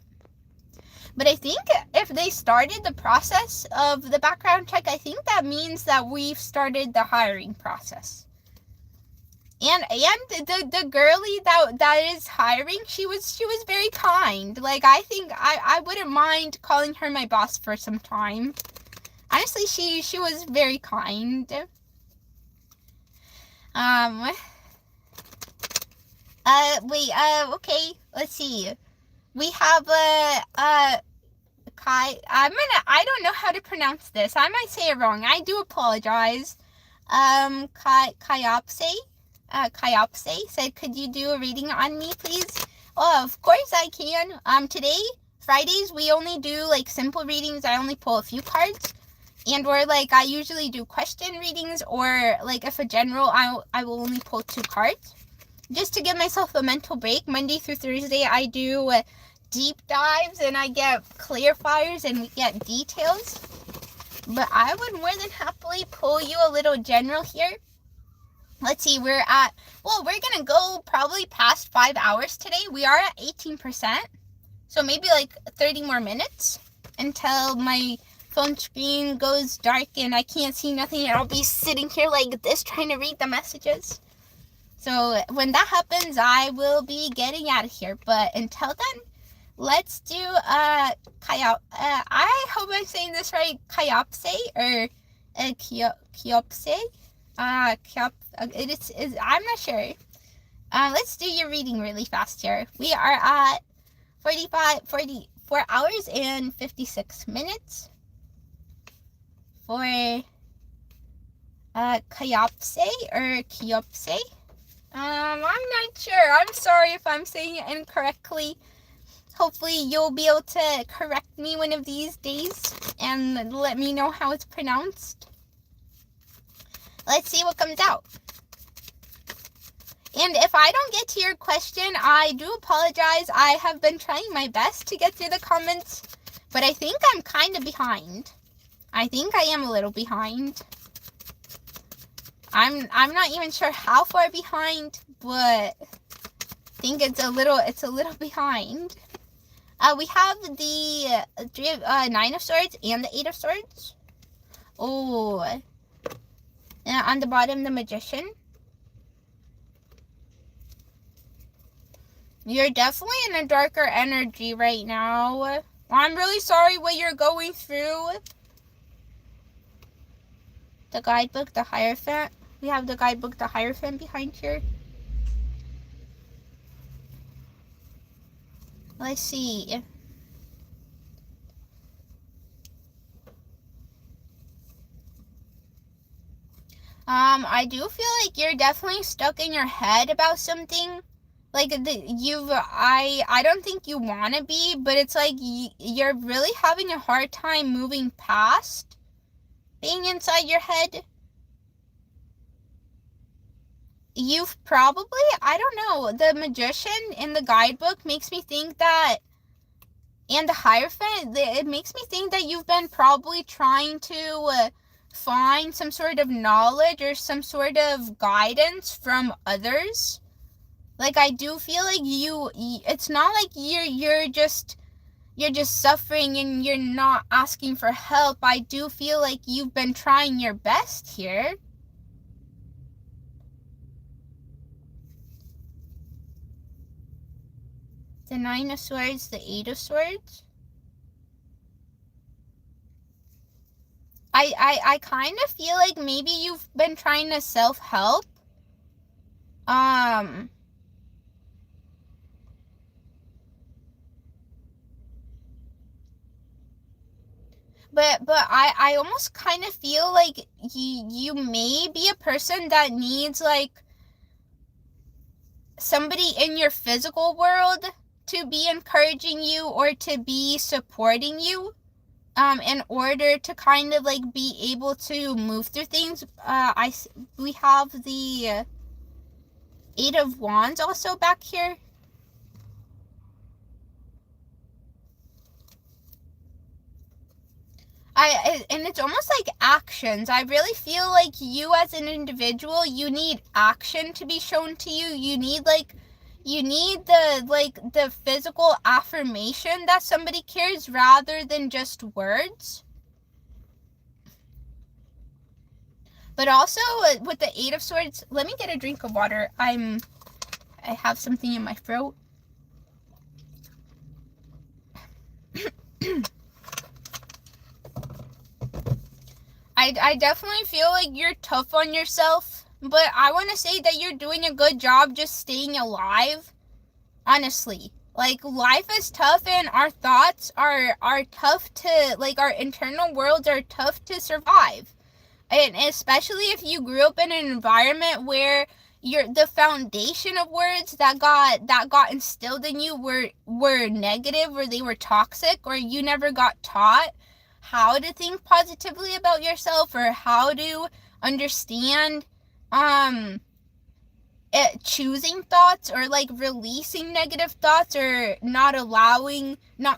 But I think if they started the process of the background check, I think that means that we've started the hiring process. And the girlie that is hiring, she was very kind. Like, I think I wouldn't mind calling her my boss for some time. Honestly, she was very kind. Okay, let's see. We have I don't know how to pronounce this. I might say it wrong. I do apologize. Kayopse said, could you do a reading on me, please? Oh, of course I can. Today, Fridays, we only do, like, simple readings. I only pull a few cards. And or, like, I usually do question readings, or, like, if a general, I will only pull 2 cards. Just to give myself a mental break. Monday through Thursday, I do deep dives, and I get clarifiers, and we get details. But I would more than happily pull you a little general here. Let's see, we're gonna go probably past 5 hours today. We are at 18%. So maybe like 30 more minutes until my phone screen goes dark and I can't see nothing, and I'll be sitting here like this trying to read the messages. So when that happens, I will be getting out of here. But until then, let's do I hope I'm saying this right, Kyopse or Kyopse. I'm not sure. Let's do your reading really fast here. We are at 44 hours and 56 minutes for Kyopse or Kyopse. I'm not sure. I'm sorry if I'm saying it incorrectly. Hopefully you'll be able to correct me one of these days and let me know how it's pronounced. Let's see what comes out. And if I don't get to your question, I do apologize. I have been trying my best to get through the comments, but I think I'm kind of behind. I think I am a little behind. I'm not even sure how far behind, but I think it's a little behind. We have the 9 of Swords and the 8 of Swords. Oh, and on the bottom, the Magician. You're definitely in a darker energy right now. I'm really sorry what you're going through. The guidebook, the Hierophant. We have the guidebook, the Hierophant behind here. Let's see. I do feel like you're definitely stuck in your head about something. Like, I don't think you want to be, but it's like you're really having a hard time moving past being inside your head. You've probably, I don't know, the Magician in the guidebook makes me think that, and the Hierophant, it makes me think that you've been probably trying to find some sort of knowledge or some sort of guidance from others. Like, I do feel like it's not like you're just suffering and you're not asking for help. I do feel like you've been trying your best here. The 9 of Swords, the 8 of Swords. I kind of feel like maybe you've been trying to self-help. But I almost kind of feel like you may be a person that needs, like, somebody in your physical world to be encouraging you or to be supporting you, in order to kind of, like, be able to move through things. We have the 8 of Wands also back here. and it's almost like actions. I really feel like you as an individual, you need action to be shown to you. You need the physical affirmation that somebody cares rather than just words. But also with the Eight of Swords, let me get a drink of water. I have something in my throat. I definitely feel like you're tough on yourself, but I want to say that you're doing a good job just staying alive. Honestly, like, life is tough, and our thoughts are tough to, like, our internal worlds are tough to survive. And especially if you grew up in an environment where the foundation of words that got instilled in you were negative, or they were toxic, or you never got taught how to think positively about yourself, or how to understand choosing thoughts, or like releasing negative thoughts, or not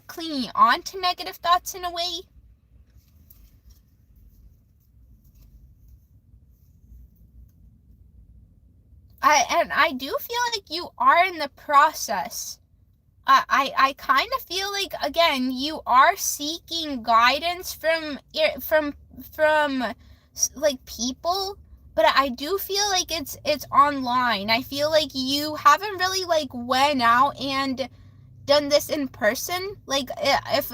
clinging on to negative thoughts in a way. I do feel like you are in the process. I kind of feel like, again, you are seeking guidance from like people, but I do feel like it's online. I feel like you haven't really like went out and done this in person. Like, if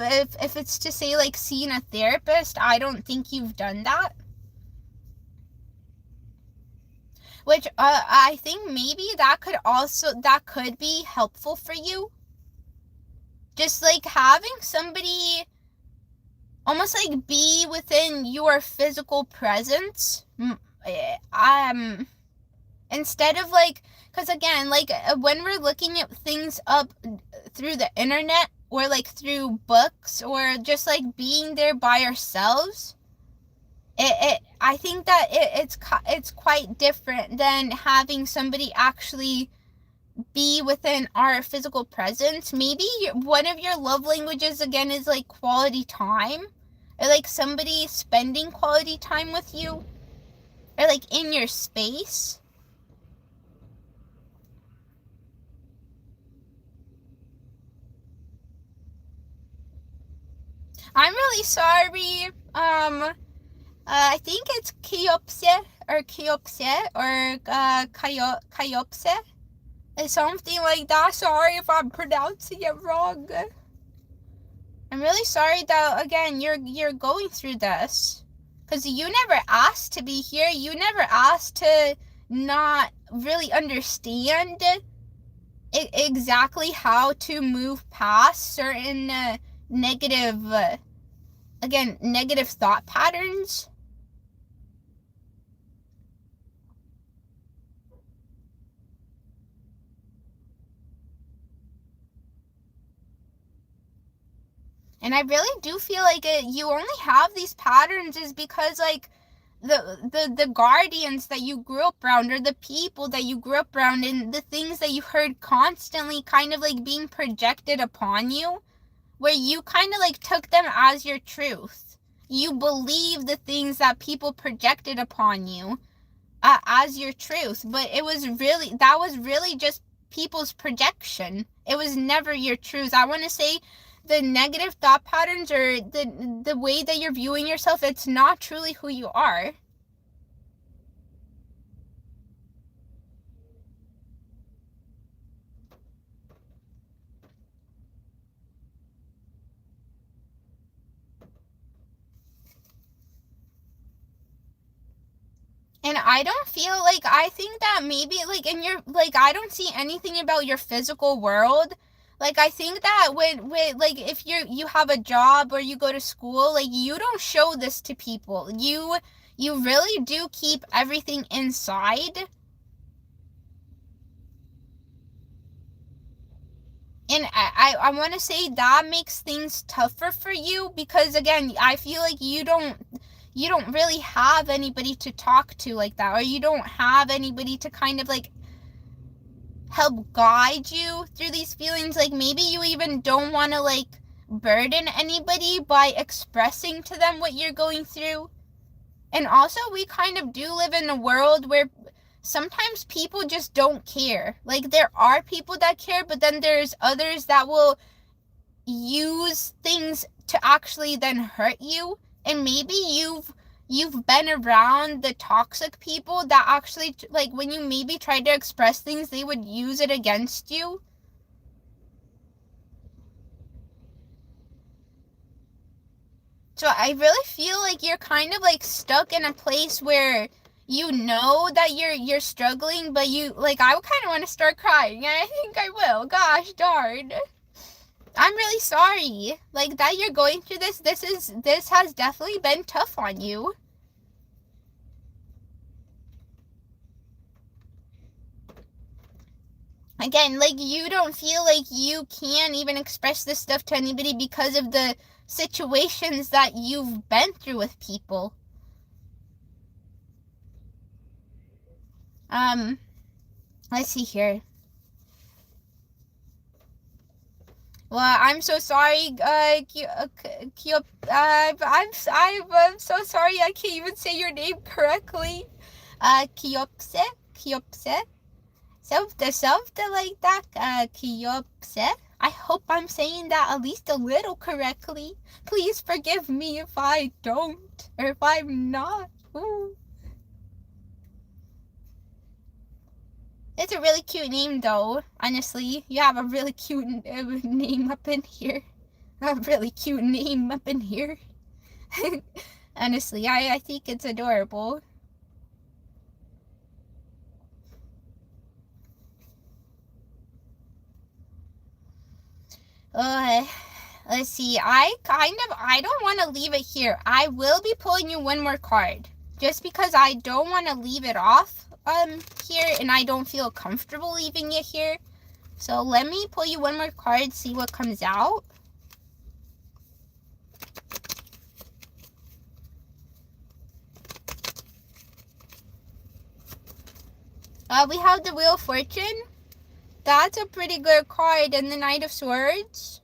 it's to say like seeing a therapist, I don't think you've done that. Which I think maybe that could be helpful for you. Just like having somebody almost like be within your physical presence. Instead of like, because again, like when we're looking at things up through the internet, or like through books, or just like being there by ourselves, I think that it's quite different than having somebody actually be within our physical presence. Maybe one of your love languages, again, is like quality time, or like somebody spending quality time with you, or like in your space. I'm really sorry. I think it's Kyopse, or Kyopse. Something like that. Sorry if I'm pronouncing it wrong. I'm really sorry that, again, you're going through this, because you never asked to be here. You never asked to not really understand exactly how to move past certain negative thought patterns. And I really do feel like you only have these patterns is because, like, the guardians that you grew up around, or the people that you grew up around, and the things that you heard constantly kind of like being projected upon you, where you kind of like took them as your truth. You believe the things that people projected upon you as your truth, but that was really just people's projection. It was never your truth. I want to say the negative thought patterns, or the way that you're viewing yourself, it's not truly who you are. And I don't feel like, I think that maybe like in your, like, I don't see anything about your physical world. Like, I think that with like, if you have a job, or you go to school, like, you don't show this to people. You really do keep everything inside. And I want to say that makes things tougher for you, because, again, I feel like you don't really have anybody to talk to like that, or you don't have anybody to kind of like help guide you through these feelings. Like, maybe you even don't want to like burden anybody by expressing to them what you're going through. And also, we kind of do live in a world where sometimes people just don't care. Like, there are people that care, but then there's others that will use things to actually then hurt you. And maybe you've been around the toxic people that actually, like, when you maybe try to express things, they would use it against you. So I really feel like you're kind of like stuck in a place where you know that you're struggling, but you, like, I kind of want to start crying, and I think I will. Gosh darn. I'm really sorry, like, that you're going through this. This has definitely been tough on you. Again, like, you don't feel like you can even express this stuff to anybody because of the situations that you've been through with people. Let's see here. Well, I'm so sorry, I'm so sorry I can't even say your name correctly. Kyopse? Something like that, Kyopse? I hope I'm saying that at least a little correctly. Please forgive me if I don't, or if I'm not. Ooh. It's a really cute name, though. Honestly, you have a really cute name up in here. A really cute name up in here. Honestly, I think it's adorable. Let's see. I don't want to leave it here. I will be pulling you one more card, just because I don't want to leave it off here, and I don't feel comfortable leaving it here. So let me pull you one more card, see what comes out. We have the Wheel of Fortune. That's a pretty good card, and the Knight of Swords.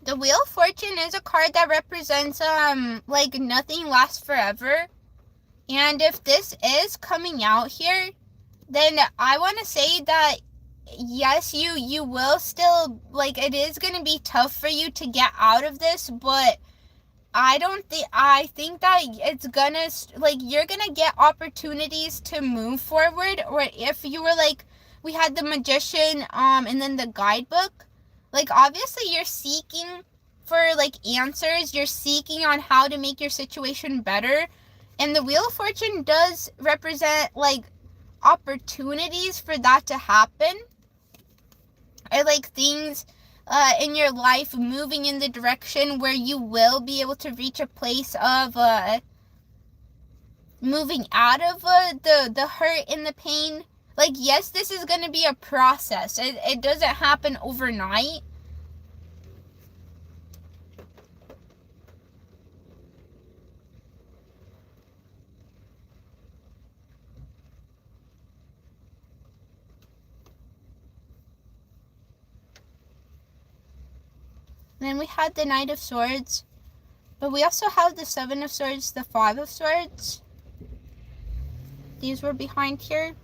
The Wheel of Fortune is a card that represents, like, nothing lasts forever. And if this is coming out here, then I want to say that, yes, you will still, like, it is going to be tough for you to get out of this, but I think that it's gonna, like, you're gonna get opportunities to move forward. Or if you were, like, we had the Magician, and then the Guidebook. Like, obviously you're seeking for, like, answers. You're seeking on how to make your situation better. And the Wheel of Fortune does represent, like, opportunities for that to happen. Or, like, things in your life moving in the direction where you will be able to reach a place of moving out of the hurt and the pain. Like, yes, this is going to be a process. It doesn't happen overnight. And then we had the Knight of Swords. But we also have the Seven of Swords, the Five of Swords. These were behind here.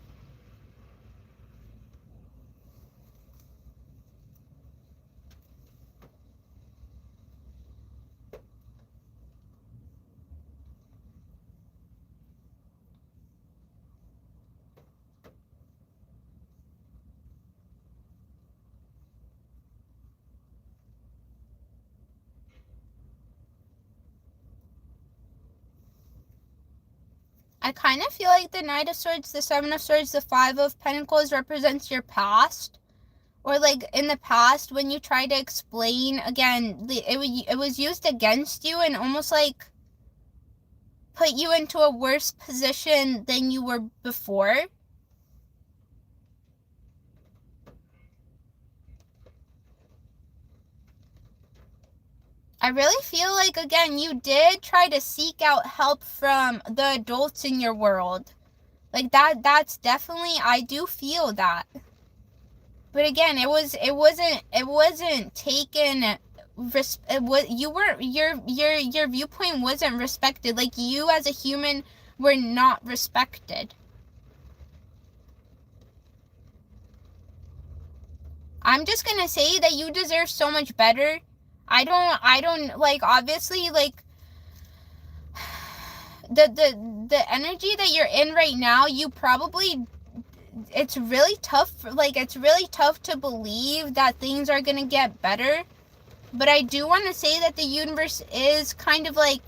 I kind of feel like the Knight of Swords, the Seven of Swords, the Five of Pentacles represents your past. Or, like, in the past, when you try to explain, again, it was used against you and almost, like, put you into a worse position than you were before. I really feel like, again, you did try to seek out help from the adults in your world. Like, that's definitely, I do feel that. But again, it wasn't taken, it was, you were, your viewpoint wasn't respected. Like, you as a human were not respected. I'm just gonna say that you deserve so much better. I don't, like, obviously, like, the energy that you're in right now, you probably, it's really tough, like, it's really tough to believe that things are gonna get better. But I do want to say that the universe is kind of like,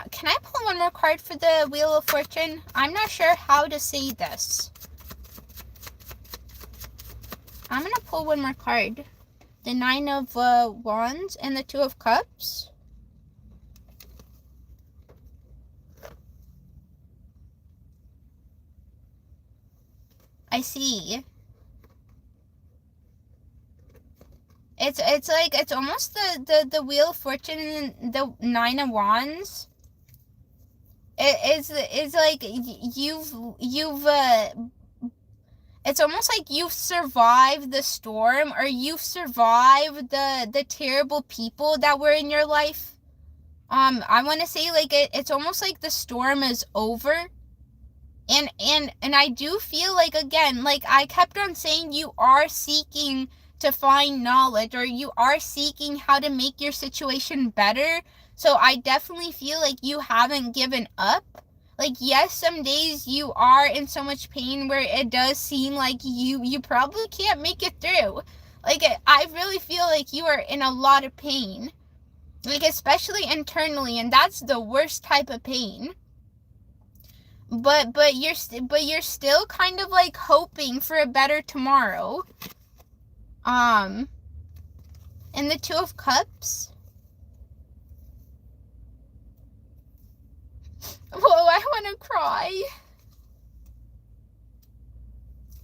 can I pull one more card for the Wheel of Fortune? I'm not sure how to say this. I'm gonna pull one more card. The Nine of Wands and the Two of Cups. I see. It's like, it's almost the Wheel of Fortune and the Nine of Wands. It's like you've it's almost like you've survived the storm, or you've survived the terrible people that were in your life. I want to say, like, it's almost like the storm is over. And I do feel like, again, like I kept on saying, you are seeking to find knowledge, or you are seeking how to make your situation better. So I definitely feel like you haven't given up. Like, yes, some days you are in so much pain where it does seem like you probably can't make it through. Like, I really feel like you are in a lot of pain. Like, especially internally, and that's the worst type of pain. But you're still kind of like hoping for a better tomorrow. And the Two of Cups. Whoa, I want to cry.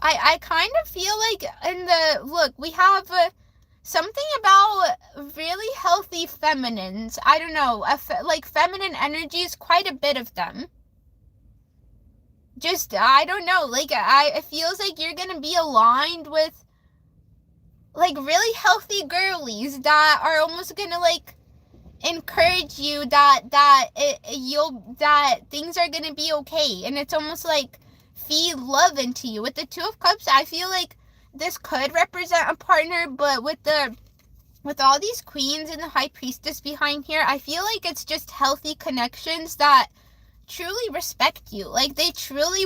I kind of feel like in the, look, we have something about really healthy feminines. I don't know, like feminine energies, quite a bit of them. Just, I don't know, like, it feels like you're gonna be aligned with, like, really healthy girlies that are almost gonna, like, encourage you that things are gonna be okay, and it's almost like feed love into you. With the Two of Cups, I feel like this could represent a partner, but with all these queens and the High Priestess behind here, I feel like it's just healthy connections that truly respect you. Like, they truly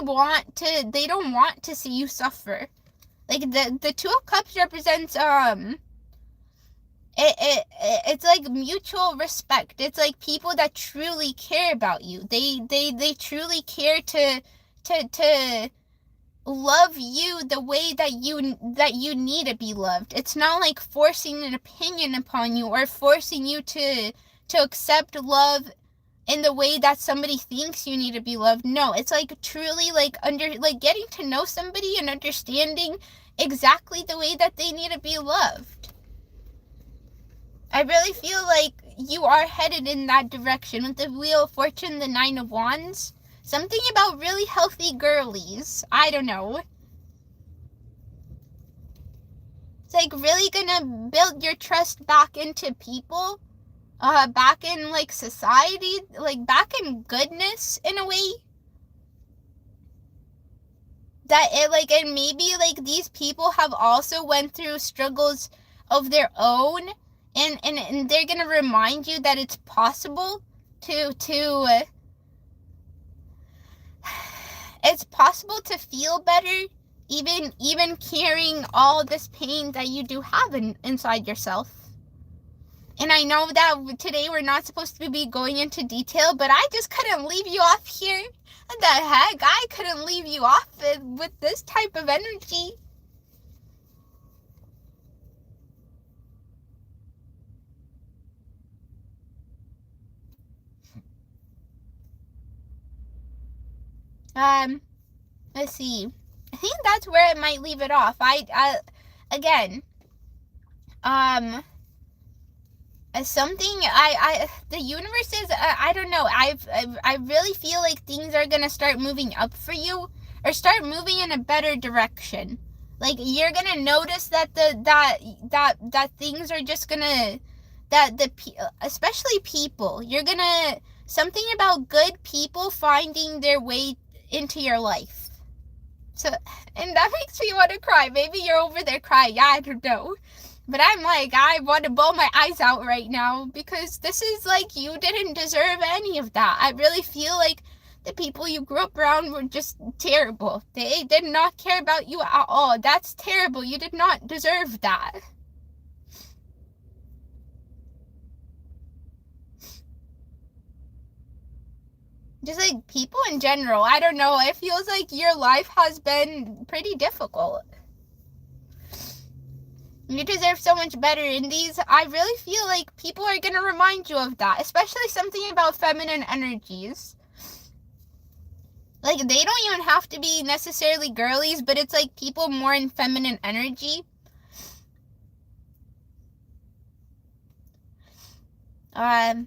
they don't want to see you suffer. Like, the Two of Cups represents it's like mutual respect. It's like people that truly care about you. They truly care to love you the way that you need to be loved. It's not like forcing an opinion upon you, or forcing you to accept love in the way that somebody thinks you need to be loved. No, it's like truly like getting to know somebody and understanding exactly the way that they need to be loved. I really feel like you are headed in that direction with the Wheel of Fortune, the Nine of Wands. Something about really healthy girlies. I don't know. It's like really gonna build your trust back into people. Back in, like, society. Like, back in goodness, in a way. That it, like, and maybe, like, these people have also went through struggles of their own. And they're gonna remind you that it's possible it's possible to feel better, even carrying all this pain that you do have inside yourself. And I know that today we're not supposed to be going into detail, but I just couldn't leave you off here. What the heck? I couldn't leave you off with this type of energy. Um, let's see. I think that's where I might leave it off. Again, something the universe is, I don't know. I really feel like things are gonna start moving up for you, or start moving in a better direction. Like, you're gonna notice that that things are just gonna, especially people, you're gonna, something about good people finding their way into your life. So, and that makes me want to cry. Maybe you're over there crying. I don't know. But I'm like, I want to bawl my eyes out right now, because this is like, you didn't deserve any of that. I really feel like the people you grew up around were just terrible. They did not care about you at all. That's terrible. You did not deserve that. Just like people in general, I don't know. It feels like your life has been pretty difficult. You deserve so much better. In these, I really feel like people are going to remind you of that, especially something about feminine energies. Like, they don't even have to be necessarily girlies, but it's like people more in feminine energy. I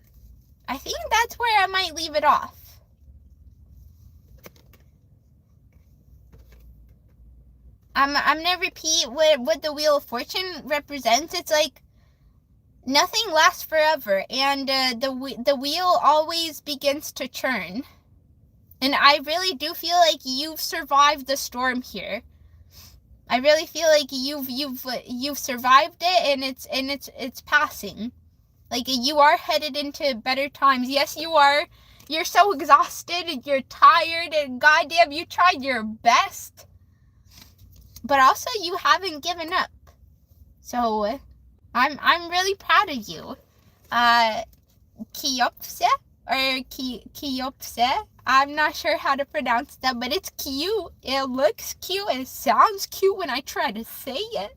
think that's where I might leave it off. I'm gonna repeat what the Wheel of Fortune represents. It's like, nothing lasts forever, and the wheel always begins to churn. And I really do feel like you've survived the storm here. I really feel like you've survived it, and it's passing. Like, you are headed into better times. Yes, you are. You're so exhausted and you're tired, and goddamn, you tried your best. But also, you haven't given up. So, I'm really proud of you. Kiopse, or Kiopse. I'm not sure how to pronounce that, but it's cute. It looks cute. It sounds cute when I try to say it.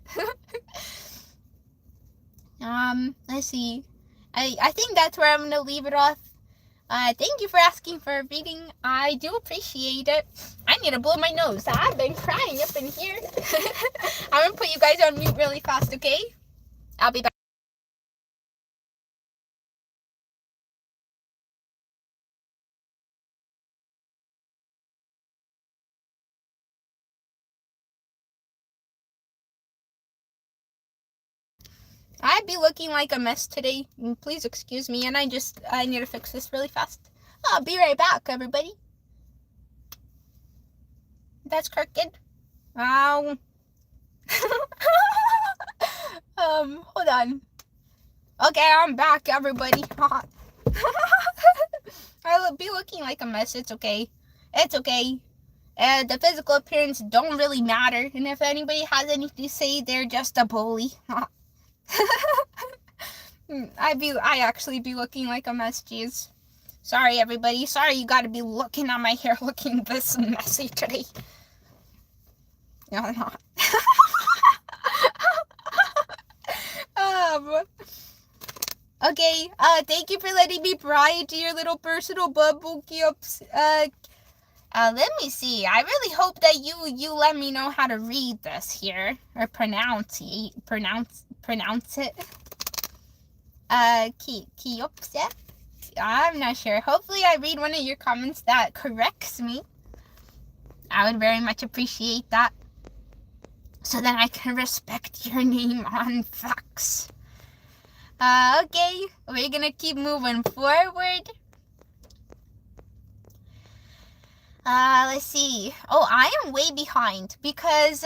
Let's see. I think that's where I'm gonna leave it off. Thank you for asking for a reading. I do appreciate it. I need to blow my nose. I've been crying up in here. I'm gonna put you guys on mute really fast, okay? I'll be back. I'd be looking like a mess today. Please excuse me, and I need to fix this really fast. I'll be right back, everybody. That's crooked. Ow. Hold on. Okay, I'm back, everybody. I'll be looking like a mess. It's okay. It's okay. The physical appearance don't really matter, and if anybody has anything to say, they're just a bully. I actually be looking like a mess, jeez. Sorry, everybody. Sorry you gotta be looking at my hair looking this messy today. No, I'm not. Okay, thank you for letting me pry into your little personal bubble cubes. Let me see. I really hope that you let me know how to read this here, or pronounce it. Kiopse? I'm not sure. Hopefully I read one of your comments that corrects me. I would very much appreciate that, so that I can respect your name on Fox. Okay, we're gonna keep moving forward. Let's see. Oh, I am way behind, because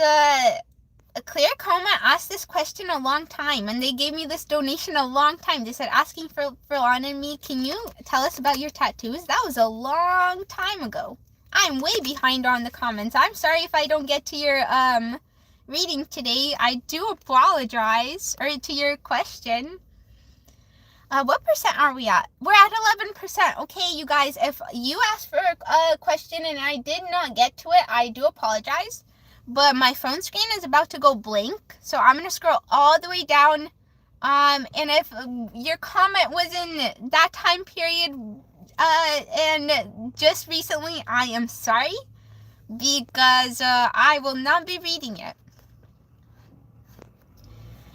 Clear Coma asked this question a long time, and they gave me this donation a long time. They said, asking for Lana and me, can you tell us about your tattoos? That was a long time ago. I'm way behind on the comments. I'm sorry if I don't get to your reading today. I do apologize, or to your question. What percent are we at? We're at 11%. Okay, you guys, if you asked for a question and I did not get to it, I do apologize. But my phone screen is about to go blank, so I'm going to scroll all the way down. And if your comment was in that time period and just recently, I am sorry. because I will not be reading it.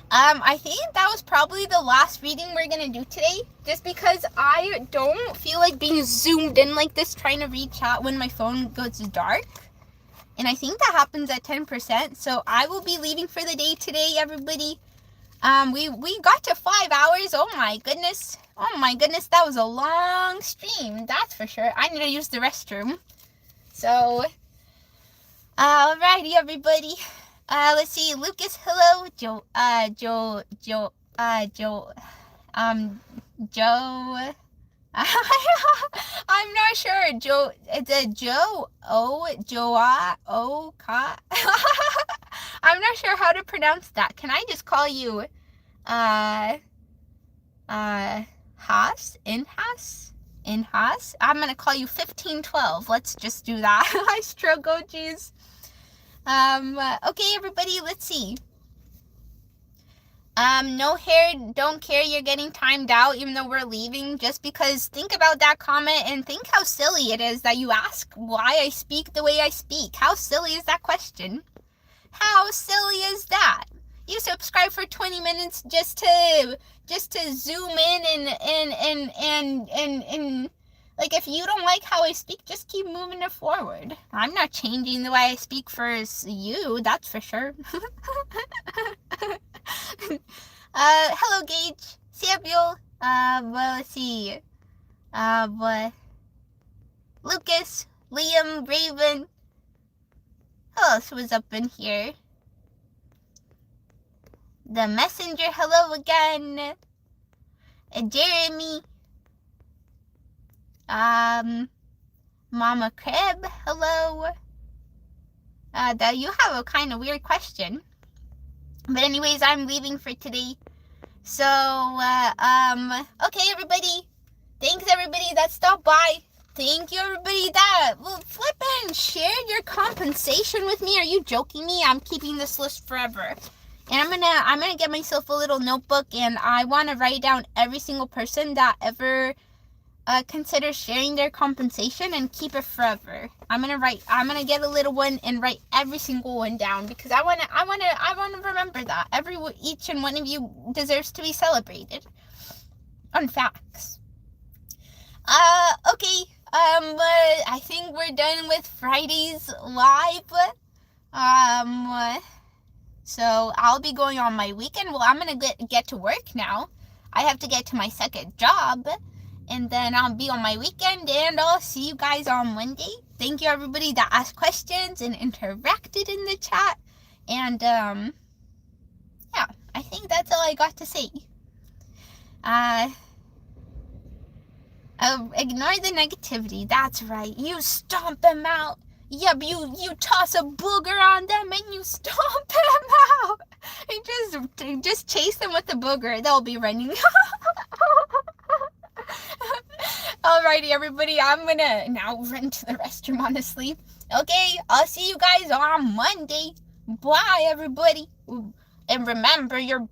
I think that was probably the last reading we're gonna do today, just because I don't feel like being zoomed in like this trying to read chat when my phone goes dark. And I think that happens at 10%, so I will be leaving for the day today, everybody. We got to 5 hours. Oh my goodness, that was a long stream, that's for sure. I need to use the restroom. So, alrighty, everybody. Let's see. Lucas, hello. Joe. I'm not sure. Joe. It's a Joe. I'm not sure how to pronounce that. Can I just call you, Haas? Inhas? I'm gonna call you 1512. Let's just do that. I struggle, jeez. Okay, everybody, let's see. No hair, don't care, you're getting timed out even though we're leaving, just because think about that comment and think how silly it is that you ask why I speak the way I speak. How silly is that question? How silly is that? You subscribe for 20 minutes just to zoom in and like, if you don't like how I speak, just keep moving it forward. I'm not changing the way I speak for you, that's for sure. Hello, Gage. Samuel. Let's see. Lucas, Liam, Raven. Who else was up in here? The Messenger, hello again. Jeremy. Mama Crib, hello. That you have a kind of weird question. But anyways, I'm leaving for today. So, okay, everybody. Thanks, everybody that stopped by. Thank you, everybody that flippin' shared your compensation with me. Are you joking me? I'm keeping this list forever. And I'm gonna get myself a little notebook, and I want to write down every single person that ever consider sharing their compensation and keep it forever. I'm gonna get a little one and write every single one down, because I wanna remember that each and one of you deserves to be celebrated on facts. Okay. I think we're done with Friday's live. So I'll be going on my weekend. Well, I'm gonna get to work now. I have to get to my second job. And then I'll be on my weekend, and I'll see you guys on Monday. Thank you, everybody that asked questions and interacted in the chat. And, yeah, I think that's all I got to say. Ignore the negativity. That's right. You stomp them out. Yep, you toss a booger on them and you stomp them out. And just chase them with the booger. They'll be running. Alrighty, everybody, I'm gonna now run to the restroom, honestly. Okay, I'll see you guys on Monday. Bye, everybody. And remember, you're